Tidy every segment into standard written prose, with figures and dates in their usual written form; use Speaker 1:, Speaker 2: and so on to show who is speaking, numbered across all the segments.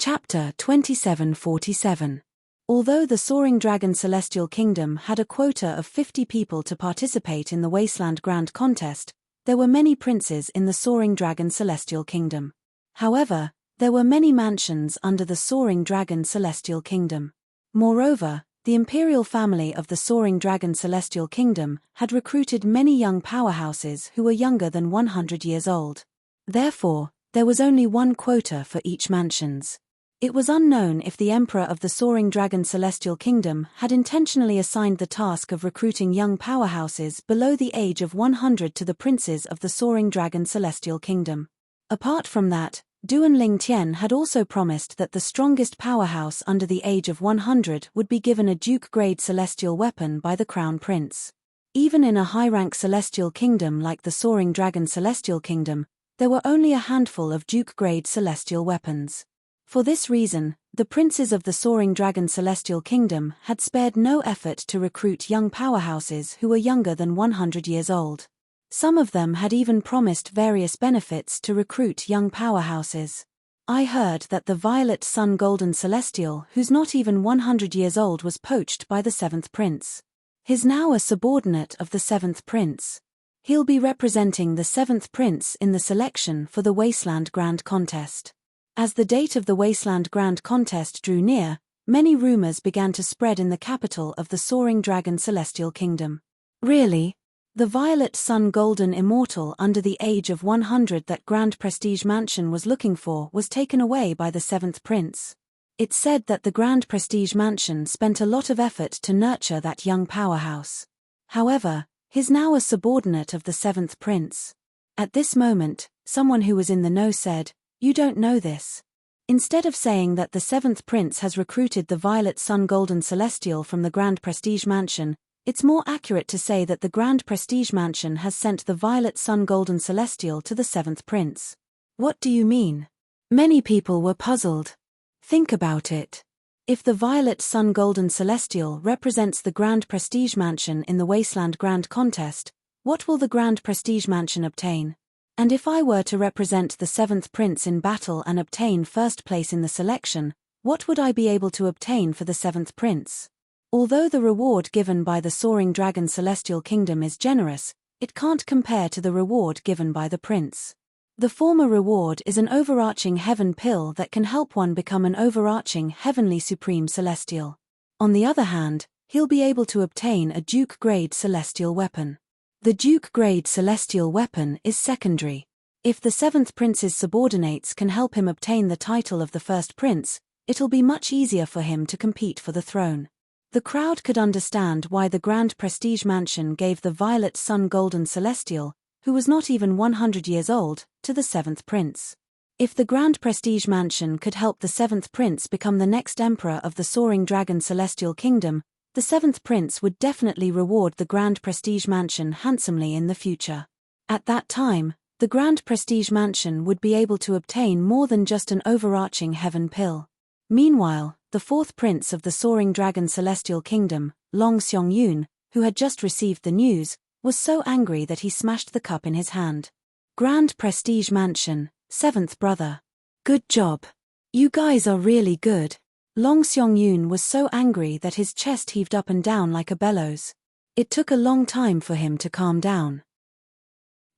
Speaker 1: Chapter 2747. Although the Soaring Dragon Celestial Kingdom had a quota of 50 people to participate in the Wasteland Grand Contest, there were many princes in the Soaring Dragon Celestial Kingdom. However, there were many mansions under the Soaring Dragon Celestial Kingdom. Moreover, the imperial family of the Soaring Dragon Celestial Kingdom had recruited many young powerhouses who were younger than 100 years old. Therefore, there was only one quota for each mansions. It was unknown if the Emperor of the Soaring Dragon Celestial Kingdom had intentionally assigned the task of recruiting young powerhouses below the age of 100 to the princes of the Soaring Dragon Celestial Kingdom. Apart from that, Duan Ling Tian had also promised that the strongest powerhouse under the age of 100 would be given a Duke-grade celestial weapon by the Crown Prince. Even in a high-rank celestial kingdom like the Soaring Dragon Celestial Kingdom, there were only a handful of Duke-grade celestial weapons. For this reason, the princes of the Soaring Dragon Celestial Kingdom had spared no effort to recruit young powerhouses who were younger than 100 years old. Some of them had even promised various benefits to recruit young powerhouses. I heard that the Violet Sun Golden Celestial, who's not even 100 years old, was poached by the 7th Prince. He's now a subordinate of the 7th Prince. He'll be representing the 7th Prince in the selection for the Wasteland Grand Contest. As the date of the Wasteland Grand Contest drew near, many rumors began to spread in the capital of the Soaring Dragon Celestial Kingdom. Really? The Violet Sun Golden Immortal under the age of 100 that Grand Prestige Mansion was looking for was taken away by the 7th Prince. It's said that the Grand Prestige Mansion spent a lot of effort to nurture that young powerhouse. However, he's now a subordinate of the 7th Prince. At this moment, someone who was in the know said, "You don't know this." Instead of saying that the 7th Prince has recruited the Violet Sun Golden Celestial from the Grand Prestige Mansion, it's more accurate to say that the Grand Prestige Mansion has sent the Violet Sun Golden Celestial to the 7th Prince. What do you mean? Many people were puzzled. Think about it. If the Violet Sun Golden Celestial represents the Grand Prestige Mansion in the Wasteland Grand Contest, what will the Grand Prestige Mansion obtain? And if I were to represent the 7th Prince in battle and obtain first place in the selection, what would I be able to obtain for the 7th Prince? Although the reward given by the Soaring Dragon Celestial Kingdom is generous, it can't compare to the reward given by the Prince. The former reward is an overarching heaven pill that can help one become an overarching heavenly supreme celestial. On the other hand, he'll be able to obtain a Duke-grade celestial weapon. The Duke-grade celestial weapon is secondary. If the 7th Prince's subordinates can help him obtain the title of the first prince, it'll be much easier for him to compete for the throne. The crowd could understand why the Grand Prestige Mansion gave the Violet Sun Golden Celestial, who was not even 100 years old, to the 7th Prince. If the Grand Prestige Mansion could help the 7th Prince become the next Emperor of the Soaring Dragon Celestial Kingdom, the 7th Prince would definitely reward the Grand Prestige Mansion handsomely in the future. At that time, the Grand Prestige Mansion would be able to obtain more than just an overarching heaven pill. Meanwhile, the 4th Prince of the Soaring Dragon Celestial Kingdom, Long Xiong-yun, who had just received the news, was so angry that he smashed the cup in his hand. Grand Prestige Mansion, 7th brother. Good job. You guys are really good. Long Xiong-yun was so angry that his chest heaved up and down like a bellows. It took a long time for him to calm down.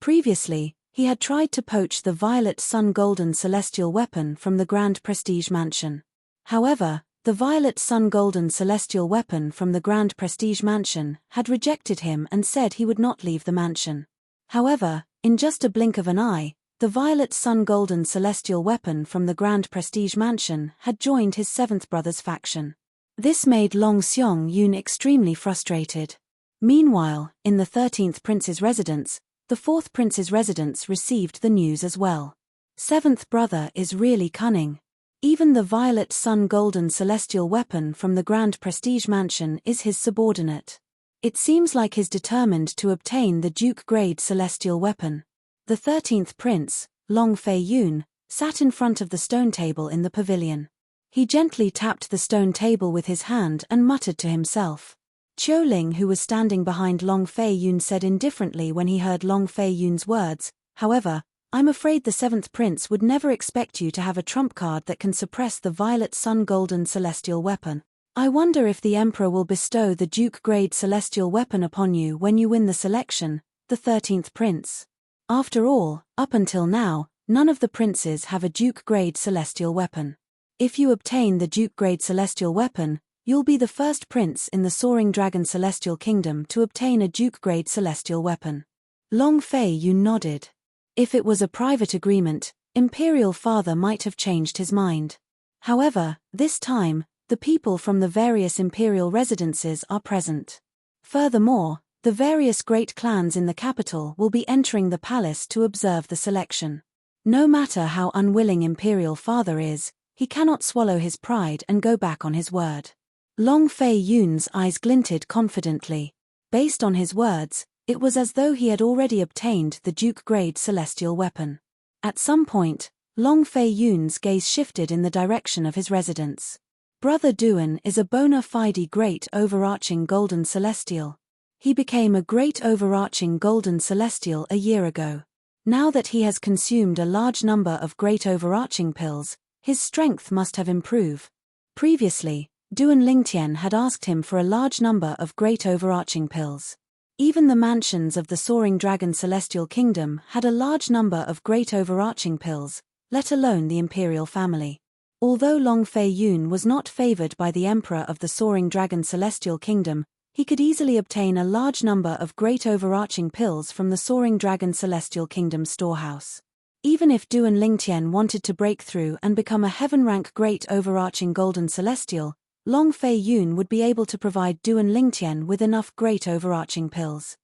Speaker 1: Previously, he had tried to poach the Violet Sun Golden Celestial weapon from the Grand Prestige Mansion. However, the Violet Sun Golden Celestial weapon from the Grand Prestige Mansion had rejected him and said he would not leave the mansion. However, in just a blink of an eye, the Violet Sun Golden Celestial weapon from the Grand Prestige Mansion had joined his 7th brother's faction. This made Long Xiong-yun extremely frustrated. Meanwhile, in the 13th Prince's residence, the 4th Prince's residence received the news as well. 7th brother is really cunning. Even the Violet Sun Golden Celestial weapon from the Grand Prestige Mansion is his subordinate. It seems like he's determined to obtain the Duke-grade celestial weapon. The 13th Prince, Long Fei-yun, sat in front of the stone table in the pavilion. He gently tapped the stone table with his hand and muttered to himself. Qiu Ling, who was standing behind Long Fei-yun, said indifferently when he heard Long Fei-yun's words, "However, I'm afraid the seventh prince would never expect you to have a trump card that can suppress the violet sun golden celestial weapon. I wonder if the Emperor will bestow the Duke-grade celestial weapon upon you when you win the selection, the 13th prince. After all, up until now, none of the princes have a Duke-grade celestial weapon. If you obtain the Duke-grade celestial weapon, you'll be the first prince in the Soaring Dragon Celestial Kingdom to obtain a Duke-grade celestial weapon. Long Fei Yun nodded. If it was a private agreement, Imperial Father might have changed his mind. However, this time, the people from the various imperial residences are present. Furthermore, the various great clans in the capital will be entering the palace to observe the selection. No matter how unwilling Imperial Father is, he cannot swallow his pride and go back on his word. Long Fei Yun's eyes glinted confidently. Based on his words, it was as though he had already obtained the Duke-grade celestial weapon. At some point, Long Fei Yun's gaze shifted in the direction of his residence. Brother Duan is a bona fide great overarching golden celestial. He became a great overarching golden celestial a year ago. Now that he has consumed a large number of great overarching pills, his strength must have improved. Previously, Duan Lingtian had asked him for a large number of great overarching pills. Even the mansions of the Soaring Dragon Celestial Kingdom had a large number of great overarching pills, let alone the imperial family. Although Long Fei Yun was not favored by the Emperor of the Soaring Dragon Celestial Kingdom, he could easily obtain a large number of great overarching pills from the Soaring Dragon Celestial Kingdom storehouse. Even if Duan Lingtian wanted to break through and become a heaven-rank great overarching golden celestial, Long Fei Yun would be able to provide Duan Lingtian with enough great overarching pills.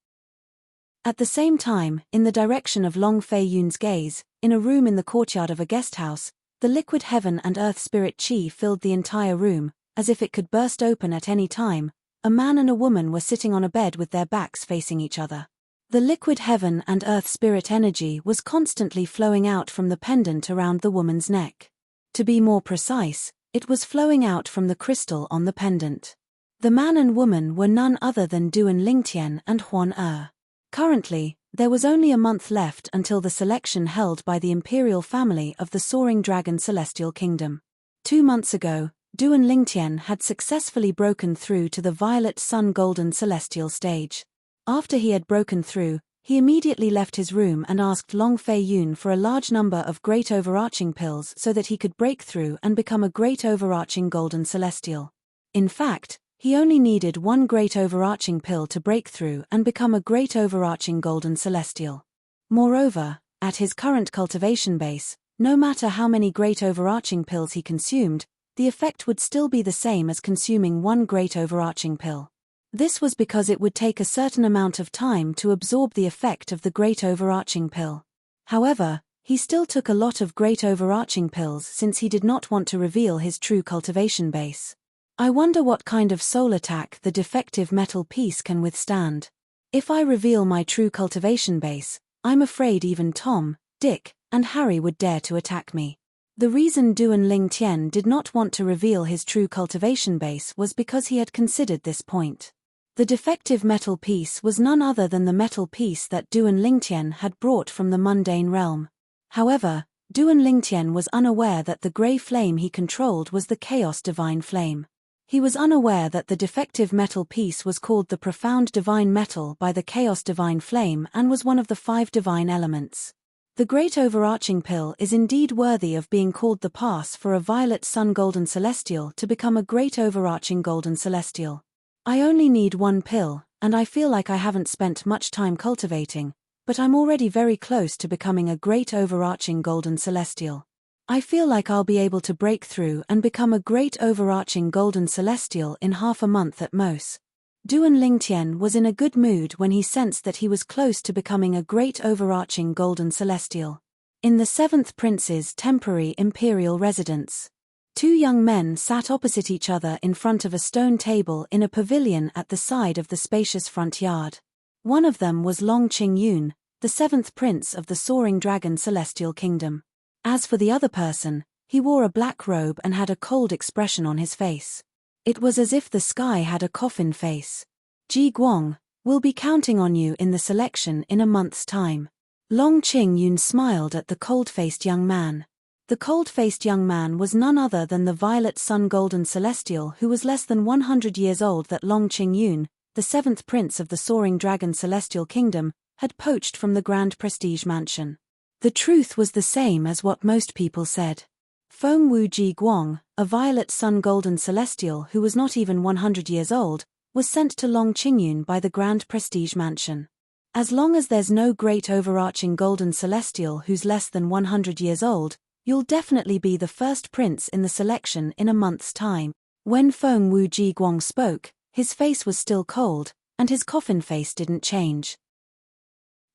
Speaker 1: At the same time, in the direction of Long Fei Yun's gaze, in a room in the courtyard of a guest house, the liquid heaven and earth spirit chi filled the entire room, as if it could burst open at any time. A man and a woman were sitting on a bed with their backs facing each other. The liquid heaven and earth spirit energy was constantly flowing out from the pendant around the woman's neck. To be more precise, it was flowing out from the crystal on the pendant. The man and woman were none other than Duan Lingtian and Huan Er. Currently, there was only a month left until the selection held by the imperial family of the Soaring Dragon Celestial Kingdom. 2 months ago, Duan Lingtian had successfully broken through to the Violet Sun Golden Celestial stage. After he had broken through, he immediately left his room and asked Long Fei Yun for a large number of great overarching pills so that he could break through and become a great overarching golden celestial. In fact, he only needed one great overarching pill to break through and become a great overarching golden celestial. Moreover, at his current cultivation base, no matter how many great overarching pills he consumed, the effect would still be the same as consuming one great overarching pill. This was because it would take a certain amount of time to absorb the effect of the great overarching pill. However, he still took a lot of great overarching pills since he did not want to reveal his true cultivation base. I wonder what kind of soul attack the defective metal piece can withstand. If I reveal my true cultivation base, I'm afraid even Tom, Dick, and Harry would dare to attack me. The reason Duan Lingtian did not want to reveal his true cultivation base was because he had considered this point. The defective metal piece was none other than the metal piece that Duan Lingtian had brought from the mundane realm. However, Duan Lingtian was unaware that the grey flame he controlled was the Chaos Divine Flame. He was unaware that the defective metal piece was called the Profound Divine Metal by the Chaos Divine Flame and was one of the 5 divine elements. The Great Overarching Pill is indeed worthy of being called the pass for a Violet Sun Golden Celestial to become a Great Overarching Golden Celestial. I only need one pill, and I feel like I haven't spent much time cultivating, but I'm already very close to becoming a Great Overarching Golden Celestial. I feel like I'll be able to break through and become a Great Overarching Golden Celestial in half a month at most. Duan Lingtian was in a good mood when he sensed that he was close to becoming a Great Overarching Golden Celestial. In the 7th Prince's temporary imperial residence, 2 young men sat opposite each other in front of a stone table in a pavilion at the side of the spacious front yard. One of them was Long Qingyun, the 7th Prince of the Soaring Dragon Celestial Kingdom. As for the other person, he wore a black robe and had a cold expression on his face. It was as if the sky had a coffin face. Ji Guang, we'll be counting on you in the selection in a month's time. Long Qing-yun smiled at the cold-faced young man. The cold-faced young man was none other than the violet sun golden celestial who was less than 100 years old that Long Qing-yun, the seventh prince of the soaring dragon celestial kingdom, had poached from the grand prestige mansion. The truth was the same as what most people said. Feng Wuji Guang, a violet sun golden celestial who was not even 100 years old, was sent to Long Qingyun by the grand prestige mansion. As long as there's no great overarching golden celestial who's less than 100 years old, you'll definitely be the first prince in the selection in a month's time. When Feng Wuji Guang spoke, his face was still cold, and his coffin face didn't change.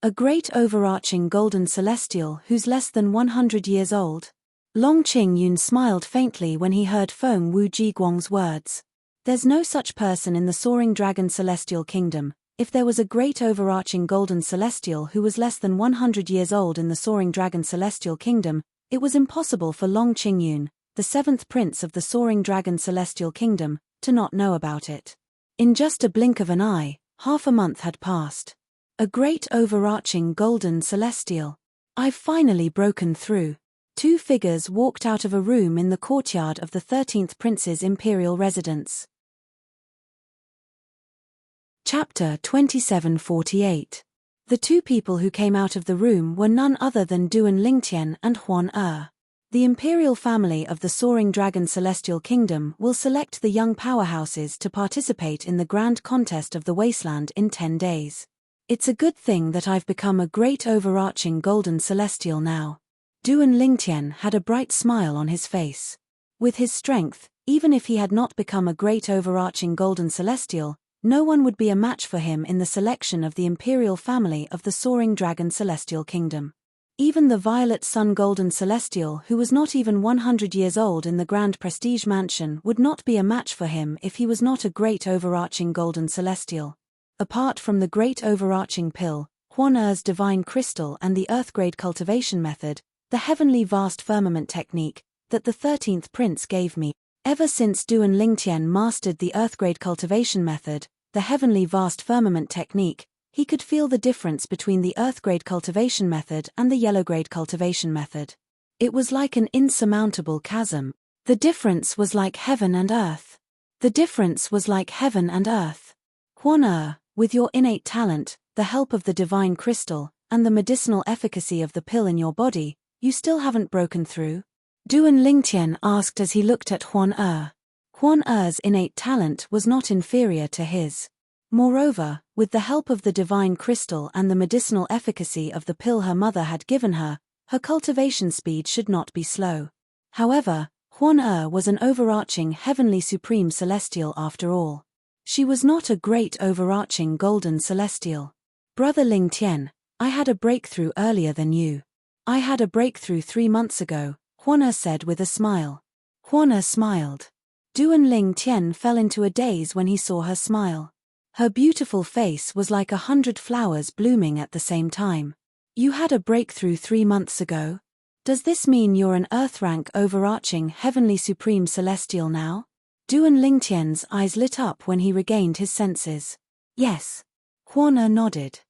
Speaker 1: A great overarching golden celestial who's less than 100 years old? Long Qingyun smiled faintly when he heard Feng Wuji Guang's words. There's no such person in the soaring dragon celestial kingdom. If there was a great overarching golden celestial who was less than 100 years old in the soaring dragon celestial kingdom, it was impossible for Long Qingyun, the seventh prince of the soaring dragon celestial kingdom, to not know about it. In just a blink of an eye, half a month had passed. A great overarching golden celestial. I've finally broken through. Two figures walked out of a room in the courtyard of the 13th prince's imperial residence. Chapter 2748. The two people who came out of the room were none other than Duan Lingtian and Huan Er. The imperial family of the soaring dragon celestial kingdom will select the young powerhouses to participate in the grand contest of the wasteland in 10 days. It's a good thing that I've become a great overarching golden celestial now. Duan Lingtian had a bright smile on his face. With his strength, even if he had not become a great overarching golden celestial, no one would be a match for him in the selection of the imperial family of the soaring dragon celestial kingdom. Even the violet sun golden celestial who was not even 100 years old in the grand prestige mansion would not be a match for him if he was not a great overarching golden celestial. Apart from the great overarching pill, Huan Er's divine crystal and the earthgrade cultivation method, the heavenly vast firmament technique, that the 13th prince gave me. Ever since Duan Lingtian mastered the earthgrade cultivation method, the heavenly vast firmament technique, he could feel the difference between the earthgrade cultivation method and the yellowgrade cultivation method. It was like an insurmountable chasm. The difference was like heaven and earth. The difference was like heaven and earth. Huan Er, with your innate talent, the help of the divine crystal, and the medicinal efficacy of the pill in your body, you still haven't broken through? Duan Lingtian asked as he looked at Huan Er. Huan Er's innate talent was not inferior to his. Moreover, with the help of the divine crystal and the medicinal efficacy of the pill her mother had given her, her cultivation speed should not be slow. However, Huan Er was an overarching heavenly supreme celestial after all. She was not a great overarching golden celestial. Brother Lingtian, I had a breakthrough earlier than you. I had a breakthrough 3 months ago, Huan Er said with a smile. Huan Er smiled. Duan Lingtian fell into a daze when he saw her smile. Her beautiful face was like 100 flowers blooming at the same time. You had a breakthrough 3 months ago? Does this mean you're an earth-rank overarching heavenly supreme celestial now? Duan Lingtian's eyes lit up when he regained his senses. Yes. Huan Er nodded.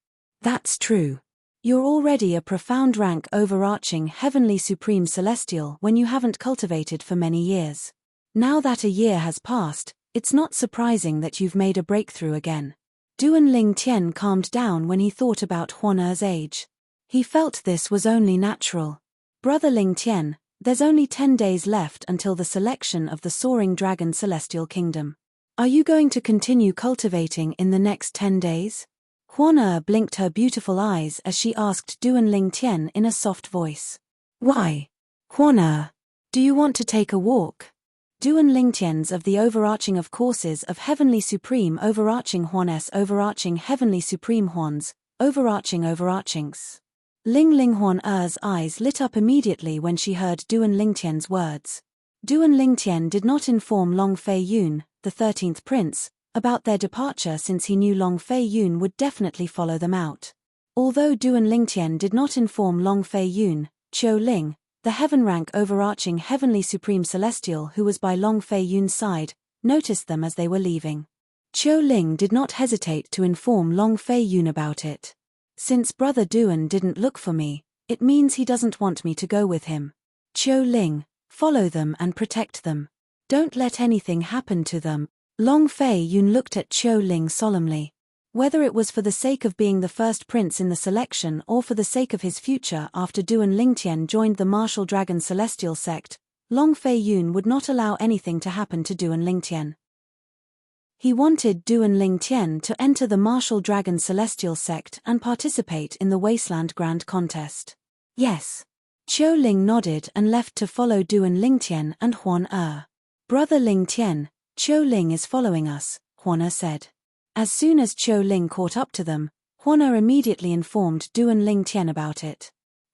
Speaker 1: That's true. You're already a profound rank overarching heavenly supreme celestial when you haven't cultivated for many years. Now that a year has passed, it's not surprising that you've made a breakthrough again. Duan Lingtian calmed down when he thought about Huan Er's age. He felt this was only natural. Brother Lingtian, there's only 10 days left until the selection of the soaring dragon celestial kingdom. Are you going to continue cultivating in the next 10 days? Huan Er blinked her beautiful eyes as she asked Duan Lingtian in a soft voice. Why? Huan Er, do you want to take a walk? Duan Lingtian's of the overarching of courses of heavenly supreme overarching Huan's overarching heavenly supreme Huan's, overarching overarchings. Ling Huan Er's eyes lit up immediately when she heard Duan Lingtian's words. Duan Lingtian did not inform Long Fei Yun, the 13th prince, about their departure since he knew Long Fei Yun would definitely follow them out. Although Duan Lingtian did not inform Long Fei Yun, Qiu Ling, the heaven-rank overarching heavenly supreme celestial who was by Long Fei Yun's side, noticed them as they were leaving. Qiu Ling did not hesitate to inform Long Fei Yun about it. Since Brother Duan didn't look for me, it means he doesn't want me to go with him. Qiu Ling, follow them and protect them. Don't let anything happen to them. Long Fei Yun looked at Qiu Ling solemnly. Whether it was for the sake of being the first prince in the selection or for the sake of his future after Duan Lingtian joined the martial dragon celestial sect, Long Fei Yun would not allow anything to happen to Duan Lingtian. He wanted Duan Lingtian to enter the martial dragon celestial sect and participate in the Wasteland Grand Contest. Yes. Qiu Ling nodded and left to follow Duan Lingtian and Huan Er. Brother Lingtian, Qiu Ling is following us, Huan Er said. As soon as Qiu Ling caught up to them, Huan Er immediately informed Duan Lingtian about it.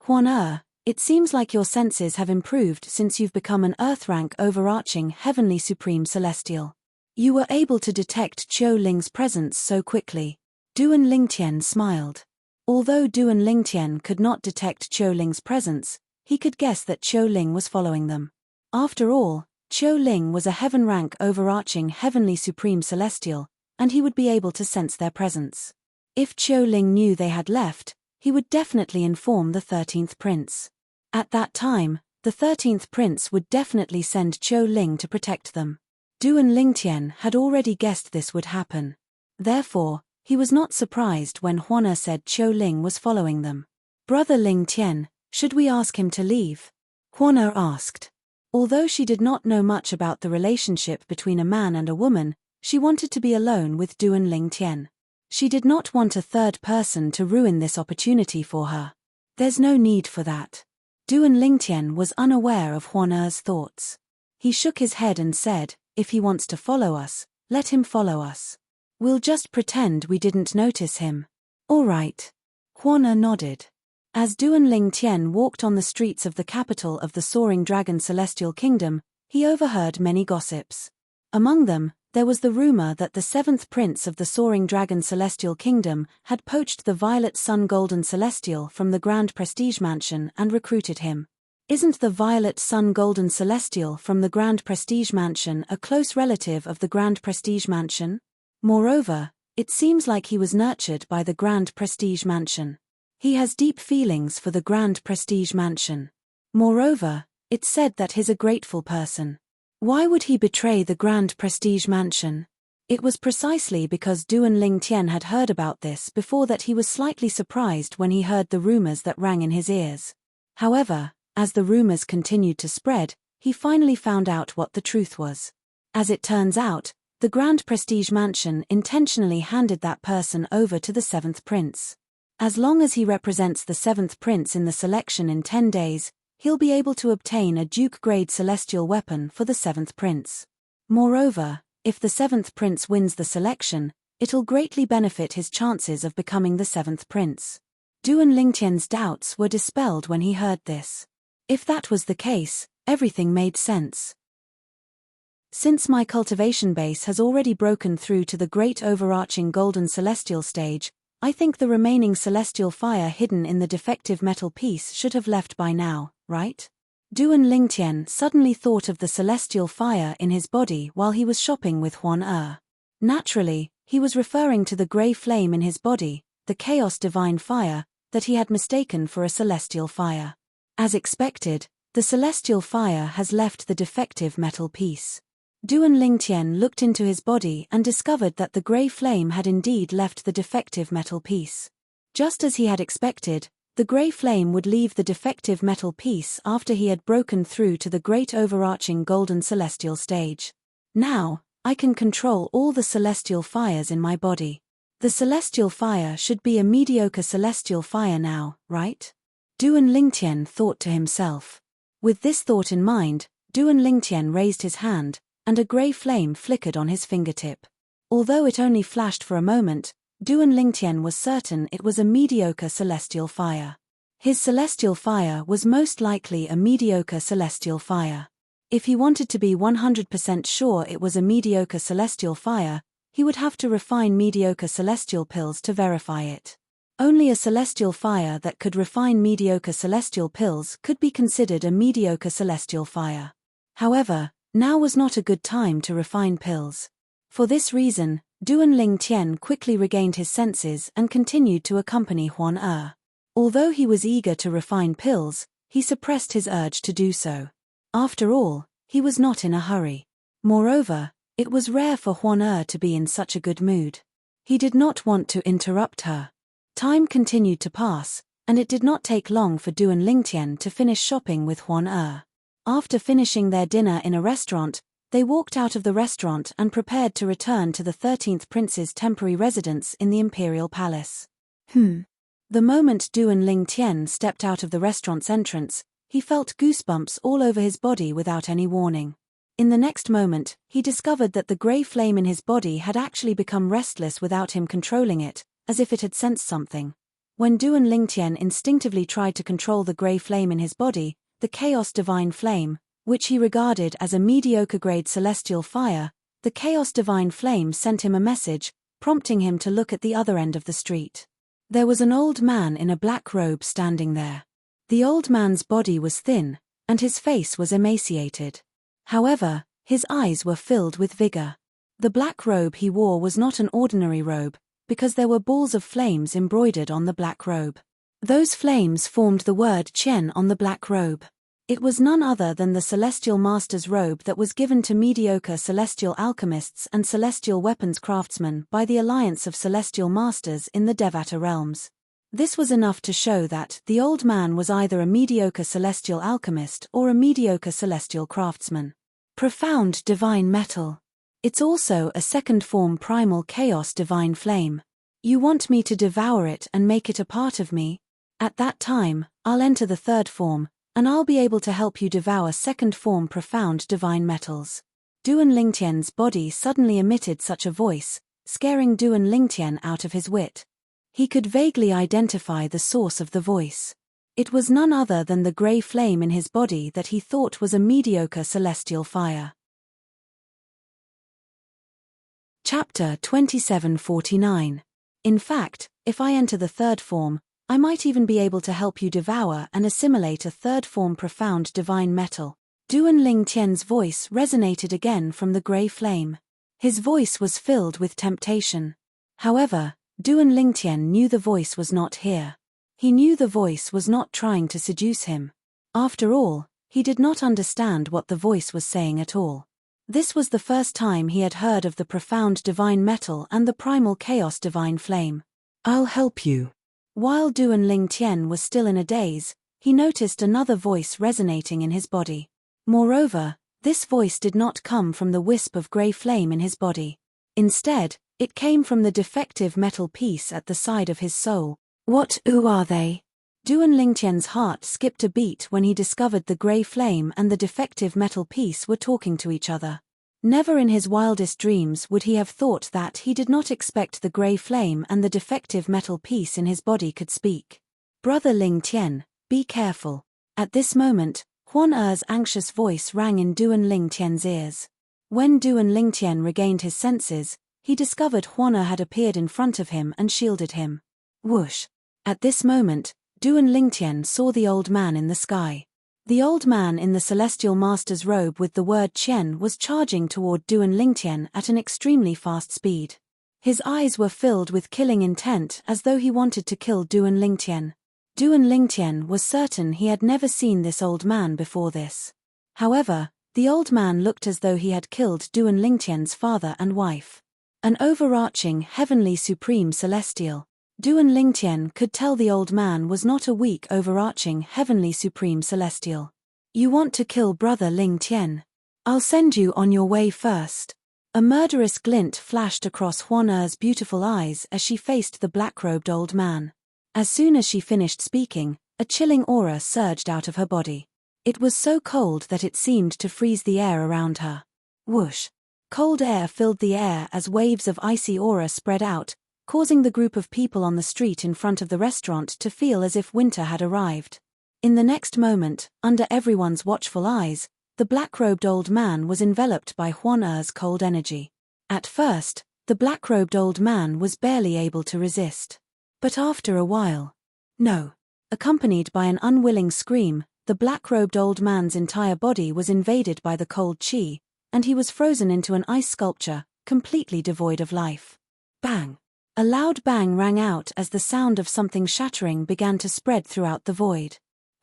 Speaker 1: Huan Er, it seems like your senses have improved since you've become an Earth-rank overarching Heavenly Supreme Celestial. You were able to detect Qiu Ling's presence so quickly. Duan Lingtian smiled. Although Duan Lingtian could not detect Qiu Ling's presence, he could guess that Qiu Ling was following them. After all, Qiu Ling was a heaven-rank overarching Heavenly Supreme Celestial, and he would be able to sense their presence. If Qiu Ling knew they had left, he would definitely inform the 13th prince. At that time, the 13th prince would definitely send Qiu Ling to protect them. Duan Lingtian had already guessed this would happen. Therefore, he was not surprised when Huan Er said Qiu Ling was following them. Brother Lingtian, should we ask him to leave? Huan Er asked. Although she did not know much about the relationship between a man and a woman, she wanted to be alone with Duan Lingtian. She did not want a third person to ruin this opportunity for her. There's no need for that. Duan Lingtian was unaware of Huan Er's thoughts. He shook his head and said, if he wants to follow us, let him follow us. We'll just pretend we didn't notice him. All right. Huan Er nodded. As Duan Lingtian walked on the streets of the capital of the Soaring Dragon Celestial Kingdom, he overheard many gossips. Among them, there was the rumor that the 7th prince of the Soaring Dragon Celestial Kingdom had poached the Violet Sun Golden Celestial from the Grand Prestige Mansion and recruited him. Isn't the Violet Sun Golden Celestial from the Grand Prestige Mansion a close relative of the Grand Prestige Mansion? Moreover, it seems like he was nurtured by the Grand Prestige Mansion. He has deep feelings for the Grand Prestige Mansion. Moreover, it's said that he's a grateful person. Why would he betray the Grand Prestige Mansion? It was precisely because Duan Lingtian had heard about this before that he was slightly surprised when he heard the rumors that rang in his ears. However, as the rumors continued to spread, he finally found out what the truth was. As it turns out, the Grand Prestige Mansion intentionally handed that person over to the 7th prince. As long as he represents the 7th prince in the selection in 10 days, he'll be able to obtain a Duke-grade celestial weapon for the 7th prince. Moreover, if the 7th prince wins the selection, it'll greatly benefit his chances of becoming the 7th prince. Duan Lingtian's doubts were dispelled when he heard this. If that was the case, everything made sense. Since my cultivation base has already broken through to the great overarching golden celestial stage, I think the remaining celestial fire hidden in the defective metal piece should have left by now, right? Duan Lingtian suddenly thought of the celestial fire in his body while he was shopping with Huan Er. Naturally, he was referring to the grey flame in his body, the chaos divine fire, that he had mistaken for a celestial fire. As expected, the celestial fire has left the defective metal piece. Duan Lingtian looked into his body and discovered that the grey flame had indeed left the defective metal piece. Just as he had expected, the grey flame would leave the defective metal piece after he had broken through to the great overarching golden celestial stage. Now, I can control all the celestial fires in my body. The celestial fire should be a mediocre celestial fire now, right? Duan Lingtian thought to himself. With this thought in mind, Duan Lingtian raised his hand, and a grey flame flickered on his fingertip. Although it only flashed for a moment, Duan Lingtian was certain it was a mediocre celestial fire. His celestial fire was most likely a mediocre celestial fire. If he wanted to be 100% sure it was a mediocre celestial fire, he would have to refine mediocre celestial pills to verify it. Only a celestial fire that could refine mediocre celestial pills could be considered a mediocre celestial fire. However, now was not a good time to refine pills. For this reason, Duan Lingtian quickly regained his senses and continued to accompany Huan Er. Although he was eager to refine pills, he suppressed his urge to do so. After all, he was not in a hurry. Moreover, it was rare for Huan Er to be in such a good mood. He did not want to interrupt her. Time continued to pass, and it did not take long for Duan Lingtian to finish shopping with Huan Er. After finishing their dinner in a restaurant, they walked out of the restaurant and prepared to return to the 13th prince's temporary residence in the imperial palace. The moment Duan Lingtian stepped out of the restaurant's entrance, he felt goosebumps all over his body without any warning. In the next moment, he discovered that the grey flame in his body had actually become restless without him controlling it, as if it had sensed something. When Duan Lingtian instinctively tried to control the grey flame in his body, the Chaos Divine Flame, which he regarded as a mediocre-grade celestial fire, the Chaos Divine Flame sent him a message, prompting him to look at the other end of the street. There was an old man in a black robe standing there. The old man's body was thin, and his face was emaciated. However, his eyes were filled with vigor. The black robe he wore was not an ordinary robe, because there were balls of flames embroidered on the black robe. Those flames formed the word Chen on the black robe. It was none other than the Celestial Master's robe that was given to mediocre celestial alchemists and celestial weapons craftsmen by the Alliance of Celestial Masters in the Devata realms. This was enough to show that the old man was either a mediocre celestial alchemist or a mediocre celestial craftsman. Profound Divine Metal. It's also a second form primal chaos divine flame. You want me to devour it and make it a part of me? At that time, I'll enter the third form, and I'll be able to help you devour second form profound divine metals. Duan Lingtian's body suddenly emitted such a voice, scaring Duan Lingtian out of his wit. He could vaguely identify the source of the voice. It was none other than the grey flame in his body that he thought was a mediocre celestial fire. Chapter 2749. In fact, if I enter the third form, I might even be able to help you devour and assimilate a third form profound divine metal. Duan Lingtian's voice resonated again from the grey flame. His voice was filled with temptation. However, Duan Lingtian knew the voice was not here. He knew the voice was not trying to seduce him. After all, he did not understand what the voice was saying at all. This was the first time he had heard of the profound divine metal and the primal chaos divine flame. I'll help you. While Duan Lingtian was still in a daze, he noticed another voice resonating in his body. Moreover, this voice did not come from the wisp of grey flame in his body. Instead, it came from the defective metal piece at the side of his soul. What are they? Duan Lingtian's heart skipped a beat when he discovered the grey flame and the defective metal piece were talking to each other. Never in his wildest dreams would he have thought that he did not expect the grey flame and the defective metal piece in his body could speak. Brother Lingtian, be careful. At this moment, Huan Er's anxious voice rang in Duan Lingtian's ears. When Duan Lingtian regained his senses, he discovered Huan Er had appeared in front of him and shielded him. Whoosh! At this moment, Duan Lingtian saw the old man in the sky. The old man in the Celestial Master's robe with the word Chen was charging toward Duan Lingtian at an extremely fast speed. His eyes were filled with killing intent as though he wanted to kill Duan Lingtian. Duan Lingtian was certain he had never seen this old man before this. However, the old man looked as though he had killed Duan Lingtian's father and wife. An overarching heavenly supreme celestial. Duan Lingtian could tell the old man was not a weak overarching heavenly supreme celestial. You want to kill brother Lingtian? I'll send you on your way first. A murderous glint flashed across Huan Er's beautiful eyes as she faced the black-robed old man. As soon as she finished speaking, a chilling aura surged out of her body. It was so cold that it seemed to freeze the air around her. Whoosh! Cold air filled the air as waves of icy aura spread out, causing the group of people on the street in front of the restaurant to feel as if winter had arrived. In the next moment, under everyone's watchful eyes, the black-robed old man was enveloped by Huan Er's cold energy. At first, the black-robed old man was barely able to resist. But after a while... No. Accompanied by an unwilling scream, the black-robed old man's entire body was invaded by the cold chi, and he was frozen into an ice sculpture, completely devoid of life. Bang! A loud bang rang out as the sound of something shattering began to spread throughout the void.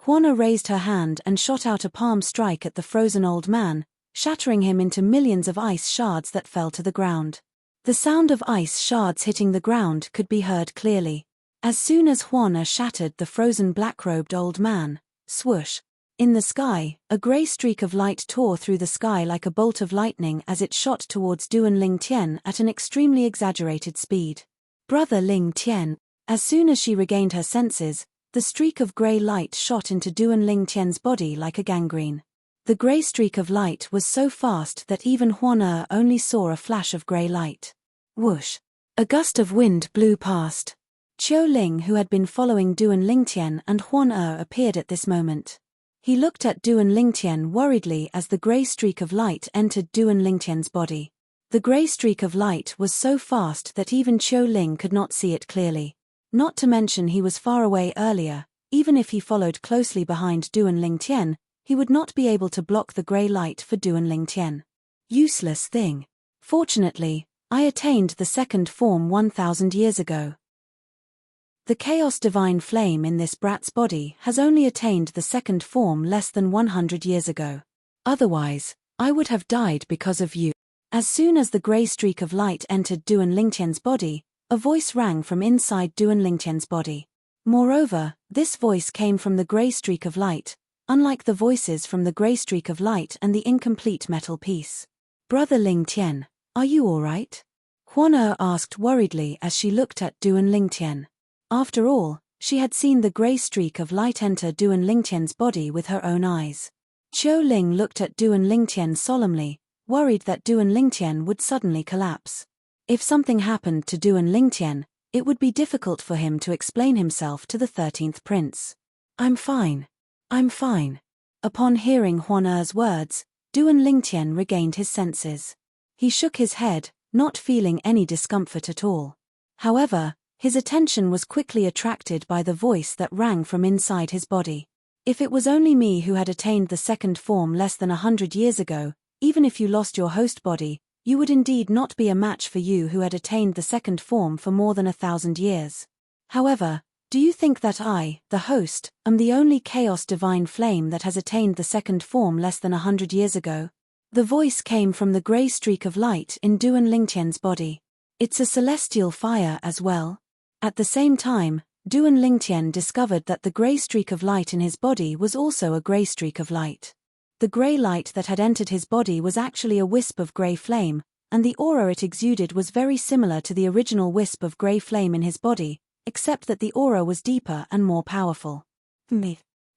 Speaker 1: Juana raised her hand and shot out a palm strike at the frozen old man, shattering him into millions of ice shards that fell to the ground. The sound of ice shards hitting the ground could be heard clearly. As soon as Juana shattered the frozen black-robed old man, swoosh! In the sky, a grey streak of light tore through the sky like a bolt of lightning as it shot towards Duan Ling Tian at an extremely exaggerated speed. Brother Ling Tian. As soon as she regained her senses, the streak of grey light shot into Duan Ling Tian's body like a gangrene. The grey streak of light was so fast that even Juana only saw a flash of grey light. Whoosh! A gust of wind blew past. Qiu Ling, who had been following Duan Ling Tian and Juana, appeared at this moment. He looked at Duan Ling Tian worriedly as the grey streak of light entered Duan Ling Tian's body. The grey streak of light was so fast that even Qiu Ling could not see it clearly. Not to mention he was far away earlier. Even if he followed closely behind Duan Ling Tian, he would not be able to block the grey light for Duan Ling Tian. Useless thing. Fortunately, I attained the second form 1,000 years ago. The Chaos Divine Flame in this brat's body has only attained the second form less than 100 years ago. Otherwise, I would have died because of you. As soon as the grey streak of light entered Duan Ling Tian's body, a voice rang from inside Duan Ling Tian's body. Moreover, this voice came from the grey streak of light, unlike the voices from the grey streak of light and the incomplete metal piece. Brother Ling Tian, are you all right? Juana asked worriedly as she looked at Duan Ling Tian. After all, she had seen the grey streak of light enter Duan Ling Tian's body with her own eyes. Qiu Ling looked at Duan Ling Tian solemnly, worried that Duan Ling Tian would suddenly collapse. If something happened to Duan Ling Tian, it would be difficult for him to explain himself to the 13th prince. I'm fine. I'm fine. Upon hearing Juana's words, Duan Ling Tian regained his senses. He shook his head, not feeling any discomfort at all. However, his attention was quickly attracted by the voice that rang from inside his body. If it was only me who had attained the second form less than 100 years ago, even if you lost your host body, you would indeed not be a match for you who had attained the second form for more than 1,000 years. However, do you think that I, the host, am the only Chaos Divine Flame that has attained the second form less than 100 years ago? The voice came from the grey streak of light in Duan Ling Tian's body. It's a celestial fire as well. At the same time, Duan Ling Tian discovered that the grey streak of light in his body was also a grey streak of light. The grey light that had entered his body was actually a wisp of grey flame, and the aura it exuded was very similar to the original wisp of grey flame in his body, except that the aura was deeper and more powerful.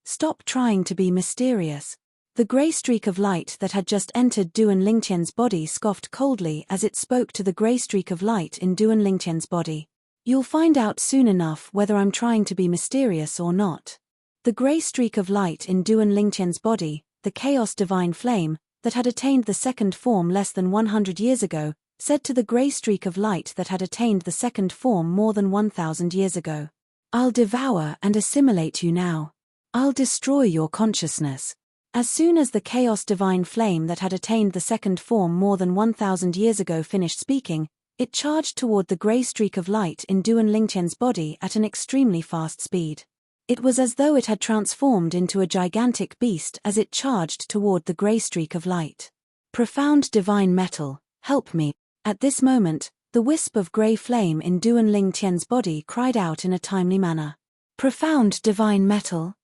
Speaker 1: Stop trying to be mysterious. The grey streak of light that had just entered Duan Ling Tian's body scoffed coldly as it spoke to the grey streak of light in Duan Ling Tian's body. You'll find out soon enough whether I'm trying to be mysterious or not. The grey streak of light in Duan Ling Tian's body, the Chaos Divine Flame, that had attained the second form less than 100 years ago, said to the grey streak of light that had attained the second form more than 1,000 years ago. I'll devour and assimilate you now. I'll destroy your consciousness. As soon as the Chaos Divine Flame that had attained the second form more than 1,000 years ago finished speaking, it charged toward the grey streak of light in Duan Ling Tian's body at an extremely fast speed. It was as though it had transformed into a gigantic beast as it charged toward the grey streak of light. Profound divine metal, help me. At this moment, the wisp of grey flame in Duan Ling Tian's body cried out in a timely manner. Profound divine metal.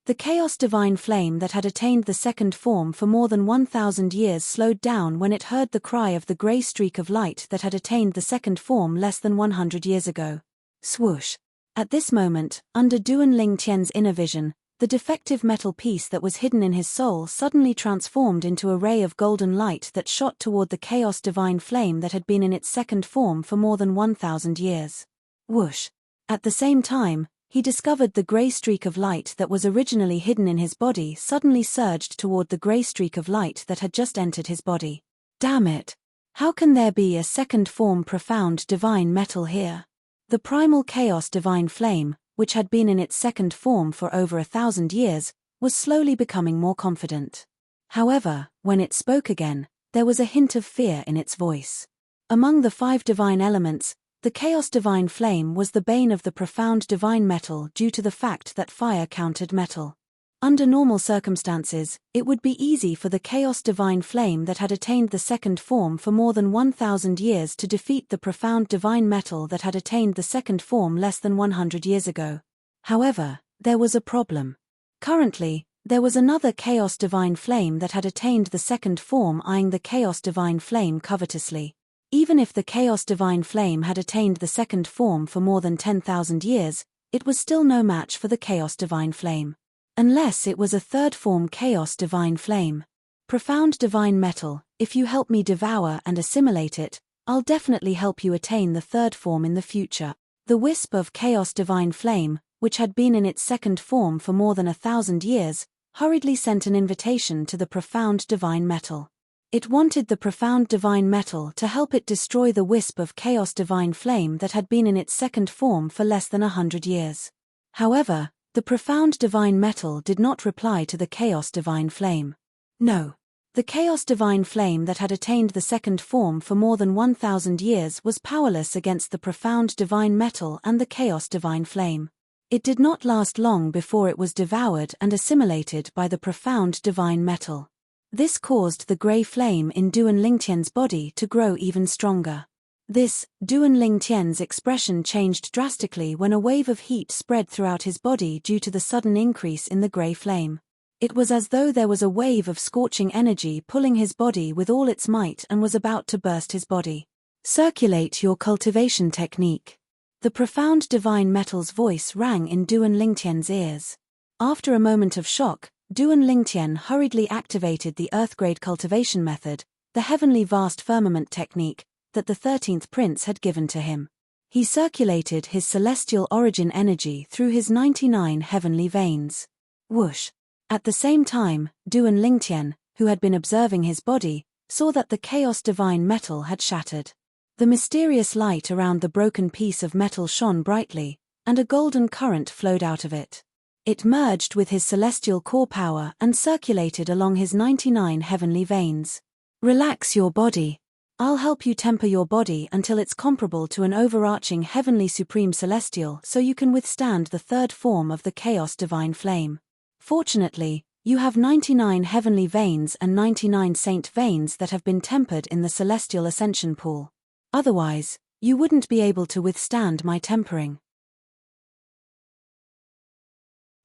Speaker 1: The Chaos Divine Flame that had attained the second form for more than 1,000 years slowed down when it heard the cry of the grey streak of light that had attained the second form less than 100 years ago. Swoosh! At this moment, under Duan Ling Tian's inner vision, the defective metal piece that was hidden in his soul suddenly transformed into a ray of golden light that shot toward the Chaos Divine Flame that had been in its second form for more than 1,000 years. Whoosh! At the same time, he discovered the grey streak of light that was originally hidden in his body suddenly surged toward the grey streak of light that had just entered his body. Damn it! How can there be a second form profound divine metal here? The primal Chaos Divine Flame, which had been in its second form for over 1,000 years, was slowly becoming more confident. However, when it spoke again, There was a hint of fear in its voice. Among the 5 divine elements, the chaos divine flame was the bane of the profound divine metal due to the fact that fire countered metal. Under normal circumstances, it would be easy for the chaos divine flame that had attained the second form for more than 1,000 years to defeat the profound divine metal that had attained the second form less than 100 years ago. However, there was a problem. Currently, there was another chaos divine flame that had attained the second form eyeing the chaos divine flame covetously. Even if the chaos divine flame had attained the second form for more than 10,000 years, it was still no match for the chaos divine flame. Unless it was a third form chaos divine flame. Profound divine metal, if you help me devour and assimilate it, I'll definitely help you attain the third form in the future. The wisp of chaos divine flame, which had been in its second form for more than 1,000 years, hurriedly sent an invitation to the profound divine metal. It wanted the profound divine metal to help it destroy the wisp of chaos divine flame that had been in its second form for less than 100 years. However, the profound divine metal did not reply to the chaos divine flame. No. The chaos divine flame that had attained the second form for more than 1,000 years was powerless against the profound divine metal and the chaos divine flame. It did not last long before it was devoured and assimilated by the profound divine metal. This caused the grey flame in Duan Lingtian's body to grow even stronger. This, Duan Lingtian's expression changed drastically when a wave of heat spread throughout his body due to the sudden increase in the grey flame. It was as though there was a wave of scorching energy pulling his body with all its might and was about to burst his body. Circulate your cultivation technique. The profound divine metal's voice rang in Duan Lingtian's ears. After a moment of shock, Duan Lingtian hurriedly activated the Earthgrade cultivation method, the heavenly vast firmament technique, that the 13th prince had given to him. He circulated his celestial origin energy through his 99 heavenly veins. Whoosh! At the same time, Duan Lingtian, who had been observing his body, saw that the chaos divine metal had shattered. The mysterious light around the broken piece of metal shone brightly, and a golden current flowed out of it. It merged with his celestial core power and circulated along his 99 heavenly veins. Relax your body. I'll help you temper your body until it's comparable to an overarching heavenly supreme celestial so you can withstand the third form of the chaos divine flame. Fortunately, you have 99 heavenly veins and 99 saint veins that have been tempered in the celestial ascension pool. Otherwise, you wouldn't be able to withstand my tempering.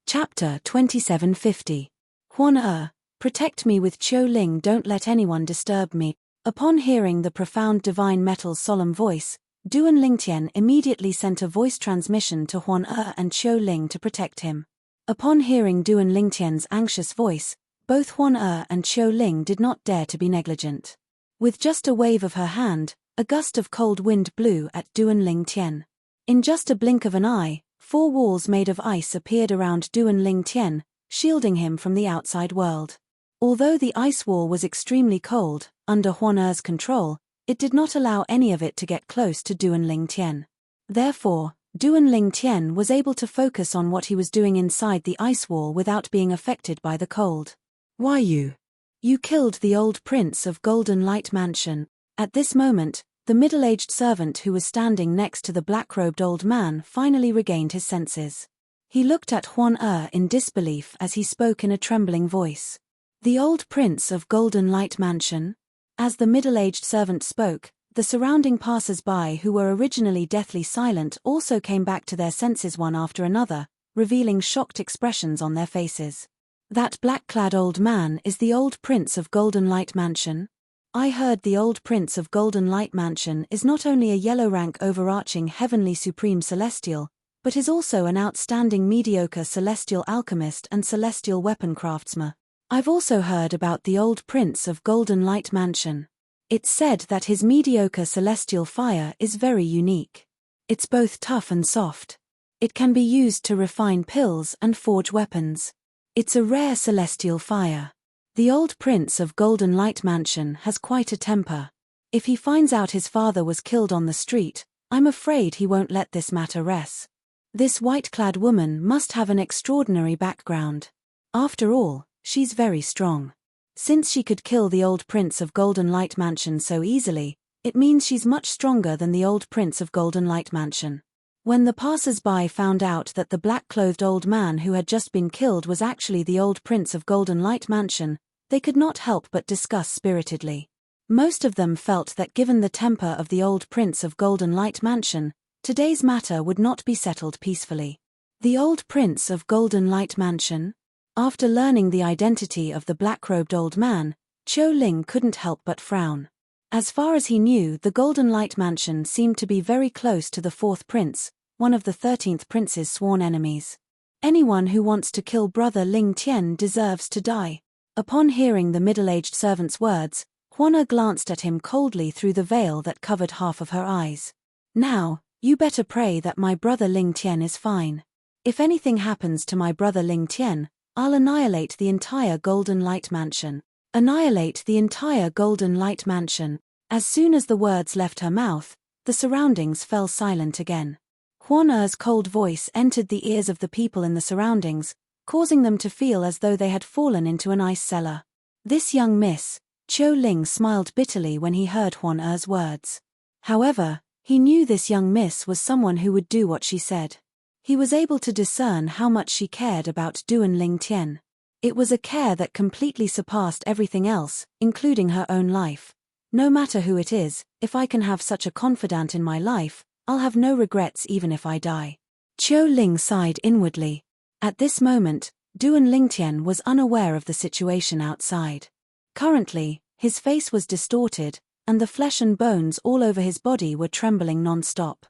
Speaker 1: Chapter 2750. Huan protect me with Qiu Ling, don't let anyone disturb me. Upon hearing the profound divine metal's solemn voice, Duan Lingtian immediately sent a voice transmission to Huan and Qiu Ling to protect him. Upon hearing Duan Lingtian's anxious voice, both Huan and Qiu Ling did not dare to be negligent. With just a wave of her hand, a gust of cold wind blew at Duan Lingtian. In just a blink of an eye, 4 walls made of ice appeared around Duan Lingtian, shielding him from the outside world. Although the ice wall was extremely cold, under Huan control, it did not allow any of it to get close to Duan Lingtian. Therefore, Duan Lingtian was able to focus on what he was doing inside the ice wall without being affected by the cold. Why you? You killed the old prince of Golden Light Mansion. At this moment, the middle-aged servant who was standing next to the black-robed old man finally regained his senses. He looked at Huan in disbelief as he spoke in a trembling voice. The old prince of Golden Light Mansion? As the middle-aged servant spoke, the surrounding passers-by who were originally deathly silent also came back to their senses one after another, revealing shocked expressions on their faces. That black-clad old man is the old prince of Golden Light Mansion? I heard the old prince of Golden Light Mansion is not only a yellow-rank overarching heavenly supreme celestial, but is also an outstanding mediocre celestial alchemist and celestial weapon craftsman. I've also heard about the old prince of Golden Light Mansion. It's said that his mediocre celestial fire is very unique. It's both tough and soft. It can be used to refine pills and forge weapons. It's a rare celestial fire. The old prince of Golden Light Mansion has quite a temper. If he finds out his father was killed on the street, I'm afraid he won't let this matter rest. This white-clad woman must have an extraordinary background. After all, she's very strong. Since she could kill the old prince of Golden Light Mansion so easily, it means she's much stronger than the old prince of Golden Light Mansion. When the passers-by found out that the black-clothed old man who had just been killed was actually the old prince of Golden Light Mansion, they could not help but discuss spiritedly. Most of them felt that given the temper of the old prince of Golden Light Mansion, today's matter would not be settled peacefully. The old prince of Golden Light Mansion? After learning the identity of the black-robed old man, Qiu Ling couldn't help but frown. As far as he knew, the Golden Light Mansion seemed to be very close to the fourth prince, one of the 13th prince's sworn enemies. Anyone who wants to kill brother Ling Tian deserves to die. Upon hearing the middle-aged servant's words, Huana glanced at him coldly through the veil that covered half of her eyes. Now, you better pray that my brother Ling Tian is fine. If anything happens to my brother Ling Tian, I'll annihilate the entire Golden Light Mansion. Annihilate the entire Golden Light Mansion. As soon as the words left her mouth, the surroundings fell silent again. Huan Er's cold voice entered the ears of the people in the surroundings, causing them to feel as though they had fallen into an ice cellar. This young miss, Qiu Ling smiled bitterly when he heard Huan Er's words. However, he knew this young miss was someone who would do what she said. He was able to discern how much she cared about Duan Ling Tian. It was a care that completely surpassed everything else, including her own life. No matter who it is, if I can have such a confidant in my life, I'll have no regrets even if I die. Qiu Ling sighed inwardly. At this moment, Duan Ling Tian was unaware of the situation outside. Currently, his face was distorted, and the flesh and bones all over his body were trembling non-stop.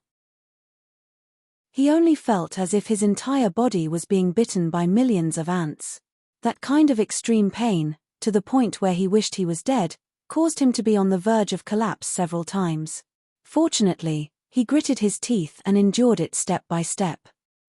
Speaker 1: He only felt as if his entire body was being bitten by millions of ants. That kind of extreme pain, to the point where he wished he was dead, caused him to be on the verge of collapse several times. Fortunately, he gritted his teeth and endured it step by step.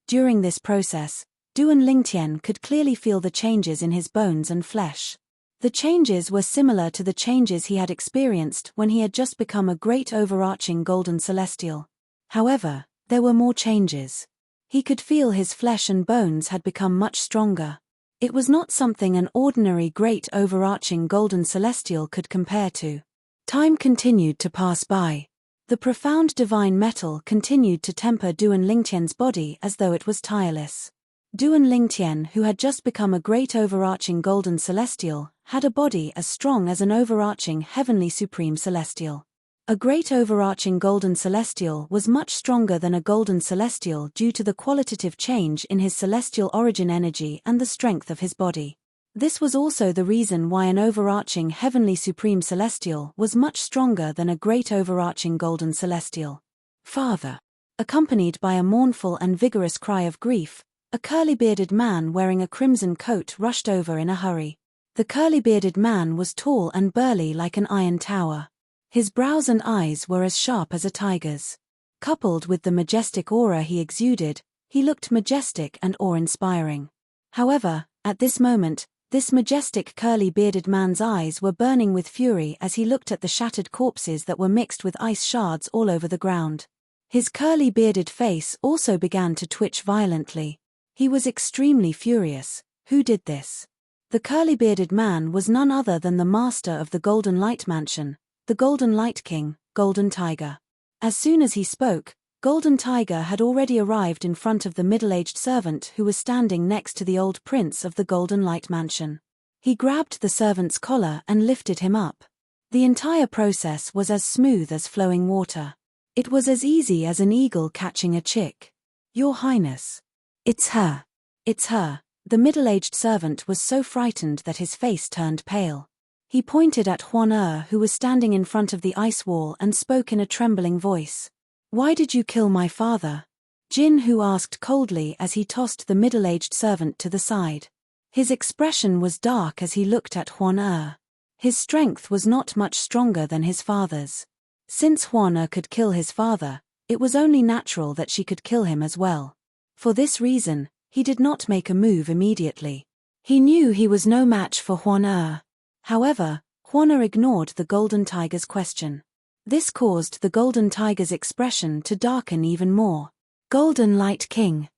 Speaker 1: During this process, Duan Ling Tian could clearly feel the changes in his bones and flesh. The changes were similar to the changes he had experienced when he had just become a great overarching golden celestial. However, there were more changes. He could feel his flesh and bones had become much stronger. It was not something an ordinary great overarching golden celestial could compare to. Time continued to pass by. The profound divine metal continued to temper Duan Ling Tian's body as though it was tireless. Duan Ling Tian, who had just become a great overarching golden celestial, had a body as strong as an overarching heavenly supreme celestial. A great overarching golden celestial was much stronger than a golden celestial due to the qualitative change in his celestial origin energy and the strength of his body. This was also the reason why an overarching heavenly supreme celestial was much stronger than a great overarching golden celestial. Father. Accompanied by a mournful and vigorous cry of grief, a curly-bearded man wearing a crimson coat rushed over in a hurry. The curly-bearded man was tall and burly like an iron tower. His brows and eyes were as sharp as a tiger's. Coupled with the majestic aura he exuded, he looked majestic and awe-inspiring. However, at this moment, this majestic curly-bearded man's eyes were burning with fury as he looked at the shattered corpses that were mixed with ice shards all over the ground. His curly-bearded face also began to twitch violently. He was extremely furious. Who did this? The curly-bearded man was none other than the master of the Golden Light Mansion, the Golden Light King, Golden Tiger. As soon as he spoke, Golden Tiger had already arrived in front of the middle-aged servant who was standing next to the old prince of the Golden Light Mansion. He grabbed the servant's collar and lifted him up. The entire process was as smooth as flowing water. It was as easy as an eagle catching a chick. Your Highness. It's her. It's her. The middle-aged servant was so frightened that his face turned pale. He pointed at Huan Er, who was standing in front of the ice wall, and spoke in a trembling voice. Why did you kill my father? Jin Hu asked coldly as he tossed the middle-aged servant to the side. His expression was dark as he looked at Huan Er. His strength was not much stronger than his father's. Since Huan Er could kill his father, it was only natural that she could kill him as well. For this reason, he did not make a move immediately. He knew he was no match for Huan Er. However, Huan Er ignored the Golden Tiger's question. This caused the Golden Tiger's expression to darken even more. Golden Light King.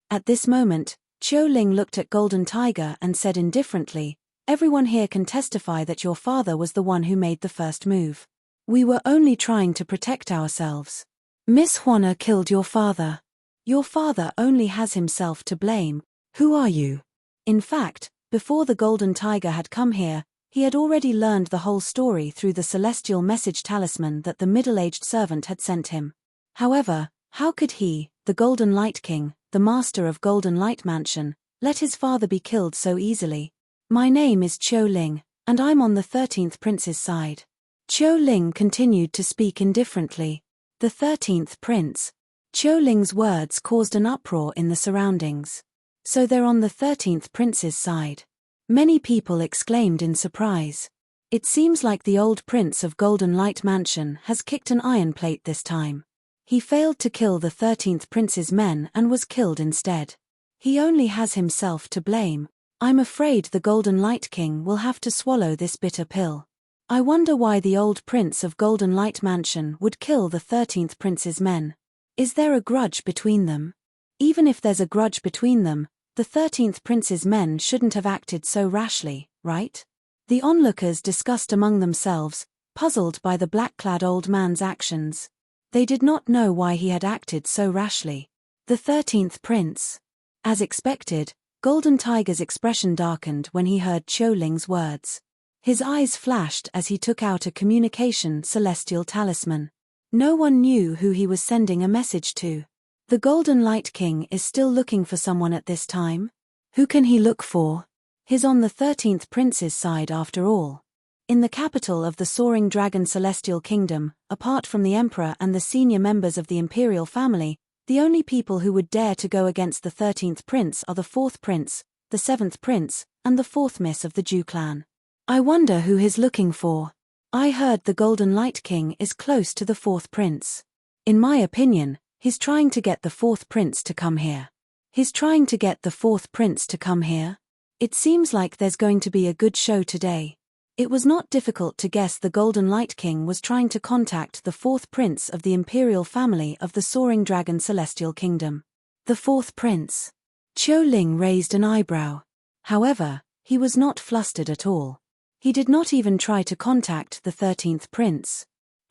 Speaker 1: At this moment, Qiu Ling looked at Golden Tiger and said indifferently, Everyone here can testify that your father was the one who made the first move. We were only trying to protect ourselves. Miss Huana killed your father. Your father only has himself to blame. Who are you? In fact, before the Golden Tiger had come here, he had already learned the whole story through the celestial message talisman that the middle-aged servant had sent him. However, how could he, the Golden Light King, the master of Golden Light Mansion, let his father be killed so easily? My name is Qiu Ling, and I'm on the 13th Prince's side. Qiu Ling continued to speak indifferently. The 13th Prince. Qiu Ling's words caused an uproar in the surroundings. So they're on the 13th Prince's side. Many people exclaimed in surprise. It seems like the old Prince of Golden Light Mansion has kicked an iron plate this time. He failed to kill the 13th Prince's men and was killed instead. He only has himself to blame. I'm afraid the Golden Light King will have to swallow this bitter pill. I wonder why the old Prince of Golden Light Mansion would kill the 13th Prince's men. Is there a grudge between them? Even if there's a grudge between them, the 13th Prince's men shouldn't have acted so rashly, right? The onlookers discussed among themselves, puzzled by the black-clad old man's actions. They did not know why he had acted so rashly. The 13th Prince. As expected, Golden Tiger's expression darkened when he heard Qiu Ling's words. His eyes flashed as he took out a communication celestial talisman. No one knew who he was sending a message to. The Golden Light King is still looking for someone at this time? Who can he look for? He's on the 13th Prince's side after all. In the capital of the Soaring Dragon Celestial Kingdom, apart from the Emperor and the senior members of the Imperial family, the only people who would dare to go against the 13th Prince are the 4th Prince, the 7th Prince, and the 4th Miss of the Ju clan. I wonder who he's looking for. I heard the Golden Light King is close to the 4th Prince. In my opinion, he's trying to get the 4th Prince to come here. He's trying to get the 4th Prince to come here? It seems like there's going to be a good show today. It was not difficult to guess the Golden Light King was trying to contact the 4th Prince of the Imperial family of the Soaring Dragon Celestial Kingdom. The 4th Prince. Qiu Ling raised an eyebrow. However, he was not flustered at all. He did not even try to contact the 13th Prince.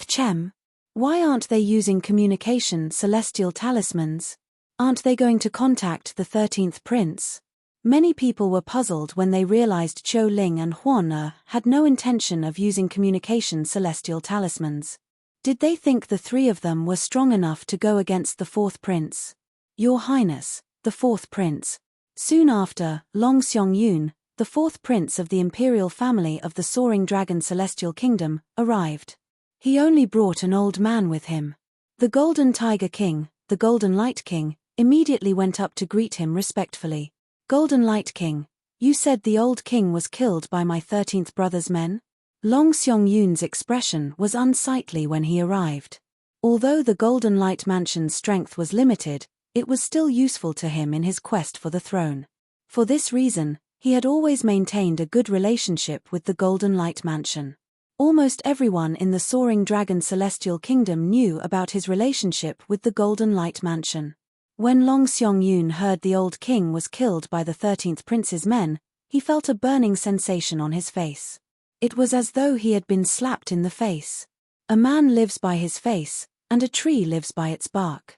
Speaker 1: Chem. Why aren't they using communication celestial talismans? Aren't they going to contact the 13th Prince? Many people were puzzled when they realized Qiu Ling and Huan had no intention of using communication celestial talismans. Did they think the three of them were strong enough to go against the 4th Prince? Your Highness, the 4th Prince. Soon after, Long Xiong-yun, the 4th Prince of the Imperial family of the Soaring Dragon Celestial Kingdom, arrived. He only brought an old man with him. The Golden Tiger King, the Golden Light King, immediately went up to greet him respectfully. Golden Light King, you said the old king was killed by my 13th brother's men? Long Xiong-yun's expression was unsightly when he arrived. Although the Golden Light Mansion's strength was limited, it was still useful to him in his quest for the throne. For this reason, he had always maintained a good relationship with the Golden Light Mansion. Almost everyone in the Soaring Dragon Celestial Kingdom knew about his relationship with the Golden Light Mansion. When Long Xiong-yun heard the old king was killed by the 13th Prince's men, he felt a burning sensation on his face. It was as though he had been slapped in the face. A man lives by his face, and a tree lives by its bark.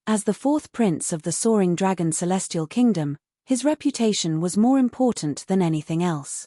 Speaker 1: As the 4th Prince of the Soaring Dragon Celestial Kingdom, his reputation was more important than anything else.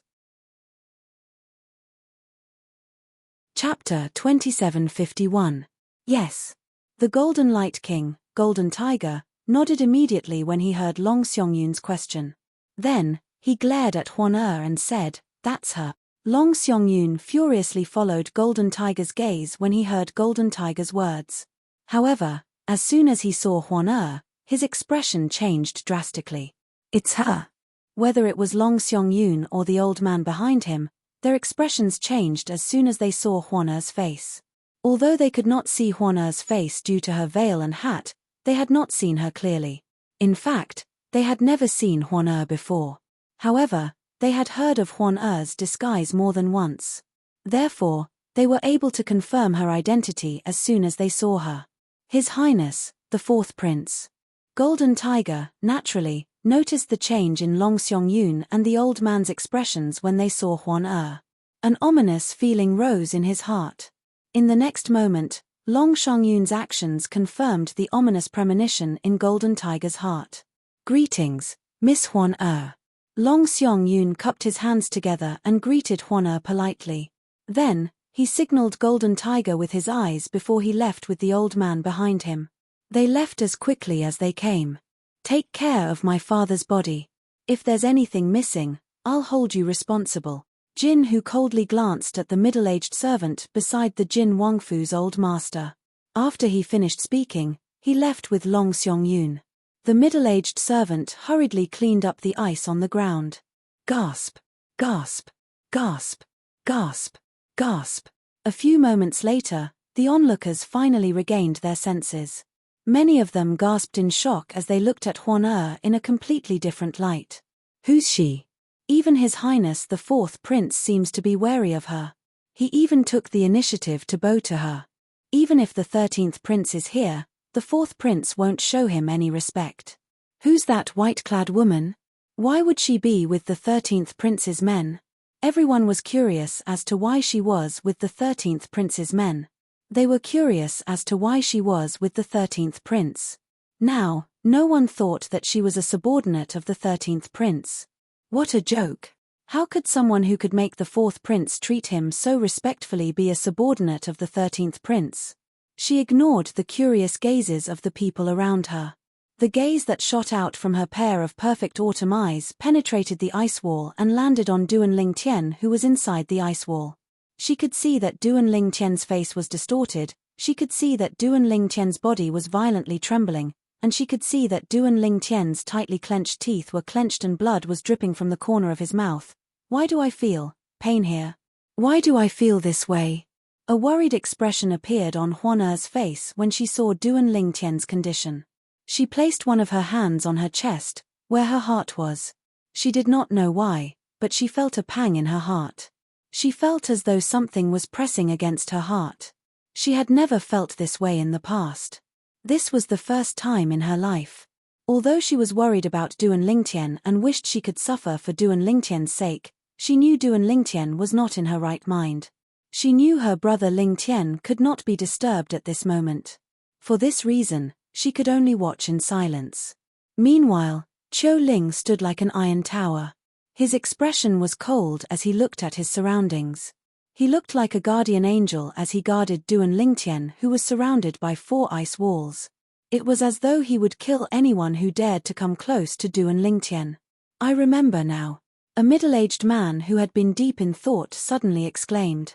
Speaker 1: Chapter 2751. Yes. The Golden Light King, Golden Tiger, nodded immediately when he heard Long Xiong-yun's question. Then, he glared at Huan and said, "That's her." Long Xiong-yun furiously followed Golden Tiger's gaze when he heard Golden Tiger's words. However, as soon as he saw Huan, his expression changed drastically. It's her. Whether it was Long Xiong-yun or the old man behind him, their expressions changed as soon as they saw Huan's face. Although they could not see Huan's face due to her veil and hat, they had not seen her clearly. In fact, they had never seen Huan before. However, they had heard of Huan's disguise more than once. Therefore, they were able to confirm her identity as soon as they saw her. His Highness, the 4th Prince. Golden Tiger, naturally, noticed the change in Long Xiong-yun and the old man's expressions when they saw Huan-er. An ominous feeling rose in his heart. In the next moment, Long Xiong-yun's actions confirmed the ominous premonition in Golden Tiger's heart. "Greetings, Miss Huan-er." Long Xiong-yun cupped his hands together and greeted Huan-er politely. Then, he signaled Golden Tiger with his eyes before he left with the old man behind him. They left as quickly as they came. "Take care of my father's body. If there's anything missing, I'll hold you responsible." Jin Hu coldly glanced at the middle-aged servant beside the Jin Wangfu's old master. After he finished speaking, he left with Long Xiong-yun. The middle-aged servant hurriedly cleaned up the ice on the ground. Gasp! Gasp! Gasp! Gasp! Gasp! A few moments later, the onlookers finally regained their senses. Many of them gasped in shock as they looked at Huan-er in a completely different light. "Who's she?" Even His Highness the Fourth Prince seems to be wary of her. He even took the initiative to bow to her. Even if the 13th Prince is here, the 4th Prince won't show him any respect. Who's that white-clad woman? Why would she be with the 13th Prince's men? Everyone was curious as to why she was with the 13th Prince's men. They were curious as to why she was with the 13th Prince. Now, no one thought that she was a subordinate of the 13th Prince. What a joke! How could someone who could make the 4th Prince treat him so respectfully be a subordinate of the 13th Prince? She ignored the curious gazes of the people around her. The gaze that shot out from her pair of perfect autumn eyes penetrated the ice wall and landed on Duan Lingtian, who was inside the ice wall. She could see that Duan Lingtian's face was distorted, she could see that Duan Lingtian's body was violently trembling, and she could see that Duan Lingtian's tightly clenched teeth were clenched and blood was dripping from the corner of his mouth. "Why do I feel pain here? Why do I feel this way?" A worried expression appeared on Huan-er's face when she saw Duan Lingtian's condition. She placed one of her hands on her chest, where her heart was. She did not know why, but she felt a pang in her heart. She felt as though something was pressing against her heart. She had never felt this way in the past. This was the first time in her life. Although she was worried about Duan Lingtian and wished she could suffer for Duan Lingtian's sake, she knew Duan Lingtian was not in her right mind. She knew her brother Lingtian could not be disturbed at this moment. For this reason, she could only watch in silence. Meanwhile, Qiu Ling stood like an iron tower. His expression was cold as he looked at his surroundings. He looked like a guardian angel as he guarded Duan Lingtian, who was surrounded by 4 ice walls. It was as though he would kill anyone who dared to come close to Duan Lingtian. "I remember now," a middle-aged man who had been deep in thought suddenly exclaimed.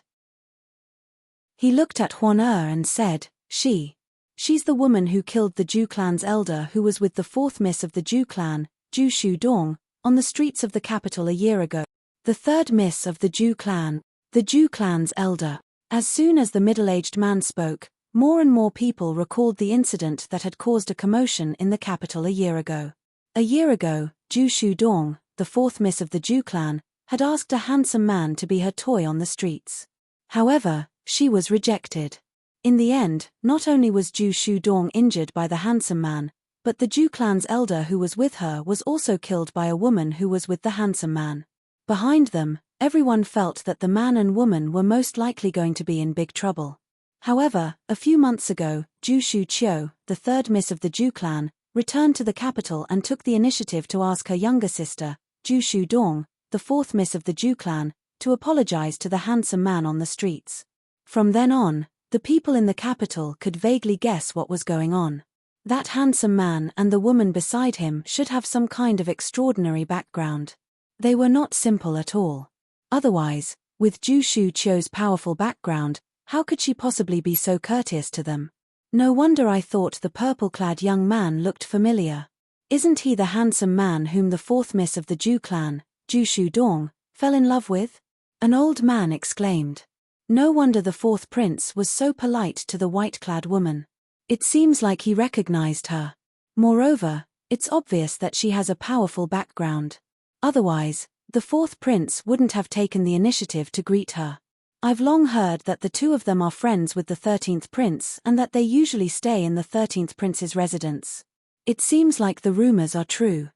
Speaker 1: He looked at Huan-er and said, She's the woman who killed the Zhu clan's elder who was with the 4th miss of the Zhu clan, Zhu Shudong, on the streets of the capital a year ago. The 3rd miss of the Zhu clan. The Zhu clan's elder. As soon as the middle-aged man spoke, more and more people recalled the incident that had caused a commotion in the capital a year ago. A year ago, Zhu Shudong, the 4th miss of the Zhu clan, had asked a handsome man to be her toy on the streets. However, she was rejected. In the end, not only was Zhu Shudong injured by the handsome man, but the Zhu clan's elder who was with her was also killed by a woman who was with the handsome man. Behind them, everyone felt that the man and woman were most likely going to be in big trouble. However, a few months ago, Zhu Shuqiu, the 3rd miss of the Zhu clan, returned to the capital and took the initiative to ask her younger sister, Zhu Shudong, the 4th miss of the Zhu clan, to apologize to the handsome man on the streets. From then on, the people in the capital could vaguely guess what was going on. That handsome man and the woman beside him should have some kind of extraordinary background. They were not simple at all. Otherwise, with Zhu Shuqiu's powerful background, how could she possibly be so courteous to them? No wonder I thought the purple-clad young man looked familiar. Isn't he the handsome man whom the 4th miss of the Zhu clan, Zhu Shudong, fell in love with? An old man exclaimed. No wonder the 4th prince was so polite to the white-clad woman. It seems like he recognized her. Moreover, it's obvious that she has a powerful background. Otherwise, the 4th prince wouldn't have taken the initiative to greet her. I've long heard that the two of them are friends with the 13th prince and that they usually stay in the 13th prince's residence. It seems like the rumors are true.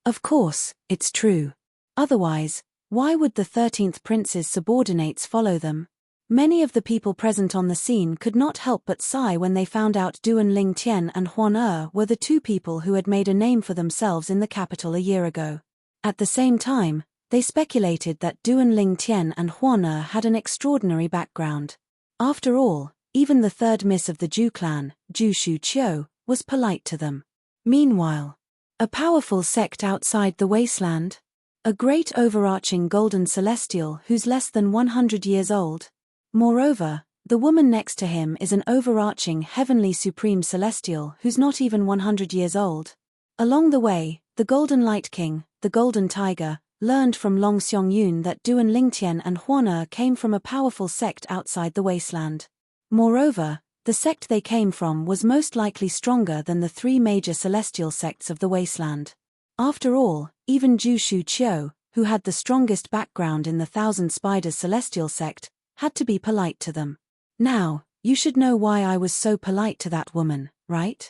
Speaker 1: Of course, it's true. Otherwise, why would the 13th prince's subordinates follow them? Many of the people present on the scene could not help but sigh when they found out Duan Ling Tian and Huan were the two people who had made a name for themselves in the capital a year ago. At the same time, they speculated that Duan Ling Tian and Huan had an extraordinary background. After all, even the third miss of the Zhu clan, Zhu Shu Qiu, was polite to them. Meanwhile, a powerful sect outside the wasteland? A great overarching golden celestial who's less than 100 years old? Moreover, the woman next to him is an overarching heavenly supreme celestial who's not even 100 years old. Along the way, the Golden Light King, the Golden Tiger, learned from Long Xiong-yun that Duan Lingtian and Huan came from a powerful sect outside the wasteland. Moreover, the sect they came from was most likely stronger than the three major celestial sects of the wasteland. After all, even Zhu Shu Qiu, who had the strongest background in the Thousand Spiders celestial sect, had to be polite to them. Now, you should know why I was so polite to that woman, right?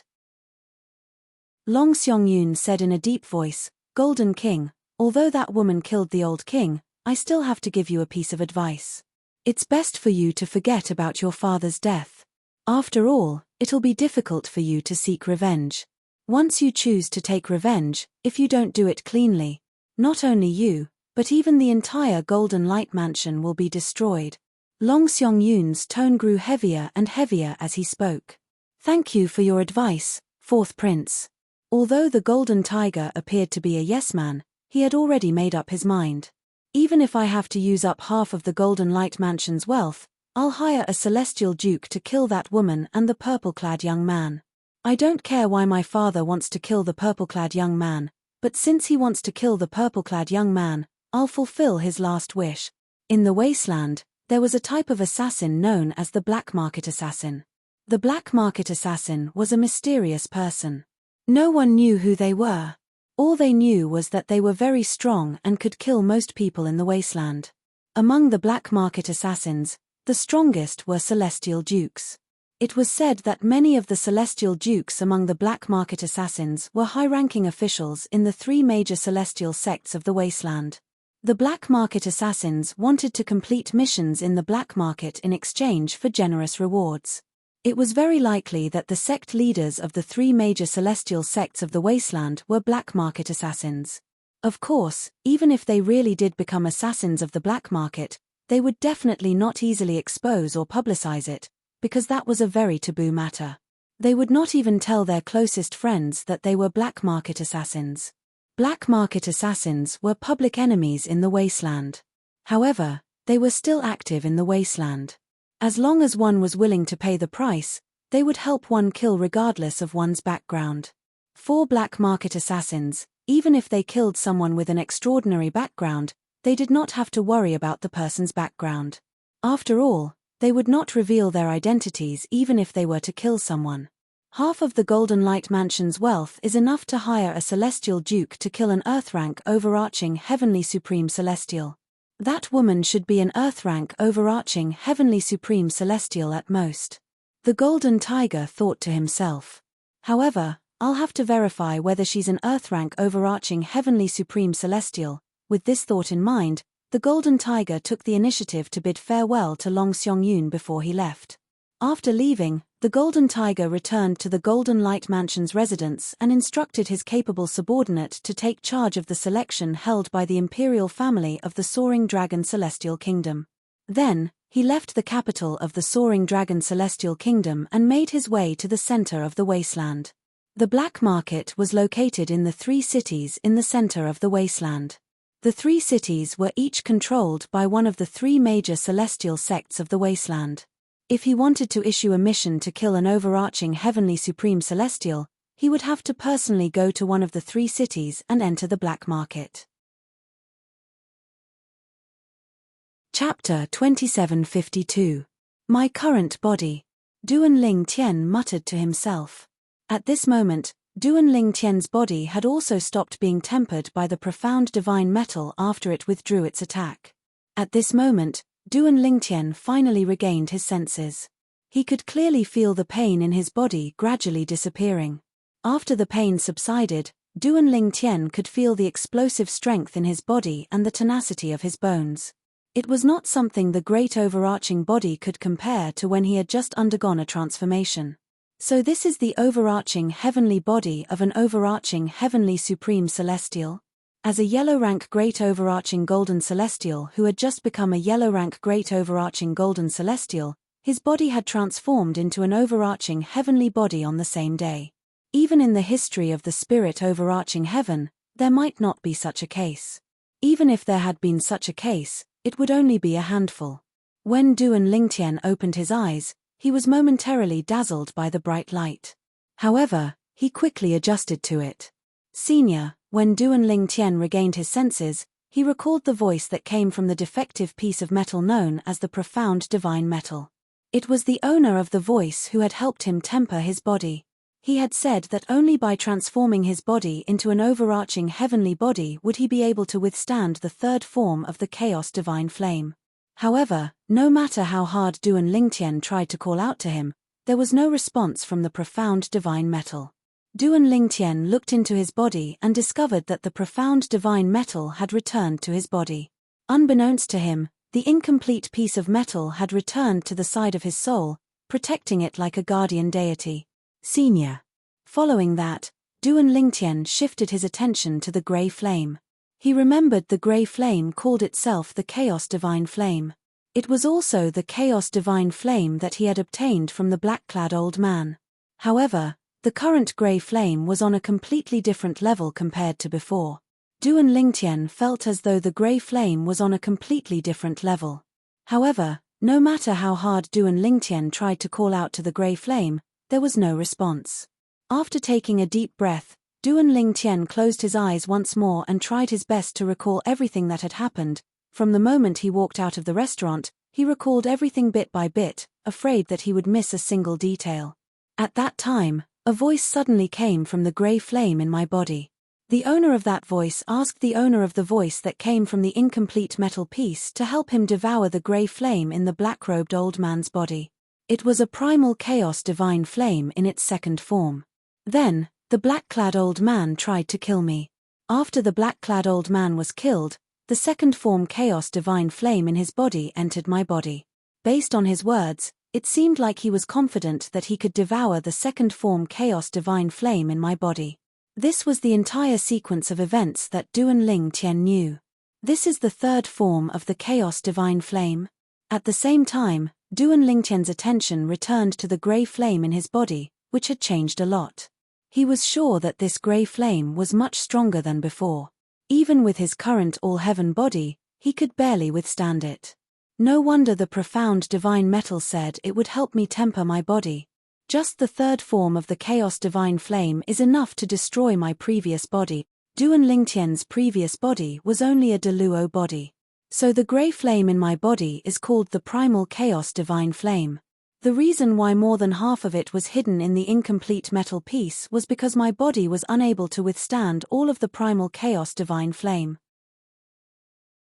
Speaker 1: Long Xiong-yun said in a deep voice, Golden King, although that woman killed the old king, I still have to give you a piece of advice. It's best for you to forget about your father's death. After all, it'll be difficult for you to seek revenge. Once you choose to take revenge, if you don't do it cleanly, not only you, but even the entire Golden Light Mansion will be destroyed. Long Xiong-yun's tone grew heavier and heavier as he spoke. Thank you for your advice, fourth prince. Although the Golden Tiger appeared to be a yes-man, he had already made up his mind. Even if I have to use up half of the Golden Light Mansion's wealth, I'll hire a celestial duke to kill that woman and the purple-clad young man. I don't care why my father wants to kill the purple-clad young man, but since he wants to kill the purple-clad young man, I'll fulfill his last wish. In the wasteland, there was a type of assassin known as the black market assassin. The black market assassin was a mysterious person. No one knew who they were. All they knew was that they were very strong and could kill most people in the wasteland. Among the black market assassins, the strongest were celestial dukes. It was said that many of the celestial dukes among the black market assassins were high-ranking officials in the three major celestial sects of the wasteland. The black market assassins wanted to complete missions in the black market in exchange for generous rewards. It was very likely that the sect leaders of the three major celestial sects of the wasteland were black market assassins. Of course, even if they really did become assassins of the black market, they would definitely not easily expose or publicize it, because that was a very taboo matter. They would not even tell their closest friends that they were black market assassins. Black market assassins were public enemies in the wasteland. However, they were still active in the wasteland. As long as one was willing to pay the price, they would help one kill regardless of one's background. For black market assassins, even if they killed someone with an extraordinary background, they did not have to worry about the person's background. After all, they would not reveal their identities even if they were to kill someone. Half of the Golden Light Mansion's wealth is enough to hire a celestial duke to kill an Earth-rank overarching heavenly supreme celestial. That woman should be an Earth-rank overarching heavenly supreme celestial at most. The Golden Tiger thought to himself. However, I'll have to verify whether she's an Earth-rank overarching heavenly supreme celestial. With this thought in mind, the Golden Tiger took the initiative to bid farewell to Long Xiong-yun before he left. After leaving, the Golden Tiger returned to the Golden Light Mansion's residence and instructed his capable subordinate to take charge of the selection held by the imperial family of the Soaring Dragon Celestial Kingdom. Then, he left the capital of the Soaring Dragon Celestial Kingdom and made his way to the center of the wasteland. The black market was located in the three cities in the center of the wasteland. The three cities were each controlled by one of the three major celestial sects of the wasteland. If he wanted to issue a mission to kill an overarching heavenly supreme celestial, he would have to personally go to one of the three cities and enter the black market. Chapter 2752. My current body. Duan Ling Tian muttered to himself. At this moment, Duan Ling Tian's body had also stopped being tempered by the profound divine metal after it withdrew its attack. At this moment, Duan Ling Tian finally regained his senses. He could clearly feel the pain in his body gradually disappearing. After the pain subsided, Duan Lingtian could feel the explosive strength in his body and the tenacity of his bones. It was not something the great overarching body could compare to when he had just undergone a transformation. So this is the overarching heavenly body of an overarching heavenly supreme celestial? As a yellow rank great overarching golden celestial who had just become a yellow rank great overarching golden celestial, his body had transformed into an overarching heavenly body on the same day. Even in the history of the spirit overarching heaven, there might not be such a case. Even if there had been such a case, it would only be a handful. When Duan Lingtian opened his eyes, he was momentarily dazzled by the bright light. However, he quickly adjusted to it. Senior, when Duan Lingtian regained his senses, he recalled the voice that came from the defective piece of metal known as the profound divine metal. It was the owner of the voice who had helped him temper his body. He had said that only by transforming his body into an overarching heavenly body would he be able to withstand the third form of the chaos divine flame. However, no matter how hard Duan Lingtian tried to call out to him, there was no response from the profound divine metal. Duan Lingtian looked into his body and discovered that the profound divine metal had returned to his body. Unbeknownst to him, the incomplete piece of metal had returned to the side of his soul, protecting it like a guardian deity. Senior. Following that, Duan Lingtian shifted his attention to the grey flame. He remembered the grey flame called itself the Chaos Divine Flame. It was also the Chaos Divine Flame that he had obtained from the black-clad old man. However, the current grey flame was on a completely different level compared to before. Duan Lingtian felt as though the grey flame was on a completely different level. However, no matter how hard Duan Lingtian tried to call out to the grey flame, there was no response. After taking a deep breath, Duan Lingtian closed his eyes once more and tried his best to recall everything that had happened. From the moment he walked out of the restaurant, he recalled everything bit by bit, afraid that he would miss a single detail. At that time, a voice suddenly came from the grey flame in my body. The owner of that voice asked the owner of the voice that came from the incomplete metal piece to help him devour the grey flame in the black-robed old man's body. It was a primal chaos divine flame in its second form. Then, the black-clad old man tried to kill me. After the black-clad old man was killed, the second form chaos divine flame in his body entered my body. Based on his words, it seemed like he was confident that he could devour the second form chaos divine flame in my body. This was the entire sequence of events that Duan Lingtian knew. This is the third form of the chaos divine flame. At the same time, Duan Lingtian's attention returned to the grey flame in his body, which had changed a lot. He was sure that this grey flame was much stronger than before. Even with his current all-heaven body, he could barely withstand it. No wonder the profound divine metal said it would help me temper my body. Just the third form of the chaos divine flame is enough to destroy my previous body. Duan Lingtian's previous body was only a deluo body. So the grey flame in my body is called the primal chaos divine flame. The reason why more than half of it was hidden in the incomplete metal piece was because my body was unable to withstand all of the primal chaos divine flame.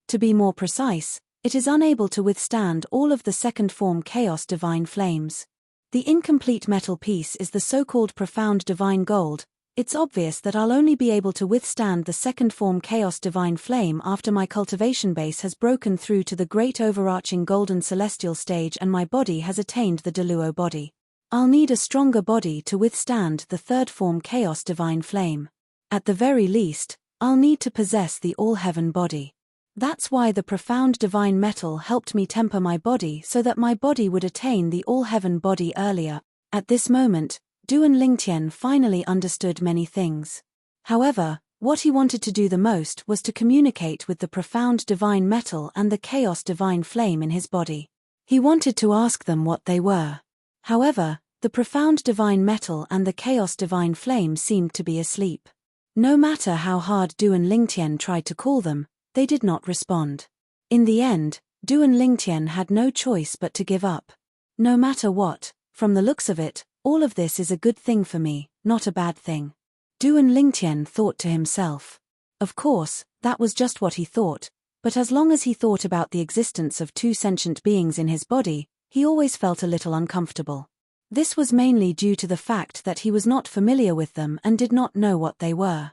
Speaker 1: To be more precise, it is unable to withstand all of the second form chaos divine flames. The incomplete metal piece is the so-called profound divine gold. It's obvious that I'll only be able to withstand the second form chaos divine flame after my cultivation base has broken through to the great overarching golden celestial stage and my body has attained the deluo body. I'll need a stronger body to withstand the third form chaos divine flame. At the very least, I'll need to possess the all-heaven body. That's why the profound divine metal helped me temper my body so that my body would attain the all-heaven body earlier. At this moment, Duan Lingtian finally understood many things. However, what he wanted to do the most was to communicate with the profound divine metal and the chaos divine flame in his body. He wanted to ask them what they were. However, the profound divine metal and the chaos divine flame seemed to be asleep. No matter how hard Duan Lingtian tried to call them, they did not respond. In the end, Duan Lingtian had no choice but to give up. No matter what, from the looks of it, all of this is a good thing for me, not a bad thing. Duan Lingtian thought to himself. Of course, that was just what he thought, but as long as he thought about the existence of two sentient beings in his body, he always felt a little uncomfortable. This was mainly due to the fact that he was not familiar with them and did not know what they were.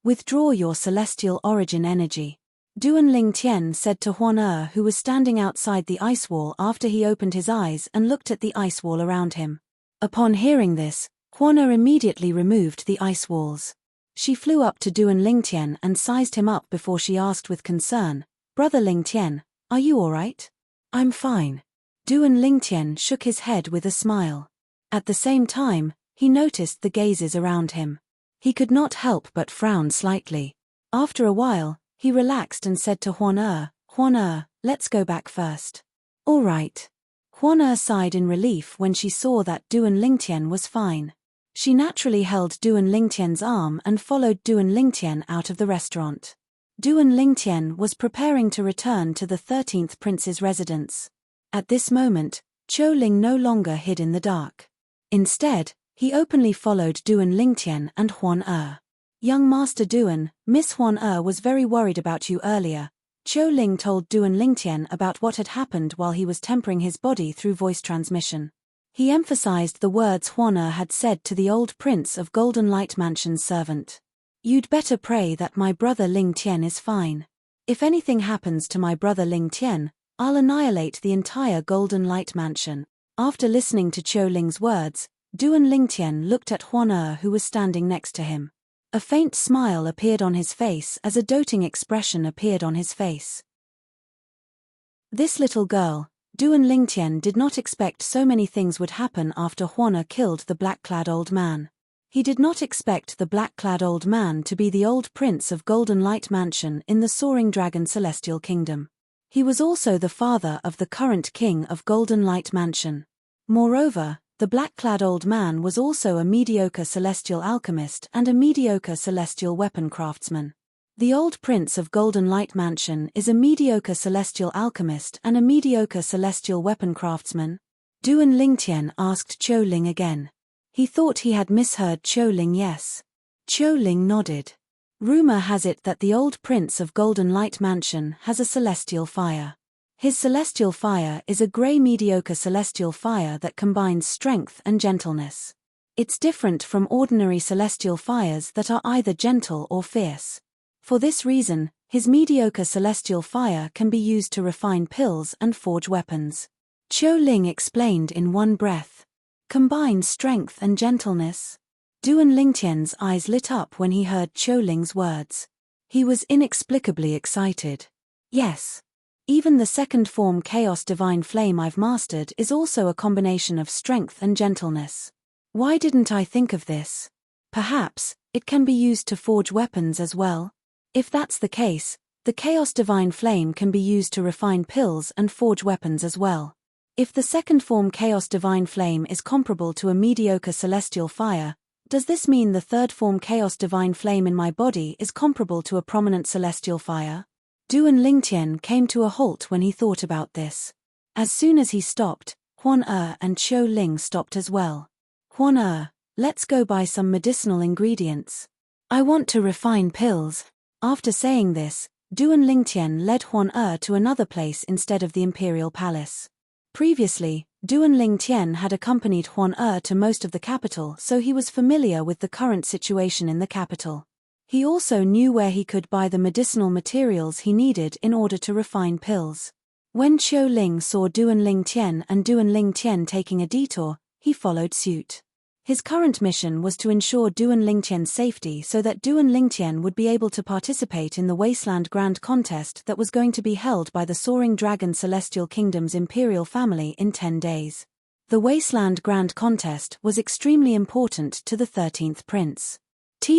Speaker 1: Withdraw your celestial origin energy. Duan Lingtian said to Huan who was standing outside the ice wall after he opened his eyes and looked at the ice wall around him. Upon hearing this, Huan immediately removed the ice walls. She flew up to Duan Lingtian and sized him up before she asked with concern, "Brother Lingtian, are you alright?" "I'm fine." Duan Lingtian shook his head with a smile. At the same time, he noticed the gazes around him. He could not help but frown slightly. After a while, he relaxed and said to Huan, let's go back first." "All right." Huan sighed in relief when she saw that Duan Lingtian was fine. She naturally held Duan Lingtian's arm and followed Duan Lingtian out of the restaurant. Duan Lingtian was preparing to return to the 13th prince's residence. At this moment, Qiu Ling no longer hid in the dark. Instead, he openly followed Duan Lingtian and Huan. "Young Master Duan, Miss Huan was very worried about you earlier." Qiu Ling told Duan Lingtian about what had happened while he was tempering his body through voice transmission. He emphasized the words Huan had said to the old prince of Golden Light Mansion's servant. "You'd better pray that my brother Lingtian is fine. If anything happens to my brother Lingtian, I'll annihilate the entire Golden Light Mansion." After listening to Qiu Ling's words, Duan Lingtian looked at Huan who was standing next to him. A faint smile appeared on his face as a doting expression appeared on his face. This little girl, Duan Lingtian, did not expect so many things would happen after Huan killed the black-clad old man. He did not expect the black-clad old man to be the old prince of Golden Light Mansion in the Soaring Dragon Celestial Kingdom. He was also the father of the current king of Golden Light Mansion. Moreover, the black-clad old man was also a mediocre celestial alchemist and a mediocre celestial weapon craftsman. The old prince of Golden Light Mansion is a mediocre celestial alchemist and a mediocre celestial weapon craftsman? Duan Lingtian asked Qiu Ling again. He thought he had misheard Qiu Ling. Yes. Qiu Ling nodded. Rumor has it that the old prince of Golden Light Mansion has a celestial fire. His celestial fire is a grey mediocre celestial fire that combines strength and gentleness. It's different from ordinary celestial fires that are either gentle or fierce. For this reason, his mediocre celestial fire can be used to refine pills and forge weapons. Qiu Ling explained in one breath. Combine strength and gentleness. Duan Lingtian's eyes lit up when he heard Qiu Ling's words. He was inexplicably excited. Yes. Even the second form Chaos Divine Flame I've mastered is also a combination of strength and gentleness. Why didn't I think of this? Perhaps, it can be used to forge weapons as well? If that's the case, the Chaos Divine Flame can be used to refine pills and forge weapons as well. If the second form Chaos Divine Flame is comparable to a mediocre celestial fire, does this mean the third form Chaos Divine Flame in my body is comparable to a prominent celestial fire? Duan Lingtian came to a halt when he thought about this. As soon as he stopped, Huan and Qiu Ling stopped as well. Huan, let's go buy some medicinal ingredients. I want to refine pills. After saying this, Duan Lingtian led Huan to another place instead of the Imperial Palace. Previously, Duan Lingtian had accompanied Huan to most of the capital, so he was familiar with the current situation in the capital. He also knew where he could buy the medicinal materials he needed in order to refine pills. When Qiu Ling saw Duan Lingtian and Duan Lingtian taking a detour, he followed suit. His current mission was to ensure Duan Lingtian's safety so that Duan Lingtian would be able to participate in the Wasteland Grand Contest that was going to be held by the Soaring Dragon Celestial Kingdom's imperial family in 10 days. The Wasteland Grand Contest was extremely important to the 13th prince.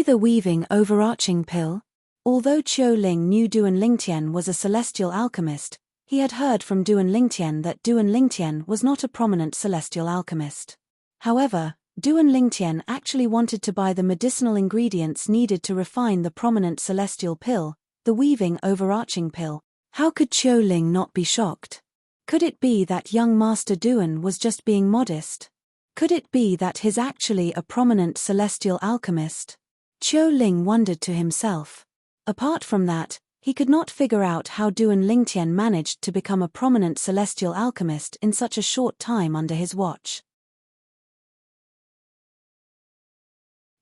Speaker 1: The weaving overarching pill? Although Qiu Ling knew Duan Lingtian was a celestial alchemist, he had heard from Duan Lingtian that Duan Lingtian was not a prominent celestial alchemist. However, Duan Lingtian actually wanted to buy the medicinal ingredients needed to refine the prominent celestial pill, the weaving overarching pill. How could Qiu Ling not be shocked? Could it be that young Master Duan was just being modest? Could it be that he's actually a prominent celestial alchemist? Qiu Ling wondered to himself. Apart from that, he could not figure out how Duan Lingtian managed to become a prominent celestial alchemist in such a short time under his watch.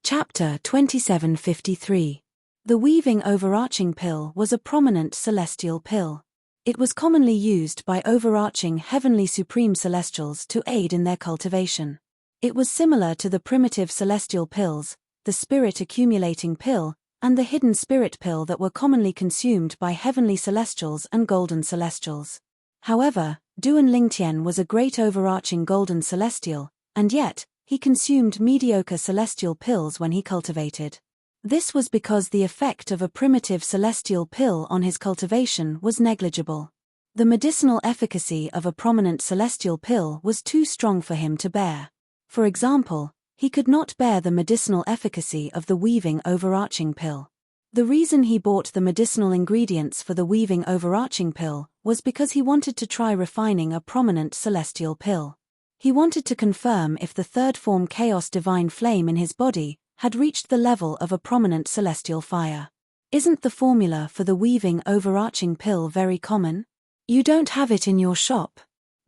Speaker 1: Chapter 2753. The weaving overarching pill was a prominent celestial pill. It was commonly used by overarching heavenly supreme celestials to aid in their cultivation. It was similar to the primitive celestial pills, the spirit accumulating pill, and the hidden spirit pill that were commonly consumed by heavenly celestials and golden celestials. However, Duan Lingtian was a great overarching golden celestial, and yet, he consumed mediocre celestial pills when he cultivated. This was because the effect of a primitive celestial pill on his cultivation was negligible. The medicinal efficacy of a prominent celestial pill was too strong for him to bear. For example, he could not bear the medicinal efficacy of the weaving overarching pill. The reason he bought the medicinal ingredients for the weaving overarching pill was because he wanted to try refining a prominent celestial pill. He wanted to confirm if the third form chaos divine flame in his body had reached the level of a prominent celestial fire. Isn't the formula for the weaving overarching pill very common? You don't have it in your shop.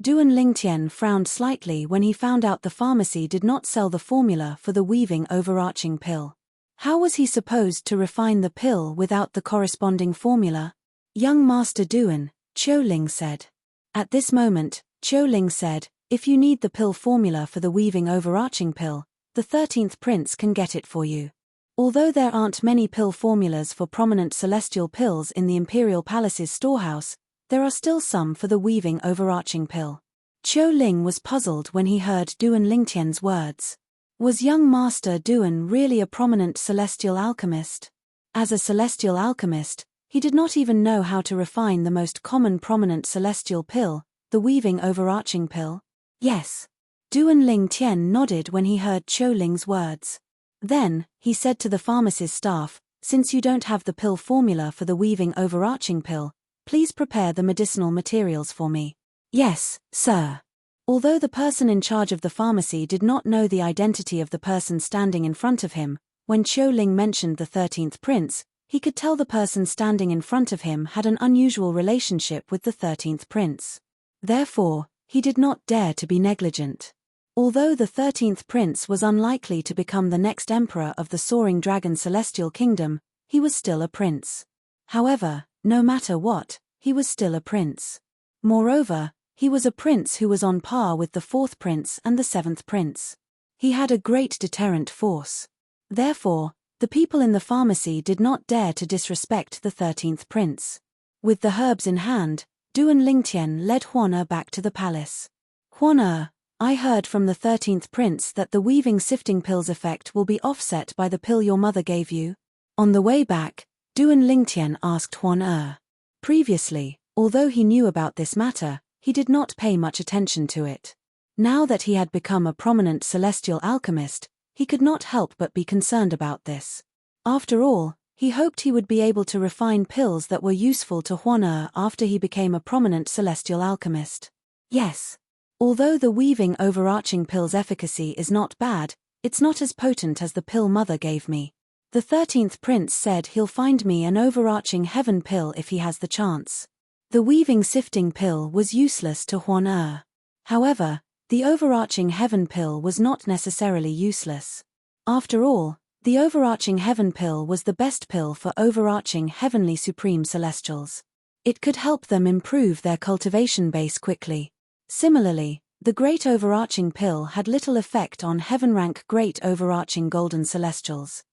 Speaker 1: Duan Lingtian frowned slightly when he found out the pharmacy did not sell the formula for the weaving overarching pill. How was he supposed to refine the pill without the corresponding formula? Young Master Duan, Qiu Ling said. At this moment, Qiu Ling said, if you need the pill formula for the weaving overarching pill, the 13th prince can get it for you. Although there aren't many pill formulas for prominent celestial pills in the Imperial Palace's storehouse, there are still some for the weaving overarching pill. Qiu Ling was puzzled when he heard Duan Lingtian's words. Was young Master Duan really a prominent celestial alchemist? As a celestial alchemist, he did not even know how to refine the most common prominent celestial pill, the weaving overarching pill. Yes. Duan Lingtian nodded when he heard Qiu Ling's words. Then, he said to the pharmacy's staff, since you don't have the pill formula for the weaving overarching pill, please prepare the medicinal materials for me. Yes, sir. Although the person in charge of the pharmacy did not know the identity of the person standing in front of him, when Qiu Ling mentioned the 13th prince, he could tell the person standing in front of him had an unusual relationship with the 13th prince. Therefore, he did not dare to be negligent. Although the 13th prince was unlikely to become the next emperor of the soaring dragon celestial kingdom, he was still a prince. However, no matter what, he was still a prince. Moreover, he was a prince who was on par with the 4th prince and the 7th prince. He had a great deterrent force. Therefore, the people in the pharmacy did not dare to disrespect the 13th prince. With the herbs in hand, Duan Lingtian led Huan back to the palace. Huan, I heard from the 13th prince that the weaving sifting pill's effect will be offset by the pill your mother gave you. On the way back, Duan Lingtian asked Huan. Previously, although he knew about this matter, he did not pay much attention to it. Now that he had become a prominent celestial alchemist, he could not help but be concerned about this. After all, he hoped he would be able to refine pills that were useful to Huan after he became a prominent celestial alchemist. Yes. Although the weaving overarching pill's efficacy is not bad, it's not as potent as the pill mother gave me. The 13th prince said he'll find me an overarching heaven pill if he has the chance. The weaving sifting pill was useless to Huan. However, the overarching heaven pill was not necessarily useless. After all, the overarching heaven pill was the best pill for overarching heavenly supreme celestials. It could help them improve their cultivation base quickly. Similarly, the great overarching pill had little effect on heaven-rank great overarching golden celestials.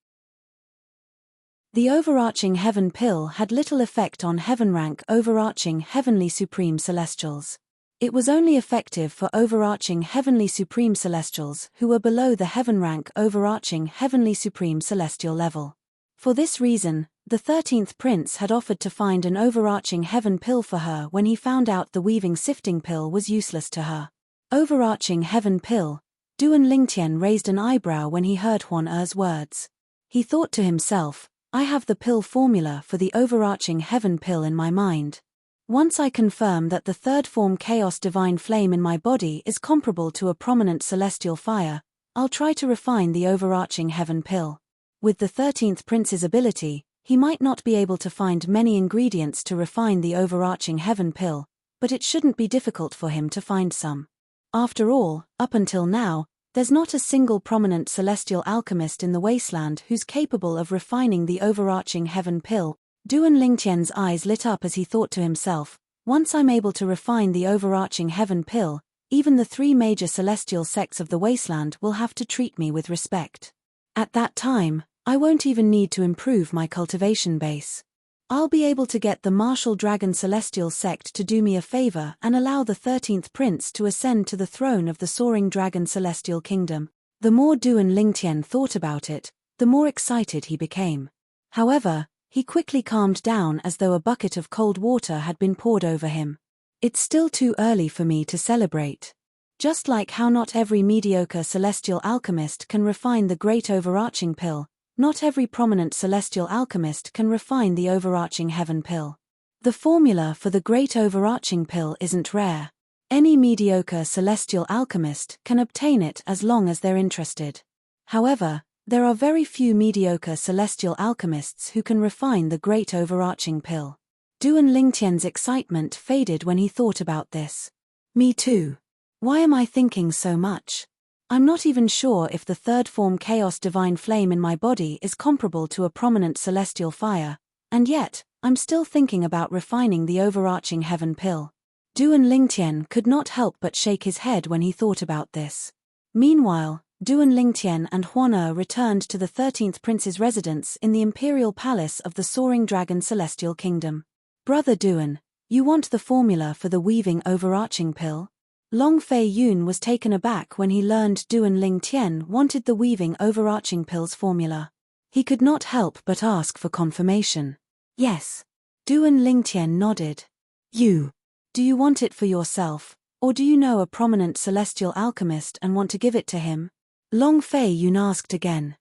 Speaker 1: The overarching heaven pill had little effect on heaven-rank overarching heavenly supreme celestials. It was only effective for overarching heavenly supreme celestials who were below the heaven-rank overarching heavenly supreme celestial level. For this reason, the 13th prince had offered to find an overarching heaven pill for her when he found out the weaving sifting pill was useless to her. Overarching heaven pill. Duan Lingtian raised an eyebrow when he heard Huan's words. He thought to himself, I have the pill formula for the overarching heaven pill in my mind. Once I confirm that the third form chaos divine flame in my body is comparable to a prominent celestial fire, I'll try to refine the overarching heaven pill. With the 13th prince's ability, he might not be able to find many ingredients to refine the overarching heaven pill, but it shouldn't be difficult for him to find some. After all, up until now, There's not a single prominent celestial alchemist in the wasteland who's capable of refining the overarching heaven pill. Duan Lingtian's eyes lit up as he thought to himself, once I'm able to refine the overarching heaven pill, even the 3 major celestial sects of the wasteland will have to treat me with respect. At that time, I won't even need to improve my cultivation base. I'll be able to get the martial dragon celestial sect to do me a favor and allow the 13th prince to ascend to the throne of the soaring dragon celestial kingdom. The more Duan Lingtian thought about it, the more excited he became. However, he quickly calmed down as though a bucket of cold water had been poured over him. It's still too early for me to celebrate. Just like how not every mediocre celestial alchemist can refine the great overarching pill, not every prominent celestial alchemist can refine the overarching heaven pill. The formula for the great overarching pill isn't rare. Any mediocre celestial alchemist can obtain it as long as they're interested. However, there are very few mediocre celestial alchemists who can refine the great overarching pill. Duan Lingtian's excitement faded when he thought about this. Me too. Why am I thinking so much? I'm not even sure if the third form chaos divine flame in my body is comparable to a prominent celestial fire, and yet, I'm still thinking about refining the overarching heaven pill. Duan Lingtian could not help but shake his head when he thought about this. Meanwhile, Duan Lingtian and Huana returned to the 13th prince's residence in the imperial palace of the soaring dragon celestial kingdom. Brother Duan, you want the formula for the weaving overarching pill? Long Fei Yun was taken aback when he learned Duan Lingtian wanted the weaving overarching pill's formula. He could not help but ask for confirmation. Yes. Duan Lingtian nodded. Do you want it for yourself, or do you know a prominent celestial alchemist and want to give it to him? Long Fei Yun asked again.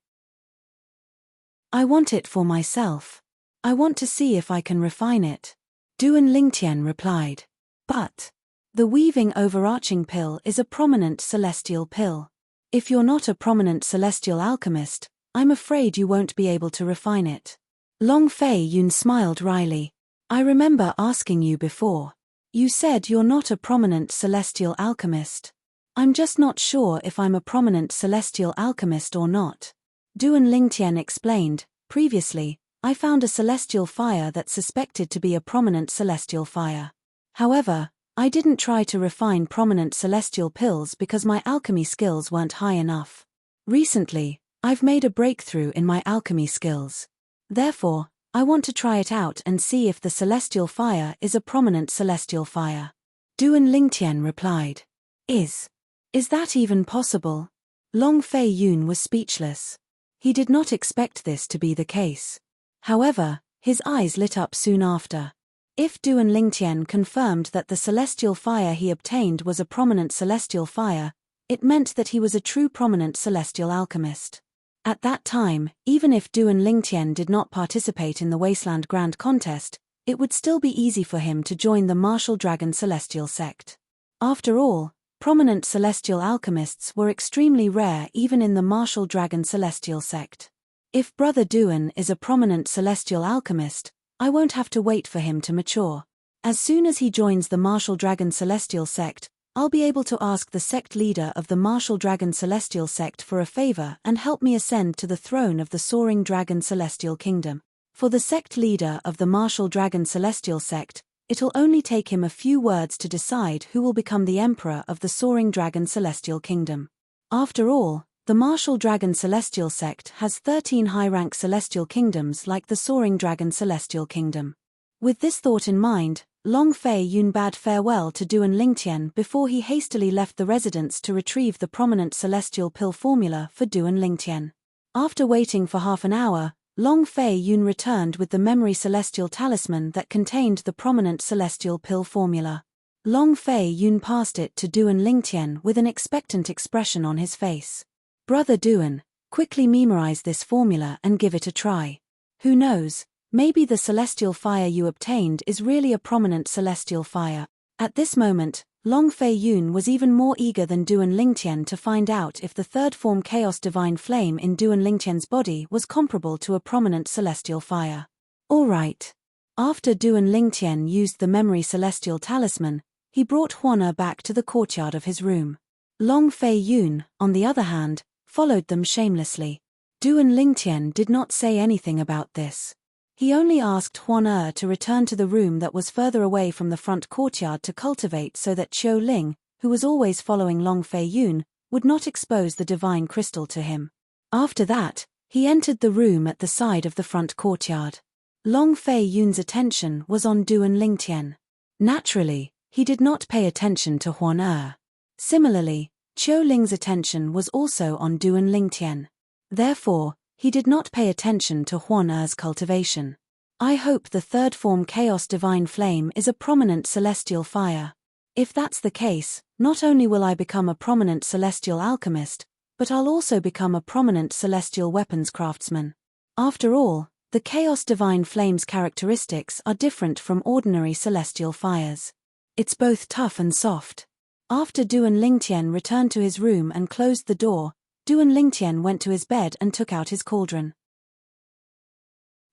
Speaker 1: I want it for myself. I want to see if I can refine it. Duan Lingtian replied. But the weaving overarching pill is a prominent celestial pill. If you're not a prominent celestial alchemist, I'm afraid you won't be able to refine it. Long Fei Yun smiled wryly. I remember asking you before. You said you're not a prominent celestial alchemist. I'm just not sure if I'm a prominent celestial alchemist or not. Duan Lingtian explained, previously, I found a celestial fire that's suspected to be a prominent celestial fire. However, I didn't try to refine prominent celestial pills because my alchemy skills weren't high enough. Recently, I've made a breakthrough in my alchemy skills. Therefore, I want to try it out and see if the celestial fire is a prominent celestial fire. Duan Lingtian replied. Is that even possible? Long Fei Yun was speechless. He did not expect this to be the case. However, his eyes lit up soon after. If Duan Lingtian confirmed that the celestial fire he obtained was a prominent celestial fire, it meant that he was a true prominent celestial alchemist. At that time, even if Duan Lingtian did not participate in the Wasteland Grand Contest, it would still be easy for him to join the Martial Dragon Celestial Sect. After all, prominent celestial alchemists were extremely rare even in the Martial Dragon Celestial Sect. If Brother Duan is a prominent celestial alchemist, I won't have to wait for him to mature. As soon as he joins the Martial Dragon Celestial Sect, I'll be able to ask the sect leader of the Martial Dragon Celestial Sect for a favor and help me ascend to the throne of the Soaring Dragon Celestial Kingdom. For the sect leader of the Martial Dragon Celestial Sect, it'll only take him a few words to decide who will become the Emperor of the Soaring Dragon Celestial Kingdom. After all, the Martial Dragon Celestial Sect has 13 high-rank celestial kingdoms like the Soaring Dragon Celestial Kingdom. With this thought in mind, Long Fei Yun bade farewell to Duan Lingtian before he hastily left the residence to retrieve the prominent celestial pill formula for Duan Lingtian. After waiting for half an hour, Long Fei Yun returned with the memory celestial talisman that contained the prominent celestial pill formula. Long Fei Yun passed it to Duan Lingtian with an expectant expression on his face. Brother Duan, quickly memorize this formula and give it a try. Who knows, maybe the celestial fire you obtained is really a prominent celestial fire. At this moment, Long Fei Yun was even more eager than Duan Lingtian to find out if the third form chaos divine flame in Duan Lingtian's body was comparable to a prominent celestial fire. Alright. After Duan Lingtian used the memory celestial talisman, he brought Huana back to the courtyard of his room. Long Fei Yun, on the other hand, followed them shamelessly. Duan Lingtian did not say anything about this. He only asked Huan to return to the room that was further away from the front courtyard to cultivate so that Qiu Ling, who was always following Long Fei Yun, would not expose the divine crystal to him. After that, he entered the room at the side of the front courtyard. Long Fei Yun's attention was on Duan Lingtian. Naturally, he did not pay attention to Huan. Similarly, Qiu Ling's attention was also on Duan Lingtian. Therefore, he did not pay attention to Huan's cultivation. I hope the third form Chaos Divine Flame is a prominent celestial fire. If that's the case, not only will I become a prominent celestial alchemist, but I'll also become a prominent celestial weapons craftsman. After all, the Chaos Divine Flame's characteristics are different from ordinary celestial fires. It's both tough and soft. After Duan Lingtian returned to his room and closed the door, Duan Lingtian went to his bed and took out his cauldron.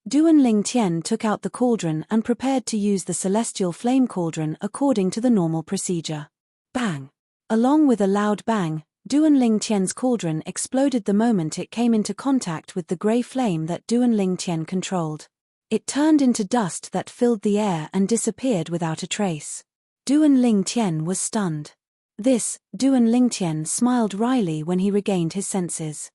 Speaker 1: Duan Lingtian took out the cauldron and prepared to use the celestial flame cauldron according to the normal procedure. Bang! Along with a loud bang, Duan Lingtian's cauldron exploded the moment it came into contact with the grey flame that Duan Lingtian controlled. It turned into dust that filled the air and disappeared without a trace. Duan Lingtian was stunned. Duan Lingtian smiled wryly when he regained his senses.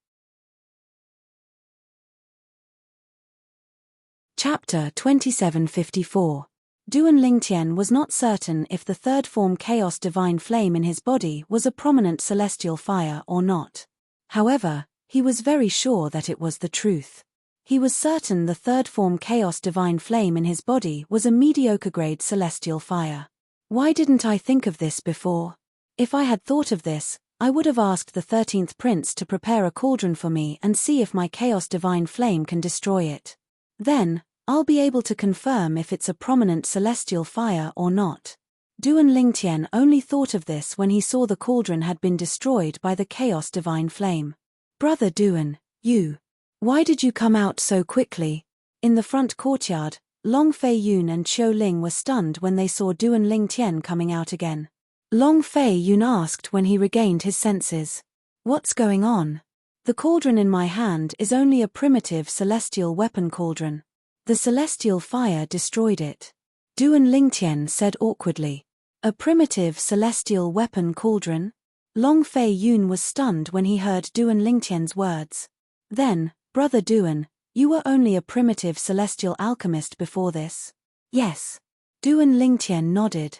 Speaker 1: Chapter 2754. Duan Lingtian was not certain if the third form Chaos Divine Flame in his body was a prominent celestial fire or not. However, he was very sure that it was the truth. He was certain the third form Chaos Divine Flame in his body was a mediocre grade celestial fire. Why didn't I think of this before? If I had thought of this, I would have asked the 13th Prince to prepare a cauldron for me and see if my Chaos Divine Flame can destroy it. Then, I'll be able to confirm if it's a prominent celestial fire or not. Duan Lingtian only thought of this when he saw the cauldron had been destroyed by the Chaos Divine Flame. Brother Duan, why did you come out so quickly? In the front courtyard, Long Fei Yun and Qiu Ling were stunned when they saw Duan Lingtian coming out again. Long Fei Yun asked when he regained his senses. What's going on? The cauldron in my hand is only a primitive celestial weapon cauldron. The celestial fire destroyed it. Duan Lingtian said awkwardly. A primitive celestial weapon cauldron? Long Fei Yun was stunned when he heard Duan Lingtian's words. Then, Brother Duan, you were only a primitive celestial alchemist before this? Yes. Duan Lingtian nodded.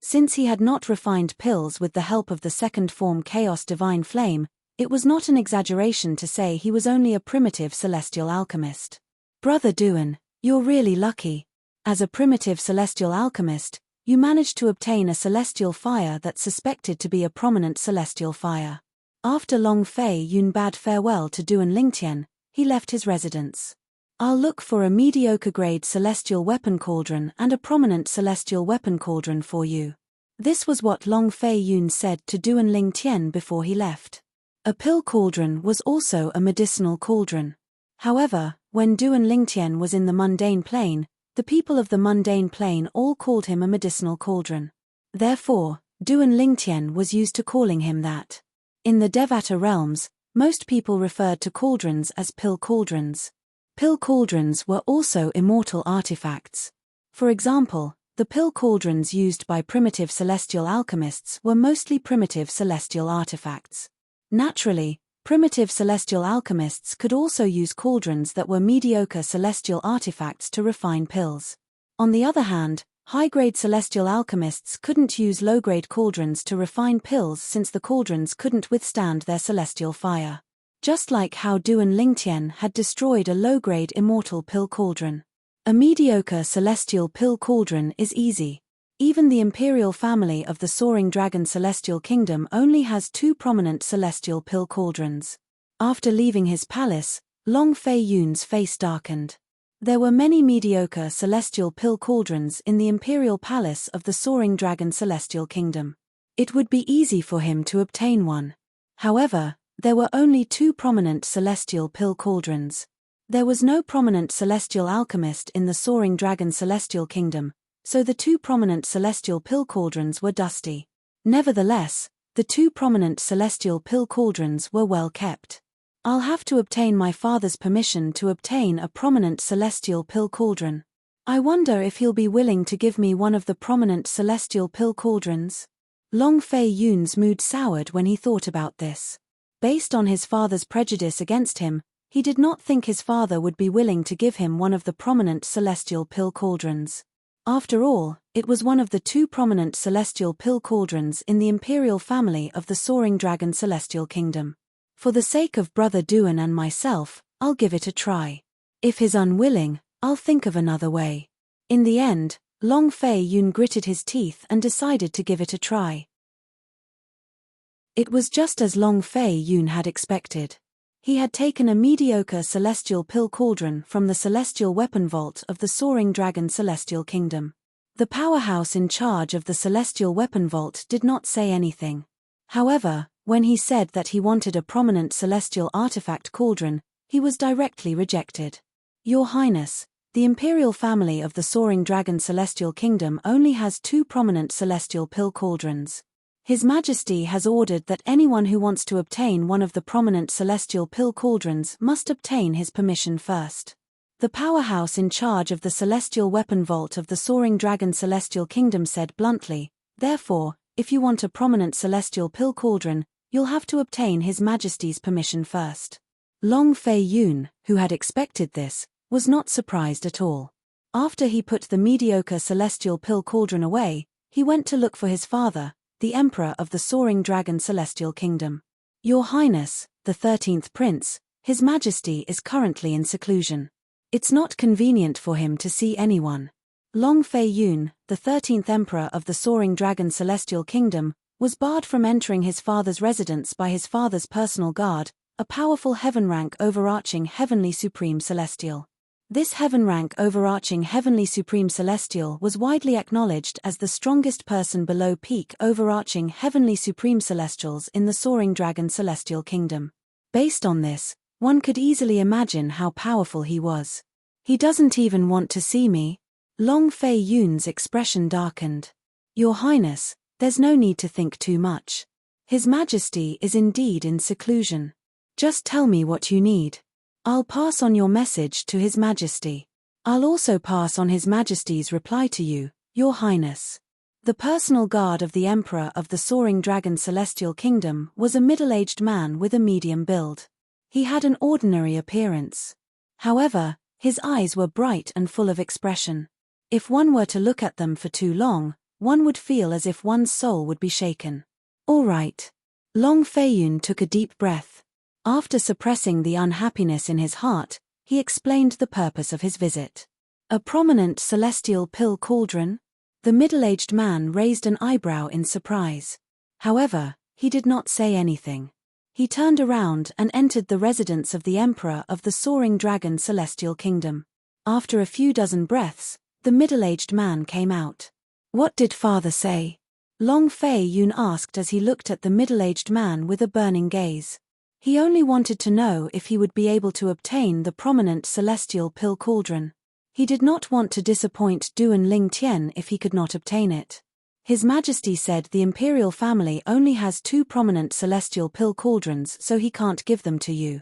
Speaker 1: Since he had not refined pills with the help of the second form Chaos Divine Flame, it was not an exaggeration to say he was only a primitive celestial alchemist. Brother Duan, you're really lucky. As a primitive celestial alchemist, you managed to obtain a celestial fire that's suspected to be a prominent celestial fire. After Long Fei Yun bade farewell to Duan Lingtian, he left his residence. I'll look for a mediocre grade celestial weapon cauldron and a prominent celestial weapon cauldron for you. This was what Long Fei Yun said to Duan Lingtian before he left. A pill cauldron was also a medicinal cauldron. However, when Duan Lingtian was in the mundane plane, the people of the mundane plane all called him a medicinal cauldron. Therefore, Duan Lingtian was used to calling him that. In the Devata realms, most people referred to cauldrons as pill cauldrons. Pill cauldrons were also immortal artifacts. For example, the pill cauldrons used by primitive celestial alchemists were mostly primitive celestial artifacts. Naturally, primitive celestial alchemists could also use cauldrons that were mediocre celestial artifacts to refine pills. On the other hand, high-grade celestial alchemists couldn't use low-grade cauldrons to refine pills since the cauldrons couldn't withstand their celestial fire. Just like how Duan Lingtian had destroyed a low-grade immortal pill cauldron. A mediocre celestial pill cauldron is easy. Even the imperial family of the Soaring Dragon Celestial Kingdom only has 2 prominent celestial pill cauldrons. After leaving his palace, Long Fei Yun's face darkened. There were many mediocre celestial pill cauldrons in the imperial palace of the Soaring Dragon Celestial Kingdom. It would be easy for him to obtain one. However, there were only 2 prominent celestial pill cauldrons. There was no prominent celestial alchemist in the Soaring Dragon Celestial Kingdom, so the 2 prominent celestial pill cauldrons were dusty. Nevertheless, The 2 prominent celestial pill cauldrons were well kept. I'll have to obtain my father's permission to obtain a prominent celestial pill cauldron. I wonder if he'll be willing to give me one of the prominent celestial pill cauldrons. Long Fei Yun's mood soured when he thought about this. Based on his father's prejudice against him, he did not think his father would be willing to give him one of the prominent celestial pill cauldrons. After all, it was one of the 2 prominent celestial pill cauldrons in the imperial family of the Soaring Dragon Celestial Kingdom. For the sake of Brother Duan and myself, I'll give it a try. If he's unwilling, I'll think of another way. In the end, Long Fei Yun gritted his teeth and decided to give it a try. It was just as Long Fei Yun had expected. He had taken a mediocre celestial pill cauldron from the celestial weapon vault of the Soaring Dragon Celestial Kingdom. The powerhouse in charge of the celestial weapon vault did not say anything. However, when he said that he wanted a prominent celestial artifact cauldron, he was directly rejected. Your Highness, the imperial family of the Soaring Dragon Celestial Kingdom only has 2 prominent celestial pill cauldrons. His Majesty has ordered that anyone who wants to obtain one of the prominent celestial pill cauldrons must obtain his permission first. The powerhouse in charge of the celestial weapon vault of the Soaring Dragon Celestial Kingdom said bluntly, therefore, if you want a prominent celestial pill cauldron, you'll have to obtain His Majesty's permission first. Long Fei Yun, who had expected this, was not surprised at all. After he put the mediocre celestial pill cauldron away, he went to look for his father, the Emperor of the Soaring Dragon Celestial Kingdom. Your Highness, the 13th Prince, His Majesty is currently in seclusion. It's not convenient for him to see anyone. Long Fei Yun, the 13th Emperor of the Soaring Dragon Celestial Kingdom, was barred from entering his father's residence by his father's personal guard, a powerful heaven-rank overarching Heavenly Supreme Celestial. This heaven-rank overarching Heavenly Supreme Celestial was widely acknowledged as the strongest person below peak overarching Heavenly Supreme Celestials in the Soaring Dragon Celestial Kingdom. Based on this, one could easily imagine how powerful he was. He doesn't even want to see me. Long Fei Yun's expression darkened. Your Highness, there's no need to think too much. His Majesty is indeed in seclusion. Just tell me what you need. I'll pass on your message to His Majesty. I'll also pass on His Majesty's reply to you, Your Highness. The personal guard of the Emperor of the Soaring Dragon Celestial Kingdom was a middle-aged man with a medium build. He had an ordinary appearance. However, his eyes were bright and full of expression. If one were to look at them for too long, one would feel as if one's soul would be shaken. All right. Long Fei Yun took a deep breath. After suppressing the unhappiness in his heart, he explained the purpose of his visit. A prominent celestial pill cauldron? The middle-aged man raised an eyebrow in surprise. However, he did not say anything. He turned around and entered the residence of the Emperor of the Soaring Dragon Celestial Kingdom. After a few dozen breaths, the middle-aged man came out. What did father say? Long Fei Yun asked as he looked at the middle-aged man with a burning gaze. He only wanted to know if he would be able to obtain the prominent celestial pill cauldron. He did not want to disappoint Duan Lingtian if he could not obtain it. His Majesty said the imperial family only has 2 prominent celestial pill cauldrons, so he can't give them to you.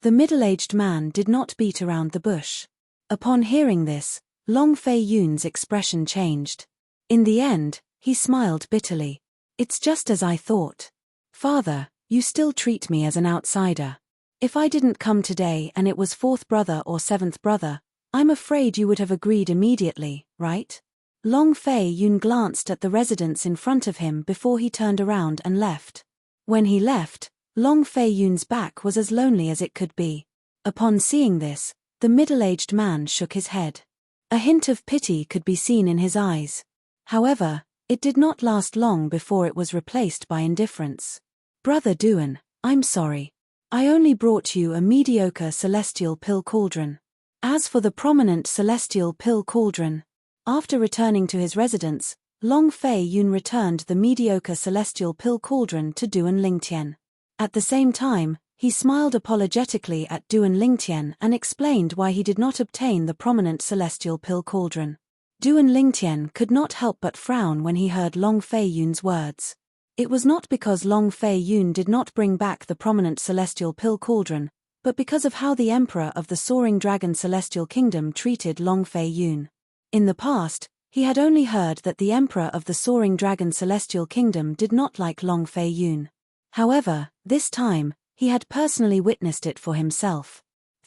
Speaker 1: The middle-aged man did not beat around the bush. Upon hearing this, Long Fei Yun's expression changed. In the end, he smiled bitterly. It's just as I thought. Father, you still treat me as an outsider. If I didn't come today and it was 4th brother or 7th brother, I'm afraid you would have agreed immediately, right? Long Fei Yun glanced at the residence in front of him before he turned around and left. When he left, Long Fei Yun's back was as lonely as it could be. Upon seeing this, the middle-aged man shook his head. A hint of pity could be seen in his eyes. However, it did not last long before it was replaced by indifference. Brother Duan, I'm sorry. I only brought you a mediocre celestial pill cauldron. As for the prominent celestial pill cauldron, after returning to his residence, Long Fei Yun returned the mediocre celestial pill cauldron to Duan Lingtian. At the same time, he smiled apologetically at Duan Lingtian and explained why he did not obtain the prominent celestial pill cauldron. Duan Lingtian could not help but frown when he heard Long Fei Yun's words. It was not because Long Fei Yun did not bring back the prominent celestial pill cauldron, but because of how the Emperor of the Soaring Dragon Celestial Kingdom treated Long Fei Yun. In the past, he had only heard that the Emperor of the Soaring Dragon Celestial Kingdom did not like Long Fei Yun. However, this time, he had personally witnessed it for himself.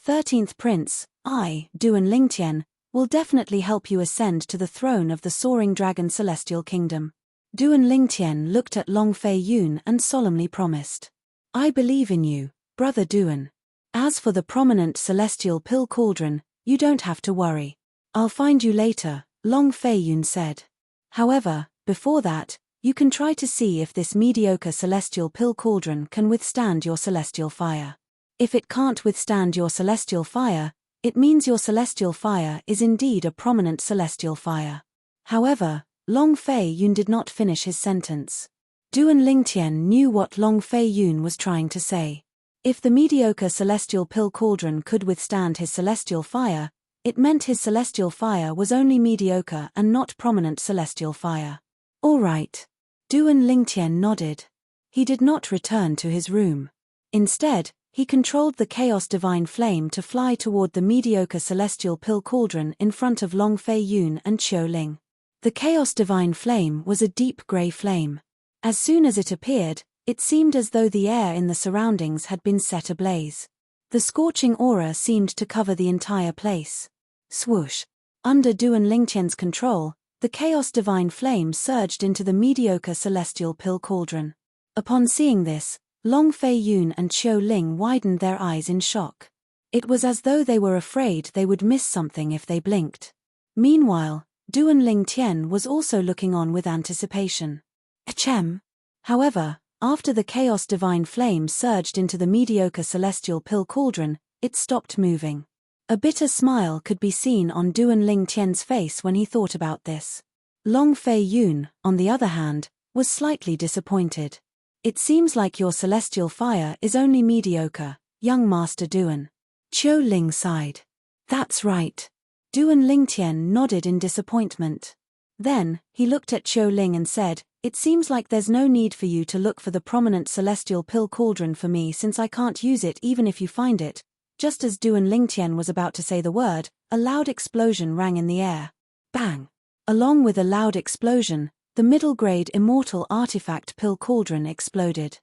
Speaker 1: 13th Prince, Duan Lingtian, will definitely help you ascend to the throne of the Soaring Dragon Celestial Kingdom. Duan Lingtian looked at Long Fei Yun and solemnly promised. I believe in you, Brother Duan. As for the prominent celestial pill cauldron, you don't have to worry. I'll find you later, Long Fei Yun said. However, before that, you can try to see if this mediocre celestial pill cauldron can withstand your celestial fire. If it can't withstand your celestial fire, it means your celestial fire is indeed a prominent celestial fire. However, Long Fei Yun did not finish his sentence. Duan Lingtian knew what Long Fei Yun was trying to say. If the mediocre celestial pill cauldron could withstand his celestial fire, it meant his celestial fire was only mediocre and not prominent celestial fire. All right. Duan Lingtian nodded. He did not return to his room. Instead, he controlled the Chaos Divine Flame to fly toward the mediocre celestial pill cauldron in front of Long Fei Yun and Qiu Ling. The Chaos Divine Flame was a deep grey flame. As soon as it appeared, it seemed as though the air in the surroundings had been set ablaze. The scorching aura seemed to cover the entire place. Swoosh! Under Duan Lingtian's control, the Chaos Divine Flame surged into the mediocre celestial pill cauldron. Upon seeing this, Long Fei Yun and Qiu Ling widened their eyes in shock. It was as though they were afraid they would miss something if they blinked. Meanwhile, Duan Lingtian was also looking on with anticipation. Achem! However, after the Chaos Divine Flame surged into the mediocre celestial pill cauldron, it stopped moving. A bitter smile could be seen on Duan Lingtian's face when he thought about this. Long Fei Yun, on the other hand, was slightly disappointed. It seems like your celestial fire is only mediocre, young Master Duan. Qiu Ling sighed. That's right. Duan Lingtian nodded in disappointment. Then, he looked at Qiu Ling and said, It seems like there's no need for you to look for the prominent celestial pill cauldron for me since I can't use it even if you find it. Just as Duan Lingtian was about to say the word, a loud explosion rang in the air. Bang! Along with a loud explosion, the middle-grade immortal artifact pill cauldron exploded.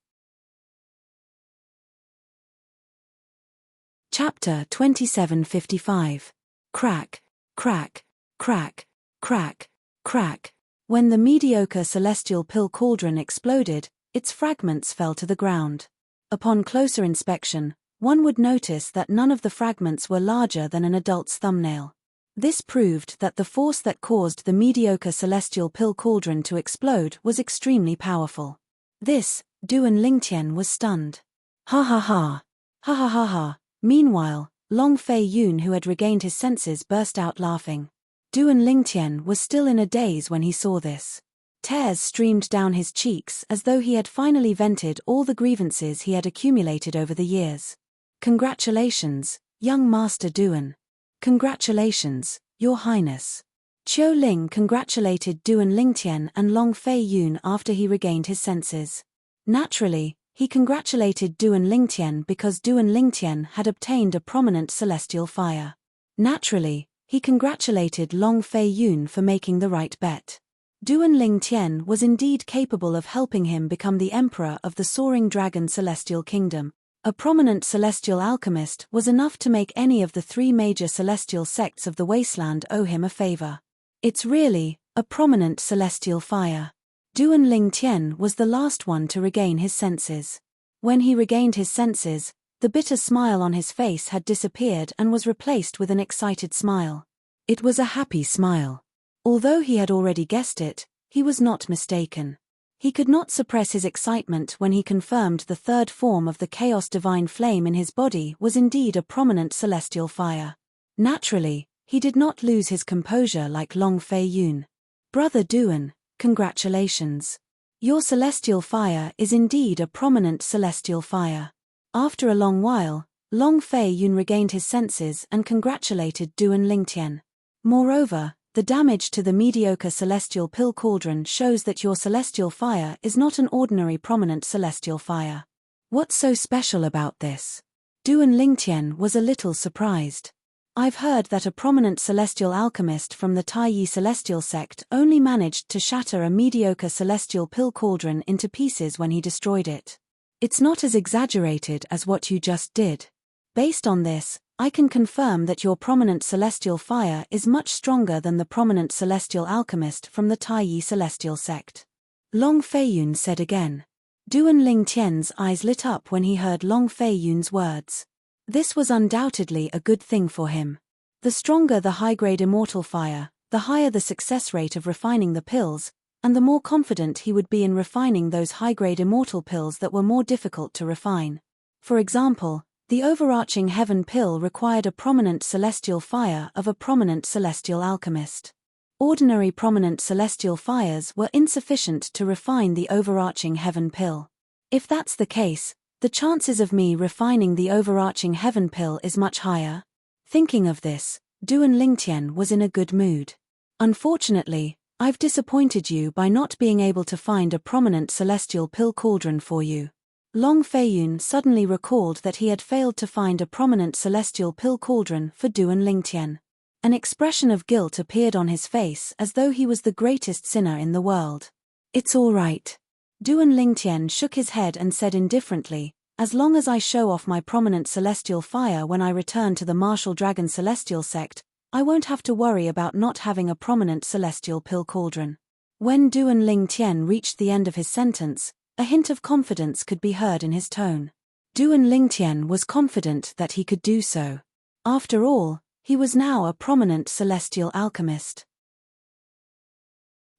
Speaker 1: Chapter 2755. Crack, crack, crack, crack, crack. When the mediocre celestial pill cauldron exploded, its fragments fell to the ground. Upon closer inspection, one would notice that none of the fragments were larger than an adult's thumbnail. This proved that the force that caused the mediocre celestial pill cauldron to explode was extremely powerful. This, Duan Lingtian was stunned. Ha ha ha. Ha ha ha ha. Meanwhile, Long Fei Yun, who had regained his senses, burst out laughing. Duan Lingtian was still in a daze when he saw this. Tears streamed down his cheeks as though he had finally vented all the grievances he had accumulated over the years. Congratulations, young Master Duan. Congratulations, Your Highness. Qiu Ling congratulated Duan Lingtian and Long Fei Yun after he regained his senses. Naturally, he congratulated Duan Lingtian because Duan Lingtian had obtained a prominent celestial fire. Naturally, he congratulated Long Fei Yun for making the right bet. Duan Lingtian was indeed capable of helping him become the Emperor of the Soaring Dragon Celestial Kingdom. A prominent celestial alchemist was enough to make any of the three major celestial sects of the wasteland owe him a favor. It's really a prominent celestial fire. Duan Lingtian was the last one to regain his senses. When he regained his senses, the bitter smile on his face had disappeared and was replaced with an excited smile. It was a happy smile. Although he had already guessed it, he was not mistaken. He could not suppress his excitement when he confirmed the third form of the Chaos Divine Flame in his body was indeed a prominent celestial fire. Naturally, he did not lose his composure like Long Fei Yun. Brother Duan, congratulations. Your celestial fire is indeed a prominent celestial fire. After a long while, Long Fei Yun regained his senses and congratulated Duan Lingtian. Moreover, The damage to the mediocre celestial pill cauldron shows that your celestial fire is not an ordinary prominent celestial fire. What's so special about this? Duan Lingtian was a little surprised. I've heard that a prominent celestial alchemist from the Taiyi celestial sect only managed to shatter a mediocre celestial pill cauldron into pieces when he destroyed it. It's not as exaggerated as what you just did. Based on this, I can confirm that your prominent celestial fire is much stronger than the prominent celestial alchemist from the Taiyi celestial sect. Long Feiyun said again. Duan Lingtian's eyes lit up when he heard Long Feiyun's words. This was undoubtedly a good thing for him. The stronger the high-grade immortal fire, the higher the success rate of refining the pills, and the more confident he would be in refining those high-grade immortal pills that were more difficult to refine. For example, the overarching heaven pill required a prominent celestial fire of a prominent celestial alchemist. Ordinary prominent celestial fires were insufficient to refine the overarching heaven pill. If that's the case, the chances of me refining the overarching heaven pill is much higher. Thinking of this, Duan Lingtian was in a good mood. Unfortunately, I've disappointed you by not being able to find a prominent celestial pill cauldron for you. Long Feiyun suddenly recalled that he had failed to find a prominent celestial pill cauldron for Duan Lingtian. An expression of guilt appeared on his face as though he was the greatest sinner in the world. It's all right. Duan Lingtian shook his head and said indifferently, as long as I show off my prominent celestial fire when I return to the martial dragon celestial sect, I won't have to worry about not having a prominent celestial pill cauldron. When Duan Lingtian reached the end of his sentence, a hint of confidence could be heard in his tone. Duan Lingtian was confident that he could do so. After all, he was now a prominent celestial alchemist.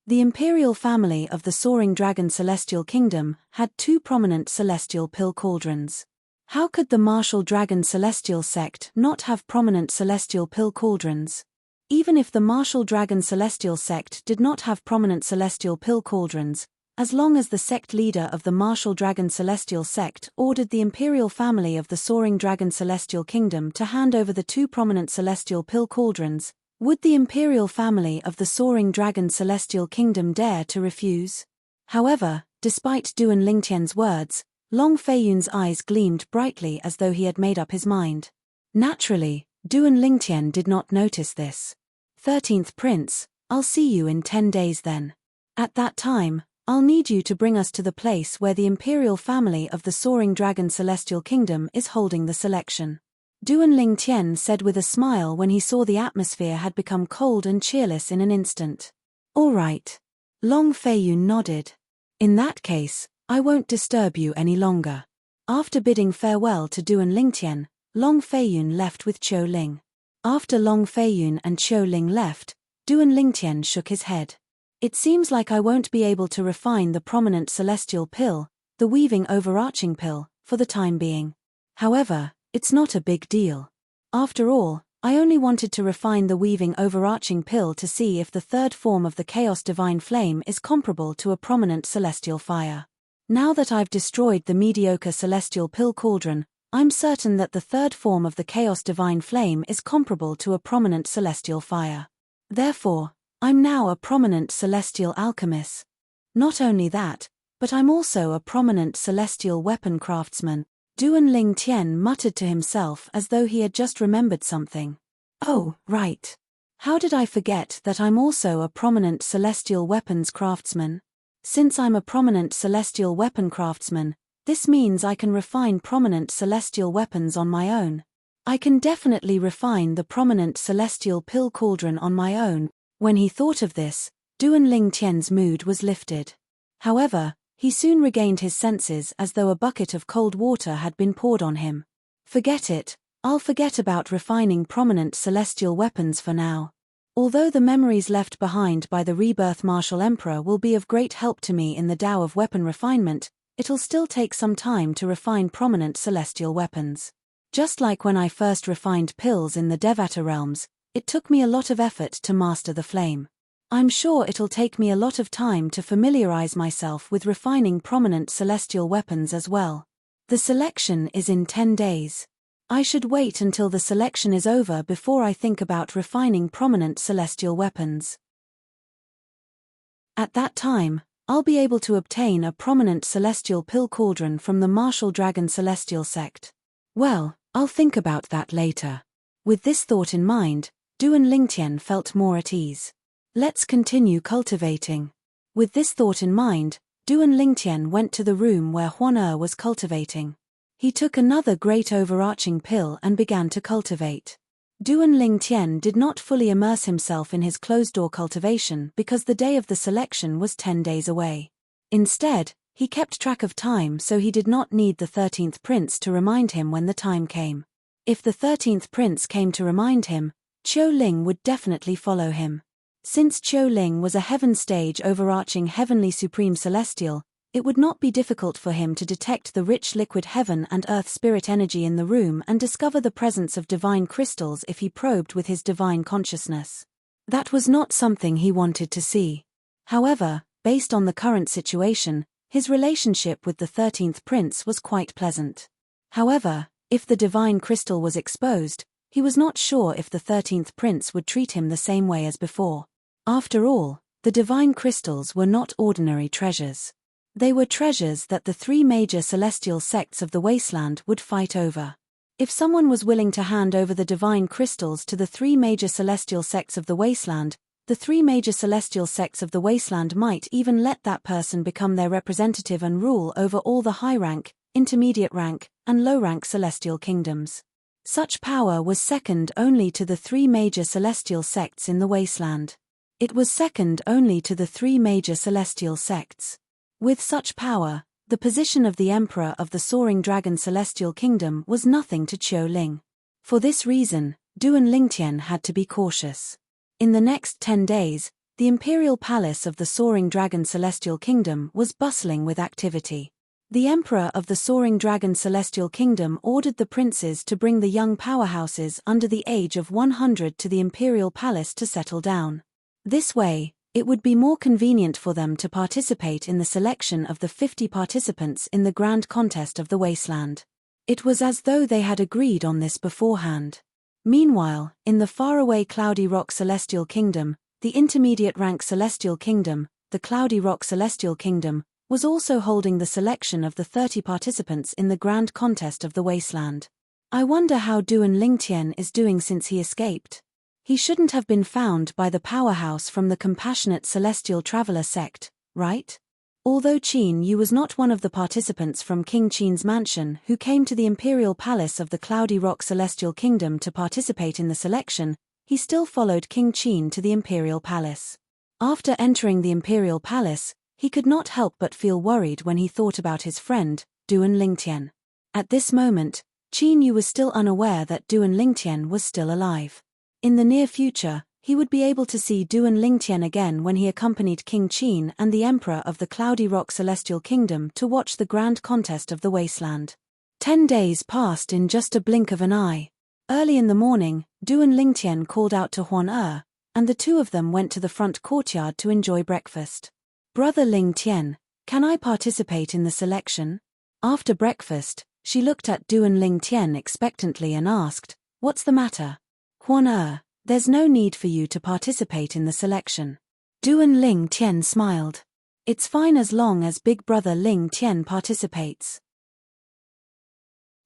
Speaker 1: The imperial family of the Soaring Dragon Celestial Kingdom had two prominent celestial pill cauldrons. How could the martial dragon celestial sect not have prominent celestial pill cauldrons? Even if the martial dragon celestial sect did not have prominent celestial pill cauldrons, as long as the sect leader of the martial dragon celestial sect ordered the imperial family of the Soaring Dragon Celestial Kingdom to hand over the two prominent celestial pill cauldrons, would the imperial family of the Soaring Dragon Celestial Kingdom dare to refuse? However, despite Duan Lingtian's words, Long Feiyun's eyes gleamed brightly as though he had made up his mind. Naturally, Duan Lingtian did not notice this. 13th Prince, I'll see you in 10 days then. At that time, I'll need you to bring us to the place where the imperial family of the Soaring Dragon Celestial Kingdom is holding the selection. Duan Lingtian said with a smile when he saw the atmosphere had become cold and cheerless in an instant. All right. Long Feiyun nodded. In that case, I won't disturb you any longer. After bidding farewell to Duan Lingtian, Long Feiyun left with Qiu Ling. After Long Feiyun and Qiu Ling left, Duan Lingtian shook his head. It seems like I won't be able to refine the prominent celestial pill, the weaving overarching pill, for the time being. However, it's not a big deal. After all, I only wanted to refine the weaving overarching pill to see if the third form of the Chaos Divine Flame is comparable to a prominent celestial fire. Now that I've destroyed the mediocre celestial pill cauldron, I'm certain that the third form of the Chaos Divine Flame is comparable to a prominent celestial fire. Therefore, I'm now a prominent celestial alchemist. Not only that, but I'm also a prominent celestial weapon craftsman. Duan Lingtian muttered to himself as though he had just remembered something. Oh, right. How did I forget that I'm also a prominent celestial weapons craftsman? Since I'm a prominent celestial weapon craftsman, this means I can refine prominent celestial weapons on my own. I can definitely refine the prominent celestial pill cauldron on my own. When he thought of this, Duan Lingtian's mood was lifted. However, he soon regained his senses as though a bucket of cold water had been poured on him. Forget it, I'll forget about refining prominent celestial weapons for now. Although the memories left behind by the Rebirth Martial Emperor will be of great help to me in the Tao of weapon refinement, it'll still take some time to refine prominent celestial weapons. Just like when I first refined pills in the Devata realms, it took me a lot of effort to master the flame. I'm sure it'll take me a lot of time to familiarize myself with refining prominent celestial weapons as well. The selection is in 10 days. I should wait until the selection is over before I think about refining prominent celestial weapons. At that time, I'll be able to obtain a prominent celestial pill cauldron from the martial dragon celestial sect. Well, I'll think about that later. With this thought in mind, Duan Lingtian felt more at ease. Let's continue cultivating. With this thought in mind, Duan Lingtian went to the room where Huan was cultivating. He took another great overarching pill and began to cultivate. Duan Lingtian did not fully immerse himself in his closed-door cultivation because the day of the selection was 10 days away. Instead, he kept track of time so he did not need the 13th prince to remind him when the time came. If the 13th prince came to remind him, Qiu Ling would definitely follow him. Since Qiu Ling was a heaven stage overarching heavenly supreme celestial, it would not be difficult for him to detect the rich liquid heaven and earth spirit energy in the room and discover the presence of divine crystals if he probed with his divine consciousness. That was not something he wanted to see. However, based on the current situation, his relationship with the 13th prince was quite pleasant. However, if the divine crystal was exposed, he was not sure if the 13th prince would treat him the same way as before. After all, the divine crystals were not ordinary treasures. They were treasures that the 3 major celestial sects of the wasteland would fight over. If someone was willing to hand over the divine crystals to the 3 major celestial sects of the wasteland, the 3 major celestial sects of the wasteland might even let that person become their representative and rule over all the high-rank, intermediate-rank, and low-rank celestial kingdoms. Such power was second only to the 3 major celestial sects in the wasteland. It was second only to the 3 major celestial sects. With such power, the position of the Emperor of the Soaring Dragon Celestial Kingdom was nothing to Qiu Ling. For this reason, Duan Lingtian had to be cautious. In the next 10 days, the Imperial Palace of the Soaring Dragon Celestial Kingdom was bustling with activity. The Emperor of the Soaring Dragon Celestial Kingdom ordered the princes to bring the young powerhouses under the age of 100 to the Imperial Palace to settle down. This way, it would be more convenient for them to participate in the selection of the 50 participants in the grand contest of the wasteland. It was as though they had agreed on this beforehand. Meanwhile, in the faraway Cloudy Rock Celestial Kingdom, the intermediate rank Celestial Kingdom, the Cloudy Rock Celestial Kingdom, was also holding the selection of the 30 participants in the grand contest of the wasteland. I wonder how Duan Lingtian is doing since he escaped. He shouldn't have been found by the powerhouse from the compassionate celestial traveler sect, right? Although Qin Yu was not one of the participants from King Qin's mansion who came to the Imperial Palace of the Cloudy Rock Celestial Kingdom to participate in the selection, he still followed King Qin to the Imperial Palace. After entering the Imperial Palace, he could not help but feel worried when he thought about his friend, Duan Lingtian. At this moment, Qin Yu was still unaware that Duan Lingtian was still alive. In the near future, he would be able to see Duan Lingtian again when he accompanied King Qin and the Emperor of the Cloudy Rock Celestial Kingdom to watch the grand contest of the wasteland. 10 days passed in just a blink of an eye. Early in the morning, Duan Lingtian called out to Huan, and the two of them went to the front courtyard to enjoy breakfast. Brother Lingtian, can I participate in the selection? After breakfast, she looked at Duan Lingtian expectantly and asked, "What's the matter?" Huan, there's no need for you to participate in the selection. Duan Lingtian smiled. It's fine as long as big brother Lingtian participates.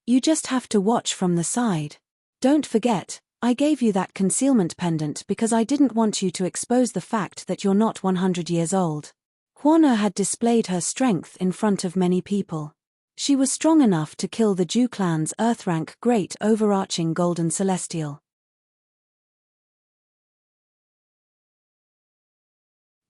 Speaker 1: You just have to watch from the side. Don't forget, I gave you that concealment pendant because I didn't want you to expose the fact that you're not 100 years old. Huan had displayed her strength in front of many people. She was strong enough to kill the Zhu clan's Earth-rank great overarching golden celestial.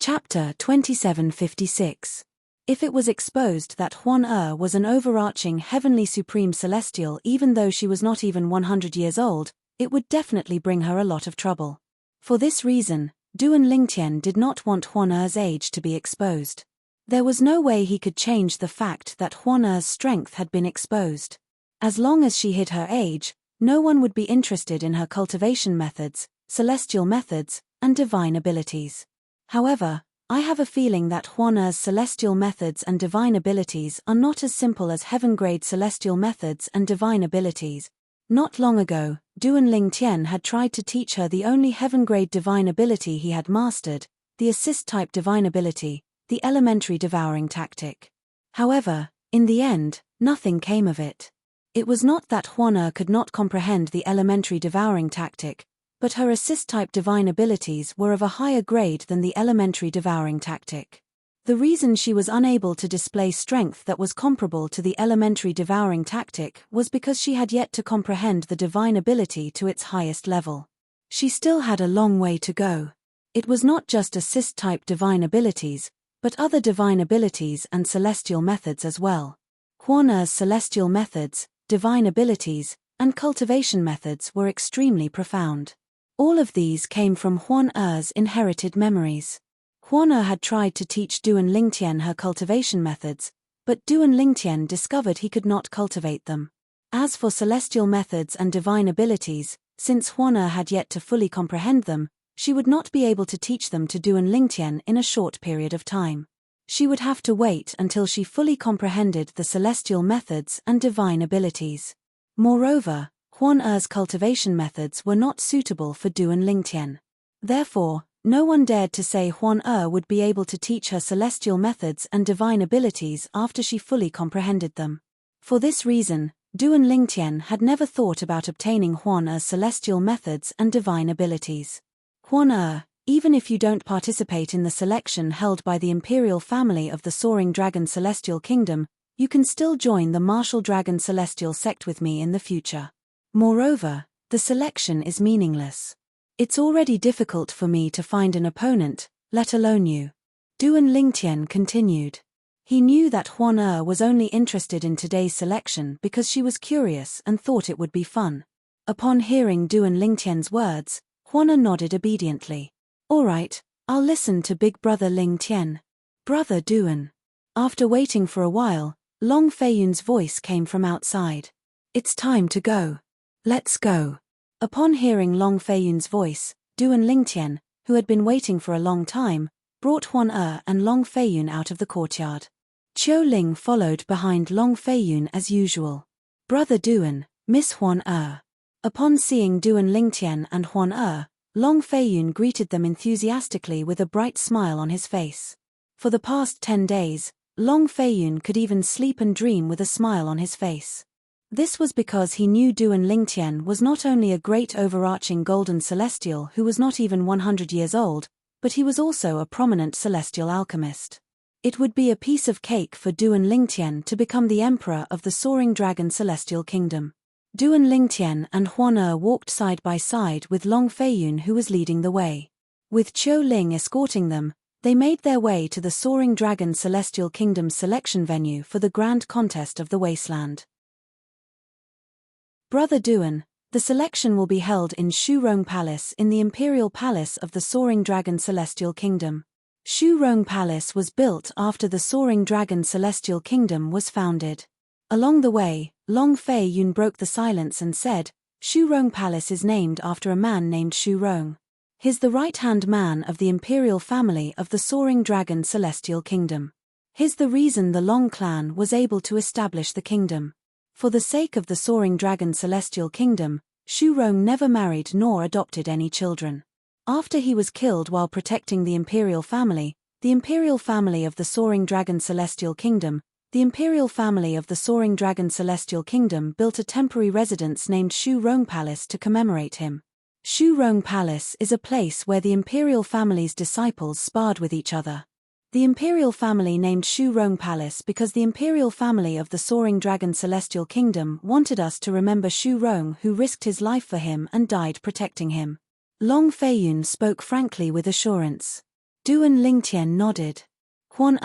Speaker 1: Chapter 2756. If it was exposed that Huan was an overarching heavenly supreme celestial even though she was not even 100 years old, it would definitely bring her a lot of trouble. For this reason, Duan Lingtian did not want Huan's age to be exposed. There was no way he could change the fact that Huan's strength had been exposed. As long as she hid her age, no one would be interested in her cultivation methods, celestial methods, and divine abilities. However, I have a feeling that Huan's celestial methods and divine abilities are not as simple as heaven-grade celestial methods and divine abilities. Not long ago, Duan Lingtian had tried to teach her the only heaven-grade divine ability he had mastered, the assist-type divine ability, the elementary devouring tactic. However, in the end, nothing came of it. It was not that Huan could not comprehend the elementary devouring tactic, but her assist-type divine abilities were of a higher grade than the elementary devouring tactic. The reason she was unable to display strength that was comparable to the elementary devouring tactic was because she had yet to comprehend the divine ability to its highest level. She still had a long way to go. It was not just assist-type divine abilities, but other divine abilities and celestial methods as well. Huan's celestial methods, divine abilities, and cultivation methods were extremely profound. All of these came from Huan's inherited memories. Huan had tried to teach Duan Lingtian her cultivation methods, but Duan Lingtian discovered he could not cultivate them. As for celestial methods and divine abilities, since Huan had yet to fully comprehend them, she would not be able to teach them to Duan Lingtian in a short period of time. She would have to wait until she fully comprehended the celestial methods and divine abilities. Moreover, Huan's cultivation methods were not suitable for Duan Lingtian. Therefore, no one dared to say Huan would be able to teach her celestial methods and divine abilities after she fully comprehended them. For this reason, Duan Lingtian had never thought about obtaining Huan's celestial methods and divine abilities. Huan, even if you don't participate in the selection held by the Imperial family of the Soaring Dragon Celestial Kingdom, you can still join the Martial Dragon Celestial sect with me in the future. Moreover, the selection is meaningless. It's already difficult for me to find an opponent, let alone you. Duan Lingtian continued. He knew that Huan was only interested in today's selection because she was curious and thought it would be fun. Upon hearing Duan Lingtian's words, Huan nodded obediently. All right, I'll listen to Big Brother Lingtian. Brother Duan. After waiting for a while, Long Feiyun's voice came from outside. It's time to go. Let's go. Upon hearing Long Feiyun's voice, Duan Lingtian, who had been waiting for a long time, brought Huan and Long Feiyun out of the courtyard. Qiu Ling followed behind Long Feiyun as usual. Brother Duan, Miss Huan. Upon seeing Duan Lingtian and Huan, Long Feiyun greeted them enthusiastically with a bright smile on his face. For the past 10 days, Long Feiyun could even sleep and dream with a smile on his face. This was because he knew Duan Lingtian was not only a great overarching golden celestial who was not even 100 years old, but he was also a prominent celestial alchemist. It would be a piece of cake for Duan Lingtian to become the emperor of the Soaring Dragon Celestial Kingdom. Duan Lingtian and Huan walked side by side with Long Feiyun, who was leading the way. With Qiu Ling escorting them, they made their way to the Soaring Dragon Celestial Kingdom's selection venue for the grand contest of the Wasteland. Brother Duan, the selection will be held in Shurong Palace in the Imperial Palace of the Soaring Dragon Celestial Kingdom. Shurong Palace was built after the Soaring Dragon Celestial Kingdom was founded. Along the way, Long Feiyun broke the silence and said, Shurong Palace is named after a man named Shurong. He's the right-hand man of the Imperial family of the Soaring Dragon Celestial Kingdom. He's the reason the Long clan was able to establish the kingdom. For the sake of the Soaring Dragon Celestial Kingdom, Shurong never married nor adopted any children. After he was killed while protecting the Imperial family of the Soaring Dragon Celestial Kingdom, the Imperial family of the Soaring Dragon Celestial Kingdom built a temporary residence named Shurong Palace to commemorate him. Shurong Palace is a place where the Imperial family's disciples sparred with each other. The Imperial family named Shurong Palace because the Imperial family of the Soaring Dragon Celestial Kingdom wanted us to remember Shurong, who risked his life for him and died protecting him. Long Feiyun spoke frankly with assurance. Duan Lingtian nodded. Huan,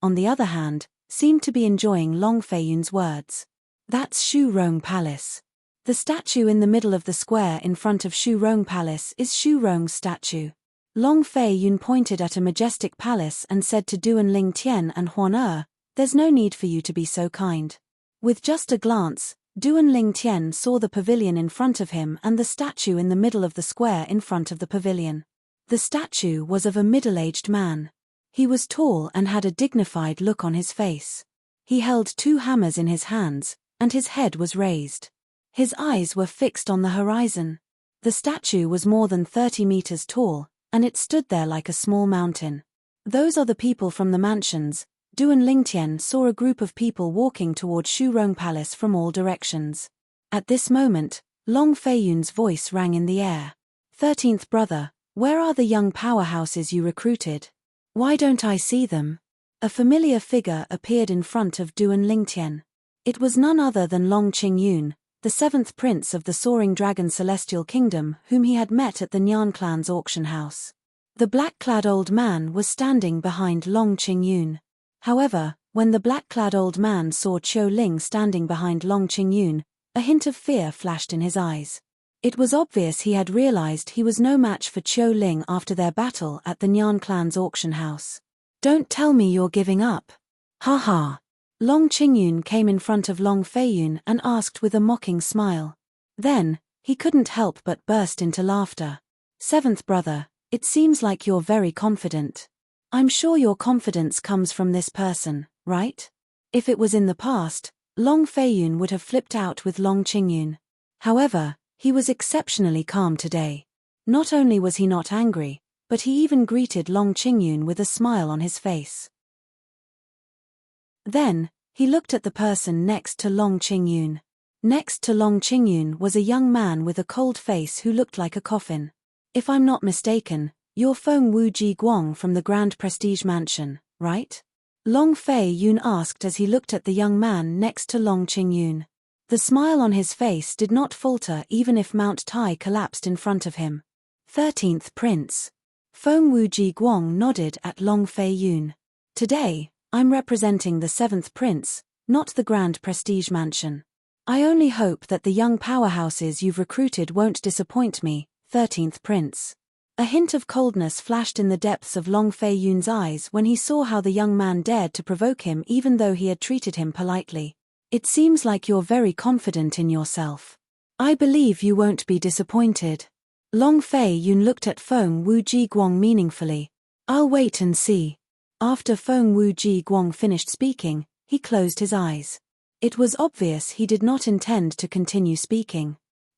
Speaker 1: on the other hand, seemed to be enjoying Long Feiyun's words. That's Shurong Palace. The statue in the middle of the square in front of Shurong Palace is Shurong's statue. Long Feiyun pointed at a majestic palace and said to Duan Lingtian and Huan, there's no need for you to be so kind. With just a glance, Duan Lingtian saw the pavilion in front of him and the statue in the middle of the square in front of the pavilion. The statue was of a middle-aged man. He was tall and had a dignified look on his face. He held 2 hammers in his hands, and his head was raised. His eyes were fixed on the horizon. The statue was more than 30 meters tall, and it stood there like a small mountain. Those are the people from the mansions. Duan Lingtian saw a group of people walking toward Shurong Palace from all directions. At this moment, Long Feiyun's voice rang in the air. 13th brother, where are the young powerhouses you recruited? Why don't I see them? A familiar figure appeared in front of Duan Lingtian. It was none other than Long Qingyun, the 7th prince of the Soaring Dragon Celestial Kingdom, whom he had met at the Nyan clan's auction house. The black-clad old man was standing behind Long Qingyun. However, when the black-clad old man saw Qiu Ling standing behind Long Qingyun, a hint of fear flashed in his eyes. It was obvious he had realized he was no match for Qiu Ling after their battle at the Nyan clan's auction house. Don't tell me you're giving up. Ha ha. Long Qingyun came in front of Long Feiyun and asked with a mocking smile. Then, he couldn't help but burst into laughter. 7th brother, it seems like you're very confident. I'm sure your confidence comes from this person, right? If it was in the past, Long Feiyun would have flipped out with Long Qingyun. However, he was exceptionally calm today. Not only was he not angry, but he even greeted Long Qingyun with a smile on his face. Then, he looked at the person next to Long Qingyun. Next to Long Qingyun was a young man with a cold face who looked like a coffin. If I'm not mistaken, you're Feng Wuji Guang from the Grand Prestige Mansion, right? Long Feiyun asked as he looked at the young man next to Long Qingyun. The smile on his face did not falter even if Mount Tai collapsed in front of him. 13th Prince. Feng Wuji Guang nodded at Long Feiyun. Today, I'm representing the 7th Prince, not the Grand Prestige Mansion. I only hope that the young powerhouses you've recruited won't disappoint me, 13th Prince. A hint of coldness flashed in the depths of Long Feiyun's eyes when he saw how the young man dared to provoke him even though he had treated him politely. It seems like you're very confident in yourself. I believe you won't be disappointed. Long Feiyun looked at Feng Wuji Guang meaningfully. I'll wait and see. After Feng Wuji Guang finished speaking, he closed his eyes. It was obvious he did not intend to continue speaking.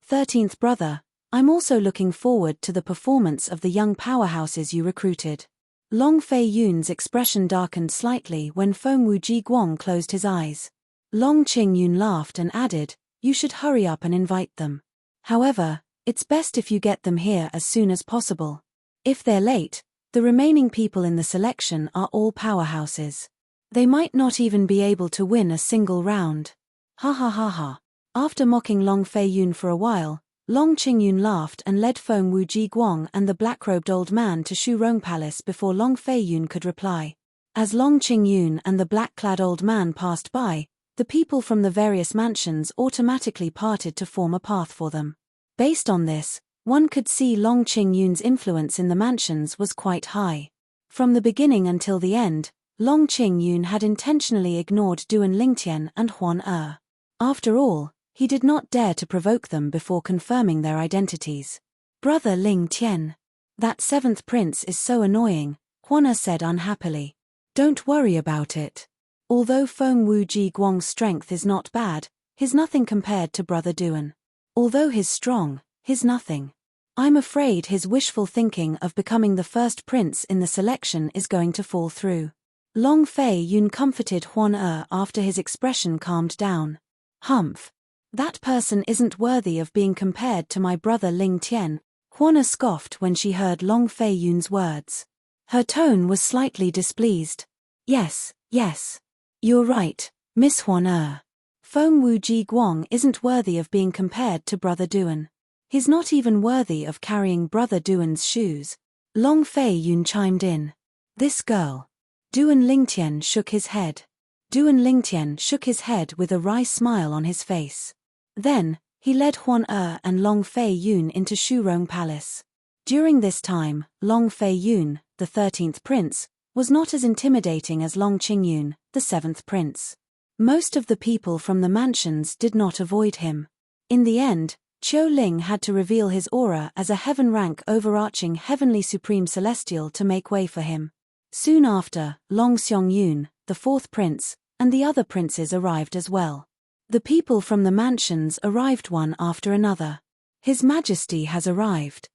Speaker 1: 13th brother, I'm also looking forward to the performance of the young powerhouses you recruited. Long Feiyun's expression darkened slightly when Feng Wuji Guang closed his eyes. Long Qingyun laughed and added, you should hurry up and invite them. However, it's best if you get them here as soon as possible. If they're late, the remaining people in the selection are all powerhouses. They might not even be able to win a single round. Ha ha ha ha. After mocking Long Feiyun for a while, Long Qingyun laughed and led Feng Wuji Guang and the black-robed old man to Shurong Palace before Long Feiyun could reply. As Long Qingyun and the black-clad old man passed by, the people from the various mansions automatically parted to form a path for them. Based on this, one could see Long Qingyun's influence in the mansions was quite high. From the beginning until the end, Long Qingyun had intentionally ignored Duan Lingtian and Huan Er. After all, he did not dare to provoke them before confirming their identities. Brother Ling Tian. That 7th prince is so annoying, Huan Er said unhappily. Don't worry about it. Although Feng Wuji Guang's strength is not bad, he's nothing compared to Brother Duan. Although he's strong, he's nothing. I'm afraid his wishful thinking of becoming the first prince in the selection is going to fall through. Long Feiyun comforted Huan Er after his expression calmed down. Humph. That person isn't worthy of being compared to my brother Ling Tian, Huan Er scoffed when she heard Long Feiyun's words. Her tone was slightly displeased. Yes. You're right, Miss Huan Er. Feng Wuji Guang isn't worthy of being compared to Brother Duan. He's not even worthy of carrying Brother Duan's shoes. Long Feiyun chimed in. This girl. Duan Lingtian shook his head. Duan Lingtian shook his head with a wry smile on his face. Then, he led Huan Er and Long Feiyun into Shurong Palace. During this time, Long Feiyun, the 13th prince, was not as intimidating as Long Qingyun, the 7th prince. Most of the people from the mansions did not avoid him. In the end, Qiu Ling had to reveal his aura as a heaven-rank overarching heavenly supreme celestial to make way for him. Soon after, Long Xiangyun, the 4th prince, and the other princes arrived as well. The people from the mansions arrived one after another. His Majesty has arrived.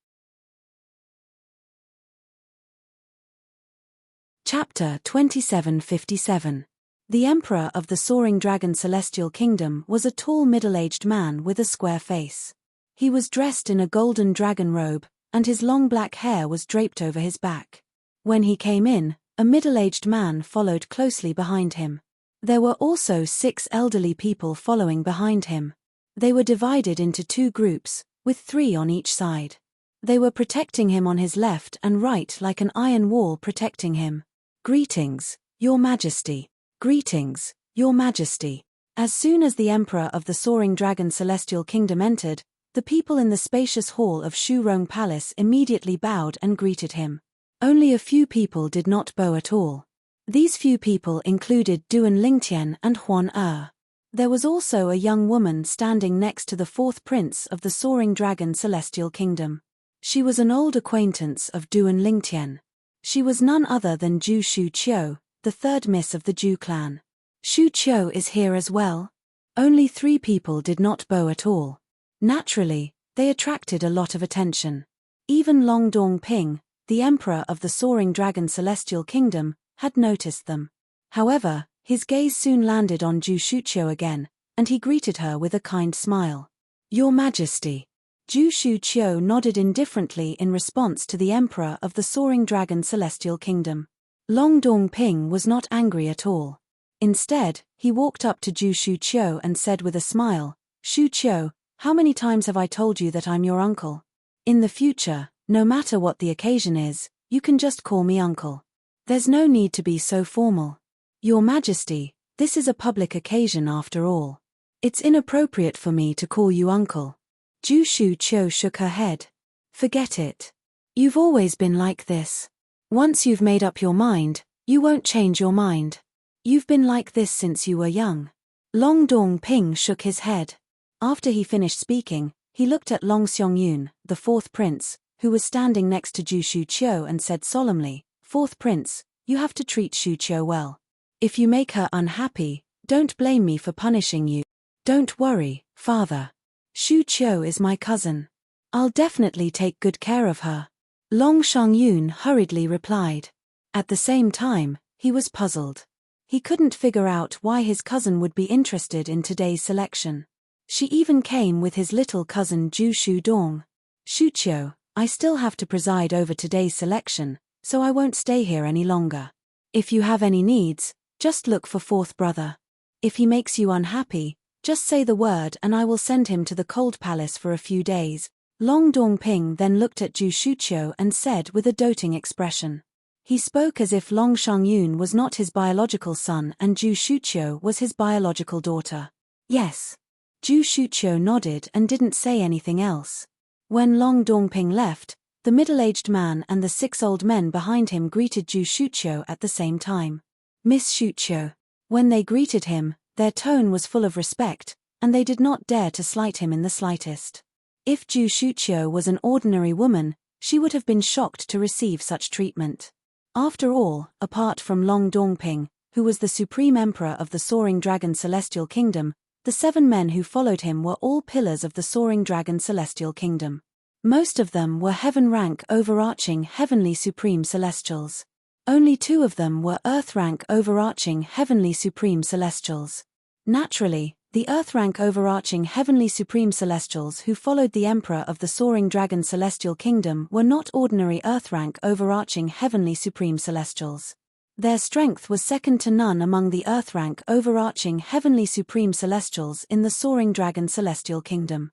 Speaker 1: Chapter 2757. The Emperor of the Soaring Dragon Celestial Kingdom was a tall middle-aged man with a square face. He was dressed in a golden dragon robe, and his long black hair was draped over his back. When he came in, a middle-aged man followed closely behind him. There were also 6 elderly people following behind him. They were divided into 2 groups, with 3 on each side. They were protecting him on his left and right like an iron wall protecting him. Greetings, Your Majesty. Greetings, Your Majesty. As soon as the Emperor of the Soaring Dragon Celestial Kingdom entered, the people in the spacious hall of Shu Rong Palace immediately bowed and greeted him. Only a few people did not bow at all. These few people included Duan Lingtian and Huan Er. There was also a young woman standing next to the 4th Prince of the Soaring Dragon Celestial Kingdom. She was an old acquaintance of Duan Lingtian. She was none other than Zhu Shu Qiu, the 3rd Miss of the Zhu clan. Shu Qiu is here as well? Only 3 people did not bow at all. Naturally, they attracted a lot of attention. Even Long Dongping, the Emperor of the Soaring Dragon Celestial Kingdom, had noticed them. However, his gaze soon landed on Zhu Shuqiu again, and he greeted her with a kind smile. Your Majesty. Zhu Shuqiu nodded indifferently in response to the Emperor of the Soaring Dragon Celestial Kingdom. Long Dongping was not angry at all. Instead, he walked up to Zhu Shuqiu and said with a smile, Shuqiu, how many times have I told you that I'm your uncle? In the future, no matter what the occasion is, you can just call me uncle. There's no need to be so formal. Your Majesty, this is a public occasion after all. It's inappropriate for me to call you uncle. Zhu Shuqiu shook her head. Forget it. You've always been like this. Once you've made up your mind, you won't change your mind. You've been like this since you were young. Long Dongping shook his head. After he finished speaking, he looked at Long Xiangyun, the 4th Prince, who was standing next to Zhu Shuqiu and said solemnly, 4th Prince, you have to treat Shuqiu well. If you make her unhappy, don't blame me for punishing you. Don't worry, father. Shuqiu is my cousin. I'll definitely take good care of her. Long Xiangyun hurriedly replied. At the same time, he was puzzled. He couldn't figure out why his cousin would be interested in today's selection. She even came with his little cousin Zhu Shudong. Shuqiu, I still have to preside over today's selection, so I won't stay here any longer. If you have any needs, just look for 4th brother. If he makes you unhappy, just say the word and I will send him to the Cold Palace for a few days. Long Dongping then looked at Zhu Shuqiu and said with a doting expression. He spoke as if Long Xiangyun was not his biological son and Zhu Shuqiu was his biological daughter. Yes. Zhu Shuqiu nodded and didn't say anything else. When Long Dongping left, the middle-aged man and the 6 old men behind him greeted Zhu Shuqiu at the same time. Miss Shuqiu. When they greeted him, their tone was full of respect, and they did not dare to slight him in the slightest. If Zhu Shuqiu was an ordinary woman, she would have been shocked to receive such treatment. After all, apart from Long Dongping, who was the Supreme Emperor of the Soaring Dragon Celestial Kingdom, the 7 men who followed him were all pillars of the Soaring Dragon Celestial Kingdom. Most of them were heaven-rank overarching heavenly supreme celestials. Only 2 of them were earth-rank overarching heavenly supreme celestials. Naturally, the earth-rank overarching heavenly supreme celestials who followed the Emperor of the Soaring Dragon Celestial Kingdom were not ordinary earth-rank overarching heavenly supreme celestials. Their strength was second to none among the earth-rank overarching heavenly supreme celestials in the Soaring Dragon Celestial Kingdom.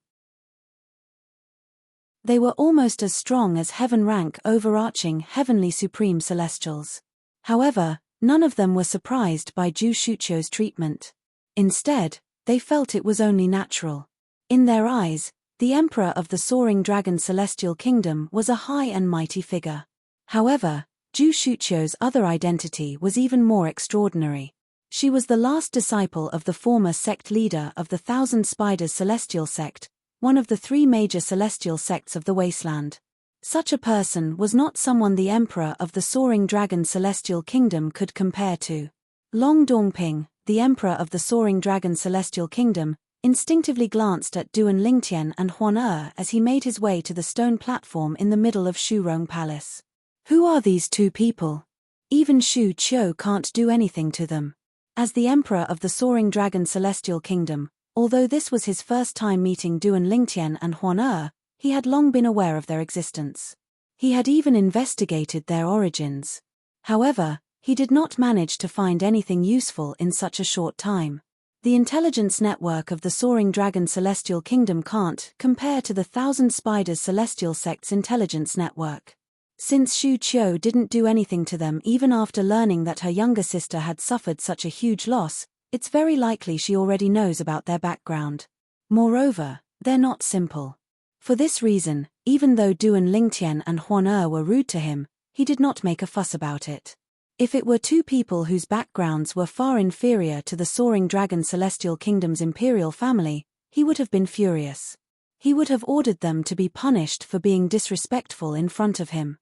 Speaker 1: They were almost as strong as heaven-rank overarching heavenly supreme celestials. However, none of them were surprised by Zhu Shuqiu's treatment. Instead, they felt it was only natural. In their eyes, the Emperor of the Soaring Dragon Celestial Kingdom was a high and mighty figure. However, Zhu Shuqiu's other identity was even more extraordinary. She was the last disciple of the former sect leader of the Thousand Spiders Celestial Sect, one of the 3 major celestial sects of the Wasteland. Such a person was not someone the Emperor of the Soaring Dragon Celestial Kingdom could compare to. Long Dongping, the emperor of the soaring dragon celestial kingdom, instinctively glanced at Duan Lingtian and Huan as he made his way to the stone platform in the middle of Shurong Palace. Who are these two people? Even Shu Qiu can't do anything to them. As the emperor of the soaring dragon celestial kingdom, although this was his first time meeting Duan Lingtian and Huan he had long been aware of their existence. He had even investigated their origins. However, he did not manage to find anything useful in such a short time. The intelligence network of the soaring dragon celestial kingdom can't compare to the 1,000 spiders celestial sect's intelligence network. Since Shu Qiu didn't do anything to them even after learning that her younger sister had suffered such a huge loss, it's very likely she already knows about their background. Moreover, they're not simple. For this reason, even though Duan Lingtian and Huan were rude to him, he did not make a fuss about it. If it were two people whose backgrounds were far inferior to the soaring dragon celestial kingdom's imperial family, he would have been furious. He would have ordered them to be punished for being disrespectful in front of him.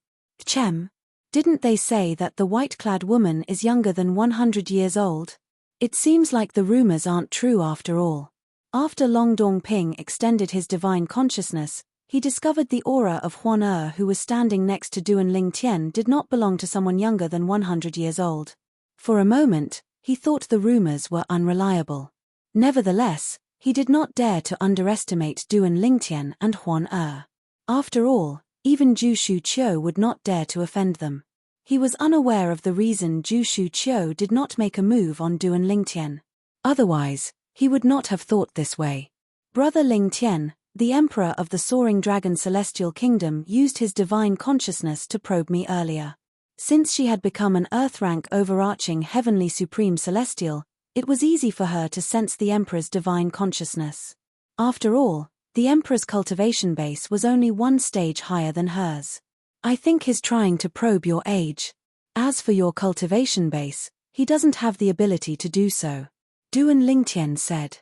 Speaker 1: Chem, didn't they say that the white-clad woman is younger than 100 years old? It seems like the rumors aren't true after all. After Long Dongping extended his divine consciousness, he discovered the aura of Huan who was standing next to Duan Lingtian did not belong to someone younger than 100 years old. For a moment, he thought the rumors were unreliable. Nevertheless, he did not dare to underestimate Duan Lingtian and Huan After all, even Ju Shu Qiu would not dare to offend them. He was unaware of the reason Ju Shu Qiu did not make a move on Duan Lingtian. Otherwise, he would not have thought this way. Brother Lingtian, the emperor of the soaring dragon celestial kingdom, used his divine consciousness to probe me earlier. Since she had become an earth-rank overarching heavenly supreme celestial, it was easy for her to sense the emperor's divine consciousness. After all, the emperor's cultivation base was only one stage higher than hers. I think he's trying to probe your age. As for your cultivation base, he doesn't have the ability to do so, Duan Lingtian said.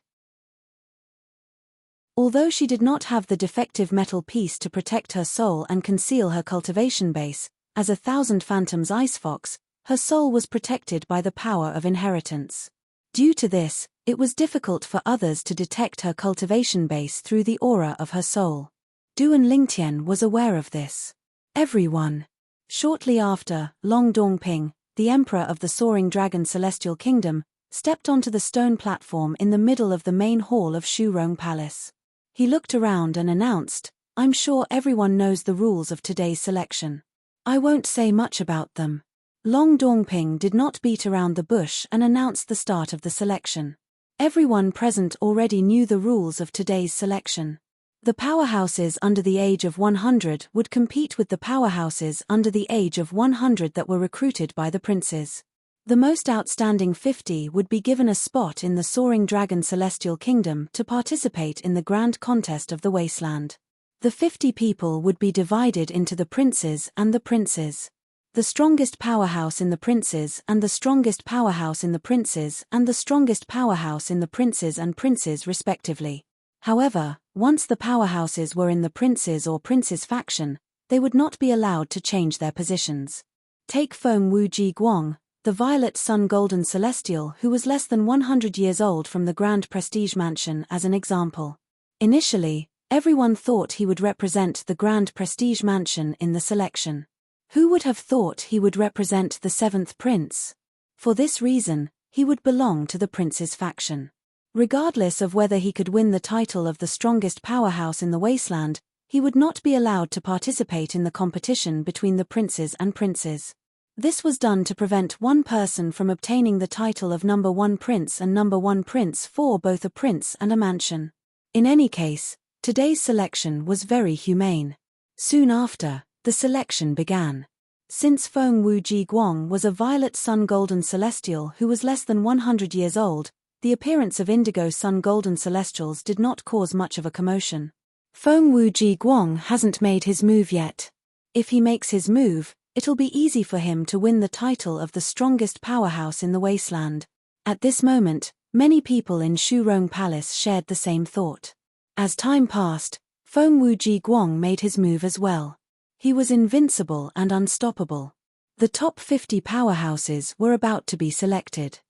Speaker 1: Although she did not have the defective metal piece to protect her soul and conceal her cultivation base, as a 1,000 phantoms ice fox, her soul was protected by the power of inheritance. Due to this, it was difficult for others to detect her cultivation base through the aura of her soul. Duan Lingtian was aware of this. Everyone. Shortly after, Long Dongping, the emperor of the soaring dragon celestial kingdom, stepped onto the stone platform in the middle of the main hall of Shurong Palace. He looked around and announced, "I'm sure everyone knows the rules of today's selection. I won't say much about them." Long Dongping did not beat around the bush and announced the start of the selection. Everyone present already knew the rules of today's selection. The powerhouses under the age of 100 would compete with the powerhouses under the age of 100 that were recruited by the princes. The most outstanding 50 would be given a spot in the soaring dragon celestial kingdom to participate in the grand contest of the wasteland. The 50 people would be divided into the princes and the princes. The strongest powerhouse in the princes and the strongest powerhouse in the princes and the strongest powerhouse in the princes and princes respectively. However, once the powerhouses were in the princes or princes faction, they would not be allowed to change their positions. Take Feng Wuji Guang, the Violet Sun Golden Celestial who was less than 100 years old from the Grand Prestige Mansion as an example. Initially, everyone thought he would represent the Grand Prestige Mansion in the selection. Who would have thought he would represent the 7th prince? For this reason, he would belong to the prince's faction. Regardless of whether he could win the title of the strongest powerhouse in the wasteland, he would not be allowed to participate in the competition between the princes and princes. This was done to prevent one person from obtaining the title of number 1 prince and number 1 prince for both a prince and a mansion. In any case, today's selection was very humane. Soon after, the selection began. Since Feng Wuji Guang was a Violet Sun Golden Celestial who was less than 100 years old, the appearance of Indigo Sun Golden Celestials did not cause much of a commotion. Feng Wuji Guang hasn't made his move yet. If he makes his move, it'll be easy for him to win the title of the strongest powerhouse in the wasteland. At this moment, many people in Shurong Palace shared the same thought. As time passed, Feng Wuji Guang made his move as well. He was invincible and unstoppable. The top 50 powerhouses were about to be selected.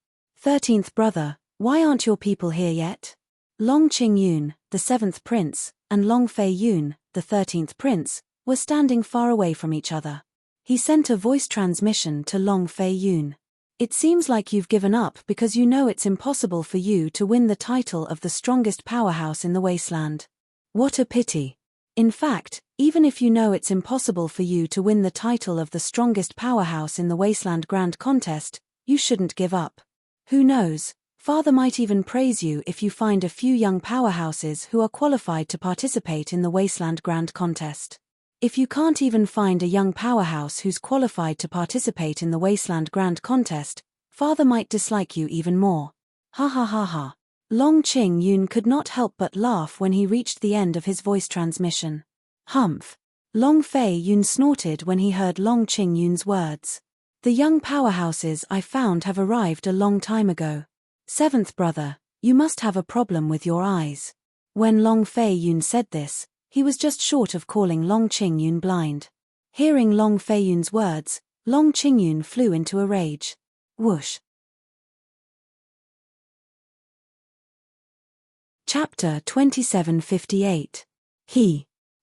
Speaker 1: 13th brother, why aren't your people here yet? Long Qingyun, the 7th prince, and Long Feiyun, the 13th prince, were standing far away from each other. He sent a voice transmission to Long Feiyun. It seems like you've given up because you know it's impossible for you to win the title of the strongest powerhouse in the wasteland. What a pity. In fact, even if you know it's impossible for you to win the title of the strongest powerhouse in the Wasteland Grand Contest, you shouldn't give up. Who knows, Father might even praise you if you find a few young powerhouses who are qualified to participate in the Wasteland Grand Contest. If you can't even find a young powerhouse who's qualified to participate in the Wasteland Grand Contest, Father might dislike you even more. Ha ha ha ha. Long Qingyun could not help but laugh when he reached the end of his voice transmission. Humph. Long Feiyun snorted when he heard Long Qingyun's words. The young powerhouses I found have arrived a long time ago. 7th brother, you must have a problem with your eyes. When Long Feiyun said this, he was just short of calling Long Qingyun blind. Hearing Long Feiyun's words, Long Qingyun flew into a rage. Whoosh. Chapter 2758.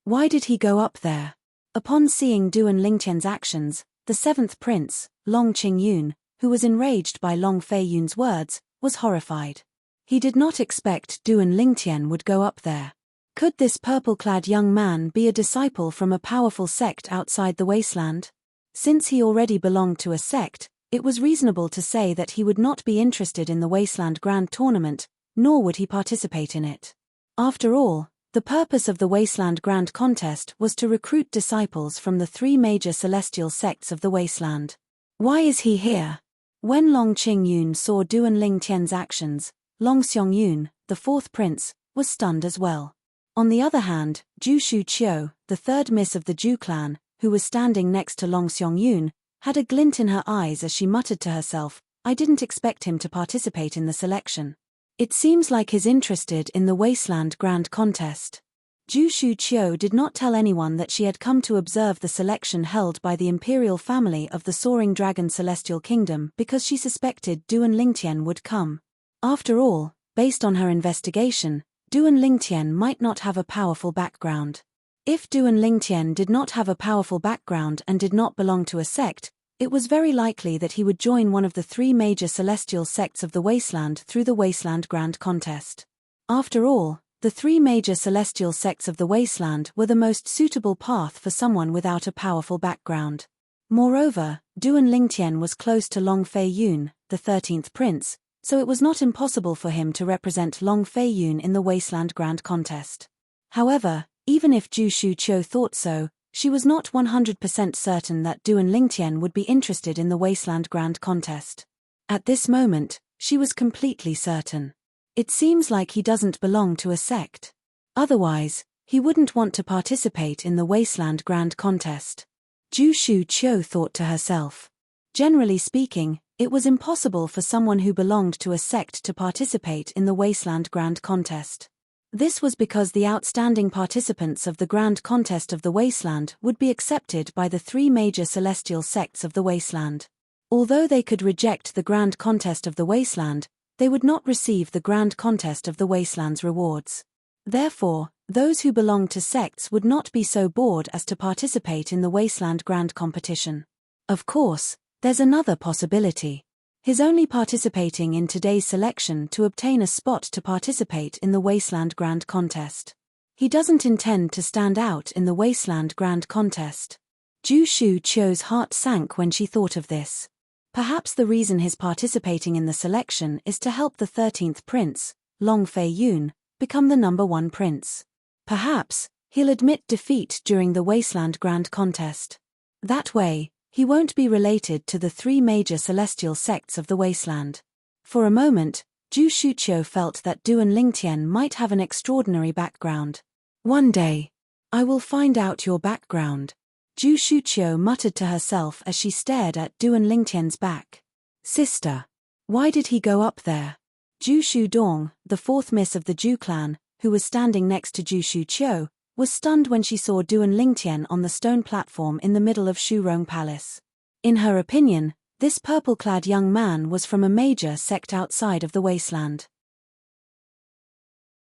Speaker 1: Why did he go up there? Upon seeing Duan Lingtian's actions, the 7th prince, Long Qingyun, who was enraged by Long Feiyun's words, was horrified. He did not expect Duan Lingtian would go up there. Could this purple-clad young man be a disciple from a powerful sect outside the wasteland? Since he already belonged to a sect, it was reasonable to say that he would not be interested in the Wasteland Grand Tournament, nor would he participate in it. After all, the purpose of the Wasteland Grand Contest was to recruit disciples from the 3 major celestial sects of the wasteland. Why is he here? When Long Qingyun saw Duan Lingtian's actions, Long Xiangyun, the 4th prince, was stunned as well. On the other hand, Zhu Shuqiu, the 3rd miss of the Zhu clan, who was standing next to Long Xiangyun, had a glint in her eyes as she muttered to herself, I didn't expect him to participate in the selection. It seems like he's interested in the Wasteland Grand Contest. Zhu Shuqiu did not tell anyone that she had come to observe the selection held by the imperial family of the Soaring Dragon Celestial Kingdom because she suspected Duan Lingtian would come. After all, based on her investigation, Duan Lingtian might not have a powerful background. If Duan Lingtian did not have a powerful background and did not belong to a sect, it was very likely that he would join one of the 3 major celestial sects of the wasteland through the Wasteland Grand Contest. After all, the 3 major celestial sects of the wasteland were the most suitable path for someone without a powerful background. Moreover, Duan Lingtian was close to Long Feiyun, the 13th prince, so it was not impossible for him to represent Long Feiyun in the Wasteland Grand Contest. However, even if Zhu Shuqiu thought so, she was not 100% certain that Duan Lingtian would be interested in the Wasteland Grand Contest. At this moment, she was completely certain. It seems like he doesn't belong to a sect. Otherwise, he wouldn't want to participate in the Wasteland Grand Contest. Zhu Shuqiu thought to herself. Generally speaking, it was impossible for someone who belonged to a sect to participate in the Wasteland Grand Contest. This was because the outstanding participants of the Grand Contest of the Wasteland would be accepted by the 3 major celestial sects of the Wasteland. Although they could reject the Grand Contest of the Wasteland, they would not receive the Grand Contest of the Wasteland's rewards. Therefore, those who belonged to sects would not be so bored as to participate in the Wasteland Grand Competition. Of course, there's another possibility. He's only participating in today's selection to obtain a spot to participate in the Wasteland Grand Contest. He doesn't intend to stand out in the Wasteland Grand Contest. Zhu Shuqiu's heart sank when she thought of this. Perhaps the reason he's participating in the selection is to help the 13th prince, Long Feiyun, become the number 1 prince. Perhaps he'll admit defeat during the Wasteland Grand Contest. That way, he won't be related to the 3 major celestial sects of the wasteland. For a moment, Zhu Shuqiu felt that Duan Lingtian might have an extraordinary background. One day, I will find out your background, Zhu Shuqiu muttered to herself as she stared at Duan Lingtian's back. Sister. Why did he go up there? Zhu Shudong, the 4th miss of the Zhu clan, who was standing next to Zhu Shuqiu, was stunned when she saw Duan Lingtian on the stone platform in the middle of Shurong Palace. In her opinion, This purple-clad young man was from a major sect outside of the wasteland.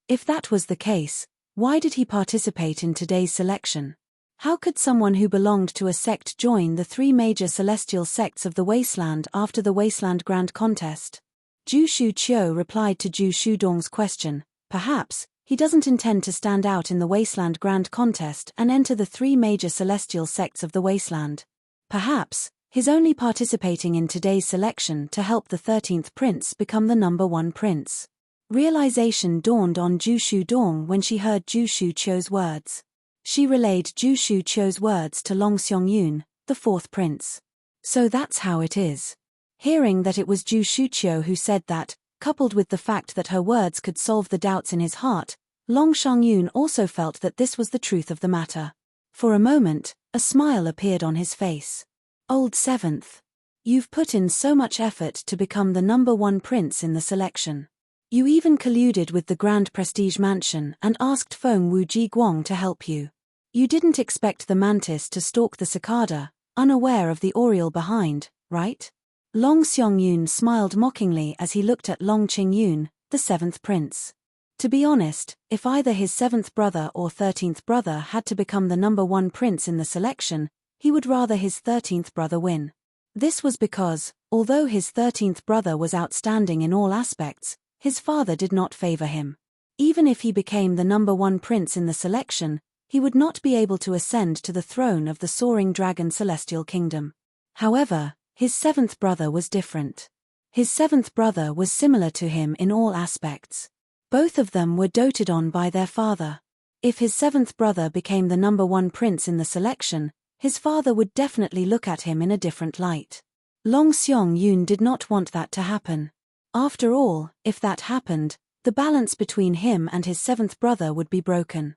Speaker 1: If that was the case, why did he participate in today's selection? How could someone who belonged to a sect join the 3 major celestial sects of the wasteland after the Wasteland Grand Contest? Zhu Shuqiu replied to Zhu Shudong's question, perhaps, he doesn't intend to stand out in the Wasteland Grand Contest and enter the 3 major celestial sects of the wasteland. Perhaps, he's only participating in today's selection to help the 13th prince become the number 1 prince. Realization dawned on Zhu Shudong when she heard Zhu Shuqiu's words. She relayed Zhu Shuqiu's words to Long Xiangyun, the 4th prince. So that's how it is. Hearing that it was Zhu Shuqiu who said that, coupled with the fact that her words could solve the doubts in his heart, Long Xiangyun also felt that this was the truth of the matter. For a moment, a smile appeared on his face. Old 7th. You've put in so much effort to become the number 1 prince in the selection. You even colluded with the Grand Prestige Mansion and asked Feng Wuji Guang to help you. You didn't expect the mantis to stalk the cicada, unaware of the oriole behind, right? Long Xiangyun smiled mockingly as he looked at Long Qingyun, the 7th prince. To be honest, if either his 7th brother or 13th brother had to become the number 1 prince in the selection, he would rather his 13th brother win. This was because, although his 13th brother was outstanding in all aspects, his father did not favor him. Even if he became the number 1 prince in the selection, he would not be able to ascend to the throne of the soaring dragon celestial kingdom. However, his 7th brother was different. His 7th brother was similar to him in all aspects. Both of them were doted on by their father. If his 7th brother became the number 1 prince in the selection, his father would definitely look at him in a different light. Long Xiangyun did not want that to happen. After all, if that happened, the balance between him and his 7th brother would be broken.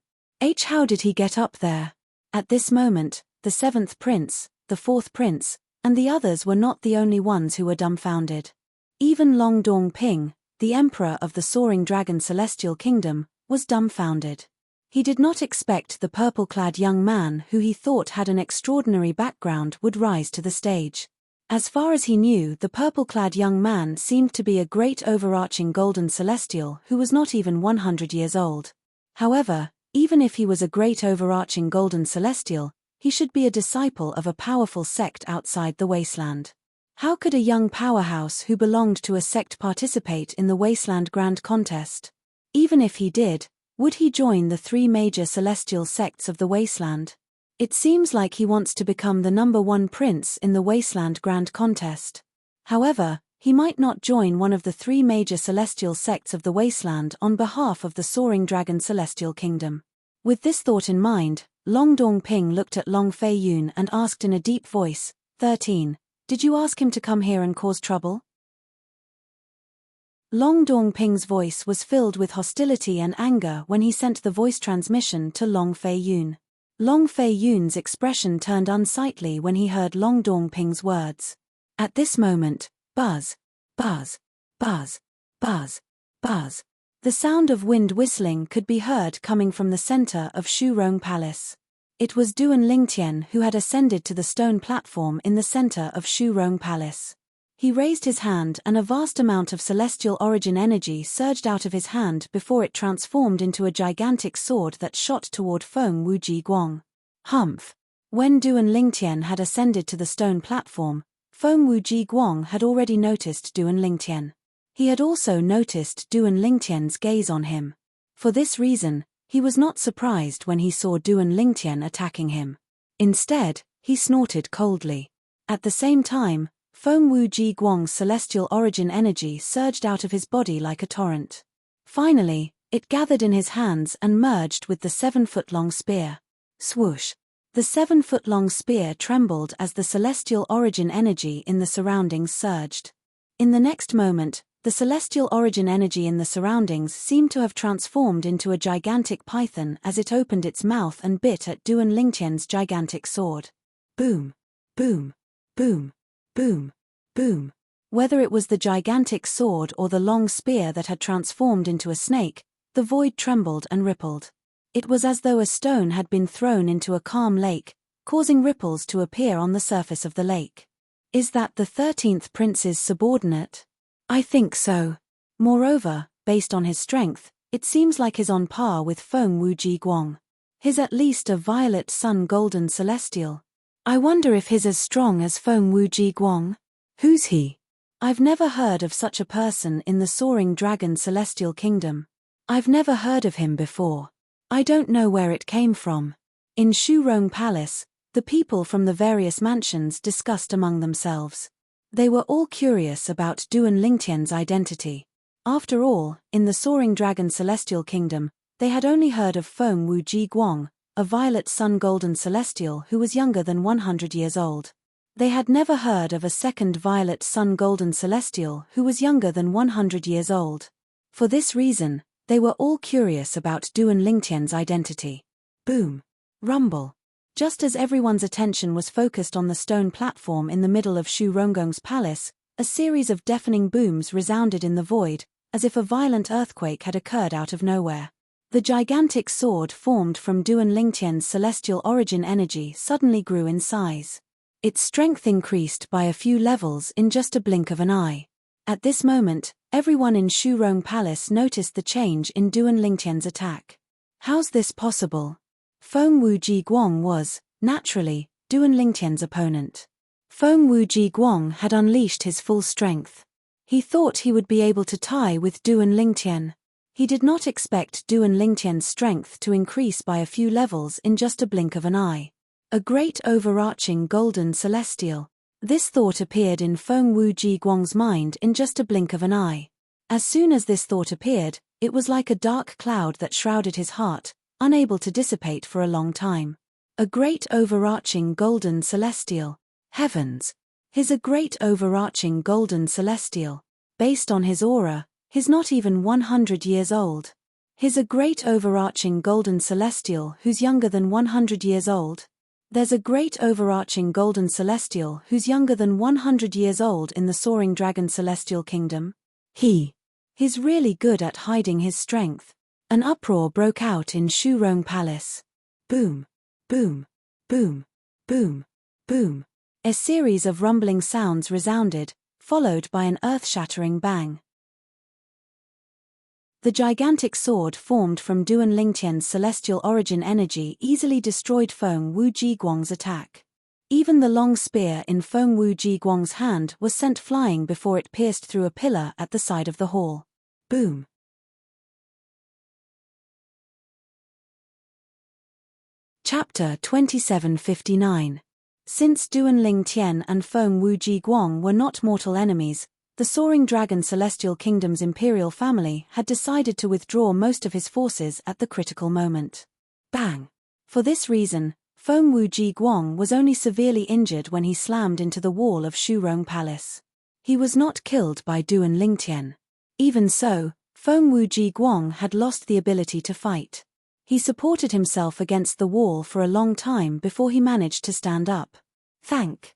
Speaker 1: How did he get up there? At this moment, the 7th prince, the 4th prince, and the others were not the only ones who were dumbfounded. Even Long Dongping, the emperor of the soaring dragon celestial kingdom, was dumbfounded. He did not expect the purple-clad young man who he thought had an extraordinary background would rise to the stage. As far as he knew, the purple-clad young man seemed to be a great overarching golden celestial who was not even 100 years old. However, even if he was a great overarching golden celestial, he should be a disciple of a powerful sect outside the wasteland. How could a young powerhouse who belonged to a sect participate in the Wasteland Grand Contest? Even if he did, would he join the 3 major celestial sects of the wasteland? It seems like he wants to become the number 1 prince in the Wasteland Grand Contest. However, he might not join one of the 3 major celestial sects of the wasteland on behalf of the soaring dragon celestial kingdom. With this thought in mind, Long Dongping looked at Long Feiyun and asked in a deep voice, 13, did you ask him to come here and cause trouble? Long Dongping's voice was filled with hostility and anger when he sent the voice transmission to Long Feiyun. Long Feiyun's expression turned unsightly when he heard Long Dongping's words. At this moment, buzz, buzz, buzz, buzz, buzz. The sound of wind whistling could be heard coming from the center of Shurong Palace. It was Duan Lingtian who had ascended to the stone platform in the center of Shurong Palace. He raised his hand and a vast amount of celestial origin energy surged out of his hand before it transformed into a gigantic sword that shot toward Feng Wuji Guang. Humph! When Duan Lingtian had ascended to the stone platform, Feng Wuji Guang had already noticed Duan Lingtian. He had also noticed Duan Lingtian's gaze on him. For this reason, he was not surprised when he saw Duan Lingtian attacking him. Instead, he snorted coldly. At the same time, Feng Wuji Guang's celestial origin energy surged out of his body like a torrent. Finally, it gathered in his hands and merged with the 7-foot-long spear. Swoosh! The 7-foot-long spear trembled as the celestial origin energy in the surroundings surged. In the next moment, the celestial origin energy in the surroundings seemed to have transformed into a gigantic python as it opened its mouth and bit at Duan Lingtian's gigantic sword. Boom! Boom! Boom! Boom! Boom! Whether it was the gigantic sword or the long spear that had transformed into a snake, the void trembled and rippled. It was as though a stone had been thrown into a calm lake, causing ripples to appear on the surface of the lake. Is that the 13th prince's subordinate? I think so. Moreover, based on his strength, it seems like he's on par with Feng Wuji Guang. He's at least a violet sun golden celestial. I wonder if he's as strong as Feng Wuji Guang. Who's he? I've never heard of such a person in the soaring dragon celestial kingdom. I've never heard of him before. I don't know where it came from. In Shurong Palace, the people from the various mansions discussed among themselves. They were all curious about Duan Lingtian's identity. After all, in the soaring dragon celestial kingdom, they had only heard of Feng Wuji Guang, a violet sun golden celestial who was younger than 100 years old. They had never heard of a second violet sun golden celestial who was younger than 100 years old. For this reason, they were all curious about Duan Lingtian's identity. Boom. Rumble. Just as everyone's attention was focused on the stone platform in the middle of Shu Rongong's palace, a series of deafening booms resounded in the void, as if a violent earthquake had occurred out of nowhere. The gigantic sword formed from Duan Lingtian's celestial origin energy suddenly grew in size. Its strength increased by a few levels in just a blink of an eye. At this moment, everyone in Shurong Palace noticed the change in Duan Lingtian's attack. How's this possible? Feng Wuji Guang was, naturally, Duan Lingtian's opponent. Feng Wuji Guang had unleashed his full strength. He thought he would be able to tie with Duan Lingtian. He did not expect Duan Lingtian's strength to increase by a few levels in just a blink of an eye. A great overarching golden celestial. This thought appeared in Feng Wuji Guang's mind in just a blink of an eye. As soon as this thought appeared, it was like a dark cloud that shrouded his heart, unable to dissipate for a long time. A great overarching golden celestial. Heavens! He's a great overarching golden celestial. Based on his aura, he's not even 100 years old. He's a great overarching golden celestial who's younger than 100 years old. There's a great overarching golden celestial who's younger than 100 years old in the soaring dragon celestial kingdom. He's really good at hiding his strength. An uproar broke out in Shurong Palace. Boom, boom, boom, boom, boom. A series of rumbling sounds resounded, followed by an earth-shattering bang. The gigantic sword formed from Duan Lingtian's celestial origin energy easily destroyed Feng Wuji Guang's attack. Even the long spear in Feng Wuji Guang's hand was sent flying before it pierced through a pillar at the side of the hall. Boom. Chapter 2759. Since Duan Lingtian and Feng Wuji Guang were not mortal enemies, the soaring dragon celestial kingdom's imperial family had decided to withdraw most of his forces at the critical moment. Bang! For this reason, Feng Wuji Guang was only severely injured when he slammed into the wall of Shurong Palace. He was not killed by Duan Lingtian. Even so, Feng Wuji Guang had lost the ability to fight. He supported himself against the wall for a long time before he managed to stand up. Thank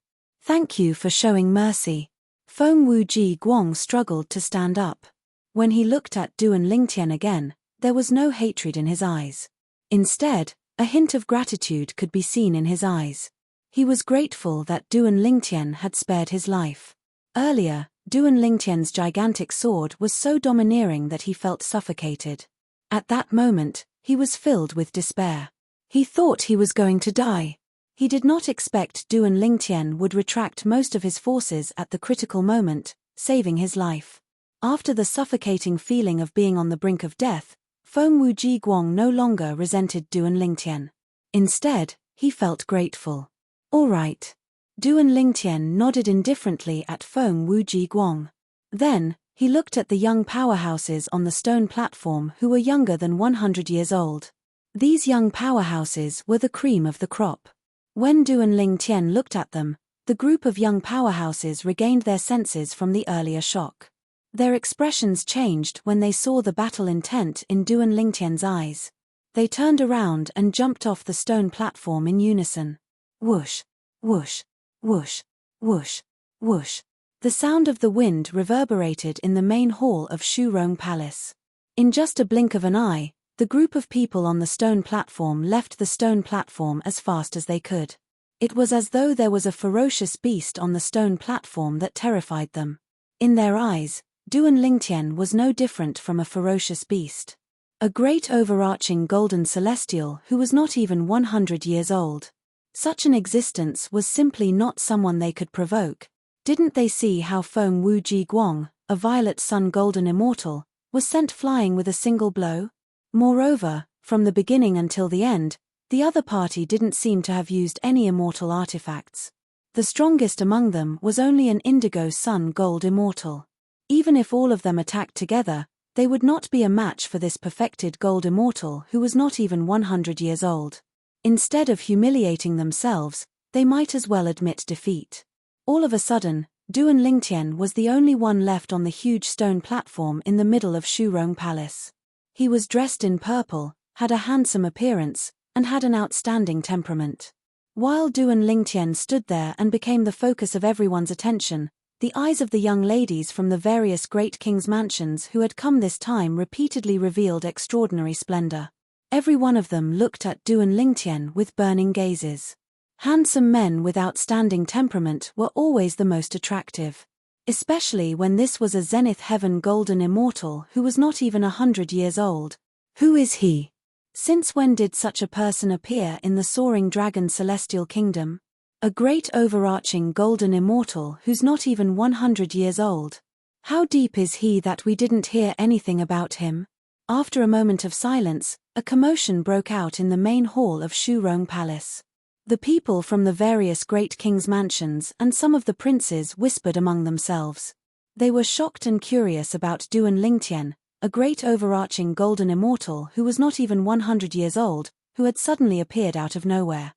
Speaker 1: you for showing mercy. Feng Wuji Guang struggled to stand up. When he looked at Duan Lingtian again, there was no hatred in his eyes. Instead, a hint of gratitude could be seen in his eyes. He was grateful that Duan Lingtian had spared his life. Earlier, Duan Lingtian's gigantic sword was so domineering that he felt suffocated. At that moment, he was filled with despair. He thought he was going to die. He did not expect Duan Lingtian would retract most of his forces at the critical moment, saving his life. After the suffocating feeling of being on the brink of death, Feng Wuji Guang no longer resented Duan Lingtian. Instead, he felt grateful. All right. Duan Lingtian nodded indifferently at Feng Wuji Guang. Then, he looked at the young powerhouses on the stone platform who were younger than 100 years old. These young powerhouses were the cream of the crop. When Duan Lingtian looked at them, the group of young powerhouses regained their senses from the earlier shock. Their expressions changed when they saw the battle intent in Duan Lingtian's eyes. They turned around and jumped off the stone platform in unison. Whoosh, whoosh, whoosh, whoosh, whoosh. The sound of the wind reverberated in the main hall of Shurong Palace. In just a blink of an eye, the group of people on the stone platform left the stone platform as fast as they could. It was as though there was a ferocious beast on the stone platform that terrified them. In their eyes, Duan Lingtian was no different from a ferocious beast. A great overarching golden celestial who was not even 100 years old. Such an existence was simply not someone they could provoke. Didn't they see how Feng Wu Ji Guang, a violet sun golden immortal, was sent flying with a single blow? Moreover, from the beginning until the end, the other party didn't seem to have used any immortal artifacts. The strongest among them was only an indigo sun gold immortal. Even if all of them attacked together, they would not be a match for this perfected gold immortal who was not even 100 years old. Instead of humiliating themselves, they might as well admit defeat. All of a sudden, Duan Lingtian was the only one left on the huge stone platform in the middle of Shurong Palace. He was dressed in purple, had a handsome appearance, and had an outstanding temperament. While Duan Lingtian stood there and became the focus of everyone's attention, the eyes of the young ladies from the various great kings' mansions who had come this time repeatedly revealed extraordinary splendor. Every one of them looked at Duan Lingtian with burning gazes. Handsome men with outstanding temperament were always the most attractive. Especially when this was a Zenith Heaven golden immortal who was not even 100 years old. Who is he? Since when did such a person appear in the soaring dragon celestial kingdom? A great overarching golden immortal who's not even 100 years old. How deep is he that we didn't hear anything about him? After a moment of silence, a commotion broke out in the main hall of Shurong Palace. The people from the various great kings' mansions and some of the princes whispered among themselves. They were shocked and curious about Duan Lingtian, a great overarching golden immortal who was not even 100 years old, who had suddenly appeared out of nowhere.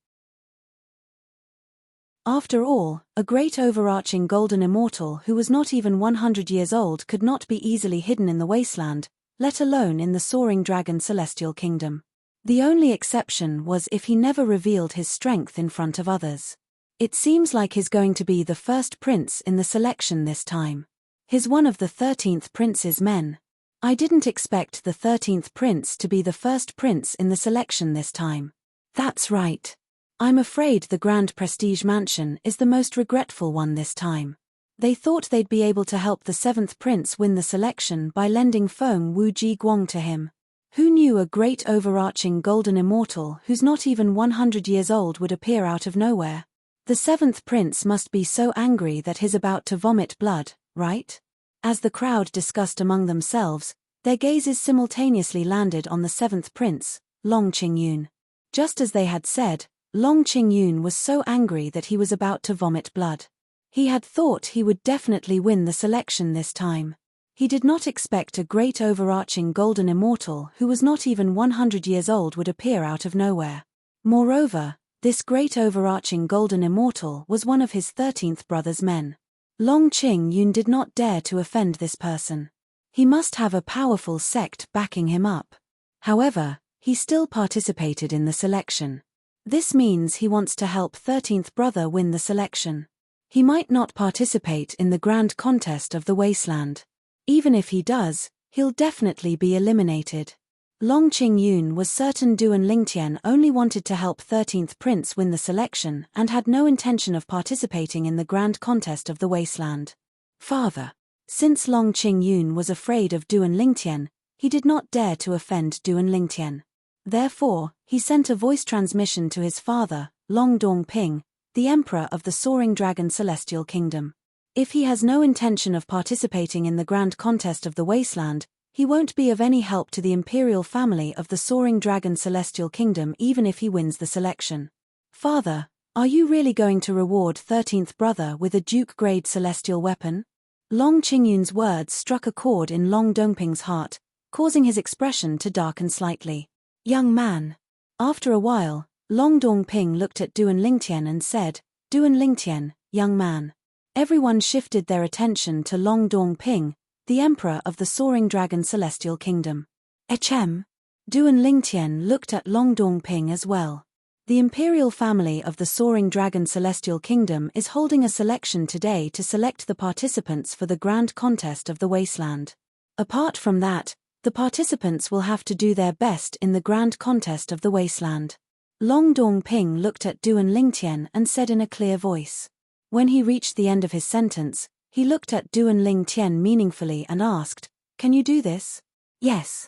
Speaker 1: After all, a great overarching golden immortal who was not even 100 years old could not be easily hidden in the wasteland, let alone in the soaring dragon celestial kingdom. The only exception was if he never revealed his strength in front of others. It seems like he's going to be the first prince in the selection this time. He's one of the 13th prince's men. I didn't expect the 13th prince to be the first prince in the selection this time. That's right. I'm afraid the Grand Prestige Mansion is the most regretful one this time. They thought they'd be able to help the 7th prince win the selection by lending Feng Wu Ji Guang to him. Who knew a great overarching golden immortal who's not even 100 years old would appear out of nowhere? The 7th prince must be so angry that he's about to vomit blood, right? As the crowd discussed among themselves, their gazes simultaneously landed on the 7th prince, Long Qingyun. Just as they had said, Long Qingyun was so angry that he was about to vomit blood. He had thought he would definitely win the selection this time. He did not expect a great overarching golden immortal who was not even 100 years old would appear out of nowhere. Moreover, this great overarching golden immortal was one of his 13th brother's men. Long Qingyun did not dare to offend this person. He must have a powerful sect backing him up. However, he still participated in the selection. This means he wants to help 13th brother win the selection. He might not participate in the grand contest of the wasteland. Even if he does, he'll definitely be eliminated. Long Qingyun was certain Duan Lingtian only wanted to help 13th prince win the selection and had no intention of participating in the grand contest of the wasteland. Father. Since Long Qingyun was afraid of Duan Lingtian, he did not dare to offend Duan Lingtian. Therefore, he sent a voice transmission to his father, Long Dongping, the emperor of the soaring dragon celestial kingdom. If he has no intention of participating in the grand contest of the wasteland, he won't be of any help to the imperial family of the soaring dragon celestial kingdom even if he wins the selection. Father, are you really going to reward 13th brother with a duke-grade celestial weapon? Long Qingyun's words struck a chord in Long Dongping's heart, causing his expression to darken slightly. Young man. After a while, Long Dongping looked at Duan Lingtian and said, Duan Lingtian, young man. Everyone shifted their attention to Long Dongping, the emperor of the soaring dragon celestial kingdom. Duan Lingtian looked at Long Dongping as well. The imperial family of the soaring dragon celestial kingdom is holding a selection today to select the participants for the grand contest of the wasteland. Apart from that, the participants will have to do their best in the grand contest of the wasteland. Long Dongping looked at Duan Lingtian and said in a clear voice. When he reached the end of his sentence, he looked at Duan Lingtian meaningfully and asked, "Can you do this?" "Yes."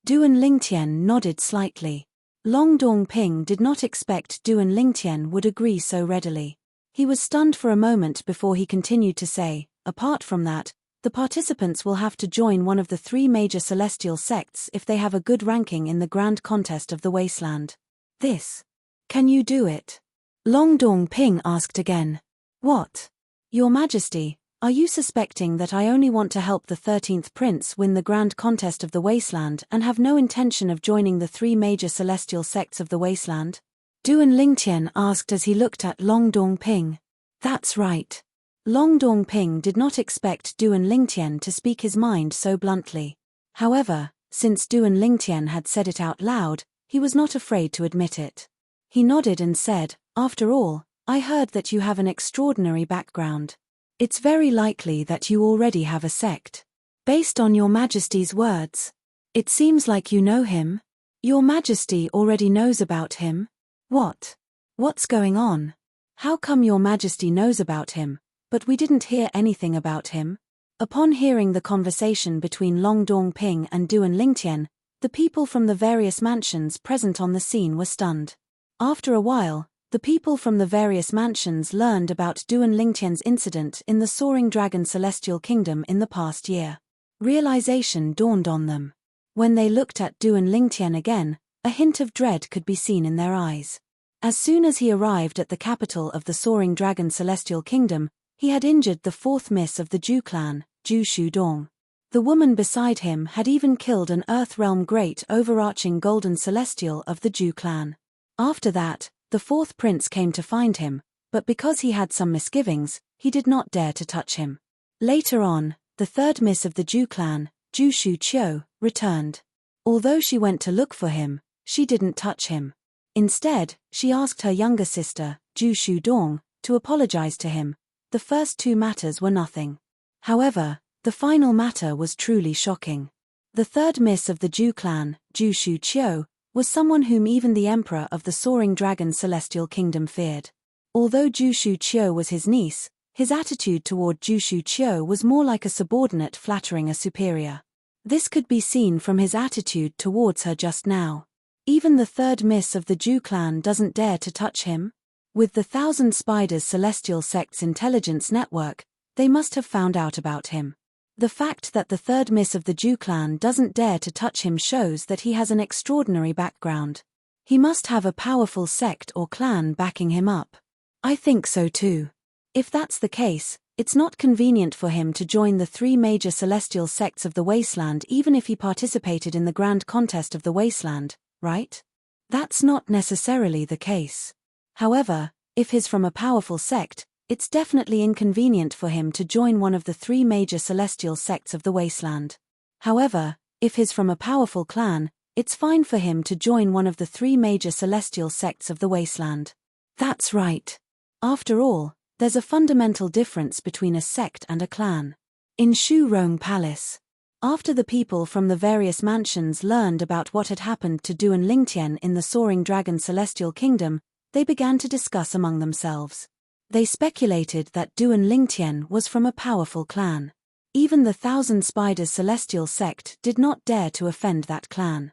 Speaker 1: Duan Lingtian nodded slightly. Long Dongping did not expect Duan Lingtian would agree so readily. He was stunned for a moment before he continued to say, "Apart from that, the participants will have to join one of the three major celestial sects if they have a good ranking in the grand contest of the wasteland." "This. Can you do it?" Long Dongping asked again. "What? Your Majesty, are you suspecting that I only want to help the 13th prince win the grand contest of the wasteland and have no intention of joining the three major celestial sects of the wasteland?" Duan Lingtian asked as he looked at Long Dongping. "That's right." Long Dongping did not expect Duan Lingtian to speak his mind so bluntly. However, since Duan Lingtian had said it out loud, he was not afraid to admit it. He nodded and said, "After all, I heard that you have an extraordinary background. It's very likely that you already have a sect. Based on your Majesty's words, it seems like you know him. Your Majesty already knows about him. What? What's going on? How come your Majesty knows about him, but we didn't hear anything about him?" Upon hearing the conversation between Long Dongping and Duan Lingtian, the people from the various mansions present on the scene were stunned. After a while, the people from the various mansions learned about Duan Lingtian's incident in the Soaring Dragon Celestial Kingdom in the past year. Realization dawned on them. When they looked at Duan Lingtian again, a hint of dread could be seen in their eyes. As soon as he arrived at the capital of the Soaring Dragon Celestial Kingdom, he had injured the fourth miss of the Zhu clan, Zhu Shudong. The woman beside him had even killed an Earth Realm Great Overarching Golden Celestial of the Zhu clan. After that, the fourth prince came to find him, but because he had some misgivings, he did not dare to touch him. Later on, the third miss of the Zhu clan, Zhu Shuqiu, returned. Although she went to look for him, she didn't touch him. Instead, she asked her younger sister, Zhu Shudong, to apologize to him. The first two matters were nothing. However, the final matter was truly shocking. The third miss of the Zhu clan, Zhu Shuqiu, was someone whom even the emperor of the Soaring Dragon Celestial Kingdom feared. Although Zhu Shuqiu was his niece, his attitude toward Zhu Shuqiu was more like a subordinate flattering a superior. This could be seen from his attitude towards her just now. Even the third miss of the Zhu clan doesn't dare to touch him? With the Thousand Spiders Celestial Sect's intelligence network, they must have found out about him. The fact that the third miss of the Zhu clan doesn't dare to touch him shows that he has an extraordinary background. He must have a powerful sect or clan backing him up. I think so too. If that's the case, it's not convenient for him to join the three major celestial sects of the wasteland even if he participated in the grand contest of the wasteland, right? That's not necessarily the case. However, if he's from a powerful sect, it's definitely inconvenient for him to join one of the three major celestial sects of the wasteland. However, if he's from a powerful clan, it's fine for him to join one of the three major celestial sects of the wasteland. That's right. After all, there's a fundamental difference between a sect and a clan. In Shu Rong Palace, after the people from the various mansions learned about what had happened to Duan Lingtian in the Soaring Dragon Celestial Kingdom, they began to discuss among themselves. They speculated that Duan Lingtian was from a powerful clan. Even the Thousand Spiders Celestial Sect did not dare to offend that clan.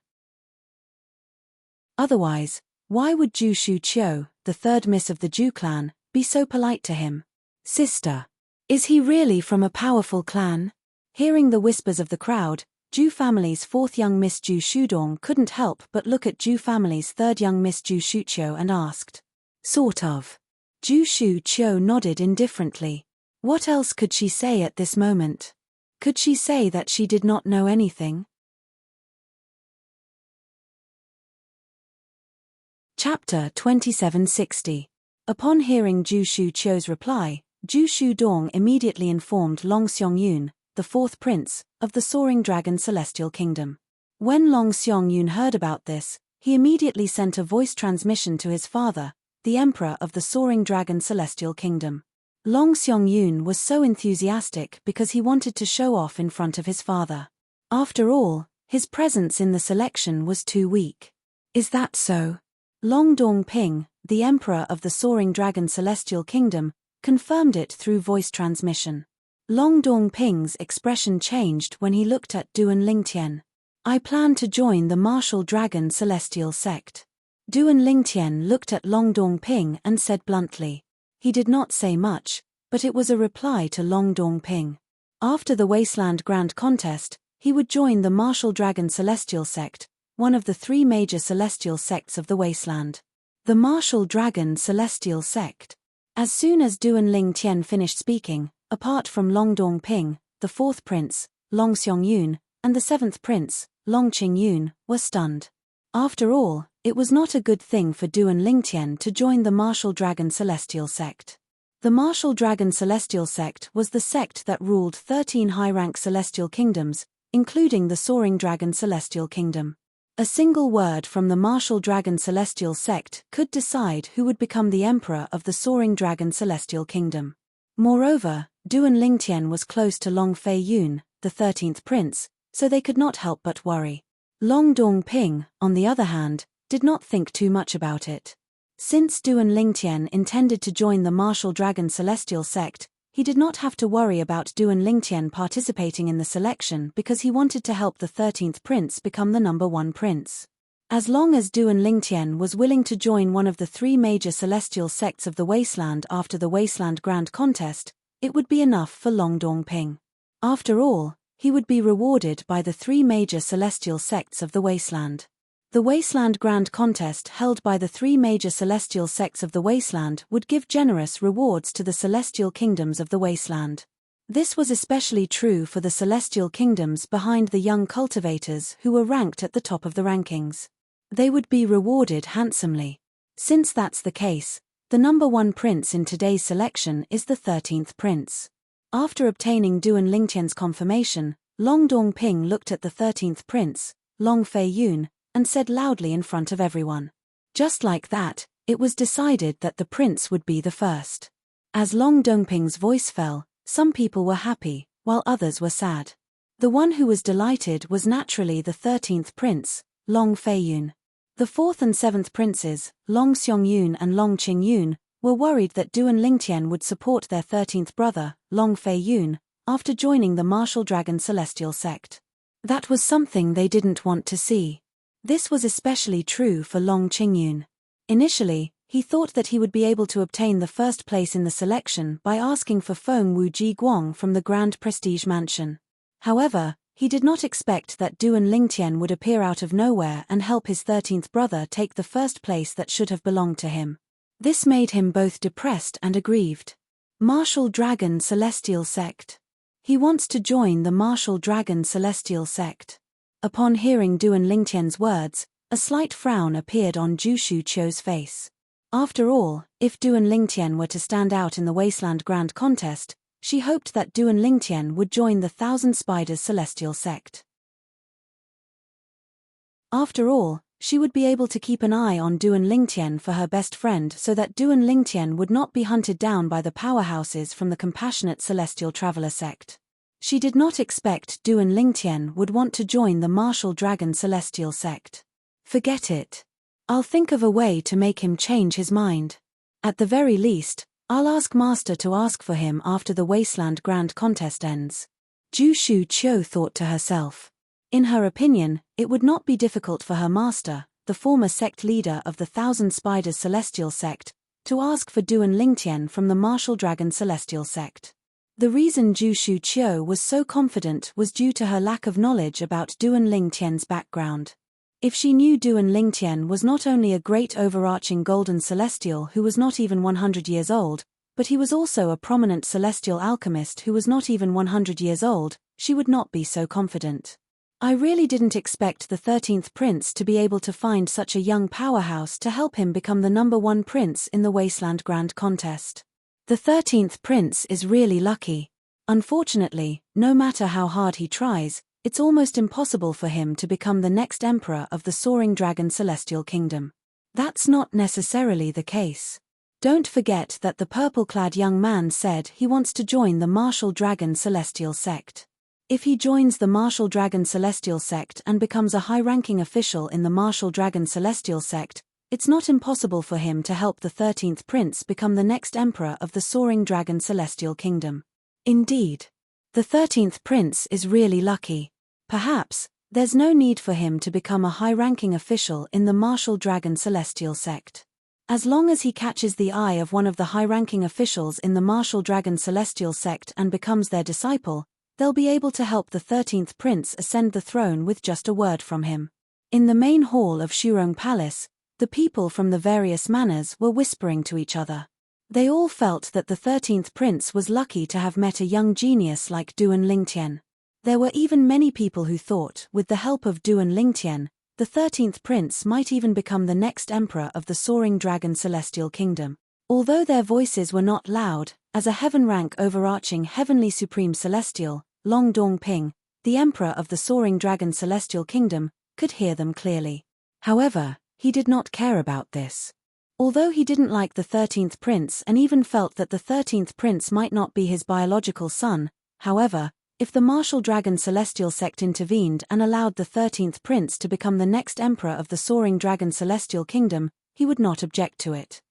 Speaker 1: Otherwise, why would Zhu Shuqiu, the third miss of the Zhu clan, be so polite to him? "Sister, is he really from a powerful clan?" Hearing the whispers of the crowd, Zhu family's fourth young miss Zhu Shudong couldn't help but look at Zhu family's third young miss Zhu Shuqiu and asked. "Sort of." Zhu Shuqiu nodded indifferently. What else could she say at this moment? Could she say that she did not know anything? Chapter 2760. Upon hearing Zhu Shuqiu's reply, Zhu Shudong immediately informed Long Xiangyun, the fourth prince, of the Soaring Dragon Celestial Kingdom. When Long Xiangyun heard about this, he immediately sent a voice transmission to his father, the emperor of the Soaring Dragon Celestial Kingdom. Long Xiangyun was so enthusiastic because he wanted to show off in front of his father. After all, his presence in the selection was too weak. Is that so? Long Dongping, the emperor of the Soaring Dragon Celestial Kingdom, confirmed it through voice transmission. Long Dongping's expression changed when he looked at Duan Lingtian. I plan to join the Martial Dragon Celestial Sect. Duan Lingtian looked at Long Dongping and said bluntly. He did not say much, but it was a reply to Long Dongping. After the Wasteland Grand Contest, he would join the Martial Dragon Celestial Sect, one of the three major celestial sects of the Wasteland. The Martial Dragon Celestial Sect. As soon as Duan Lingtian finished speaking, apart from Long Dongping, the fourth prince, Long Xiangyun, and the seventh prince, Long Qingyun, were stunned. After all, it was not a good thing for Duan Lingtian to join the Martial Dragon Celestial Sect. The Martial Dragon Celestial Sect was the sect that ruled 13 high-rank celestial kingdoms, including the Soaring Dragon Celestial Kingdom. A single word from the Martial Dragon Celestial Sect could decide who would become the emperor of the Soaring Dragon Celestial Kingdom. Moreover, Duan Lingtian was close to Long Feiyun, the 13th prince, so they could not help but worry. Long Dongping, on the other hand, did not think too much about it. Since Duan Lingtian intended to join the Martial Dragon Celestial Sect, he did not have to worry about Duan Lingtian participating in the selection because he wanted to help the 13th prince become the number 1 prince. As long as Duan Lingtian was willing to join one of the three major celestial sects of the Wasteland after the Wasteland Grand Contest, it would be enough for Long Dongping. After all, he would be rewarded by the three major celestial sects of the Wasteland. The Wasteland Grand Contest held by the three major celestial sects of the Wasteland would give generous rewards to the celestial kingdoms of the Wasteland. This was especially true for the celestial kingdoms behind the young cultivators who were ranked at the top of the rankings. They would be rewarded handsomely. Since that's the case, the number 1 prince in today's selection is the 13th prince. After obtaining Duan Lingtian's confirmation, Long Dongping looked at the 13th prince, Long Feiyun, and said loudly in front of everyone. Just like that, it was decided that the prince would be the first. As Long Dongping's voice fell, some people were happy, while others were sad. The one who was delighted was naturally the 13th prince, Long Feiyun. The 4th and 7th princes, Long Xiangyun and Long Qingyun, were worried that Duan Lingtian would support their 13th brother, Long Feiyun, after joining the Martial Dragon Celestial Sect. That was something they didn't want to see. This was especially true for Long Qingyun. Initially, he thought that he would be able to obtain the first place in the selection by asking for Feng Wuji Guang from the Grand Prestige Mansion. However, he did not expect that Duan Lingtian would appear out of nowhere and help his 13th brother take the first place that should have belonged to him. This made him both depressed and aggrieved. Martial Dragon Celestial Sect. He wants to join the Martial Dragon Celestial Sect. Upon hearing Duan Lingtian's words, a slight frown appeared on Zhu Shuqiu's face. After all, if Duan Lingtian were to stand out in the Wasteland Grand Contest, she hoped that Duan Lingtian would join the Thousand Spiders Celestial Sect. After all, she would be able to keep an eye on Duan Lingtian for her best friend so that Duan Lingtian would not be hunted down by the powerhouses from the Compassionate Celestial Traveler Sect. She did not expect Duan Lingtian would want to join the Martial Dragon Celestial Sect. Forget it. I'll think of a way to make him change his mind. At the very least, I'll ask Master to ask for him after the Wasteland Grand Contest ends. Zhu Shuqiu thought to herself. In her opinion, it would not be difficult for her master, the former sect leader of the Thousand Spiders Celestial Sect, to ask for Duan Lingtian from the Martial Dragon Celestial Sect. The reason Zhu Shuqiu was so confident was due to her lack of knowledge about Duan Lingtian's background. If she knew Duan Lingtian was not only a great overarching golden celestial who was not even 100 years old, but he was also a prominent celestial alchemist who was not even 100 years old, she would not be so confident. I really didn't expect the 13th prince to be able to find such a young powerhouse to help him become the number 1 prince in the Wasteland Grand Contest. The 13th prince is really lucky. Unfortunately, no matter how hard he tries, it's almost impossible for him to become the next emperor of the Soaring Dragon Celestial Kingdom. That's not necessarily the case. Don't forget that the purple-clad young man said he wants to join the Martial Dragon Celestial Sect. If he joins the Martial Dragon Celestial Sect and becomes a high-ranking official in the Martial Dragon Celestial Sect, it's not impossible for him to help the 13th Prince become the next Emperor of the Soaring Dragon Celestial Kingdom. Indeed, the 13th Prince is really lucky. Perhaps, there's no need for him to become a high-ranking official in the Martial Dragon Celestial Sect. As long as he catches the eye of one of the high-ranking officials in the Martial Dragon Celestial Sect and becomes their disciple, they'll be able to help the 13th Prince ascend the throne with just a word from him. In the main hall of Shurong Palace, the people from the various manors were whispering to each other. They all felt that the 13th Prince was lucky to have met a young genius like Duan Lingtian. There were even many people who thought, with the help of Duan Lingtian, the 13th Prince might even become the next Emperor of the Soaring Dragon Celestial Kingdom. Although their voices were not loud, as a heaven-rank overarching Heavenly Supreme Celestial, Long Dongping, the Emperor of the Soaring Dragon Celestial Kingdom, could hear them clearly. However, he did not care about this. Although he didn't like the 13th Prince and even felt that the 13th Prince might not be his biological son, however, if the Martial Dragon Celestial Sect intervened and allowed the 13th Prince to become the next Emperor of the Soaring Dragon Celestial Kingdom, he would not object to it.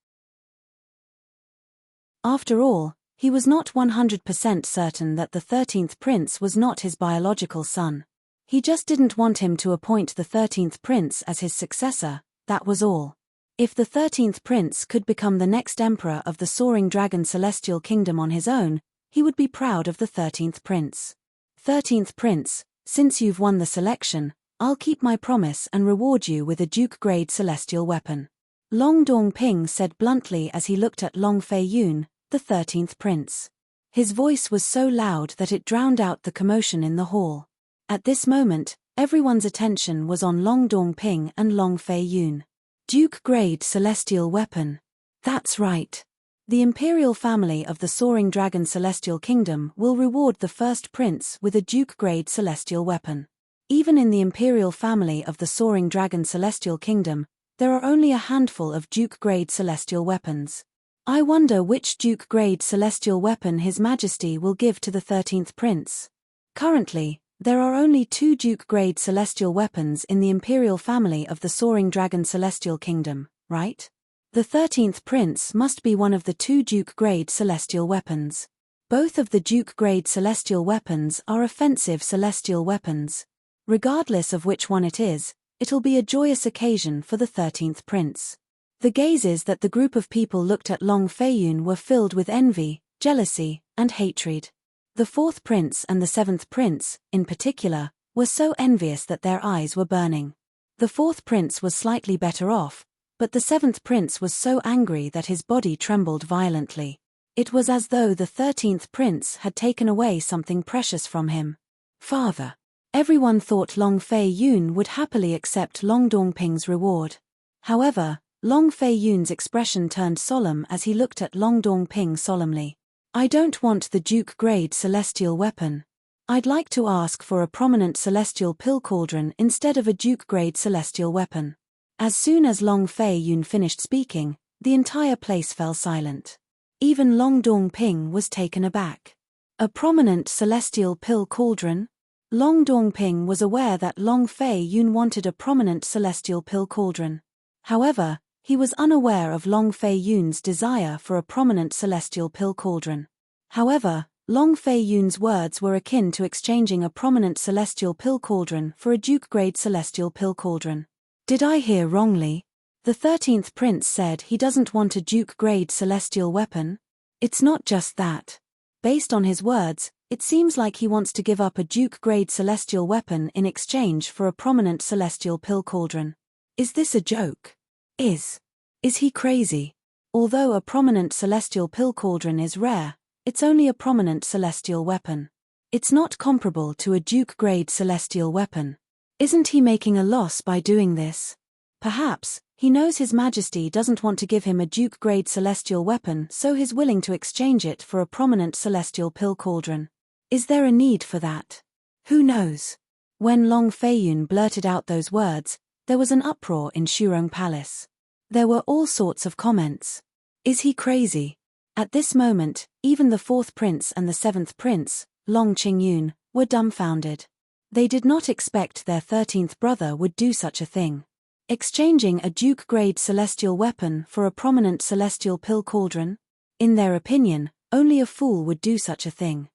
Speaker 1: After all, he was not 100% certain that the 13th Prince was not his biological son. He just didn't want him to appoint the 13th Prince as his successor, that was all. If the 13th Prince could become the next Emperor of the Soaring Dragon Celestial Kingdom on his own, he would be proud of the 13th Prince. 13th Prince, since you've won the selection, I'll keep my promise and reward you with a Duke-grade celestial weapon. Long Dongping said bluntly as he looked at Long Fei Yun, the 13th Prince. His voice was so loud that it drowned out the commotion in the hall. At this moment, everyone's attention was on Long Dongping and Long Fei Yun. Duke-grade celestial weapon. That's right. The imperial family of the Soaring Dragon Celestial Kingdom will reward the first prince with a Duke-grade celestial weapon. Even in the imperial family of the Soaring Dragon Celestial Kingdom, there are only a handful of Duke-grade celestial weapons. I wonder which Duke-grade celestial weapon His Majesty will give to the 13th Prince. Currently, there are only 2 Duke-grade celestial weapons in the imperial family of the Soaring Dragon Celestial Kingdom, right? The 13th Prince must be one of the 2 Duke-grade celestial weapons. Both of the Duke-grade celestial weapons are offensive celestial weapons. Regardless of which one it is, it'll be a joyous occasion for the 13th Prince. The gazes that the group of people looked at Long Fei Yun were filled with envy, jealousy, and hatred. The 4th Prince and the 7th Prince, in particular, were so envious that their eyes were burning. The 4th Prince was slightly better off, but the 7th Prince was so angry that his body trembled violently. It was as though the 13th Prince had taken away something precious from him. Father. Everyone thought Long Fei Yun would happily accept Long Dongping's reward. However, Long Fei Yun's expression turned solemn as he looked at Long Dongping solemnly. I don't want the Duke-grade celestial weapon. I'd like to ask for a prominent celestial pill cauldron instead of a Duke-grade celestial weapon. As soon as Long Fei Yun finished speaking, the entire place fell silent. Even Long Dongping was taken aback. A prominent celestial pill cauldron? Long Dongping was aware that Long Fei Yun wanted a prominent celestial pill cauldron. However, he was unaware of Long Fei Yun's desire for a prominent celestial pill cauldron. However, Long Fei Yun's words were akin to exchanging a prominent celestial pill cauldron for a Duke-grade celestial pill cauldron. Did I hear wrongly? The 13th Prince said he doesn't want a Duke-grade celestial weapon? It's not just that. Based on his words, it seems like he wants to give up a Duke-grade celestial weapon in exchange for a prominent celestial pill cauldron. Is this a joke? Is he crazy? Although a prominent celestial pill cauldron is rare, it's only a prominent celestial weapon. It's not comparable to a Duke-grade celestial weapon. Isn't he making a loss by doing this? Perhaps, he knows His Majesty doesn't want to give him a Duke-grade celestial weapon, so he's willing to exchange it for a prominent celestial pill cauldron. Is there a need for that? Who knows? When Long Fei Yun blurted out those words, there was an uproar in Shurong Palace. There were all sorts of comments. Is he crazy? At this moment, even the 4th Prince and the 7th Prince, Long Qingyun, were dumbfounded. They did not expect their 13th brother would do such a thing. Exchanging a Duke-grade celestial weapon for a prominent celestial pill cauldron? In their opinion, only a fool would do such a thing.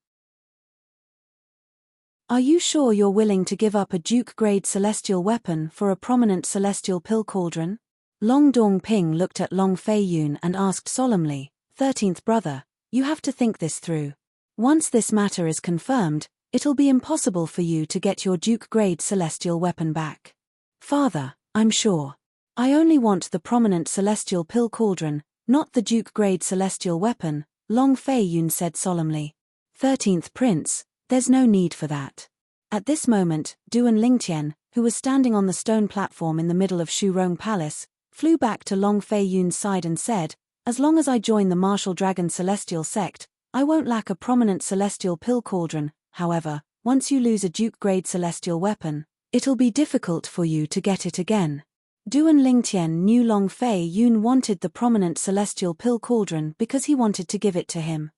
Speaker 1: Are you sure you're willing to give up a Duke-grade celestial weapon for a prominent celestial pill cauldron? Long Dong-ping looked at Long Fei-yun and asked solemnly, 13th brother, you have to think this through. Once this matter is confirmed, it'll be impossible for you to get your Duke-grade celestial weapon back. Father, I'm sure. I only want the prominent celestial pill cauldron, not the Duke-grade celestial weapon, Long Fei-yun said solemnly. 13th prince, there's no need for that. At this moment, Duan Lingtian, who was standing on the stone platform in the middle of Shurong Palace, flew back to Long Fei-yun's side and said, as long as I join the Martial Dragon Celestial Sect, I won't lack a prominent celestial pill cauldron. However, once you lose a Duke-grade celestial weapon, it'll be difficult for you to get it again. Duan Lingtian knew Long Fei-yun wanted the prominent celestial pill cauldron because he wanted to give it to him.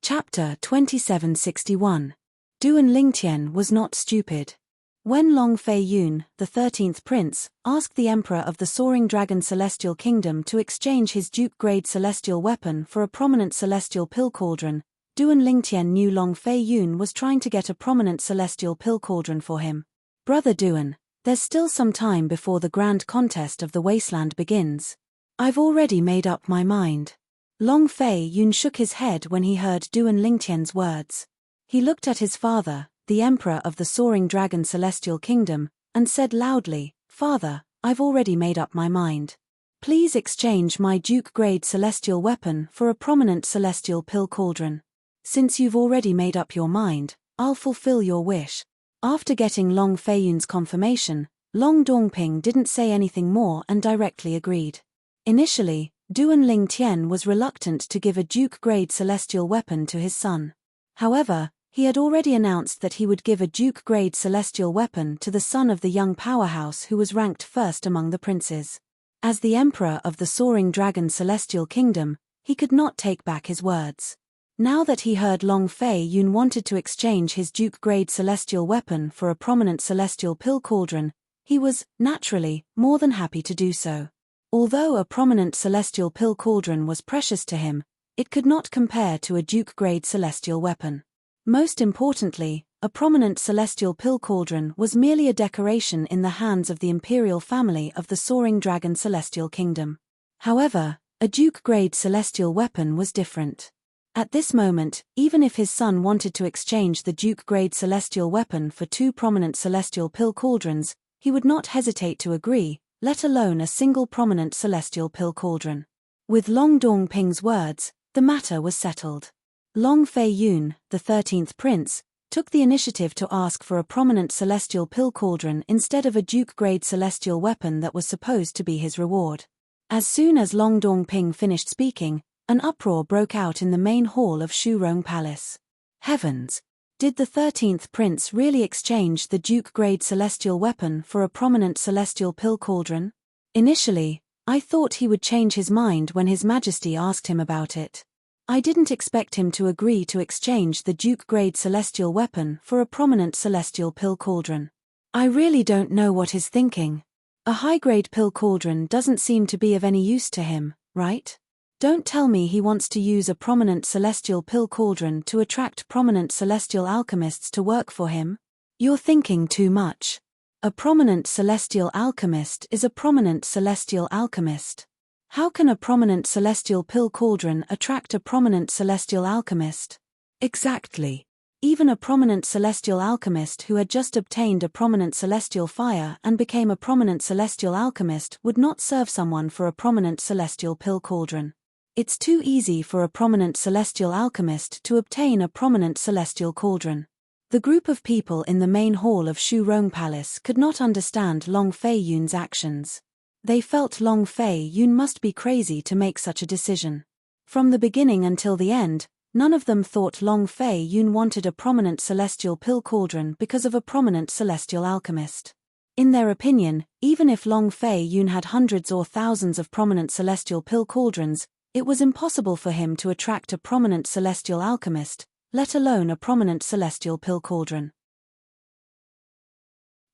Speaker 1: Chapter 2761. Duan Lingtian was not stupid. When Long Fei-yun, the 13th prince, asked the emperor of the Soaring Dragon Celestial Kingdom to exchange his Duke-grade celestial weapon for a prominent celestial pill cauldron, Duan Lingtian knew Long Fei-yun was trying to get a prominent celestial pill cauldron for him. Brother Duan, there's still some time before the grand contest of the wasteland begins. I've already made up my mind. Long Fei-yun shook his head when he heard Duan Lingtian's words. He looked at his father, the emperor of the Soaring Dragon Celestial Kingdom, and said loudly, Father, I've already made up my mind. Please exchange my Duke-grade celestial weapon for a prominent celestial pill cauldron. Since you've already made up your mind, I'll fulfill your wish. After getting Long Fei-yun's confirmation, Long Dong-ping didn't say anything more and directly agreed. Initially, Duan Lingtian was reluctant to give a Duke-grade celestial weapon to his son. However, he had already announced that he would give a Duke-grade celestial weapon to the son of the young powerhouse who was ranked first among the princes. As the emperor of the Soaring Dragon Celestial Kingdom, he could not take back his words. Now that he heard Long Fei-yun wanted to exchange his Duke-grade celestial weapon for a prominent celestial pill cauldron, he was, naturally, more than happy to do so. Although a prominent celestial pill cauldron was precious to him, it could not compare to a Duke-grade celestial weapon. Most importantly, a prominent celestial pill cauldron was merely a decoration in the hands of the imperial family of the Soaring Dragon Celestial Kingdom. However, a Duke-grade celestial weapon was different. At this moment, even if his son wanted to exchange the Duke-grade celestial weapon for 2 prominent celestial pill cauldrons, he would not hesitate to agree, let alone a single prominent celestial pill cauldron. With Long Dong-ping's words, the matter was settled. Long Fei-yun, the 13th prince, took the initiative to ask for a prominent celestial pill cauldron instead of a Duke-grade celestial weapon that was supposed to be his reward. As soon as Long Dong-ping finished speaking, an uproar broke out in the main hall of Shurong Palace. Heavens! Did the 13th prince really exchange the Duke-grade celestial weapon for a prominent celestial pill cauldron? Initially, I thought he would change his mind when His Majesty asked him about it. I didn't expect him to agree to exchange the Duke-grade celestial weapon for a prominent celestial pill cauldron. I really don't know what he's thinking. A high-grade pill cauldron doesn't seem to be of any use to him, right? Don't tell me he wants to use a prominent celestial pill cauldron to attract prominent celestial alchemists to work for him? You're thinking too much. A prominent celestial alchemist is a prominent celestial alchemist. How can a prominent celestial pill cauldron attract a prominent celestial alchemist? Exactly. Even a prominent celestial alchemist who had just obtained a prominent celestial fire and became a prominent celestial alchemist would not serve someone for a prominent celestial pill cauldron. It's too easy for a prominent celestial alchemist to obtain a prominent celestial cauldron. The group of people in the main hall of Shurong Palace could not understand Long Fei-yun's actions. They felt Long Fei-yun must be crazy to make such a decision. From the beginning until the end, none of them thought Long Fei-yun wanted a prominent celestial pill cauldron because of a prominent celestial alchemist. In their opinion, even if Long Fei-yun had hundreds or thousands of prominent celestial pill cauldrons, It was impossible for him to attract a prominent celestial alchemist, let alone a prominent celestial pill cauldron.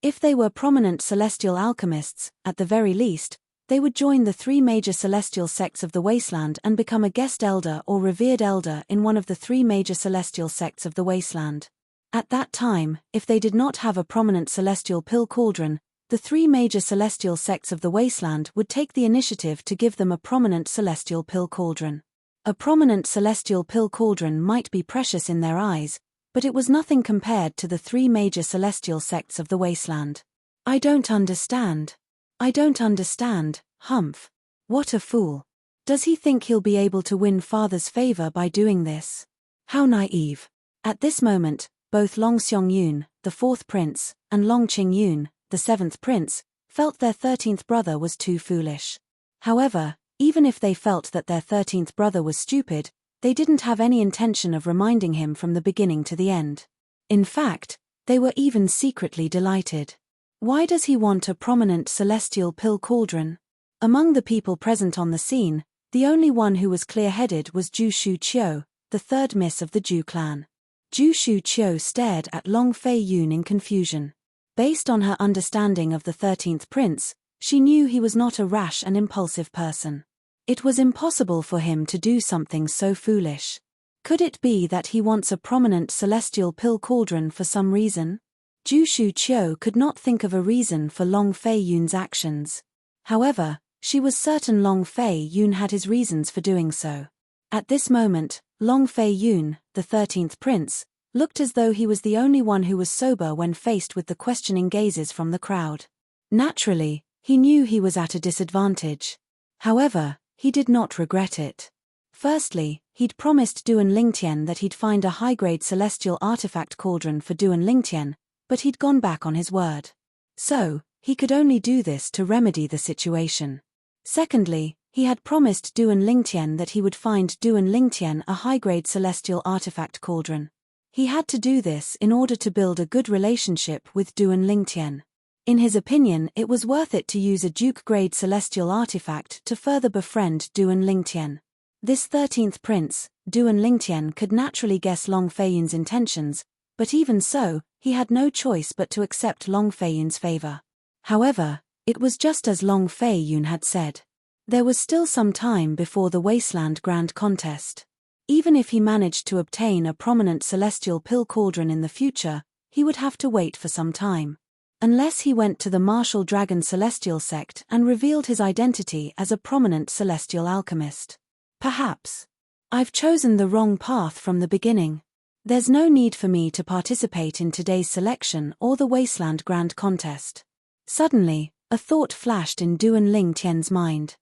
Speaker 1: If they were prominent celestial alchemists, at the very least, they would join the three major celestial sects of the wasteland and become a guest elder or revered elder in one of the three major celestial sects of the wasteland. At that time, if they did not have a prominent celestial pill cauldron, the three major celestial sects of the wasteland would take the initiative to give them a prominent celestial pill cauldron. A prominent celestial pill cauldron might be precious in their eyes, but it was nothing compared to the three major celestial sects of the wasteland. I don't understand. Humph. What a fool. Does he think he'll be able to win father's favor by doing this? How naive. At this moment, both Long Xiong-yun, the fourth prince, and Long Qing-yun, the seventh prince, felt their 13th brother was too foolish. However, even if they felt that their 13th brother was stupid, they didn't have any intention of reminding him from the beginning to the end. In fact, they were even secretly delighted. Why does he want a prominent celestial pill cauldron? Among the people present on the scene, the only one who was clear-headed was Ju Shu-chio, the third miss of the Ju clan. Ju Shu-chio stared at Long Fei-yun in confusion. Based on her understanding of the 13th prince, she knew he was not a rash and impulsive person. It was impossible for him to do something so foolish. Could it be that he wants a prominent celestial pill cauldron for some reason? Ju Shu-chio could not think of a reason for Long Fei-yun's actions. However, she was certain Long Fei-yun had his reasons for doing so. At this moment, Long Fei-yun, the 13th prince, looked as though he was the only one who was sober when faced with the questioning gazes from the crowd. Naturally, he knew he was at a disadvantage. However, he did not regret it. Firstly, he'd promised Duan Lingtian that he'd find a high-grade celestial artifact cauldron for Duan Lingtian, but he'd gone back on his word. So, he could only do this to remedy the situation. Secondly, he had promised Duan Lingtian that he would find Duan Lingtian a high-grade celestial artifact cauldron. He had to do this in order to build a good relationship with Duan Lingtian. In his opinion, it was worth it to use a Duke-grade celestial artifact to further befriend Duan Lingtian. This 13th prince, Duan Lingtian, could naturally guess Long Fei-yun's intentions, but even so, he had no choice but to accept Long Fei-yun's favor. However, it was just as Long Fei-yun had said. There was still some time before the Wasteland Grand Contest. Even if he managed to obtain a prominent celestial pill cauldron in the future, he would have to wait for some time. Unless he went to the Martial Dragon Celestial Sect and revealed his identity as a prominent celestial alchemist. Perhaps. I've chosen the wrong path from the beginning. There's no need for me to participate in today's selection or the Wasteland Grand Contest. Suddenly, a thought flashed in Duan Lingtian's mind.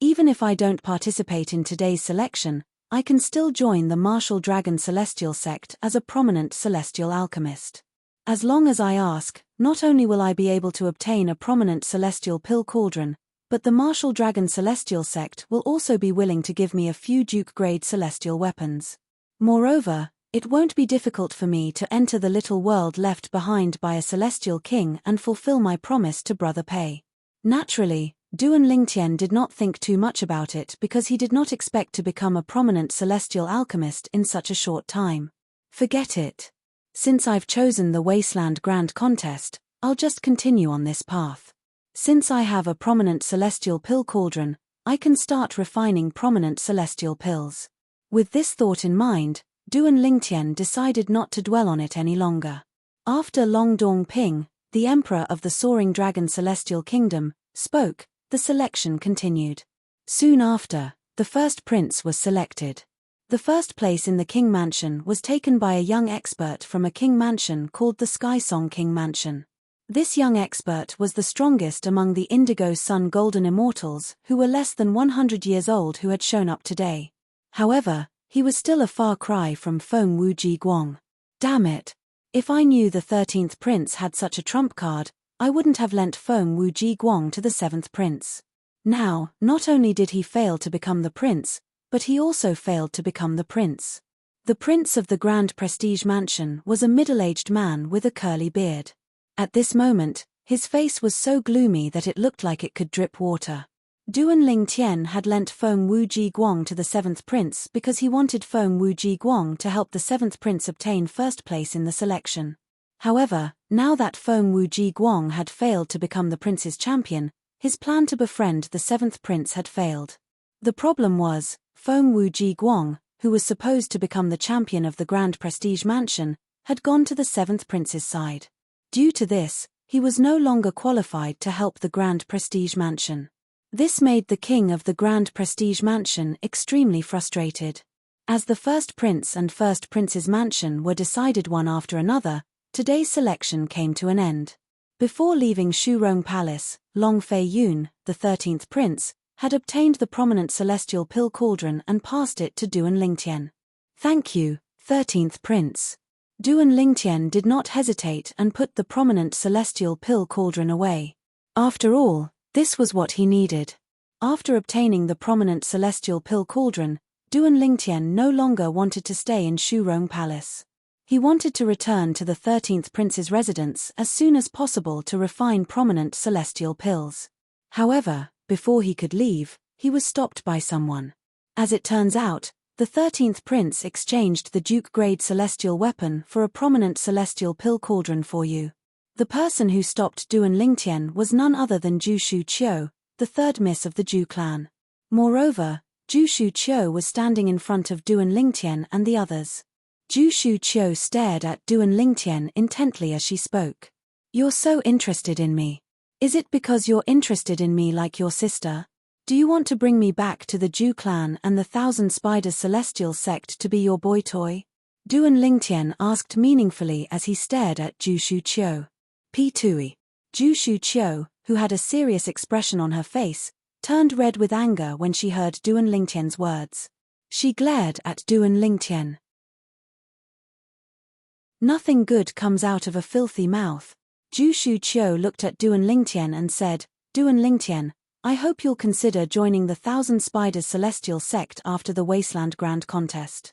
Speaker 1: Even if I don't participate in today's selection, I can still join the Martial Dragon Celestial Sect as a prominent celestial alchemist. As long as I ask, not only will I be able to obtain a prominent celestial pill cauldron, but the Martial Dragon Celestial Sect will also be willing to give me a few Duke-grade celestial weapons. Moreover, it won't be difficult for me to enter the little world left behind by a celestial king and fulfill my promise to Brother Pei. Naturally, Duan Lingtian did not think too much about it because he did not expect to become a prominent celestial alchemist in such a short time. Forget it. Since I've chosen the Wasteland Grand Contest, I'll just continue on this path. Since I have a prominent celestial pill cauldron, I can start refining prominent celestial pills. With this thought in mind, Duan Lingtian decided not to dwell on it any longer. After Long Dongping, the emperor of the Soaring Dragon Celestial Kingdom, spoke, the selection continued. Soon after, the first prince was selected. The first place in the King Mansion was taken by a young expert from a king mansion called the Skysong King Mansion. This young expert was the strongest among the Indigo Sun Golden Immortals who were less than 100 years old who had shown up today. However, he was still a far cry from Feng Wuji Guang. Damn it! If I knew the 13th prince had such a trump card, I wouldn't have lent Feng Wuji Guang to the 7th prince. Now, not only did he fail to become the prince, but he also failed to become the prince. The prince of the Grand Prestige Mansion was a middle-aged man with a curly beard. At this moment, his face was so gloomy that it looked like it could drip water. Duan Lingtian had lent Feng Wuji Guang to the 7th prince because he wanted Feng Wuji Guang to help the 7th prince obtain first place in the selection. However, now that Feng Wuji Guang had failed to become the prince's champion, his plan to befriend the 7th prince had failed. The problem was, Feng Wuji Guang, who was supposed to become the champion of the Grand Prestige Mansion, had gone to the 7th prince's side. Due to this, he was no longer qualified to help the Grand Prestige Mansion. This made the king of the Grand Prestige Mansion extremely frustrated. As the 1st prince and 1st prince's mansion were decided one after another, today's selection came to an end. Before leaving Shurong Palace, Long Fei Yun, the 13th prince, had obtained the prominent celestial pill cauldron and passed it to Duan Lingtian. "Thank you, 13th prince." Duan Lingtian did not hesitate and put the prominent celestial pill cauldron away. After all, this was what he needed. After obtaining the prominent celestial pill cauldron, Duan Lingtian no longer wanted to stay in Shurong Palace. He wanted to return to the 13th prince's residence as soon as possible to refine prominent celestial pills. However, before he could leave, he was stopped by someone. As it turns out, the 13th prince exchanged the Duke-grade celestial weapon for a prominent celestial pill cauldron for you. The person who stopped Duan Lingtian was none other than Zhu Shuqiu, the 3rd miss of the Zhu clan. Moreover, Zhu Shuqiu was standing in front of Duan Lingtian and the others. Zhu Shuqiu stared at Duan Lingtian intently as she spoke. "You're so interested in me. Is it because you're interested in me like your sister? Do you want to bring me back to the Zhu clan and the 1,000 Spiders Celestial sect to be your boy toy?" Duan Lingtian asked meaningfully as he stared at Zhu Shuqiu. P2E. Zhu Shuqiu, who had a serious expression on her face, turned red with anger when she heard Duan Lingtian's words. She glared at Duan Lingtian. "Nothing good comes out of a filthy mouth." Zhu Shuqiu looked at Duan Lingtian and said, "Duan Lingtian, I hope you'll consider joining the 1,000 Spiders Celestial sect after the Wasteland Grand Contest."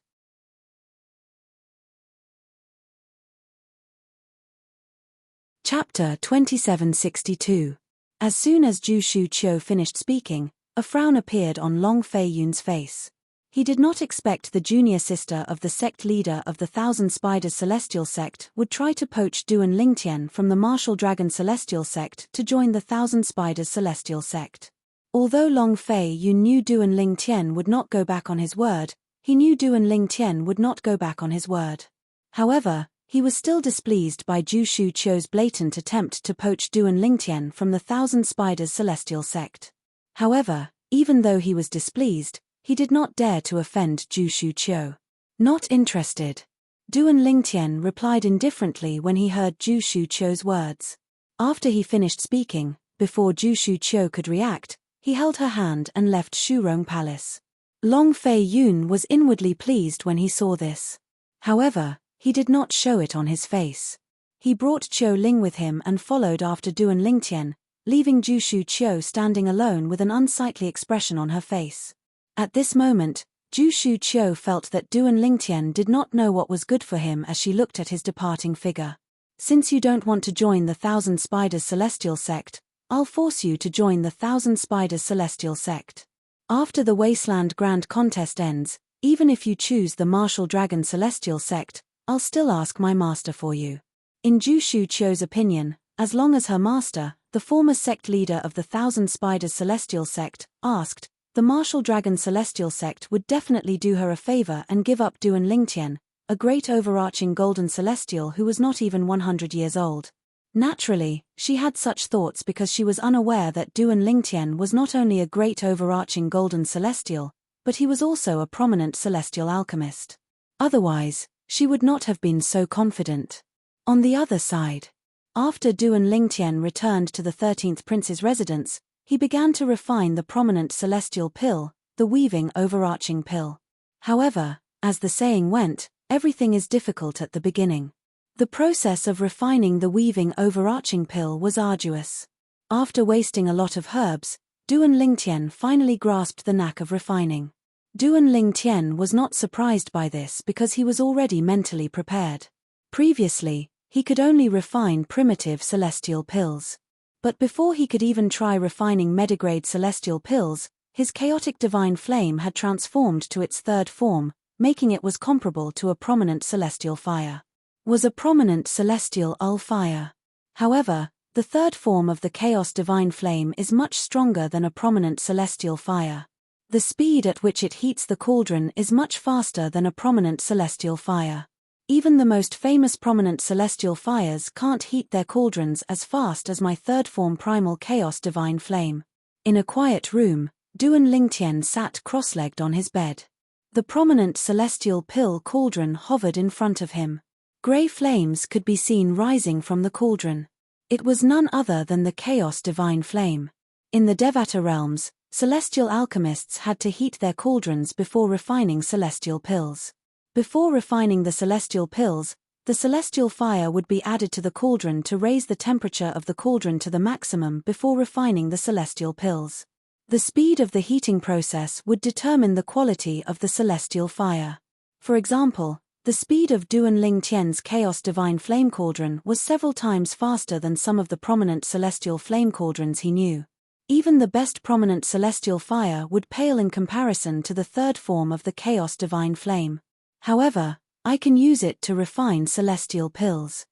Speaker 1: Chapter 2762. As soon as Zhu Shuqiu finished speaking, a frown appeared on Long Fei Yun's face. He did not expect the junior sister of the sect leader of the 1,000 Spiders Celestial sect would try to poach Duan Lingtian from the Martial Dragon Celestial sect to join the 1,000 Spiders Celestial sect. Although Long Fei Yun knew Duan Lingtian would not go back on his word, he knew Duan Lingtian would not go back on his word. However, he was still displeased by Zhu Shuqiu's blatant attempt to poach Duan Lingtian from the 1,000 Spiders Celestial sect. However, even though he was displeased, he did not dare to offend Zhu Shuqiu. "Not interested." Duan Lingtian replied indifferently when he heard Zhu Shuqiu's words. After he finished speaking, before Zhu Shuqiu could react, he held her hand and left Shurong Palace. Long Fei Yun was inwardly pleased when he saw this. However, he did not show it on his face. He brought Qiu Ling with him and followed after Duan Lingtian, leaving Zhu Shuqiu standing alone with an unsightly expression on her face. At this moment, Zhu Shuqiu felt that Duan Lingtian did not know what was good for him as she looked at his departing figure. "Since you don't want to join the 1,000 Spiders Celestial sect, I'll force you to join the 1,000 Spiders Celestial sect. After the Wasteland Grand Contest ends, even if you choose the Martial Dragon Celestial sect, I'll still ask my master for you." In Zhu Shuqiu's opinion, as long as her master, the former sect leader of the 1,000 Spiders Celestial sect, asked, the Martial Dragon Celestial sect would definitely do her a favor and give up Duan Lingtian, a great overarching golden celestial who was not even 100 years old. Naturally, she had such thoughts because she was unaware that Duan Lingtian was not only a great overarching golden celestial, but he was also a prominent celestial alchemist. Otherwise, she would not have been so confident. On the other side, after Duan Lingtian returned to the 13th prince's residence, he began to refine the prominent celestial pill, the weaving overarching pill. However, as the saying went, everything is difficult at the beginning. The process of refining the weaving overarching pill was arduous. After wasting a lot of herbs, Duan Lingtian finally grasped the knack of refining. Duan Lingtian was not surprised by this because he was already mentally prepared. Previously, he could only refine primitive celestial pills. But before he could even try refining medigrade celestial pills, his chaotic divine flame had transformed to its third form, making it was comparable to a prominent celestial fire. Was a prominent celestial fire. However, the third form of the chaos divine flame is much stronger than a prominent celestial fire. The speed at which it heats the cauldron is much faster than a prominent celestial fire. Even the most famous prominent celestial fires can't heat their cauldrons as fast as my third form primal chaos divine flame. In a quiet room, Duan Lingtian sat cross-legged on his bed. The prominent celestial pill cauldron hovered in front of him. Grey flames could be seen rising from the cauldron. It was none other than the chaos divine flame. In the Devata realms, celestial alchemists had to heat their cauldrons before refining celestial pills. Before refining the celestial pills, the celestial fire would be added to the cauldron to raise the temperature of the cauldron to the maximum before refining the celestial pills. The speed of the heating process would determine the quality of the celestial fire. For example, the speed of Duan Lingtian's chaos divine flame cauldron was several times faster than some of the prominent celestial flame cauldrons he knew. Even the best prominent celestial fire would pale in comparison to the third form of the chaos divine flame. However, I can use it to refine celestial pills.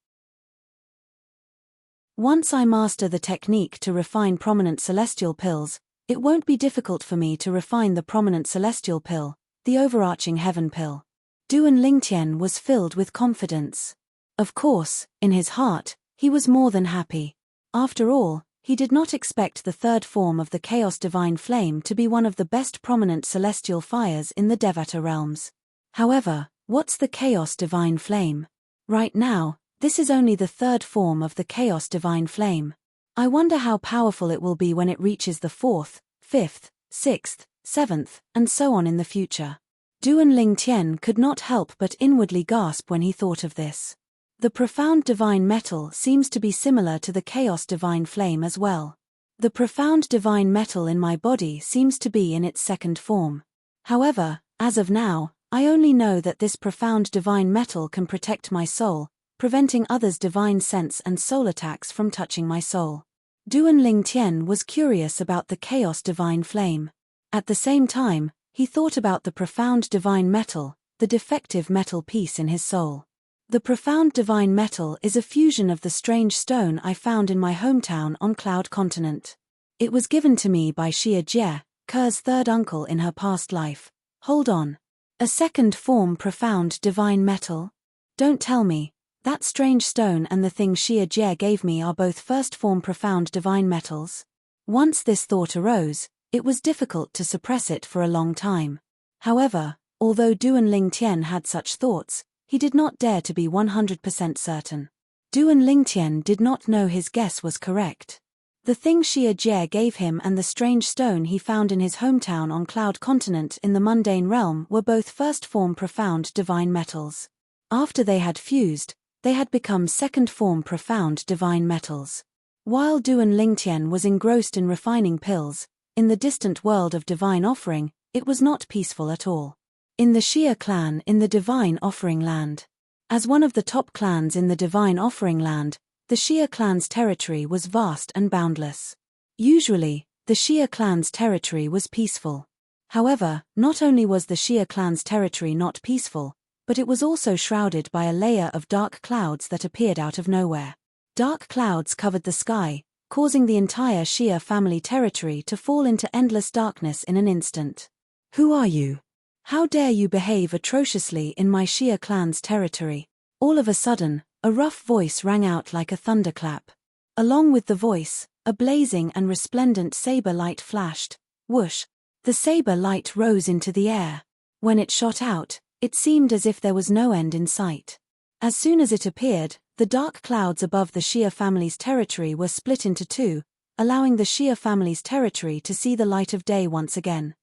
Speaker 1: Once I master the technique to refine prominent celestial pills, it won't be difficult for me to refine the prominent celestial pill, the overarching heaven pill. Duan Lingtian was filled with confidence. Of course, in his heart, he was more than happy. After all, he did not expect the third form of the chaos divine flame to be one of the best prominent celestial fires in the Devata realms. However, what's the chaos divine flame? Right now, this is only the third form of the chaos divine flame. I wonder how powerful it will be when it reaches the fourth, fifth, sixth, seventh, and so on in the future. Duan Lingtian could not help but inwardly gasp when he thought of this. The profound divine metal seems to be similar to the chaos divine flame as well. The profound divine metal in my body seems to be in its second form. However, as of now, I only know that this profound divine metal can protect my soul, preventing others' divine sense and soul attacks from touching my soul. Duan Lingtian was curious about the chaos divine flame. At the same time, he thought about the profound divine metal, the defective metal piece in his soul. The profound divine metal is a fusion of the strange stone I found in my hometown on Cloud Continent. It was given to me by Xia Jie, Ker's third uncle in her past life. Hold on. A second form profound divine metal? Don't tell me. That strange stone and the thing Xia Jie gave me are both first form profound divine metals. Once this thought arose, it was difficult to suppress it for a long time. However, although Duan Lingtian had such thoughts, he did not dare to be 100% certain. Duan Lingtian did not know his guess was correct. The thing Xia Jie gave him and the strange stone he found in his hometown on Cloud Continent in the mundane realm were both first form profound divine metals. After they had fused, they had become second form profound divine metals. While Duan Lingtian was engrossed in refining pills, in the distant world of divine offering, it was not peaceful at all. In the Xia clan in the divine offering land. As one of the top clans in the divine offering land, the Xia clan's territory was vast and boundless. Usually, the Xia clan's territory was peaceful. However, not only was the Xia clan's territory not peaceful, but it was also shrouded by a layer of dark clouds that appeared out of nowhere. Dark clouds covered the sky, causing the entire Xia family territory to fall into endless darkness in an instant. Who are you? How dare you behave atrociously in my Xia clan's territory? All of a sudden, a rough voice rang out like a thunderclap. Along with the voice, a blazing and resplendent saber light flashed. Whoosh! The saber light rose into the air. When it shot out, it seemed as if there was no end in sight. As soon as it appeared, the dark clouds above the Xia family's territory were split into two, allowing the Xia family's territory to see the light of day once again.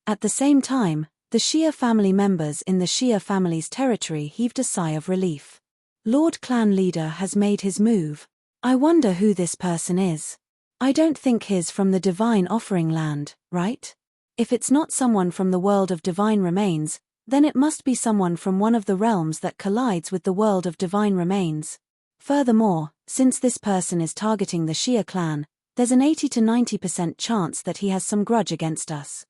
Speaker 1: At the same time, the Xia family members in the Xia family's territory heaved a sigh of relief. Lord Clan Leader has made his move. I wonder who this person is. I don't think he's from the Divine Offering Land, right? If it's not someone from the world of divine remains, then it must be someone from one of the realms that collides with the world of divine remains. Furthermore, Since this person is targeting the Shia clan, there's an 80 to 90% chance that he has some grudge against us.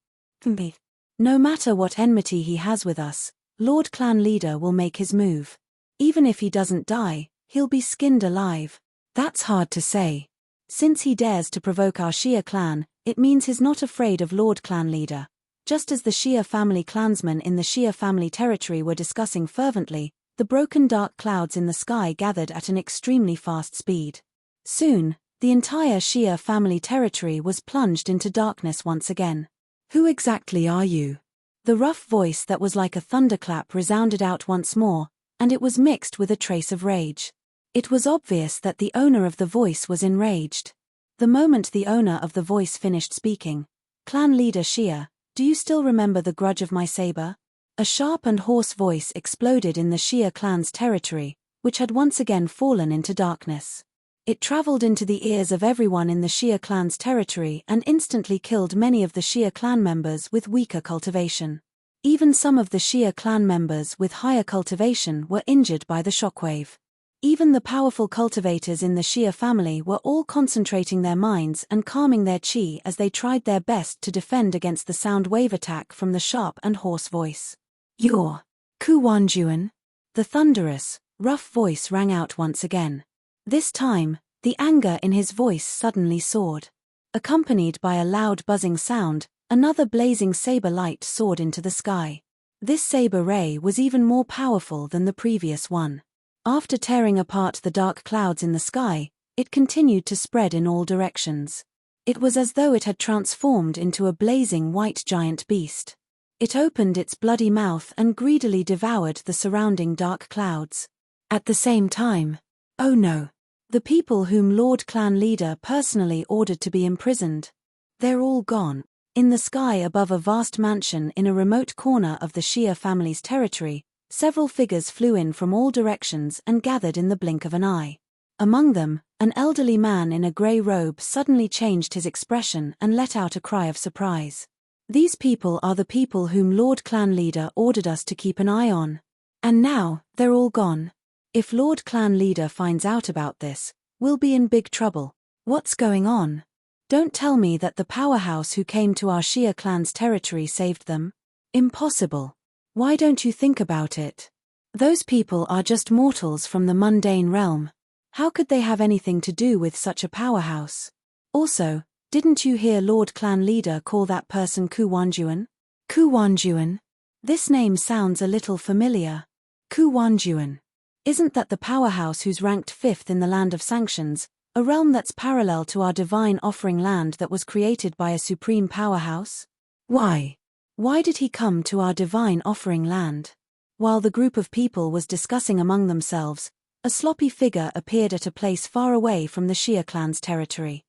Speaker 1: No matter what enmity he has with us, Lord Clan Leader will make his move. Even if he doesn't die, he'll be skinned alive. That's hard to say. Since he dares to provoke our Shia clan, it means he's not afraid of Lord Clan Leader. Just as the Shia family clansmen in the Shia family territory were discussing fervently, the broken dark clouds in the sky gathered at an extremely fast speed. Soon, the entire Shia family territory was plunged into darkness once again. Who exactly are you? The rough voice that was like a thunderclap resounded out once more, and it was mixed with a trace of rage. It was obvious that the owner of the voice was enraged. The moment the owner of the voice finished speaking, Clan Leader Shia, do you still remember the grudge of my saber? A sharp and hoarse voice exploded in the Shia clan's territory, which had once again fallen into darkness. It traveled into the ears of everyone in the Shia clan's territory and instantly killed many of the Shia clan members with weaker cultivation. Even some of the Shia clan members with higher cultivation were injured by the shockwave. Even the powerful cultivators in the Shia family were all concentrating their minds and calming their chi as they tried their best to defend against the sound wave attack from the sharp and hoarse voice. You're Kuwanjuan? The thunderous, rough voice rang out once again. This time, the anger in his voice suddenly soared. Accompanied by a loud buzzing sound, another blazing saber light soared into the sky. This saber ray was even more powerful than the previous one. After tearing apart the dark clouds in the sky, it continued to spread in all directions. It was as though it had transformed into a blazing white giant beast. It opened its bloody mouth and greedily devoured the surrounding dark clouds. At the same time, oh no! The people whom Lord Clan Leader personally ordered to be imprisoned. They're all gone. In the sky above a vast mansion in a remote corner of the Shia family's territory, several figures flew in from all directions and gathered in the blink of an eye. Among them, an elderly man in a grey robe suddenly changed his expression and let out a cry of surprise. These people are the people whom Lord Clan Leader ordered us to keep an eye on. And now, they're all gone. If Lord Clan Leader finds out about this, we'll be in big trouble. What's going on? Don't tell me that the powerhouse who came to our Shia clan's territory saved them. Impossible. Why don't you think about it? Those people are just mortals from the mundane realm. How could they have anything to do with such a powerhouse? Also, didn't you hear Lord Clan Leader call that person Kuwanjuan? Kuwanjuan? This name sounds a little familiar. Kuwanjuan. Isn't that the powerhouse who's ranked 5th in the Land of Sanctions, a realm that's parallel to our divine offering land that was created by a supreme powerhouse? Why? Why did he come to our divine offering land? While the group of people was discussing among themselves, a sloppy figure appeared at a place far away from the Shia clan's territory.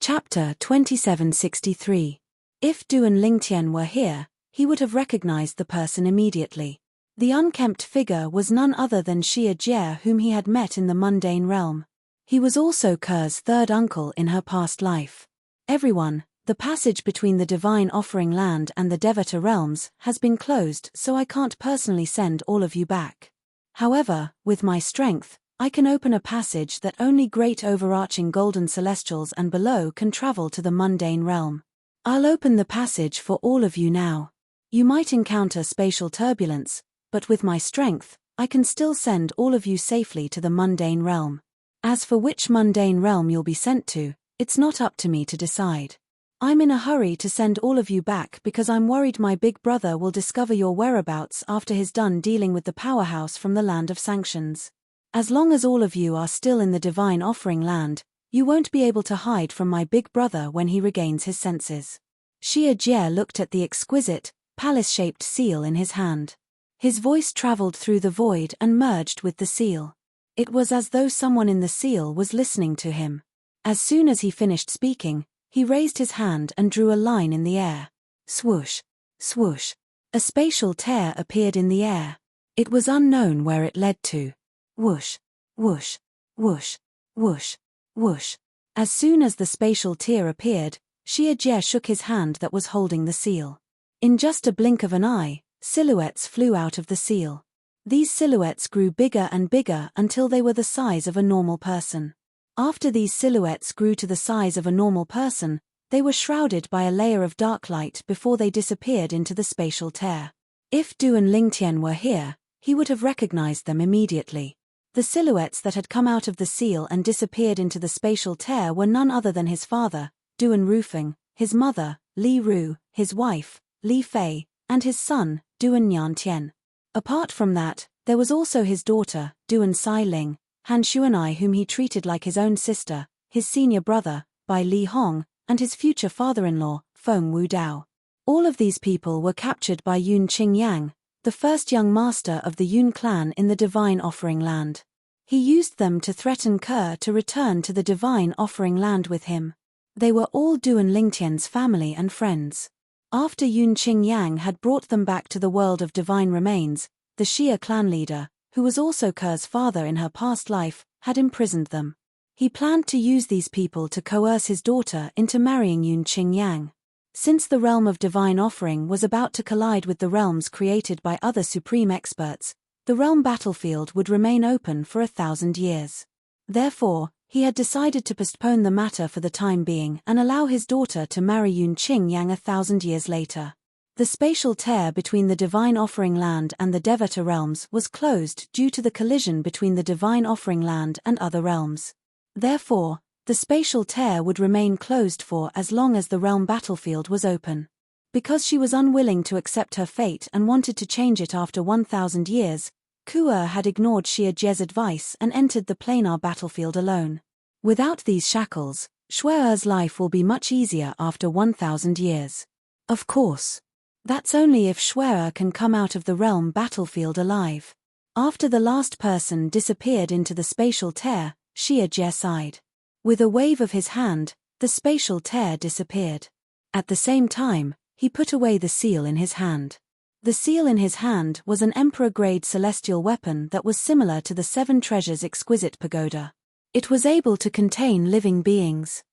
Speaker 1: Chapter 2763. If Duan Lingtian were here, he would have recognized the person immediately. The unkempt figure was none other than Xia Jie, whom he had met in the mundane realm. He was also Ker's third uncle in her past life. Everyone, the passage between the divine offering land and the Devata realms has been closed, so I can't personally send all of you back. However, with my strength, I can open a passage that only great overarching golden celestials and below can travel to the mundane realm. I'll open the passage for all of you now. You might encounter spatial turbulence, but with my strength, I can still send all of you safely to the mundane realm. As for which mundane realm you'll be sent to, it's not up to me to decide. I'm in a hurry to send all of you back because I'm worried my big brother will discover your whereabouts after he's done dealing with the powerhouse from the Land of Sanctions. As long as all of you are still in the divine offering land, you won't be able to hide from my big brother when he regains his senses. Xia Jie looked at the exquisite, palace-shaped seal in his hand. His voice traveled through the void and merged with the seal. It was as though someone in the seal was listening to him. As soon as he finished speaking, he raised his hand and drew a line in the air. Swoosh, swoosh. A spatial tear appeared in the air. It was unknown where it led to. Whoosh, whoosh, whoosh, whoosh, whoosh. As soon as the spatial tear appeared, Xia Jie shook his hand that was holding the seal. In just a blink of an eye, silhouettes flew out of the seal. These silhouettes grew bigger and bigger until they were the size of a normal person. After these silhouettes grew to the size of a normal person, they were shrouded by a layer of dark light before they disappeared into the spatial tear. If Duan Lingtian were here, he would have recognized them immediately. The silhouettes that had come out of the seal and disappeared into the spatial tear were none other than his father, Duan Rufeng, his mother, Li Ru, his wife, Li Fei, and his son, Duan Yantian. Apart from that, there was also his daughter, Duan Xiling, Han Xuanai, whom he treated like his own sister, his senior brother, Bai Li Hong, and his future father-in-law, Feng Wu Dao. All of these people were captured by Yun Qingyang, the first young master of the Yun clan in the Divine Offering Land. He used them to threaten Ke to return to the Divine Offering Land with him. They were all Duan Lingtian's family and friends. After Yun Qingyang had brought them back to the world of divine remains, the Xia clan leader, who was also Ke's father in her past life, had imprisoned them. He planned to use these people to coerce his daughter into marrying Yun Qingyang. Since the realm of divine offering was about to collide with the realms created by other supreme experts, the realm battlefield would remain open for 1,000 years. Therefore, he had decided to postpone the matter for the time being and allow his daughter to marry Yun Qingyang 1,000 years later. The spatial tear between the Divine Offering Land and the Devata realms was closed due to the collision between the Divine Offering Land and other realms. Therefore, the spatial tear would remain closed for as long as the realm battlefield was open. Because she was unwilling to accept her fate and wanted to change it after 1,000 years, Ku'er had ignored Xia Jie's advice and entered the planar battlefield alone. Without these shackles, Shue'er's life will be much easier after 1,000 years. Of course. That's only if Shue'er can come out of the realm battlefield alive. After the last person disappeared into the spatial tear, Xia Jie sighed. With a wave of his hand, the spatial tear disappeared. At the same time, he put away the seal in his hand. The seal in his hand was an emperor-grade celestial weapon that was similar to the Seven Treasures' exquisite pagoda. It was able to contain living beings.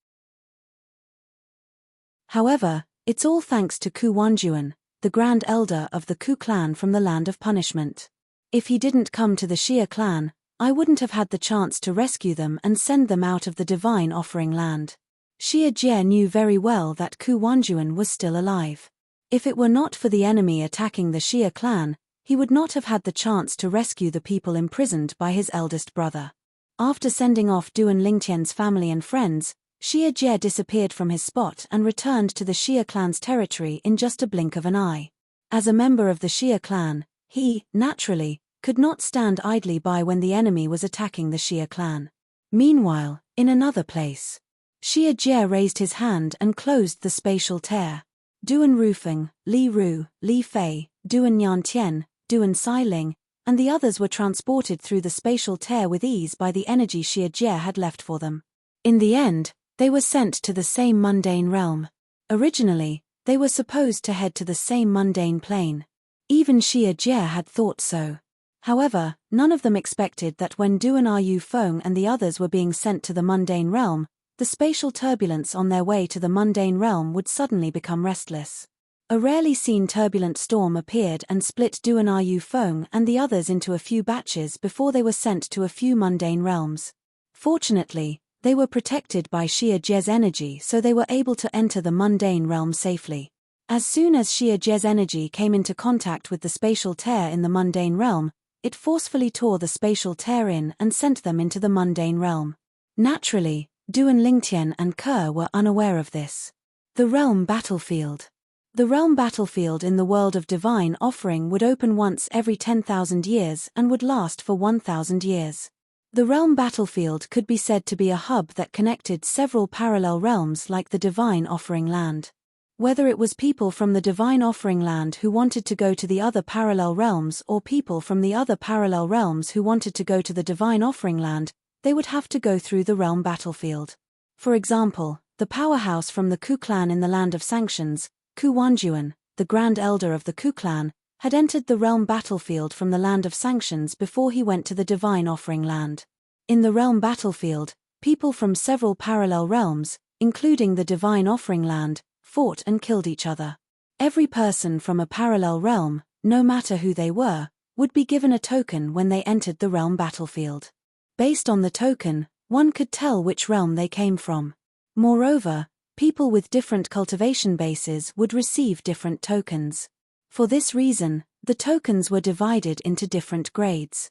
Speaker 1: However, it's all thanks to Ku Wanjuan, the Grand Elder of the Ku clan from the Land of Punishment. If he didn't come to the Xia clan, I wouldn't have had the chance to rescue them and send them out of the Divine Offering Land. Xia Jie knew very well that Ku Wanjuan was still alive. If it were not for the enemy attacking the Xia clan, he would not have had the chance to rescue the people imprisoned by his eldest brother. After sending off Duan Lingtian's family and friends, Xia Jie disappeared from his spot and returned to the Xia clan's territory in just a blink of an eye. As a member of the Xia clan, he, naturally, could not stand idly by when the enemy was attacking the Xia clan. Meanwhile, in another place, Xia Jie raised his hand and closed the spatial tear. Duan Rufeng, Li Ru, Li Fei, Duan Yantian, Duan Xiling, and the others were transported through the spatial tear with ease by the energy Xia Jie had left for them. In the end, they were sent to the same mundane realm. Originally, they were supposed to head to the same mundane plane. Even Xia Jie had thought so. However, none of them expected that when Duan Yu Feng and the others were being sent to the mundane realm, the spatial turbulence on their way to the mundane realm would suddenly become restless. A rarely seen turbulent storm appeared and split Duan Yu Feng and the others into a few batches before they were sent to a few mundane realms. Fortunately, they were protected by Xia Jie's energy, so they were able to enter the mundane realm safely. As soon as Xia Jie's energy came into contact with the spatial tear in the mundane realm, it forcefully tore the spatial tear in and sent them into the mundane realm. Naturally, Duan Lingtian and Ke were unaware of this. The realm battlefield. The realm battlefield in the world of divine offering would open once every 10,000 years and would last for 1,000 years. The realm battlefield could be said to be a hub that connected several parallel realms like the Divine Offering Land. Whether it was people from the Divine Offering Land who wanted to go to the other parallel realms or people from the other parallel realms who wanted to go to the Divine Offering Land, they would have to go through the realm battlefield. For example, the powerhouse from the Ku clan in the Land of Sanctions, Ku Wanjuan, the Grand Elder of the Ku clan, had entered the realm battlefield from the Land of Sanctions before he went to the Divine Offering Land. In the realm battlefield, people from several parallel realms, including the Divine Offering Land, fought and killed each other. Every person from a parallel realm, no matter who they were, would be given a token when they entered the realm battlefield. Based on the token, one could tell which realm they came from. Moreover, people with different cultivation bases would receive different tokens. For this reason, the tokens were divided into different grades.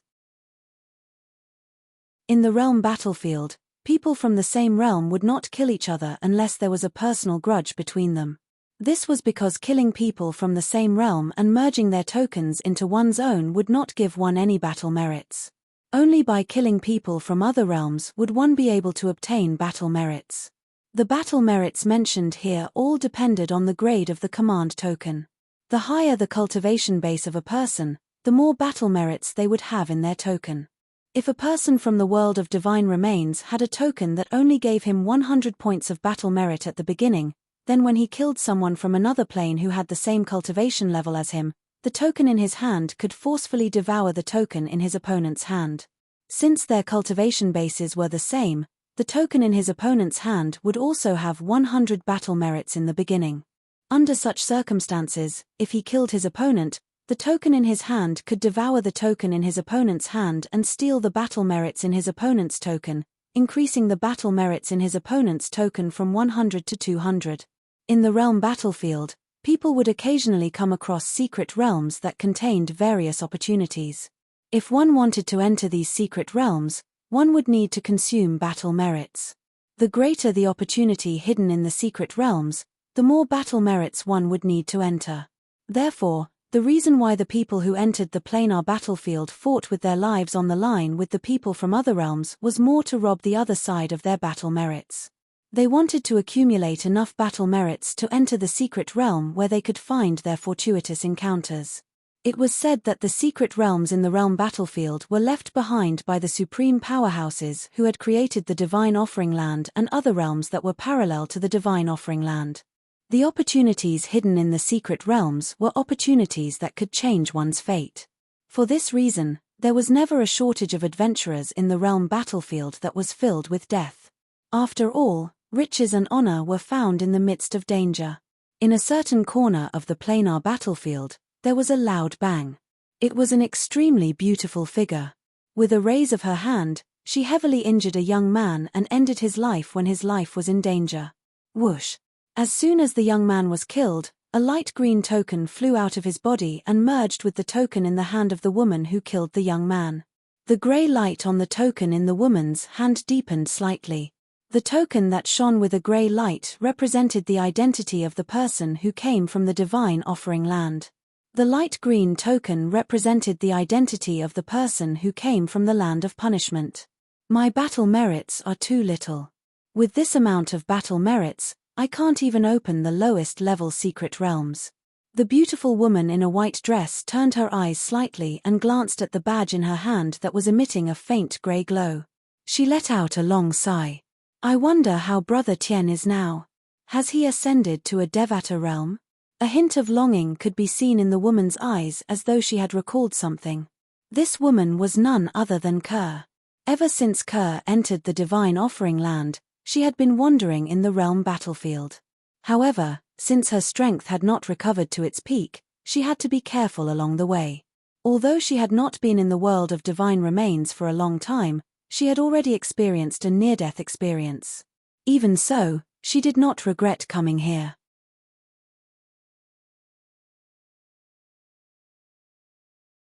Speaker 1: In the realm battlefield, people from the same realm would not kill each other unless there was a personal grudge between them. This was because killing people from the same realm and merging their tokens into one's own would not give one any battle merits. Only by killing people from other realms would one be able to obtain battle merits. The battle merits mentioned here all depended on the grade of the command token. The higher the cultivation base of a person, the more battle merits they would have in their token. If a person from the world of divine remains had a token that only gave him 100 points of battle merit at the beginning, then when he killed someone from another plane who had the same cultivation level as him, the token in his hand could forcefully devour the token in his opponent's hand. Since their cultivation bases were the same, the token in his opponent's hand would also have 100 battle merits in the beginning. Under such circumstances, if he killed his opponent, the token in his hand could devour the token in his opponent's hand and steal the battle merits in his opponent's token, increasing the battle merits in his opponent's token from 100 to 200. In the realm battlefield, people would occasionally come across secret realms that contained various opportunities. If one wanted to enter these secret realms, one would need to consume battle merits. The greater the opportunity hidden in the secret realms, the more battle merits one would need to enter. Therefore, the reason why the people who entered the planar battlefield fought with their lives on the line with the people from other realms was more to rob the other side of their battle merits. They wanted to accumulate enough battle merits to enter the secret realm where they could find their fortuitous encounters. It was said that the secret realms in the realm battlefield were left behind by the supreme powerhouses who had created the divine offering land and other realms that were parallel to the divine offering land. The opportunities hidden in the secret realms were opportunities that could change one's fate. For this reason, there was never a shortage of adventurers in the realm battlefield that was filled with death. After all, riches and honor were found in the midst of danger. In a certain corner of the planar battlefield, there was a loud bang. It was an extremely beautiful figure. With a raise of her hand, she heavily injured a young man and ended his life when his life was in danger. Whoosh! As soon as the young man was killed, a light green token flew out of his body and merged with the token in the hand of the woman who killed the young man. The grey light on the token in the woman's hand deepened slightly. The token that shone with a grey light represented the identity of the person who came from the divine offering land. The light green token represented the identity of the person who came from the land of punishment. My battle merits are too little. With this amount of battle merits, I can't even open the lowest level secret realms. The beautiful woman in a white dress turned her eyes slightly and glanced at the badge in her hand that was emitting a faint grey glow. She let out a long sigh. I wonder how Brother Tien is now. Has he ascended to a Devata realm? A hint of longing could be seen in the woman's eyes as though she had recalled something. This woman was none other than Kerr. Ever since Kerr entered the divine offering land, she had been wandering in the realm battlefield. However, since her strength had not recovered to its peak, she had to be careful along the way. Although she had not been in the world of divine remains for a long time, she had already experienced a near-death experience. Even so, she did not regret coming here.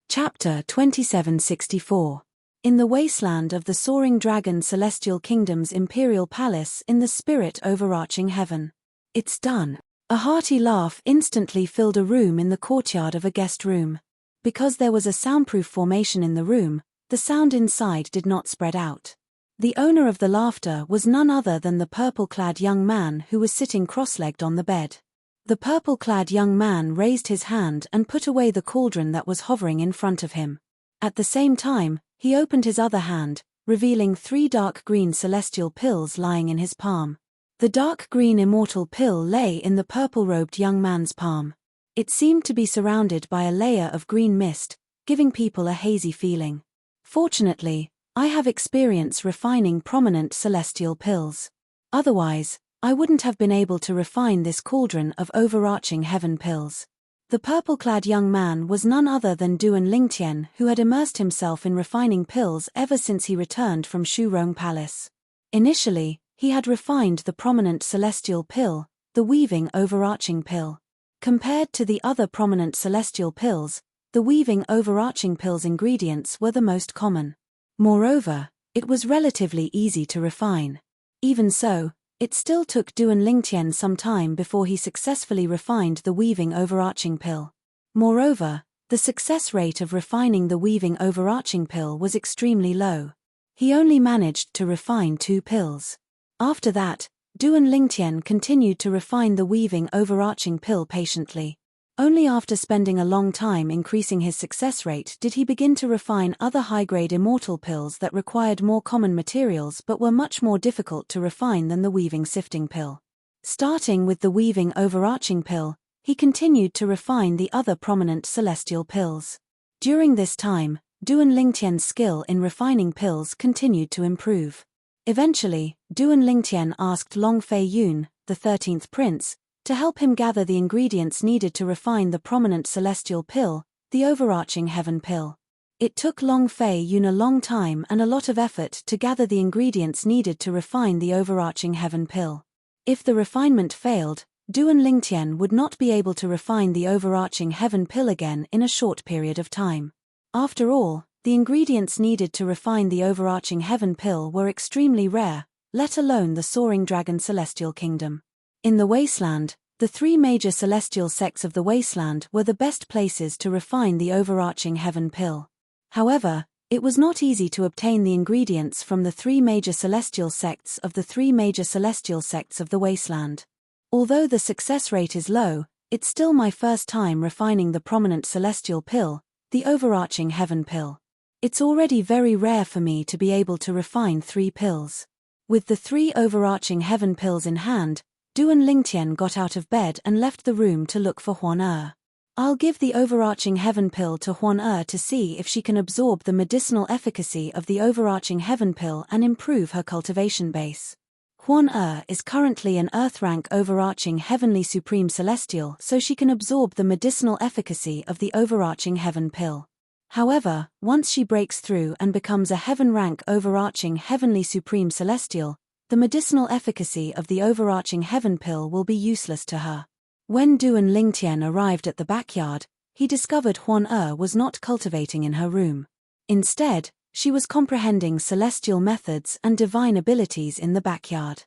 Speaker 1: Chapter 2764. In the wasteland of the soaring dragon celestial kingdom's imperial palace in the spirit overarching heaven. It's done. A hearty laugh instantly filled a room in the courtyard of a guest room. Because there was a soundproof formation in the room, the sound inside did not spread out. The owner of the laughter was none other than the purple-clad young man who was sitting cross-legged on the bed. The purple-clad young man raised his hand and put away the cauldron that was hovering in front of him. At the same time, he opened his other hand, revealing 3 dark green celestial pills lying in his palm. The dark green immortal pill lay in the purple-robed young man's palm. It seemed to be surrounded by a layer of green mist, giving people a hazy feeling. Fortunately, I have experience refining prominent celestial pills. Otherwise, I wouldn't have been able to refine this cauldron of overarching heaven pills. The purple-clad young man was none other than Duan Lingtian, who had immersed himself in refining pills ever since he returned from Shurong Palace. Initially, he had refined the prominent celestial pill, the weaving overarching pill. Compared to the other prominent celestial pills, the weaving overarching pill's ingredients were the most common. Moreover, it was relatively easy to refine. Even so, it still took Duan Lingtian some time before he successfully refined the weaving overarching pill. Moreover, the success rate of refining the weaving overarching pill was extremely low. He only managed to refine 2 pills. After that, Duan Lingtian continued to refine the weaving overarching pill patiently. Only after spending a long time increasing his success rate did he begin to refine other high-grade immortal pills that required more common materials but were much more difficult to refine than the weaving sifting pill. Starting with the weaving overarching pill, he continued to refine the other prominent celestial pills. During this time, Duan Lingtian's skill in refining pills continued to improve. Eventually, Duan Lingtian asked Long Fei Yun, the 13th prince, to help him gather the ingredients needed to refine the prominent celestial pill, the overarching heaven pill. It took Long Fei Yun a long time and a lot of effort to gather the ingredients needed to refine the overarching heaven pill. If the refinement failed, Duan Lingtian would not be able to refine the overarching heaven pill again in a short period of time. After all, the ingredients needed to refine the overarching heaven pill were extremely rare, let alone the soaring dragon celestial kingdom. In the wasteland, the 3 major celestial sects of the wasteland were the best places to refine the overarching heaven pill. However, it was not easy to obtain the ingredients from the 3 major celestial sects of the 3 major celestial sects of the wasteland. Although the success rate is low, it's still my first time refining the prominent celestial pill, the overarching heaven pill. It's already very rare for me to be able to refine 3 pills. With the 3 overarching heaven pills in hand, Duan Lingtian got out of bed and left the room to look for Huan Er. I'll give the overarching heaven pill to Huan Er to see if she can absorb the medicinal efficacy of the overarching heaven pill and improve her cultivation base. Huan Er is currently an Earth rank overarching heavenly supreme celestial, so she can absorb the medicinal efficacy of the overarching heaven pill. However, once she breaks through and becomes a heaven rank overarching heavenly supreme celestial, the medicinal efficacy of the overarching heaven pill will be useless to her. When Duan Lingtian arrived at the backyard, he discovered Huan Er was not cultivating in her room. Instead, she was comprehending celestial methods and divine abilities in the backyard.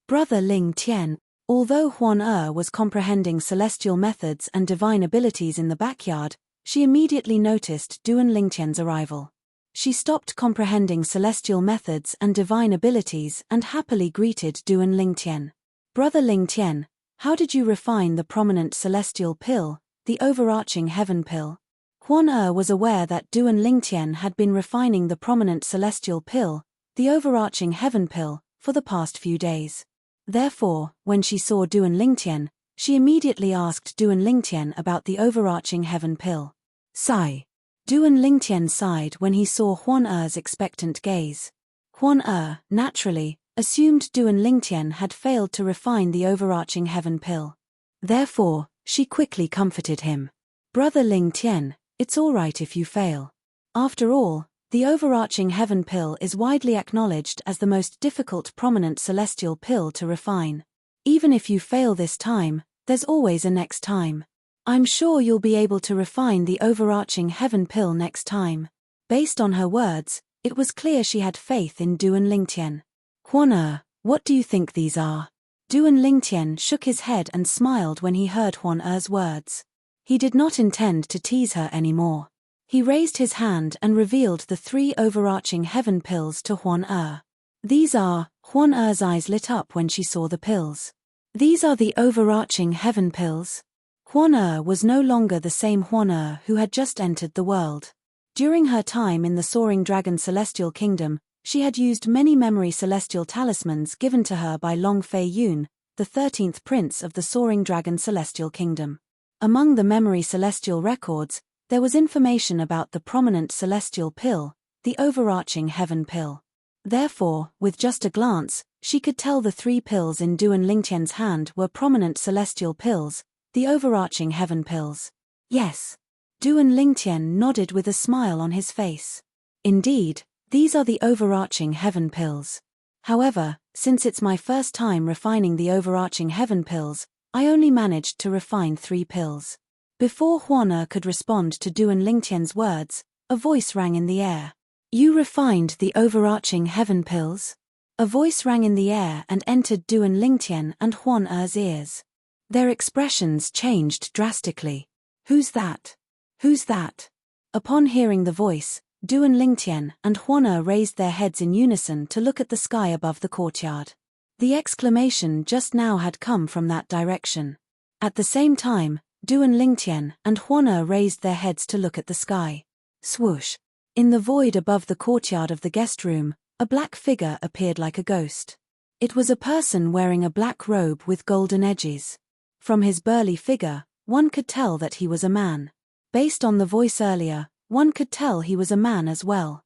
Speaker 1: Brother Lingtian. Although Huan Er was comprehending celestial methods and divine abilities in the backyard, she immediately noticed Duan Lingtian's arrival. She stopped comprehending celestial methods and divine abilities and happily greeted Duan Lingtian. Brother Lingtian, how did you refine the prominent celestial pill, the overarching heaven pill? Huan Er was aware that Duan Lingtian had been refining the prominent celestial pill, the overarching heaven pill, for the past few days. Therefore, when she saw Duan Lingtian, she immediately asked Duan Lingtian about the overarching heaven pill. Sigh. Duan Lingtian sighed when he saw Huan Er's expectant gaze. Huan Er, naturally, assumed Duan Lingtian had failed to refine the overarching heaven pill. Therefore, she quickly comforted him. Brother Lingtian, it's all right if you fail. After all, the overarching heaven pill is widely acknowledged as the most difficult prominent celestial pill to refine. Even if you fail this time, there's always a next time. I'm sure you'll be able to refine the overarching heaven pill next time. Based on her words, it was clear she had faith in Duan Lingtian. Huan Er, what do you think these are? Duan Lingtian shook his head and smiled when he heard Huan Er's words. He did not intend to tease her anymore. He raised his hand and revealed the 3 overarching heaven pills to Huan Er. These are. Huan Er's eyes lit up when she saw the pills. These are the overarching heaven pills? Huan Er was no longer the same Huan Er who had just entered the world. During her time in the Soaring Dragon Celestial Kingdom, she had used many memory celestial talismans given to her by Long Fei Yun, the 13th prince of the Soaring Dragon Celestial Kingdom. Among the memory celestial records, there was information about the prominent celestial pill, the overarching heaven pill. Therefore, with just a glance, she could tell the 3 pills in Duan Lingtian's hand were prominent celestial pills, The overarching heaven pills. Yes. Duan Lingtian nodded with a smile on his face. Indeed, these are the overarching heaven pills. However, since it's my first time refining the overarching heaven pills, I only managed to refine 3 pills. Before Huan could respond to Duan Lingtian's words, a voice rang in the air. You refined the overarching heaven pills? A voice rang in the air and entered Duan Lingtian and Huan's ears. Their expressions changed drastically. Who's that? Who's that? Upon hearing the voice, Duan Lingtian and Huan raised their heads in unison to look at the sky above the courtyard. The exclamation just now had come from that direction. At the same time, Duan Lingtian and Huan raised their heads to look at the sky. Swoosh! In the void above the courtyard of the guest room, a black figure appeared like a ghost. It was a person wearing a black robe with golden edges. From his burly figure, one could tell that he was a man. Based on the voice earlier, one could tell he was a man as well.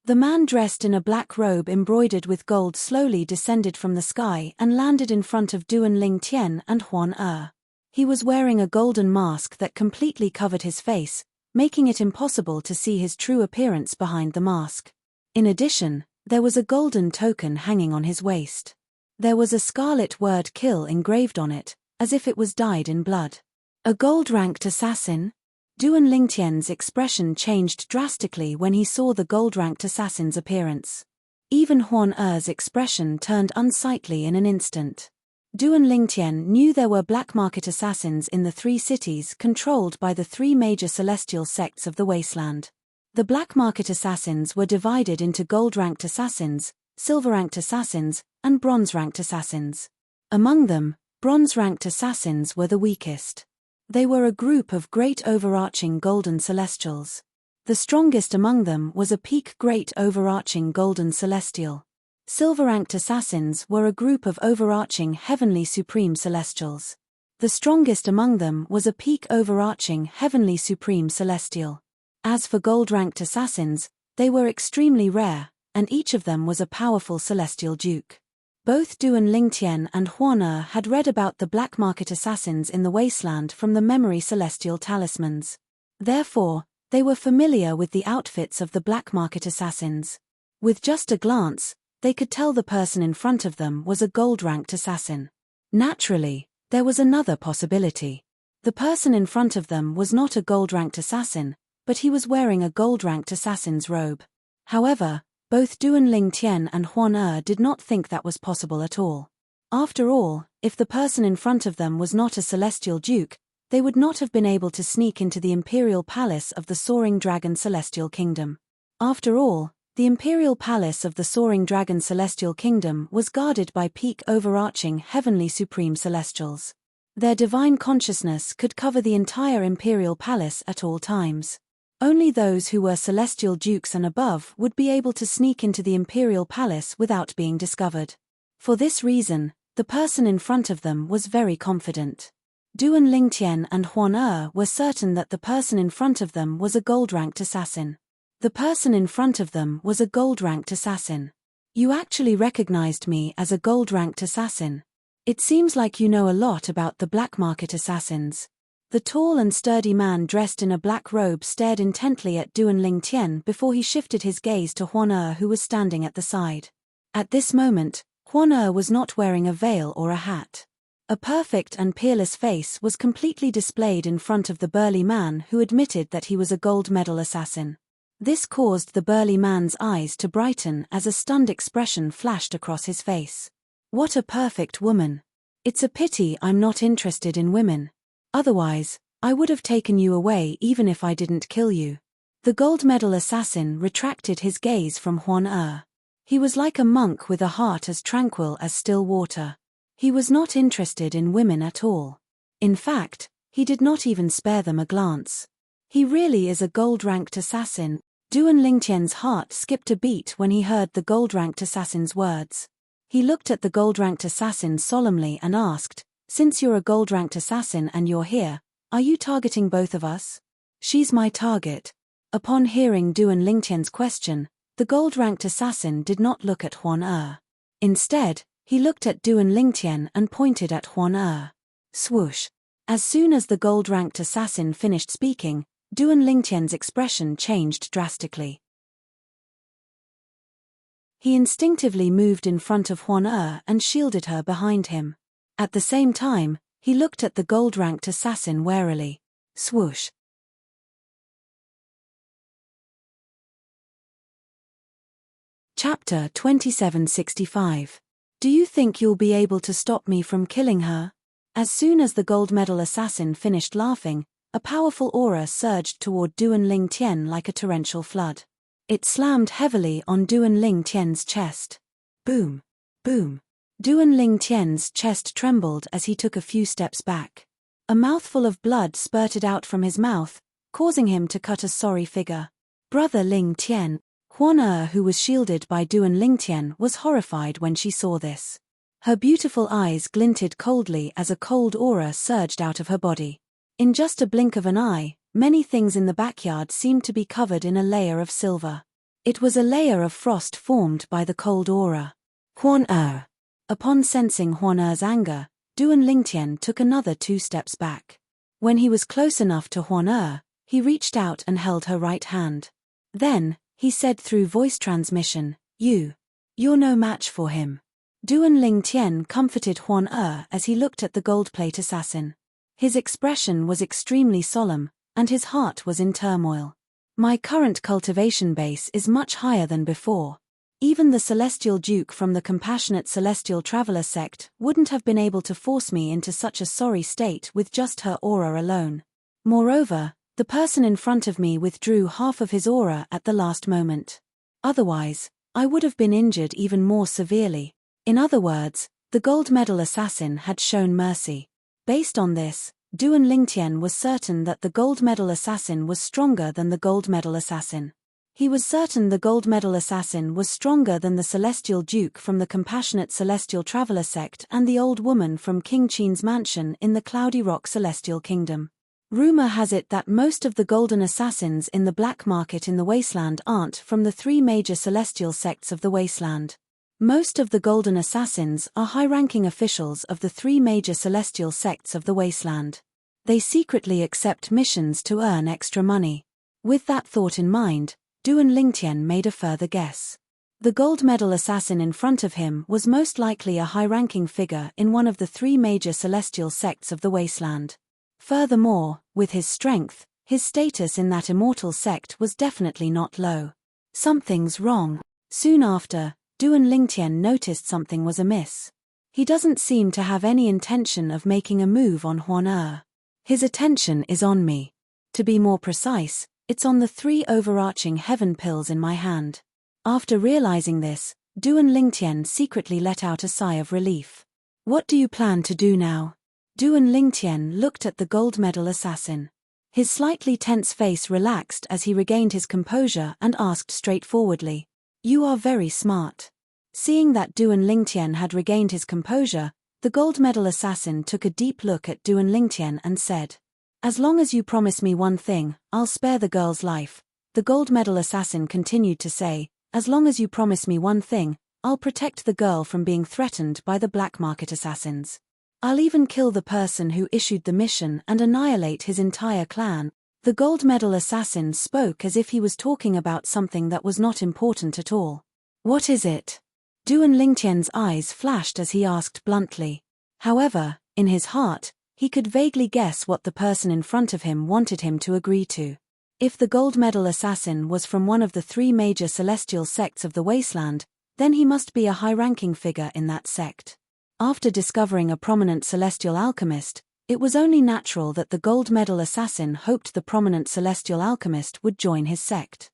Speaker 1: The man dressed in a black robe embroidered with gold slowly descended from the sky and landed in front of Duan Lingtian and Huan. He was wearing a golden mask that completely covered his face, making it impossible to see his true appearance behind the mask. In addition, there was a golden token hanging on his waist. There was a scarlet word kill engraved on it, as if it was dyed in blood. A gold-ranked assassin? Duan Lingtian's expression changed drastically when he saw the gold-ranked assassin's appearance. Even Huan's expression turned unsightly in an instant. Duan Lingtian knew there were black market assassins in the 3 cities controlled by the 3 major celestial sects of the wasteland. The black market assassins were divided into gold-ranked assassins, silver-ranked assassins, and bronze-ranked assassins. Among them, bronze-ranked assassins were the weakest. They were a group of great overarching golden celestials. The strongest among them was a peak great overarching golden celestial. Silver-ranked assassins were a group of overarching heavenly supreme celestials. The strongest among them was a peak overarching heavenly supreme celestial. As for gold-ranked assassins, they were extremely rare, and each of them was a powerful celestial duke. Both Duan Lingtian and Huan had read about the black market assassins in the wasteland from the memory celestial talismans. Therefore, they were familiar with the outfits of the black market assassins. With just a glance, they could tell the person in front of them was a gold-ranked assassin. Naturally, there was another possibility. The person in front of them was not a gold-ranked assassin, but he was wearing a gold-ranked assassin's robe. However, both Duan Lingtian and Huan did not think that was possible at all. After all, if the person in front of them was not a celestial duke, they would not have been able to sneak into the imperial palace of the soaring dragon celestial kingdom. After all, the imperial palace of the soaring dragon celestial kingdom was guarded by peak overarching heavenly supreme celestials. Their divine consciousness could cover the entire imperial palace at all times. Only those who were celestial dukes and above would be able to sneak into the imperial palace without being discovered. For this reason, the person in front of them was very confident. Duan Lingtian and Huan were certain that the person in front of them was a gold-ranked assassin. The person in front of them was a gold-ranked assassin. You actually recognized me as a gold-ranked assassin. It seems like you know a lot about the black market assassins. The tall and sturdy man dressed in a black robe stared intently at Duan Lingtian before he shifted his gaze to Huan who was standing at the side. At this moment, Huan was not wearing a veil or a hat. A perfect and peerless face was completely displayed in front of the burly man who admitted that he was a gold medal assassin. This caused the burly man's eyes to brighten as a stunned expression flashed across his face. What a perfect woman. It's a pity I'm not interested in women. Otherwise, I would have taken you away even if I didn't kill you. The gold medal assassin retracted his gaze from Huan. He was like a monk with a heart as tranquil as still water. He was not interested in women at all. In fact, he did not even spare them a glance. He really is a gold-ranked assassin. Duan Lingtian's heart skipped a beat when he heard the gold-ranked assassin's words. He looked at the gold-ranked assassin solemnly and asked, "Since you're a gold-ranked assassin and you're here, are you targeting both of us?" "She's my target." Upon hearing Duan Lingtian's question, the gold-ranked assassin did not look at Huan. Instead, He looked at Duan Lingtian and pointed at Huan Er. Swoosh. As soon as the gold-ranked assassin finished speaking, Duan Lingtian's expression changed drastically. He instinctively moved in front of Huan Er and shielded her behind him. At the same time, he looked at the gold-ranked assassin warily. Swoosh. Chapter 2765. Do you think you'll be able to stop me from killing her? As soon as the gold medal assassin finished laughing, a powerful aura surged toward Duan Lingtian like a torrential flood. It slammed heavily on Duan Lingtian's chest. Boom. Boom. Duan Lingtian's chest trembled as he took a few steps back. A mouthful of blood spurted out from his mouth, causing him to cut a sorry figure. Brother Lingtian. Huan Er, who was shielded by Duan Lingtian, was horrified when she saw this. Her beautiful eyes glinted coldly as a cold aura surged out of her body. In just a blink of an eye, many things in the backyard seemed to be covered in a layer of silver. It was a layer of frost formed by the cold aura. Huan Er. Upon sensing Huan Er's anger, Duan Lingtian took another 2 steps back. When he was close enough to Huan Er, he reached out and held her right hand. Then, he said through voice transmission, You're no match for him. Duan Lingtian comforted Huan Er as he looked at the gold-plate assassin. His expression was extremely solemn, and his heart was in turmoil. My current cultivation base is much higher than before. Even the Celestial Duke from the Compassionate Celestial Traveler sect wouldn't have been able to force me into such a sorry state with just her aura alone. Moreover, the person in front of me withdrew half of his aura at the last moment. Otherwise, I would have been injured even more severely. In other words, the gold medal assassin had shown mercy. Based on this, Duan Lingtian was certain that the gold medal assassin was stronger than the gold medal assassin. He was certain the gold medal assassin was stronger than the Celestial Duke from the Compassionate Celestial Traveler sect and the old woman from King Qin's mansion in the Cloudy Rock Celestial Kingdom. Rumor has it that most of the golden assassins in the black market in the Wasteland aren't from the 3 major celestial sects of the Wasteland. Most of the golden assassins are high-ranking officials of the 3 major celestial sects of the Wasteland. They secretly accept missions to earn extra money. With that thought in mind, Duan Lingtian made a further guess. The gold medal assassin in front of him was most likely a high-ranking figure in one of the 3 major celestial sects of the Wasteland. Furthermore, with his strength, his status in that immortal sect was definitely not low. Something's wrong. Soon after, Duan Lingtian noticed something was amiss. He doesn't seem to have any intention of making a move on Huan Er. His attention is on me. To be more precise, it's on the 3 overarching heaven pills in my hand. After realizing this, Duan Lingtian secretly let out a sigh of relief. What do you plan to do now? Duan Lingtian looked at the gold medal assassin. His slightly tense face relaxed as he regained his composure and asked straightforwardly, You are very smart. Seeing that Duan Lingtian had regained his composure, the gold medal assassin took a deep look at Duan Lingtian and said, As long as you promise me one thing, I'll spare the girl's life. The gold medal assassin continued to say, As long as you promise me one thing, I'll protect the girl from being threatened by the black market assassins. I'll even kill the person who issued the mission and annihilate his entire clan. The gold medal assassin spoke as if he was talking about something that was not important at all. What is it? Duan Lingtian's eyes flashed as he asked bluntly. However, in his heart, he could vaguely guess what the person in front of him wanted him to agree to. If the gold medal assassin was from one of the 3 major celestial sects of the Wasteland, then he must be a high-ranking figure in that sect. After discovering a prominent celestial alchemist, it was only natural that the gold medal assassin hoped the prominent celestial alchemist would join his sect.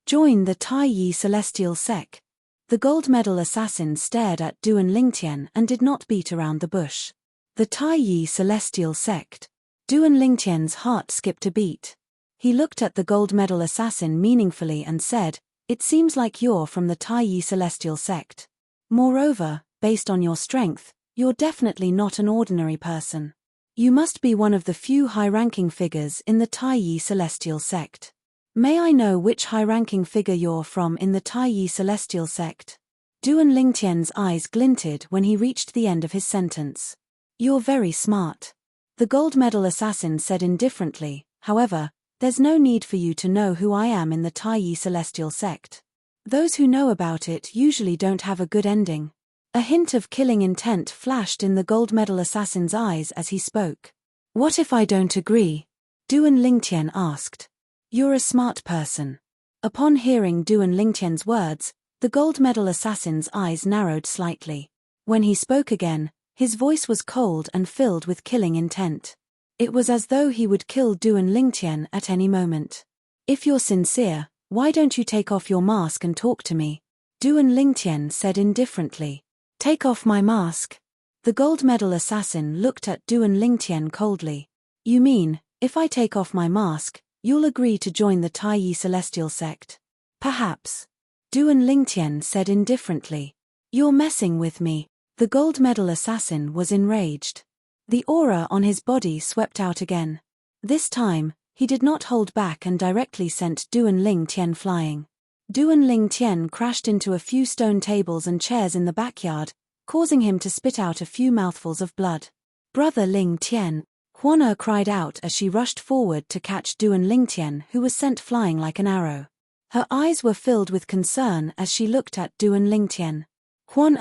Speaker 1: Join the Tai Yi Celestial Sect. The gold medal assassin stared at Duan Lingtian and did not beat around the bush. The Tai Yi Celestial Sect. Duan Lingtian's heart skipped a beat. He looked at the gold medal assassin meaningfully and said, It seems like you're from the Tai Yi Celestial Sect. Moreover, based on your strength, you're definitely not an ordinary person. You must be one of the few high-ranking figures in the Tai Yi Celestial Sect. May I know which high-ranking figure you're from in the Tai Yi Celestial Sect? Duan Lingtian's eyes glinted when he reached the end of his sentence. You're very smart. The gold medal assassin said indifferently, however, there's no need for you to know who I am in the Taiyi celestial sect. Those who know about it usually don't have a good ending. A hint of killing intent flashed in the gold medal assassin's eyes as he spoke. What if I don't agree? Duan Lingtian asked. You're a smart person. Upon hearing Duan Lingtian's words, the gold medal assassin's eyes narrowed slightly. When he spoke again, his voice was cold and filled with killing intent. It was as though he would kill Duan Lingtian at any moment. If you're sincere, why don't you take off your mask and talk to me? Duan Lingtian said indifferently. Take off my mask? The gold medal assassin looked at Duan Lingtian coldly. You mean, if I take off my mask, you'll agree to join the Taiyi celestial sect? Perhaps. Duan Lingtian said indifferently. You're messing with me. The gold medal assassin was enraged. The aura on his body swept out again. This time, he did not hold back and directly sent Duan Lingtian flying. Duan Lingtian crashed into a few stone tables and chairs in the backyard, causing him to spit out a few mouthfuls of blood. Brother Lingtian, Huan cried out as she rushed forward to catch Duan Lingtian, who was sent flying like an arrow. Her eyes were filled with concern as she looked at Duan Lingtian. Huan,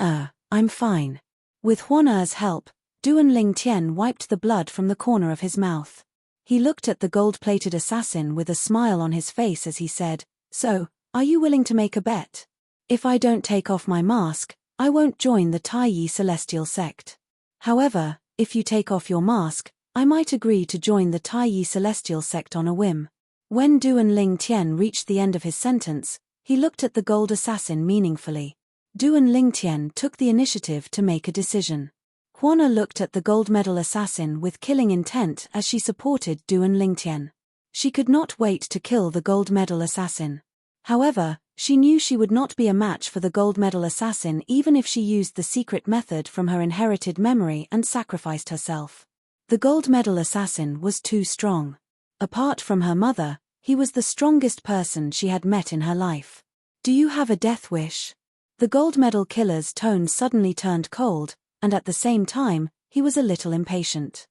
Speaker 1: I'm fine. With Huan's help, Duan Lingtian wiped the blood from the corner of his mouth. He looked at the gold-plated assassin with a smile on his face as he said, So, are you willing to make a bet? If I don't take off my mask, I won't join the Taiyi celestial sect. However, if you take off your mask, I might agree to join the Taiyi celestial sect on a whim. When Duan Lingtian reached the end of his sentence, he looked at the gold assassin meaningfully. Duan Lingtian took the initiative to make a decision. Huan looked at the gold medal assassin with killing intent as she supported Duan Lingtian. She could not wait to kill the gold medal assassin. However, she knew she would not be a match for the gold medal assassin even if she used the secret method from her inherited memory and sacrificed herself. The gold medal assassin was too strong. Apart from her mother, he was the strongest person she had met in her life. Do you have a death wish? The gold medal killer's tone suddenly turned cold, and at the same time, he was a little impatient.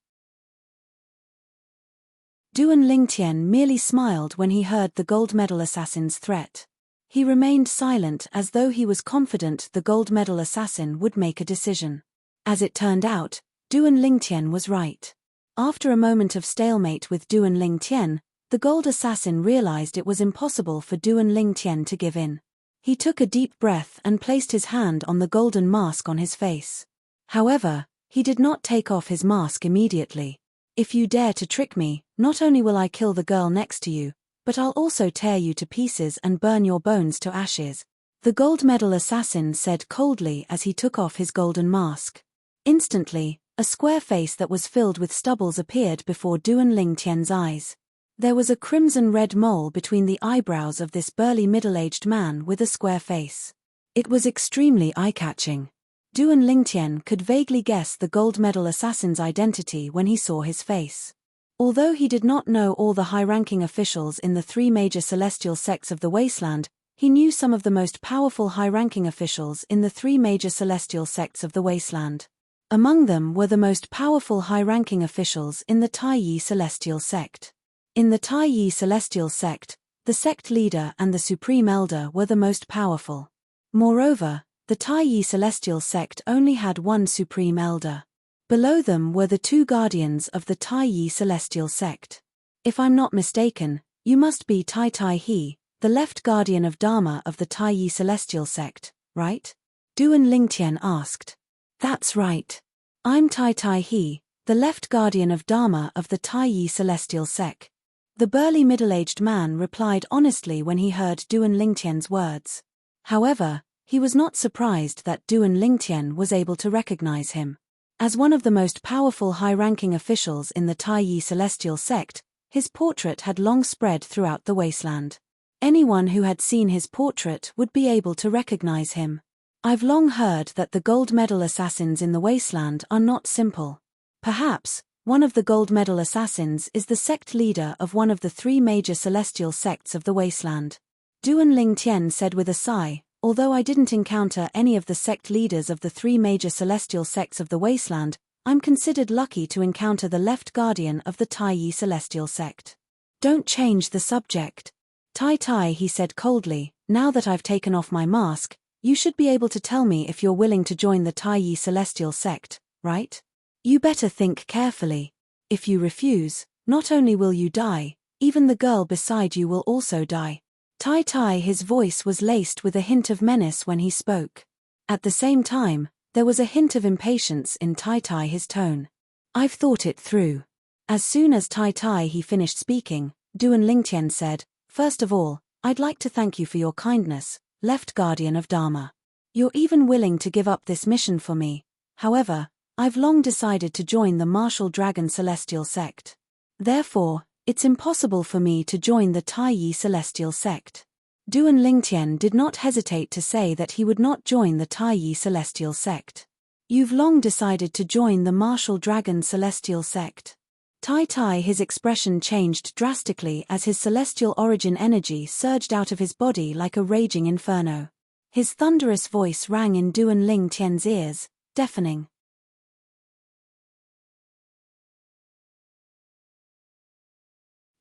Speaker 1: Duan Lingtian merely smiled when he heard the gold medal assassin's threat. He remained silent as though he was confident the gold medal assassin would make a decision. As it turned out, Duan Lingtian was right. After a moment of stalemate with Duan Lingtian, the gold assassin realized it was impossible for Duan Lingtian to give in. He took a deep breath and placed his hand on the golden mask on his face. However, he did not take off his mask immediately. If you dare to trick me, not only will I kill the girl next to you, but I'll also tear you to pieces and burn your bones to ashes, the gold medal assassin said coldly as he took off his golden mask. Instantly, a square face that was filled with stubbles appeared before Duan Lingtian's eyes. There was a crimson-red mole between the eyebrows of this burly middle-aged man with a square face. It was extremely eye-catching. Duan Lingtian could vaguely guess the gold medal assassin's identity when he saw his face. Although he did not know all the high-ranking officials in the three major celestial sects of the Wasteland, he knew some of the most powerful high-ranking officials in the three major celestial sects of the Wasteland. Among them were the most powerful high-ranking officials in the Taiyi celestial sect. In the Taiyi celestial sect, the sect leader and the supreme elder were the most powerful. Moreover, the Taiyi celestial sect only had one supreme elder. Below them were the two guardians of the Taiyi celestial sect. If I'm not mistaken, you must be Tai Tai He, the left guardian of Dharma of the Taiyi celestial sect, right? Duan Lingtian asked. That's right. I'm Tai Tai He, the left guardian of Dharma of the Taiyi celestial sect. The burly middle-aged man replied honestly when he heard Duan Lingtian's words. However, he was not surprised that Duan Lingtian was able to recognize him. As one of the most powerful high-ranking officials in the Taiyi celestial sect, his portrait had long spread throughout the wasteland. Anyone who had seen his portrait would be able to recognize him. I've long heard that the gold medal assassins in the wasteland are not simple. Perhaps, one of the gold medal assassins is the sect leader of one of the three major celestial sects of the wasteland. Duan Lingtian said with a sigh, Although I didn't encounter any of the sect leaders of the three major celestial sects of the Wasteland, I'm considered lucky to encounter the left guardian of the Taiyi celestial sect. Don't change the subject. Tai, he said coldly, now that I've taken off my mask, you should be able to tell me if you're willing to join the Taiyi celestial sect, right? You better think carefully. If you refuse, not only will you die, even the girl beside you will also die. Tai, his voice was laced with a hint of menace when he spoke. At the same time, there was a hint of impatience in Tai, his tone. I've thought it through. As soon as Tai he finished speaking, Duan Lingtian said, first of all, I'd like to thank you for your kindness, left guardian of Dharma. You're even willing to give up this mission for me. However, I've long decided to join the martial dragon celestial sect. Therefore, it's impossible for me to join the Taiyi celestial sect. Duan Lingtian did not hesitate to say that he would not join the Taiyi celestial sect. You've long decided to join the martial dragon celestial sect. Tai, his expression changed drastically as his celestial origin energy surged out of his body like a raging inferno. His thunderous voice rang in Duan Lingtian's ears, deafening.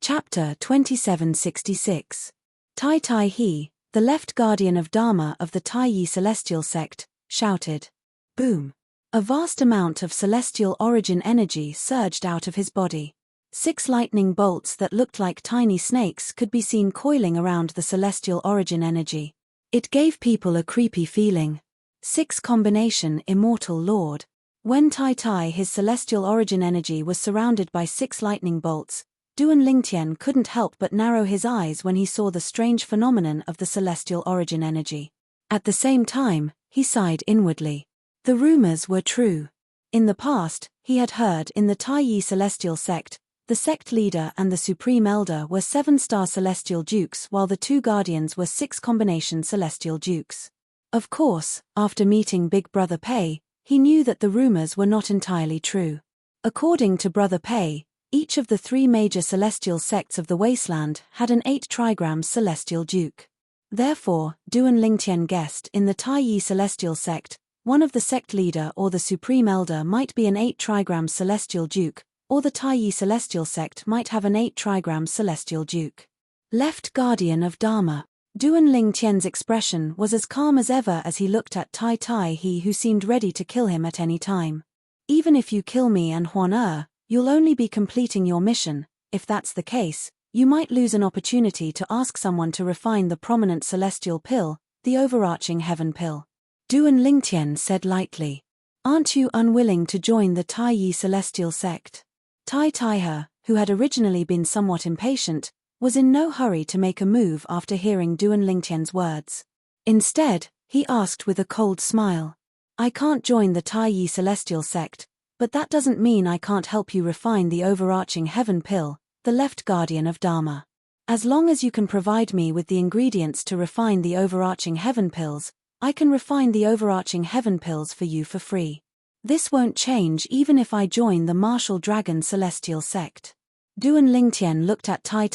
Speaker 1: Chapter 2766. Tai he, the left guardian of Dharma of the Taiyi celestial sect, shouted. Boom! A vast amount of celestial origin energy surged out of his body. 6 lightning bolts that looked like tiny snakes could be seen coiling around the celestial origin energy. It gave people a creepy feeling. 6 combination immortal lord. When Tai, his celestial origin energy was surrounded by 6 lightning bolts, Duan Lingtian couldn't help but narrow his eyes when he saw the strange phenomenon of the celestial origin energy. At the same time, he sighed inwardly. The rumors were true. In the past, he had heard in the Taiyi celestial sect, the sect leader and the supreme elder were 7-star celestial dukes while the 2 guardians were 6 combination celestial dukes. Of course, after meeting Big Brother Pei, he knew that the rumors were not entirely true. According to Brother Pei, each of the 3 major celestial sects of the Wasteland had an 8 trigrams celestial duke. Therefore, Duan Lingtian guessed in the Taiyi celestial sect, one of the sect leader or the supreme elder might be an 8 trigrams celestial duke, or the Taiyi celestial sect might have an 8 trigrams celestial duke. Left guardian of Dharma. Duan Lingtian's expression was as calm as ever as he looked at Tai, he who seemed ready to kill him at any time. Even if you kill me and Huan you'll only be completing your mission. If that's the case, you might lose an opportunity to ask someone to refine the prominent celestial pill, the overarching heaven pill. Duan Lingtian said lightly. Aren't you unwilling to join the Taiyi celestial sect? Tai, who had originally been somewhat impatient, was in no hurry to make a move after hearing Duan Lingtian's words. Instead, he asked with a cold smile. I can't join the Taiyi celestial sect, but that doesn't mean I can't help you refine the overarching heaven pill, the left guardian of Dharma. As long as you can provide me with the ingredients to refine the overarching heaven pills, I can refine the overarching heaven pills for you for free. This won't change even if I join the martial dragon celestial sect. Duan Lingtian looked at Tai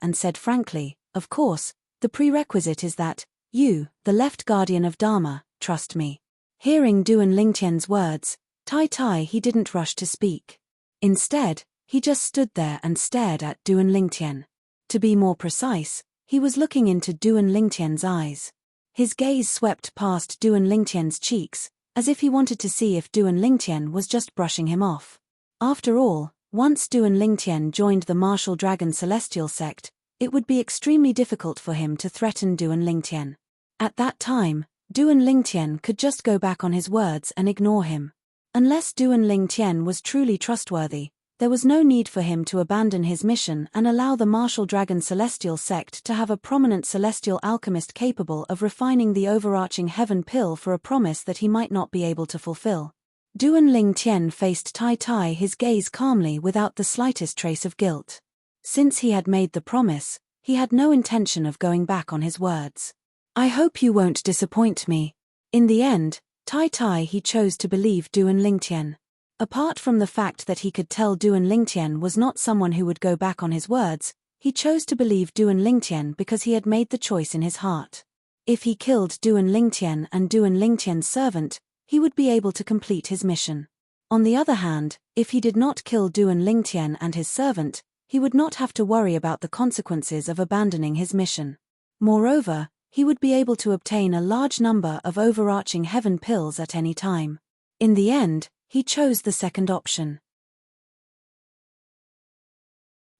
Speaker 1: and said frankly, of course, the prerequisite is that, you, the left guardian of Dharma, trust me. Hearing Duan Lingtian's words, Tai he didn't rush to speak. Instead, he just stood there and stared at Duan Lingtian. To be more precise, he was looking into Duan Lingtian's eyes. His gaze swept past Duan Lingtian's cheeks, as if he wanted to see if Duan Lingtian was just brushing him off. After all, once Duan Lingtian joined the martial dragon celestial sect, it would be extremely difficult for him to threaten Duan Lingtian. At that time, Duan Lingtian could just go back on his words and ignore him. Unless Duan Lingtian was truly trustworthy, there was no need for him to abandon his mission and allow the martial dragon celestial sect to have a prominent celestial alchemist capable of refining the overarching heaven pill for a promise that he might not be able to fulfill. Duan Lingtian faced Tai, his gaze calmly without the slightest trace of guilt. Since he had made the promise, he had no intention of going back on his words. I hope you won't disappoint me. In the end, Tai he chose to believe Duan Lingtian. Apart from the fact that he could tell Duan Lingtian was not someone who would go back on his words, he chose to believe Duan Lingtian because he had made the choice in his heart. If he killed Duan Lingtian and Duan Lingtian's servant, he would be able to complete his mission. On the other hand, if he did not kill Duan Lingtian and his servant, he would not have to worry about the consequences of abandoning his mission. Moreover, he would be able to obtain a large number of overarching heaven pills at any time. In the end, he chose the second option.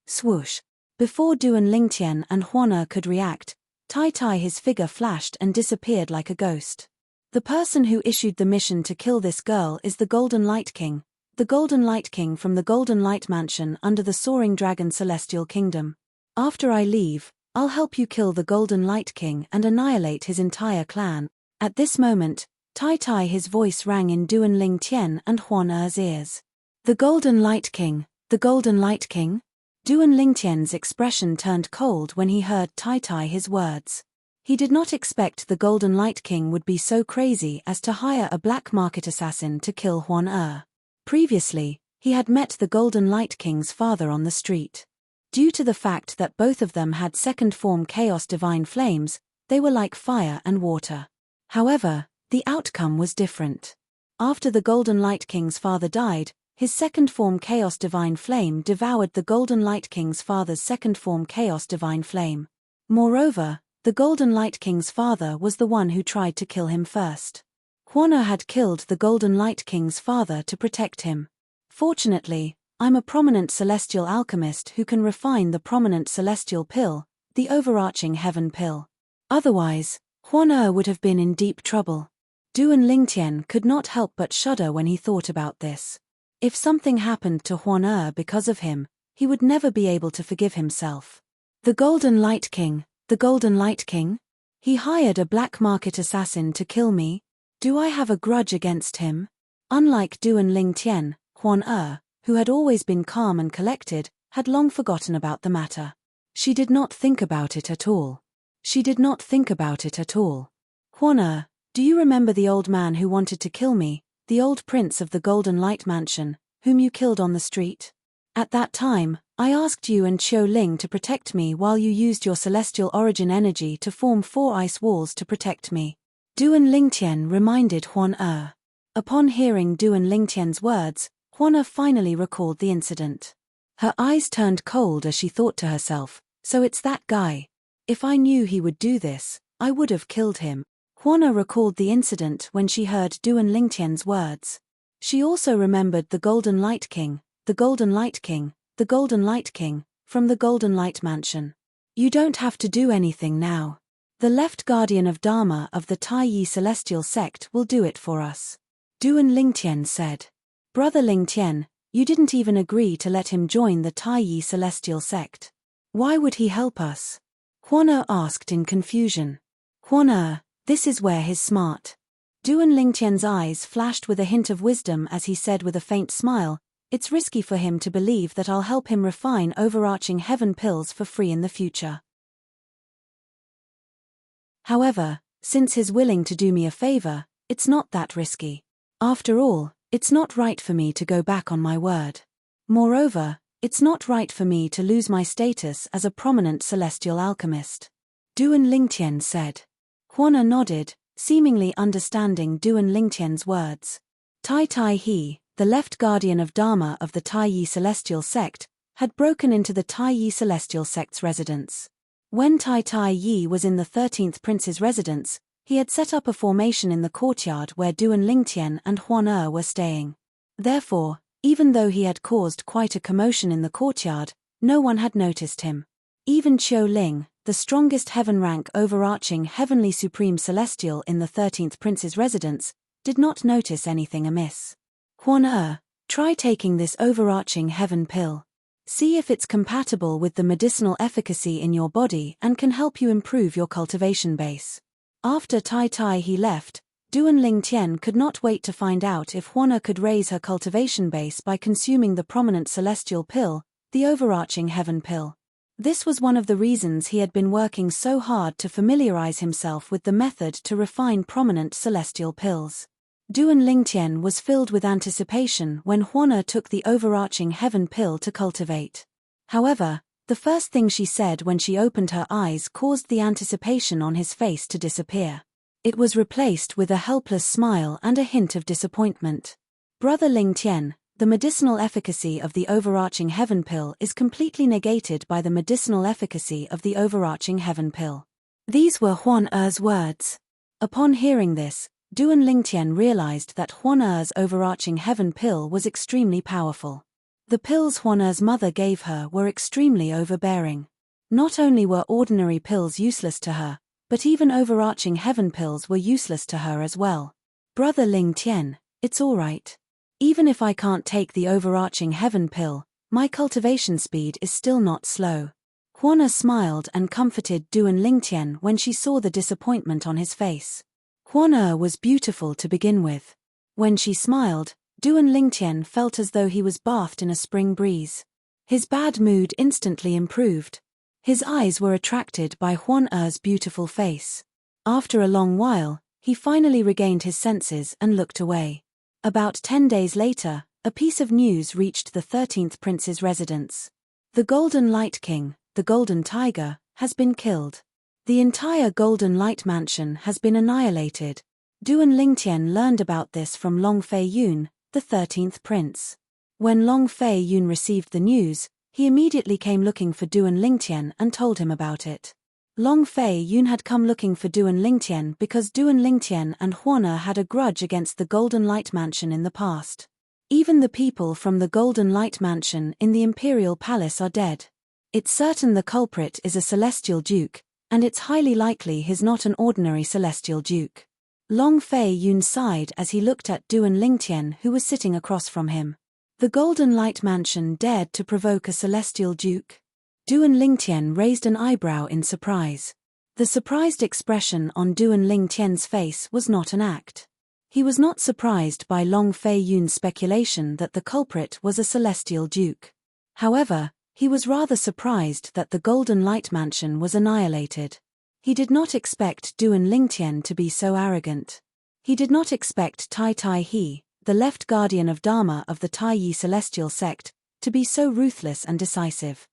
Speaker 1: Swoosh. Before Duan Lingtian and Huan could react, Tai, his figure flashed and disappeared like a ghost. The person who issued the mission to kill this girl is the Golden Light King, the Golden Light King from the Golden Light Mansion under the Soaring Dragon Celestial Kingdom. After I leave, I'll help you kill the Golden Light King and annihilate his entire clan. At this moment, Tai, his voice rang in Duan Lingtian and Huan's ears. The Golden Light King, the Golden Light King? Duan Lingtian's expression turned cold when he heard Tai, his words. He did not expect the Golden Light King would be so crazy as to hire a black market assassin to kill Huan. Previously, he had met the Golden Light King's father on the street. Due to the fact that both of them had second form Chaos Divine Flames, they were like fire and water. However, the outcome was different. After the Golden Light King's father died, his second form Chaos Divine Flame devoured the Golden Light King's father's second form Chaos Divine Flame. Moreover, the Golden Light King's father was the one who tried to kill him first. Huan had killed the Golden Light King's father to protect him. Fortunately, I'm a prominent celestial alchemist who can refine the prominent celestial pill, the overarching heaven pill. Otherwise, Huan would have been in deep trouble. Duan Lingtian could not help but shudder when he thought about this. If something happened to Huan because of him, he would never be able to forgive himself. The Golden Light King, the Golden Light King? He hired a black market assassin to kill me? Do I have a grudge against him? Unlike Duan Lingtian, Huan, who had always been calm and collected, had long forgotten about the matter. She did not think about it at all. She did not think about it at all. Huan, do you remember the old man who wanted to kill me, the old prince of the Golden Light Mansion, whom you killed on the street? At that time, I asked you and Qiu Ling to protect me while you used your celestial origin energy to form 4 ice walls to protect me. Duan Lingtian reminded Huan. Upon hearing Duan Lingtian's words, Huan finally recalled the incident. Her eyes turned cold as she thought to herself, so it's that guy. If I knew he would do this, I would have killed him. Huan recalled the incident when she heard Duan Lingtian's words. She also remembered the Golden Light King, the Golden Light King, the Golden Light King, from the Golden Light Mansion. You don't have to do anything now. The left guardian of Dharma of the Taiyi Celestial Sect will do it for us. Duan Lingtian said. Brother Lingtian, you didn't even agree to let him join the Taiyi Celestial Sect. Why would he help us? Huan asked in confusion. Huan, this is where he's smart. Duan Lingtian's eyes flashed with a hint of wisdom as he said with a faint smile, it's risky for him to believe that I'll help him refine overarching heaven pills for free in the future. However, since he's willing to do me a favor, it's not that risky. After all, it's not right for me to go back on my word. Moreover, it's not right for me to lose my status as a prominent celestial alchemist. Duan Lingtian said. Huan nodded, seemingly understanding Duan Lingtian's words. Tai he, the left guardian of Dharma of the Taiyi Celestial Sect, had broken into the Taiyi Celestial Sect's residence. When Tai Yi was in the 13th Prince's residence, he had set up a formation in the courtyard where Duan Lingtian and Huan were staying. Therefore, even though he had caused quite a commotion in the courtyard, no one had noticed him. Even Qiu Ling, the strongest heaven-rank overarching heavenly supreme celestial in the 13th Prince's residence, did not notice anything amiss. Huan, try taking this overarching heaven pill. See if it's compatible with the medicinal efficacy in your body and can help you improve your cultivation base. After Tai he left, Duan Lingtian could not wait to find out if Huan could raise her cultivation base by consuming the prominent celestial pill, the overarching heaven pill. This was one of the reasons he had been working so hard to familiarize himself with the method to refine prominent celestial pills. Duan Lingtian was filled with anticipation when Huan took the overarching heaven pill to cultivate. However, The first thing she said when she opened her eyes caused the anticipation on his face to disappear. It was replaced with a helpless smile and a hint of disappointment. Brother Ling Tian, the medicinal efficacy of the overarching heaven pill is completely negated by the medicinal efficacy of the overarching heaven pill. These were Huan Er's words. Upon hearing this, Duan Lingtian realized that Huan Er's overarching heaven pill was extremely powerful. The pills Huan Er's mother gave her were extremely overbearing. Not only were ordinary pills useless to her, but even overarching heaven pills were useless to her as well. Brother Ling Tian, it's alright. Even if I can't take the overarching heaven pill, my cultivation speed is still not slow. Huan Er smiled and comforted Duan Lingtian when she saw the disappointment on his face. Huan Er was beautiful to begin with. When she smiled, Duan Lingtian felt as though he was bathed in a spring breeze. His bad mood instantly improved. His eyes were attracted by Huan Er's beautiful face. After a long while, he finally regained his senses and looked away. About 10 days later, a piece of news reached the 13th prince's residence. The Golden Light King, the Golden Tiger, has been killed. The entire Golden Light Mansion has been annihilated. Duan Lingtian learned about this from Long Fei Yun, the 13th prince. When Long Fei Yun received the news, he immediately came looking for Duan Lingtian and told him about it. Long Fei Yun had come looking for Duan Lingtian because Duan Lingtian and Huan Er had a grudge against the Golden Light Mansion in the past. Even the people from the Golden Light Mansion in the Imperial Palace are dead. It's certain the culprit is a Celestial Duke, and it's highly likely he's not an ordinary Celestial Duke. Long Fei Yun sighed as he looked at Duan Lingtian who was sitting across from him. The Golden Light Mansion dared to provoke a Celestial Duke? Duan Lingtian raised an eyebrow in surprise. The surprised expression on Duan Lingtian's face was not an act. He was not surprised by Long Fei Yun's speculation that the culprit was a Celestial Duke. However, he was rather surprised that the Golden Light Mansion was annihilated. He did not expect Duan Lingtian to be so arrogant. He did not expect Tai Tai He, the left guardian of Dharma of the Tai Yi Celestial Sect, to be so ruthless and decisive.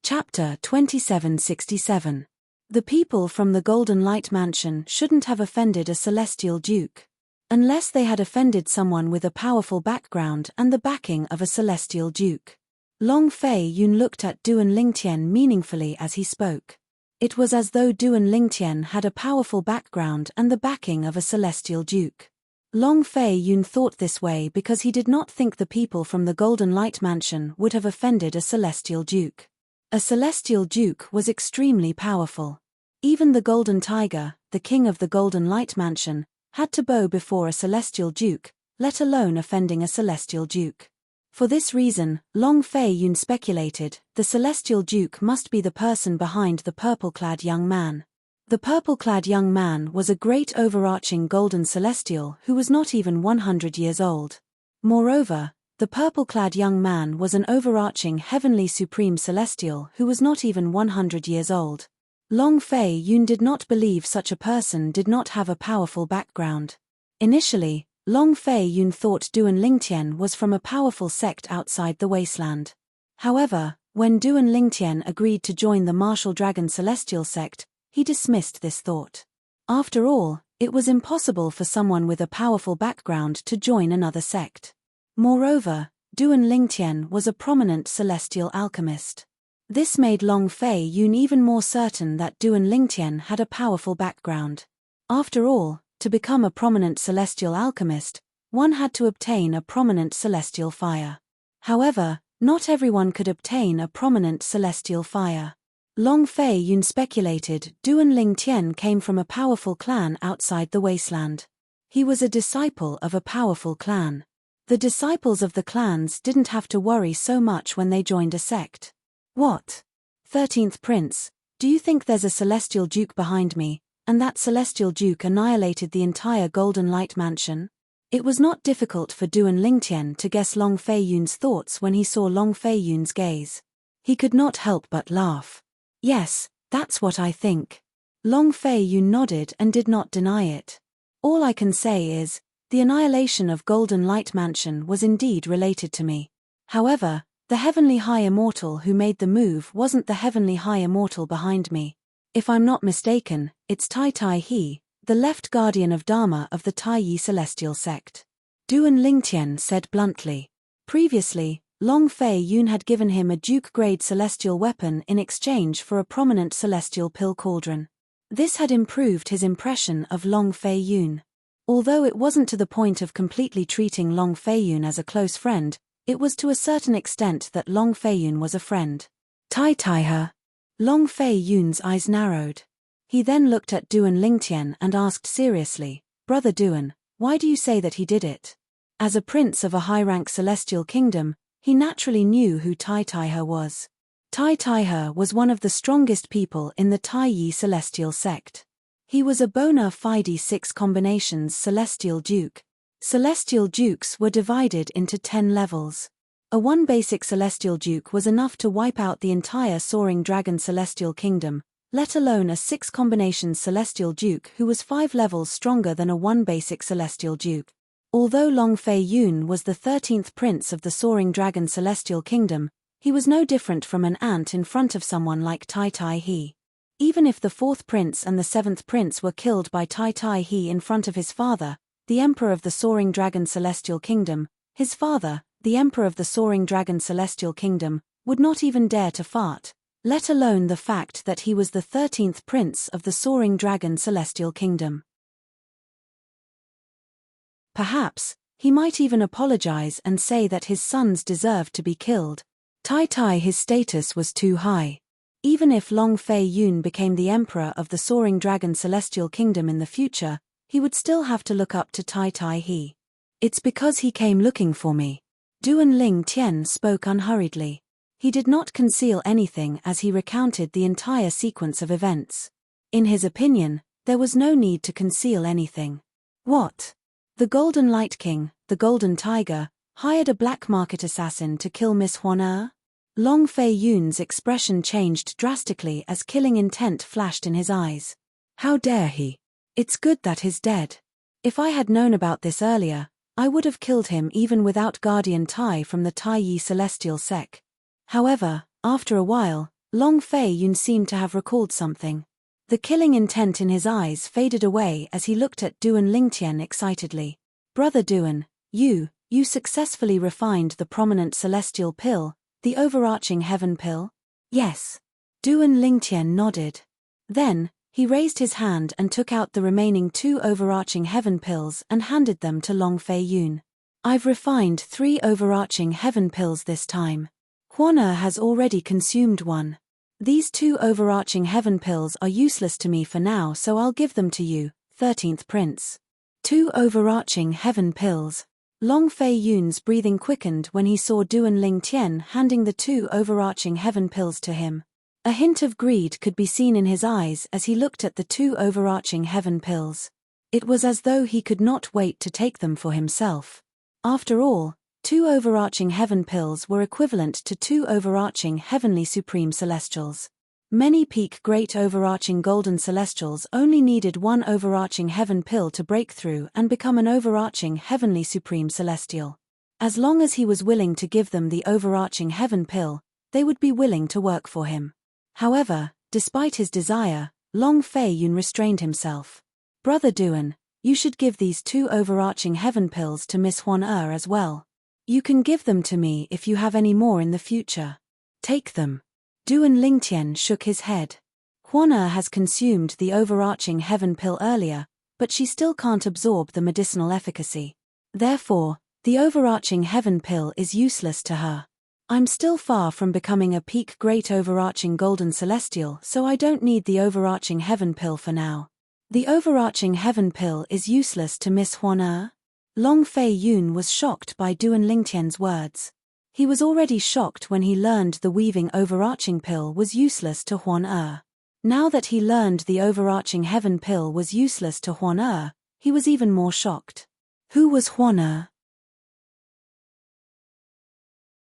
Speaker 1: Chapter 2767. The people from the Golden Light Mansion shouldn't have offended a Celestial Duke. Unless they had offended someone with a powerful background and the backing of a Celestial Duke. Long Fei Yun looked at Duan Lingtian meaningfully as he spoke. It was as though Duan Lingtian had a powerful background and the backing of a Celestial Duke. Long Fei Yun thought this way because he did not think the people from the Golden Light Mansion would have offended a Celestial Duke. A Celestial Duke was extremely powerful. Even the Golden Tiger, the king of the Golden Light Mansion, had to bow before a Celestial Duke, let alone offending a Celestial Duke. For this reason, Long Fei Yun speculated, the Celestial Duke must be the person behind the purple-clad young man. The purple-clad young man was a great overarching golden celestial who was not even 100 years old. Moreover, the purple-clad young man was an overarching heavenly supreme celestial who was not even 100 years old. Long Fei Yun did not believe such a person did not have a powerful background. Initially, Long Fei Yun thought Duan Lingtian was from a powerful sect outside the wasteland. However, when Duan Lingtian agreed to join the Martial Dragon Celestial Sect, he dismissed this thought. After all, it was impossible for someone with a powerful background to join another sect. Moreover, Duan Lingtian was a prominent celestial alchemist. This made Long Fei Yun even more certain that Duan Lingtian had a powerful background. After all, to become a prominent celestial alchemist, one had to obtain a prominent celestial fire. However, not everyone could obtain a prominent celestial fire. Long Fei Yun speculated Duan Lingtian came from a powerful clan outside the wasteland. He was a disciple of a powerful clan. The disciples of the clans didn't have to worry so much when they joined a sect. What? 13th Prince, do you think there's a Celestial Duke behind me, and that Celestial Duke annihilated the entire Golden Light Mansion? It was not difficult for Duan Lingtian to guess Long Fei Yun's thoughts when he saw Long Fei Yun's gaze. He could not help but laugh. Yes, that's what I think. Long Fei Yun nodded and did not deny it. All I can say is, The annihilation of Golden Light Mansion was indeed related to me. However, the Heavenly High Immortal who made the move wasn't the Heavenly High Immortal behind me. If I'm not mistaken, it's Tai Tai He, the left guardian of Dharma of the Tai Yi celestial sect. Duan Lingtian said bluntly. Previously, Long Fei Yun had given him a Duke-grade celestial weapon in exchange for a prominent celestial pill cauldron. This had improved his impression of Long Fei Yun. Although it wasn't to the point of completely treating Long Fei Yun as a close friend, it was to a certain extent that Long Fei Yun was a friend. Tai Tai He. Long Fei Yun's eyes narrowed. He then looked at Duan Lingtian and asked seriously, Brother Duan, why do you say that he did it? As a prince of a high-rank celestial kingdom, he naturally knew who Tai Tai He was. Tai Tai He was one of the strongest people in the Tai Yi celestial sect. He was a bona fide 6 combinations celestial duke. Celestial dukes were divided into 10 levels. A 1 basic celestial duke was enough to wipe out the entire soaring dragon celestial kingdom, let alone a 6 combinations celestial duke who was 5 levels stronger than a 1 basic celestial duke. Although Long Fei Yun was the 13th prince of the soaring dragon celestial kingdom, he was no different from an ant in front of someone like Tai Tai He. Even if the 4th prince and the 7th prince were killed by Tai Tai He in front of his father, the emperor of the soaring dragon celestial kingdom, his father, the emperor of the soaring dragon celestial kingdom, would not even dare to fart, let alone the fact that he was the 13th prince of the soaring dragon celestial kingdom. Perhaps, he might even apologize and say that his sons deserved to be killed. Tai Tai His status was too high. Even if Long Fei Yun became the emperor of the soaring dragon celestial kingdom in the future, he would still have to look up to Tai Tai He. It's because he came looking for me. Duan Ling Tian spoke unhurriedly. He did not conceal anything as he recounted the entire sequence of events. In his opinion, there was no need to conceal anything. What? The Golden Light King, the Golden Tiger, hired a black market assassin to kill Miss Huan? Long Fei Yun's expression changed drastically as killing intent flashed in his eyes. How dare he? It's good that he's dead. If I had known about this earlier, I would have killed him even without Guardian Tai from the Tai Yi celestial sect. However, after a while, Long Fei Yun seemed to have recalled something. The killing intent in his eyes faded away as he looked at Duan Lingtian excitedly. Brother Duan, you successfully refined the prominent celestial pill, the overarching heaven pill? Yes. Duan Lingtian nodded. Then, he raised his hand and took out the remaining 2 overarching heaven pills and handed them to Long Fei Yun. I've refined 3 overarching heaven pills this time. Huan has already consumed 1. These 2 overarching heaven pills are useless to me for now, so I'll give them to you, 13th prince. 2 overarching heaven pills. Long Fei Yun's breathing quickened when he saw Duan Lingtian handing the 2 overarching heaven pills to him. A hint of greed could be seen in his eyes as he looked at the 2 overarching heaven pills. It was as though he could not wait to take them for himself. After all, 2 overarching heaven pills were equivalent to 2 overarching heavenly supreme celestials. Many peak great overarching golden celestials only needed 1 overarching heaven pill to break through and become an overarching heavenly supreme celestial. As long as he was willing to give them the overarching heaven pill, they would be willing to work for him. However, despite his desire, Long Fei Yun restrained himself. Brother Duan, you should give these 2 overarching heaven pills to Miss Huan as well. You can give them to me if you have any more in the future. Take them. Duan Lingtian shook his head. Huan has consumed the overarching heaven pill earlier, but she still can't absorb the medicinal efficacy. Therefore, the overarching heaven pill is useless to her. I'm still far from becoming a peak great overarching golden celestial, so I don't need the overarching heaven pill for now. The overarching heaven pill is useless to Miss Huan? Long Fei Yun was shocked by Duan Lingtian's words. He was already shocked when he learned the weaving overarching pill was useless to Huan. Now that he learned the overarching heaven pill was useless to Huan, he was even more shocked. Who was Huan?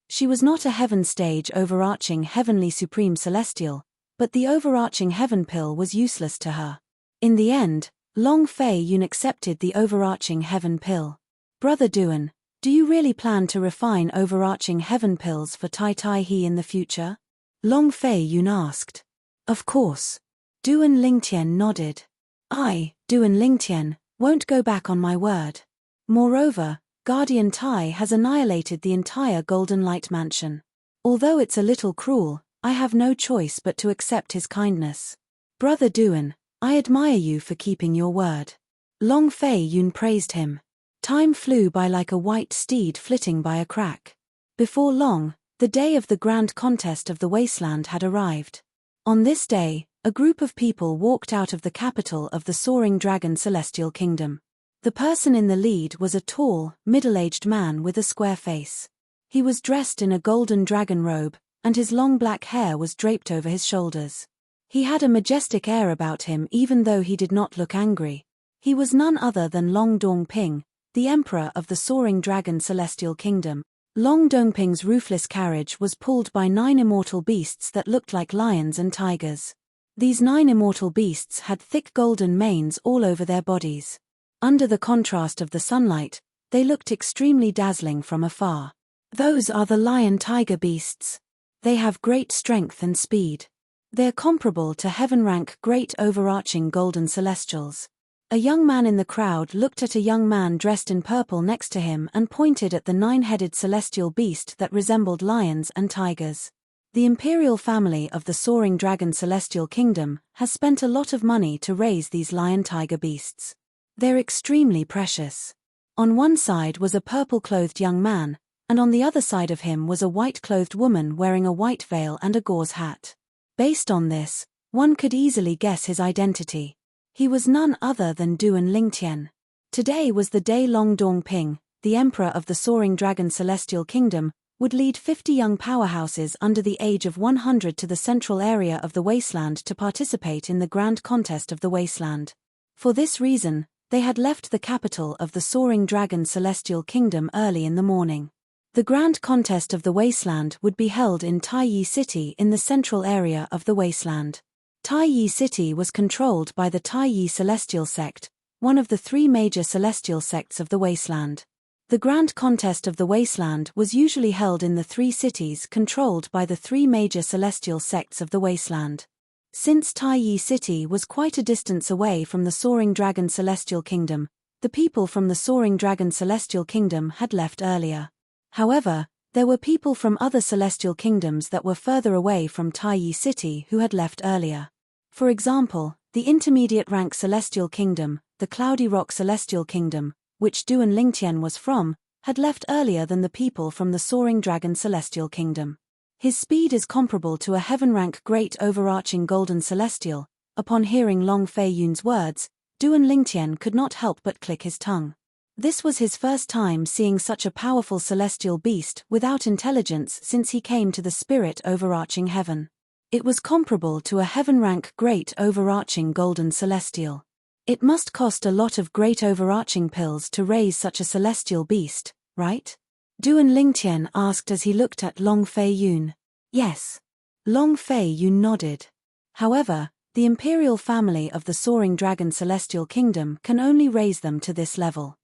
Speaker 1: She was not a heaven stage overarching heavenly supreme celestial, but the overarching heaven pill was useless to her. In the end, Long Fei Yun accepted the overarching heaven pill. Brother Duan, do you really plan to refine overarching heaven pills for Tai Tai He in the future? Long Fei Yun asked. Of course. Duan Lingtian nodded. I, Duan Lingtian, won't go back on my word. Moreover, Guardian Tai has annihilated the entire Golden Light Mansion. Although it's a little cruel, I have no choice but to accept his kindness. Brother Duan, I admire you for keeping your word. Long Fei Yun praised him. Time flew by like a white steed flitting by a crack. Before long, the day of the grand contest of the wasteland had arrived. On this day, a group of people walked out of the capital of the soaring dragon celestial kingdom. The person in the lead was a tall, middle-aged man with a square face. He was dressed in a golden dragon robe, and his long black hair was draped over his shoulders. He had a majestic air about him even though he did not look angry. He was none other than Long Dongping, the emperor of the soaring dragon celestial kingdom. Long Dongping's roofless carriage was pulled by 9 immortal beasts that looked like lions and tigers. These 9 immortal beasts had thick golden manes all over their bodies. Under the contrast of the sunlight, they looked extremely dazzling from afar. Those are the lion-tiger beasts. They have great strength and speed. They're comparable to heaven-rank great overarching golden celestials. A young man in the crowd looked at a young man dressed in purple next to him and pointed at the 9-headed celestial beast that resembled lions and tigers. The imperial family of the soaring dragon celestial kingdom has spent a lot of money to raise these lion-tiger beasts. They're extremely precious. On one side was a purple-clothed young man, and on the other side of him was a white-clothed woman wearing a white veil and a gauze hat. Based on this, one could easily guess his identity. He was none other than Duan Lingtian. Today was the day Long Dongping, the emperor of the soaring dragon celestial kingdom, would lead 50 young powerhouses under the age of 100 to the central area of the wasteland to participate in the grand contest of the wasteland. For this reason, they had left the capital of the soaring dragon celestial kingdom early in the morning. The grand contest of the wasteland would be held in Taiyi City in the central area of the wasteland. Taiyi City was controlled by the Taiyi Celestial Sect, one of the 3 major celestial sects of the wasteland. The grand contest of the wasteland was usually held in the 3 cities controlled by the 3 major celestial sects of the wasteland. Since Taiyi City was quite a distance away from the soaring dragon celestial kingdom, the people from the soaring dragon celestial kingdom had left earlier. However, there were people from other celestial kingdoms that were further away from Taiyi City who had left earlier. For example, the intermediate rank celestial kingdom, the Cloudy Rock celestial kingdom, which Duan Lingtian was from, had left earlier than the people from the soaring dragon celestial kingdom. His speed is comparable to a heaven-rank great overarching golden celestial. Upon hearing Long Fei Yun's words, Duan Lingtian could not help but click his tongue. This was his first time seeing such a powerful celestial beast without intelligence since he came to the spirit overarching heaven. It was comparable to a heaven-rank great overarching golden celestial. It must cost a lot of great overarching pills to raise such a celestial beast, right? Duan Lingtian asked as he looked at Long Fei Yun. Yes. Long Fei Yun nodded. However, the imperial family of the soaring dragon celestial kingdom can only raise them to this level.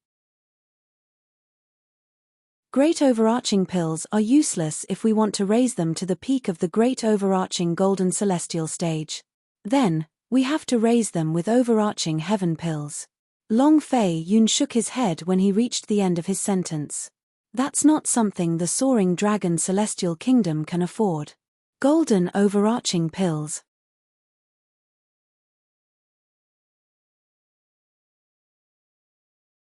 Speaker 1: Great overarching pills are useless if we want to raise them to the peak of the great overarching golden celestial stage. Then, we have to raise them with overarching heaven pills. Long Fei Yun shook his head when he reached the end of his sentence. That's not something the soaring dragon celestial kingdom can afford. Golden overarching pills.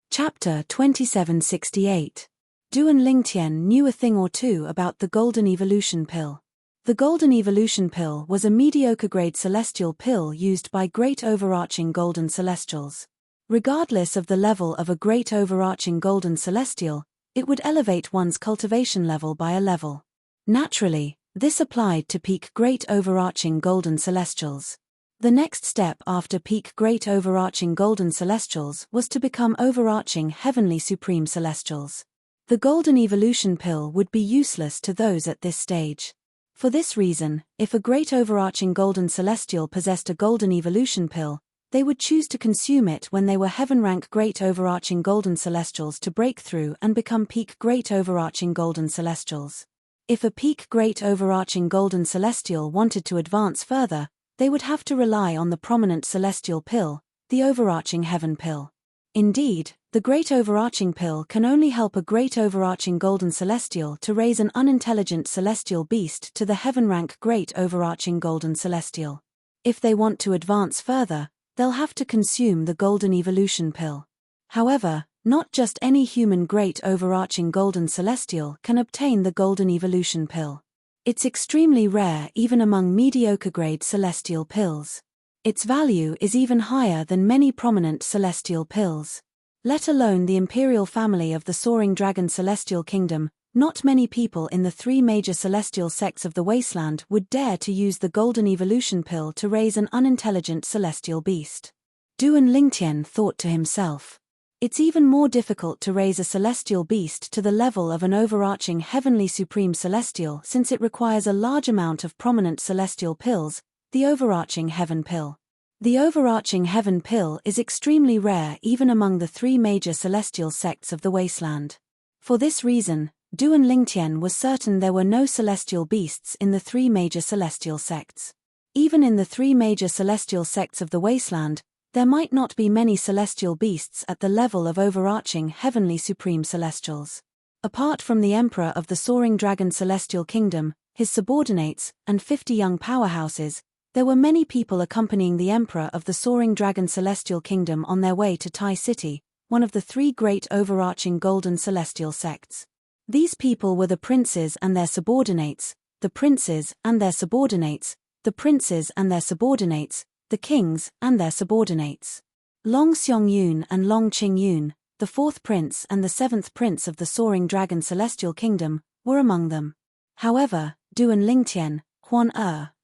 Speaker 1: Chapter 2768. Duan Lingtian knew a thing or two about the Golden Evolution Pill. The Golden Evolution Pill was a mediocre-grade celestial pill used by great overarching golden celestials. Regardless of the level of a great overarching golden celestial, it would elevate one's cultivation level by a level. Naturally, this applied to peak great overarching golden celestials. The next step after peak great overarching golden celestials was to become overarching heavenly supreme celestials. The Golden Evolution Pill would be useless to those at this stage. For this reason, if a great overarching golden celestial possessed a Golden Evolution Pill, they would choose to consume it when they were heaven-rank great overarching golden celestials to break through and become peak great overarching golden celestials. If a peak great overarching golden celestial wanted to advance further, they would have to rely on the prominent celestial pill, the overarching heaven pill. Indeed, the great overarching pill can only help a great overarching golden celestial to raise an unintelligent celestial beast to the heaven-rank great overarching golden celestial. If they want to advance further, they'll have to consume the golden evolution pill. However, not just any human great overarching golden celestial can obtain the golden evolution pill. It's extremely rare even among mediocre grade celestial pills. Its value is even higher than many prominent celestial pills. Let alone the imperial family of the soaring dragon celestial kingdom, not many people in the three major celestial sects of the wasteland would dare to use the golden evolution pill to raise an unintelligent celestial beast. Duan Lingtian thought to himself. It's even more difficult to raise a celestial beast to the level of an overarching heavenly supreme celestial since it requires a large amount of prominent celestial pills, the overarching heaven pill. The overarching heaven pill is extremely rare even among the three major celestial sects of the wasteland. For this reason, Duan Lingtian was certain there were no celestial beasts in the three major celestial sects. Even in the three major celestial sects of the wasteland, there might not be many celestial beasts at the level of overarching heavenly supreme celestials. Apart from the emperor of the soaring dragon celestial kingdom, his subordinates, and 50 young powerhouses, there were many people accompanying the emperor of the soaring dragon celestial kingdom on their way to Tai City, one of the three great overarching golden celestial sects. These people were the princes and their subordinates, the princes and their subordinates, the princes and their subordinates, the kings and their subordinates. Long Xiong-yun and Long Qing-yun, the fourth prince and the seventh prince of the soaring dragon celestial kingdom, were among them. However, Duan Lingtian, Huan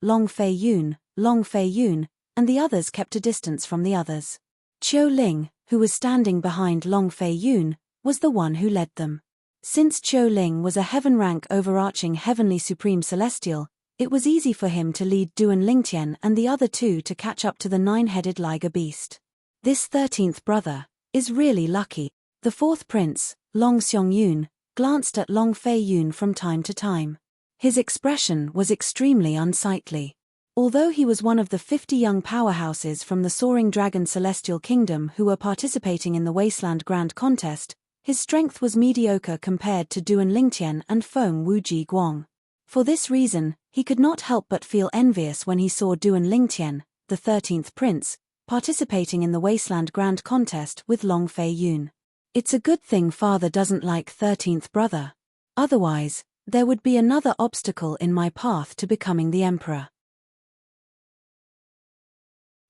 Speaker 1: Long Fei-yun, and the others kept a distance from the others. Qiu Ling, who was standing behind Long Fei-yun, was the one who led them. Since Qiu Ling was a heaven-rank overarching heavenly supreme celestial, it was easy for him to lead Duan Lingtian and the other two to catch up to the nine-headed liger beast. This 13th brother is really lucky. The fourth prince, Long Xiong-yun, glanced at Long Fei-yun from time to time. His expression was extremely unsightly. Although he was one of the 50 young powerhouses from the soaring dragon celestial kingdom who were participating in the Wasteland Grand Contest, his strength was mediocre compared to Duan Lingtian and Feng Wuji Guang. For this reason, he could not help but feel envious when he saw Duan Lingtian, the 13th prince, participating in the Wasteland Grand Contest with Long Fei-yun. It's a good thing father doesn't like 13th brother. Otherwise, there would be another obstacle in my path to becoming the emperor.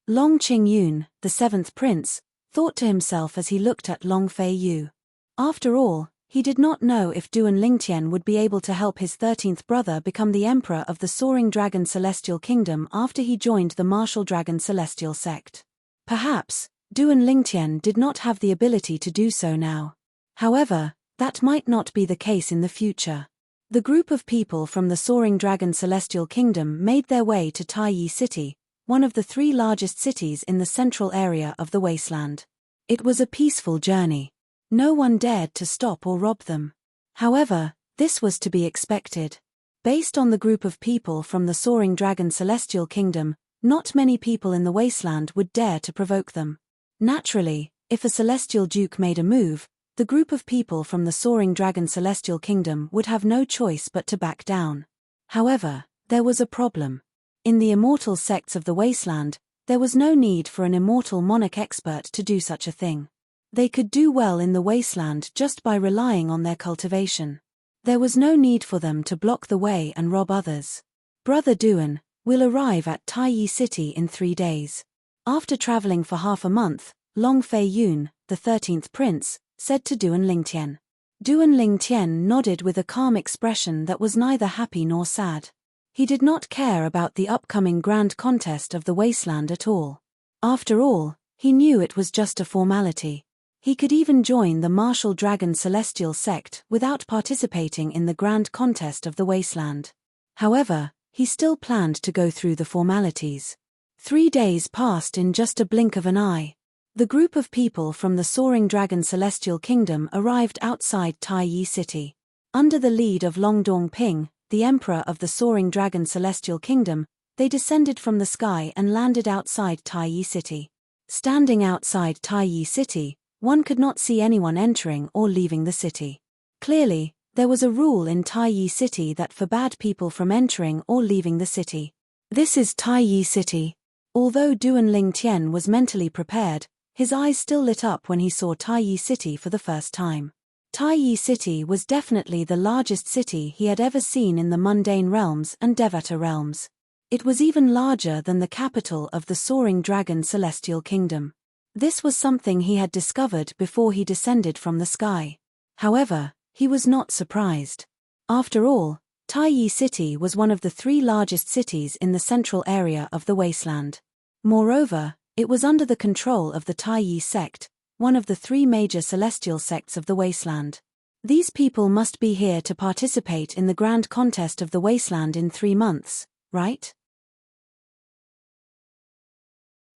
Speaker 1: Long Qing-yun, the seventh prince, thought to himself as he looked at Long Fei-yu. After all, he did not know if Duan Lingtian would be able to help his 13th brother become the emperor of the soaring dragon celestial kingdom after he joined the martial dragon celestial sect. Perhaps, Duan Lingtian did not have the ability to do so now. However, that might not be the case in the future. The group of people from the soaring dragon celestial kingdom made their way to Tai City, one of the three largest cities in the central area of the wasteland. It was a peaceful journey. No one dared to stop or rob them. However, this was to be expected. Based on the group of people from the soaring dragon celestial kingdom, not many people in the wasteland would dare to provoke them. Naturally, if a celestial duke made a move, the group of people from the soaring dragon celestial kingdom would have no choice but to back down. However, there was a problem. In the immortal sects of the wasteland, there was no need for an immortal monarch expert to do such a thing. They could do well in the wasteland just by relying on their cultivation. There was no need for them to block the way and rob others. Brother Duan will arrive at Tai City in 3 days. After traveling for half a month, Long Fei-yun, the 13th prince, said to Duan Lingtian. Duan Lingtian nodded with a calm expression that was neither happy nor sad. He did not care about the upcoming grand contest of the wasteland at all. After all, he knew it was just a formality. He could even join the martial dragon celestial sect without participating in the grand contest of the wasteland. However, he still planned to go through the formalities. 3 days passed in just a blink of an eye. The group of people from the Soaring Dragon Celestial Kingdom arrived outside Taiyi City. Under the lead of Long Dongping, the emperor of the Soaring Dragon Celestial Kingdom, they descended from the sky and landed outside Taiyi City. Standing outside Taiyi City, one could not see anyone entering or leaving the city. Clearly, there was a rule in Taiyi City that forbade people from entering or leaving the city. This is Taiyi City. Although Duan Lingtian was mentally prepared, his eyes still lit up when he saw Taiyi City for the first time. Taiyi City was definitely the largest city he had ever seen in the mundane realms and Devata realms. It was even larger than the capital of the Soaring Dragon Celestial Kingdom. This was something he had discovered before he descended from the sky. However, he was not surprised. After all, Taiyi City was one of the 3 largest cities in the central area of the wasteland. Moreover, it was under the control of the Taiyi sect, one of the 3 major celestial sects of the wasteland. These people must be here to participate in the grand contest of the wasteland in 3 months, right?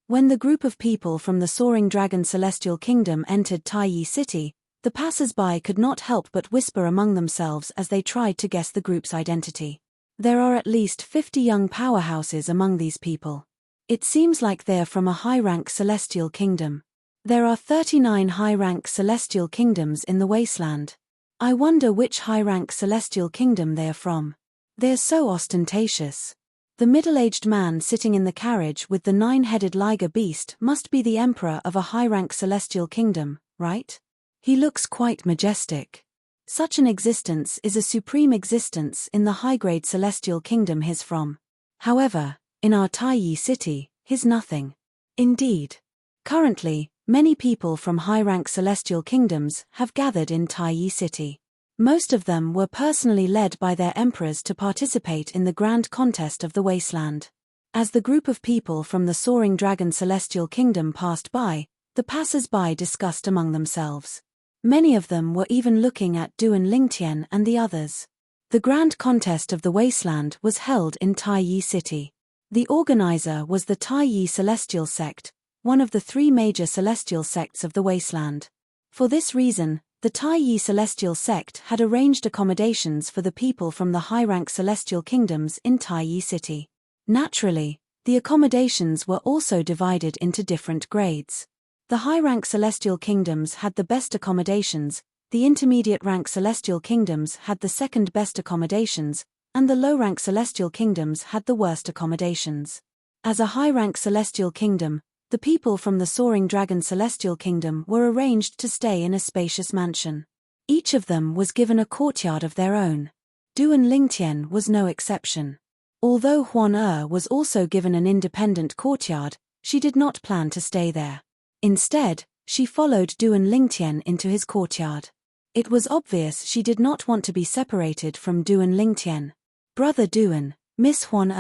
Speaker 1: When the group of people from the Soaring Dragon Celestial Kingdom entered Taiyi City, the passers-by could not help but whisper among themselves as they tried to guess the group's identity. There are at least 50 young powerhouses among these people. It seems like they're from a high-rank celestial kingdom. There are 39 high-rank celestial kingdoms in the wasteland. I wonder which high-rank celestial kingdom they're from. They're so ostentatious. The middle-aged man sitting in the carriage with the 9-headed liger beast must be the emperor of a high-rank celestial kingdom, right? He looks quite majestic. Such an existence is a supreme existence in the high-grade celestial kingdom he's from. However, in our Taiyi City, he's nothing. Indeed. Currently, many people from high-rank celestial kingdoms have gathered in Taiyi City. Most of them were personally led by their emperors to participate in the grand contest of the wasteland. As the group of people from the Soaring Dragon Celestial Kingdom passed by, the passers-by discussed among themselves. Many of them were even looking at Duan Lingtian and the others. The grand contest of the wasteland was held in Taiyi City. The organizer was the Taiyi Celestial Sect, one of the 3 major celestial sects of the wasteland. For this reason, the Taiyi Celestial Sect had arranged accommodations for the people from the high-rank celestial kingdoms in Taiyi City. Naturally, the accommodations were also divided into different grades. The high-rank celestial kingdoms had the best accommodations, the intermediate-rank celestial kingdoms had the second-best accommodations, and the low-rank celestial kingdoms had the worst accommodations. As a high-rank celestial kingdom, the people from the Soaring Dragon Celestial Kingdom were arranged to stay in a spacious mansion. Each of them was given a courtyard of their own. Duan Lingtian was no exception. Although Huan was also given an independent courtyard, she did not plan to stay there. Instead, she followed Duan Lingtian into his courtyard. It was obvious she did not want to be separated from Duan Lingtian. Brother Duan, Miss Huan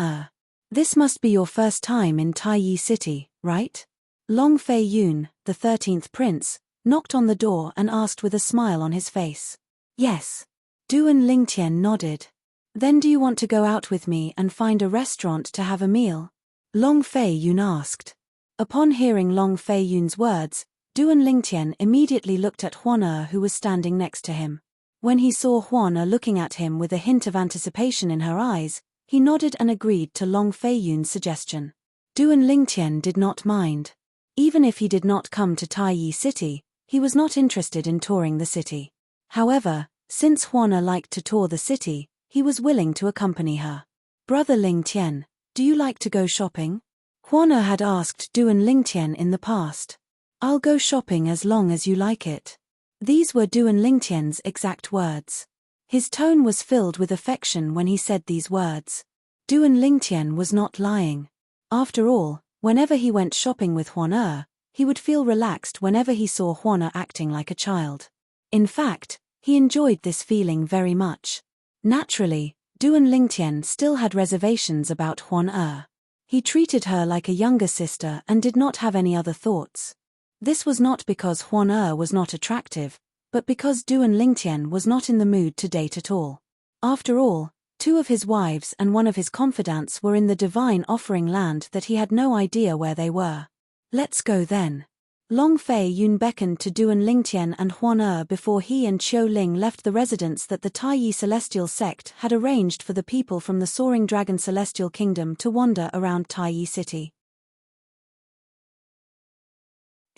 Speaker 1: this must be your first time in Taiyi City, right? Long Fei Yun, the 13th prince, knocked on the door and asked with a smile on his face. Yes. Duan Lingtian nodded. Then do you want to go out with me and find a restaurant to have a meal? Long Fei Yun asked. Upon hearing Long Fei Yun's words, Duan Lingtian immediately looked at Huan who was standing next to him. When he saw Huan looking at him with a hint of anticipation in her eyes, he nodded and agreed to Long Fei Yun's suggestion. Duan Lingtian did not mind. Even if he did not come to Taiyi City, he was not interested in touring the city. However, since Huan liked to tour the city, he was willing to accompany her. Brother Lingtian, do you like to go shopping? Huan had asked Duan Lingtian in the past. I'll go shopping as long as you like it. These were Duan Lingtian's exact words. His tone was filled with affection when he said these words. Duan Lingtian was not lying. After all, whenever he went shopping with Huan he would feel relaxed whenever he saw Huan acting like a child. In fact, he enjoyed this feeling very much. Naturally, Duan Lingtian still had reservations about Huan He treated her like a younger sister and did not have any other thoughts. This was not because Huan was not attractive, but because Duan Lingtian was not in the mood to date at all. After all, 2 of his wives and 1 of his confidants were in the divine offering land that he had no idea where they were. Let's go then. Long Fei Yun beckoned to Duan Lingtian and Huan before he and Xiu Ling left the residence that the Taiyi celestial sect had arranged for the people from the Soaring Dragon Celestial Kingdom to wander around Taiyi City.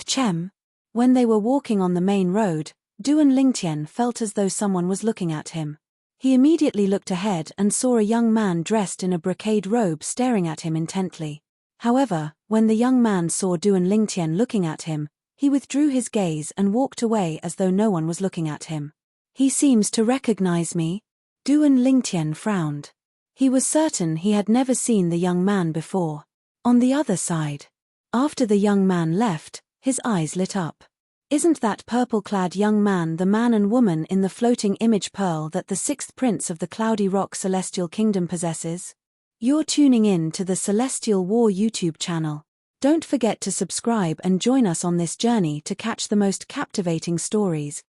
Speaker 1: Chem. When they were walking on the main road, Duan Lingtian felt as though someone was looking at him. He immediately looked ahead and saw a young man dressed in a brocade robe staring at him intently. However, when the young man saw Duan Lingtian looking at him, he withdrew his gaze and walked away as though no one was looking at him. He seems to recognize me. Duan Lingtian frowned. He was certain he had never seen the young man before. On the other side, after the young man left, his eyes lit up. Isn't that purple-clad young man the man and woman in the floating image pearl that the 6th prince of the Cloudy Rock Celestial Kingdom possesses? You're tuning in to the Celestial War YouTube channel. Don't forget to subscribe and join us on this journey to catch the most captivating stories.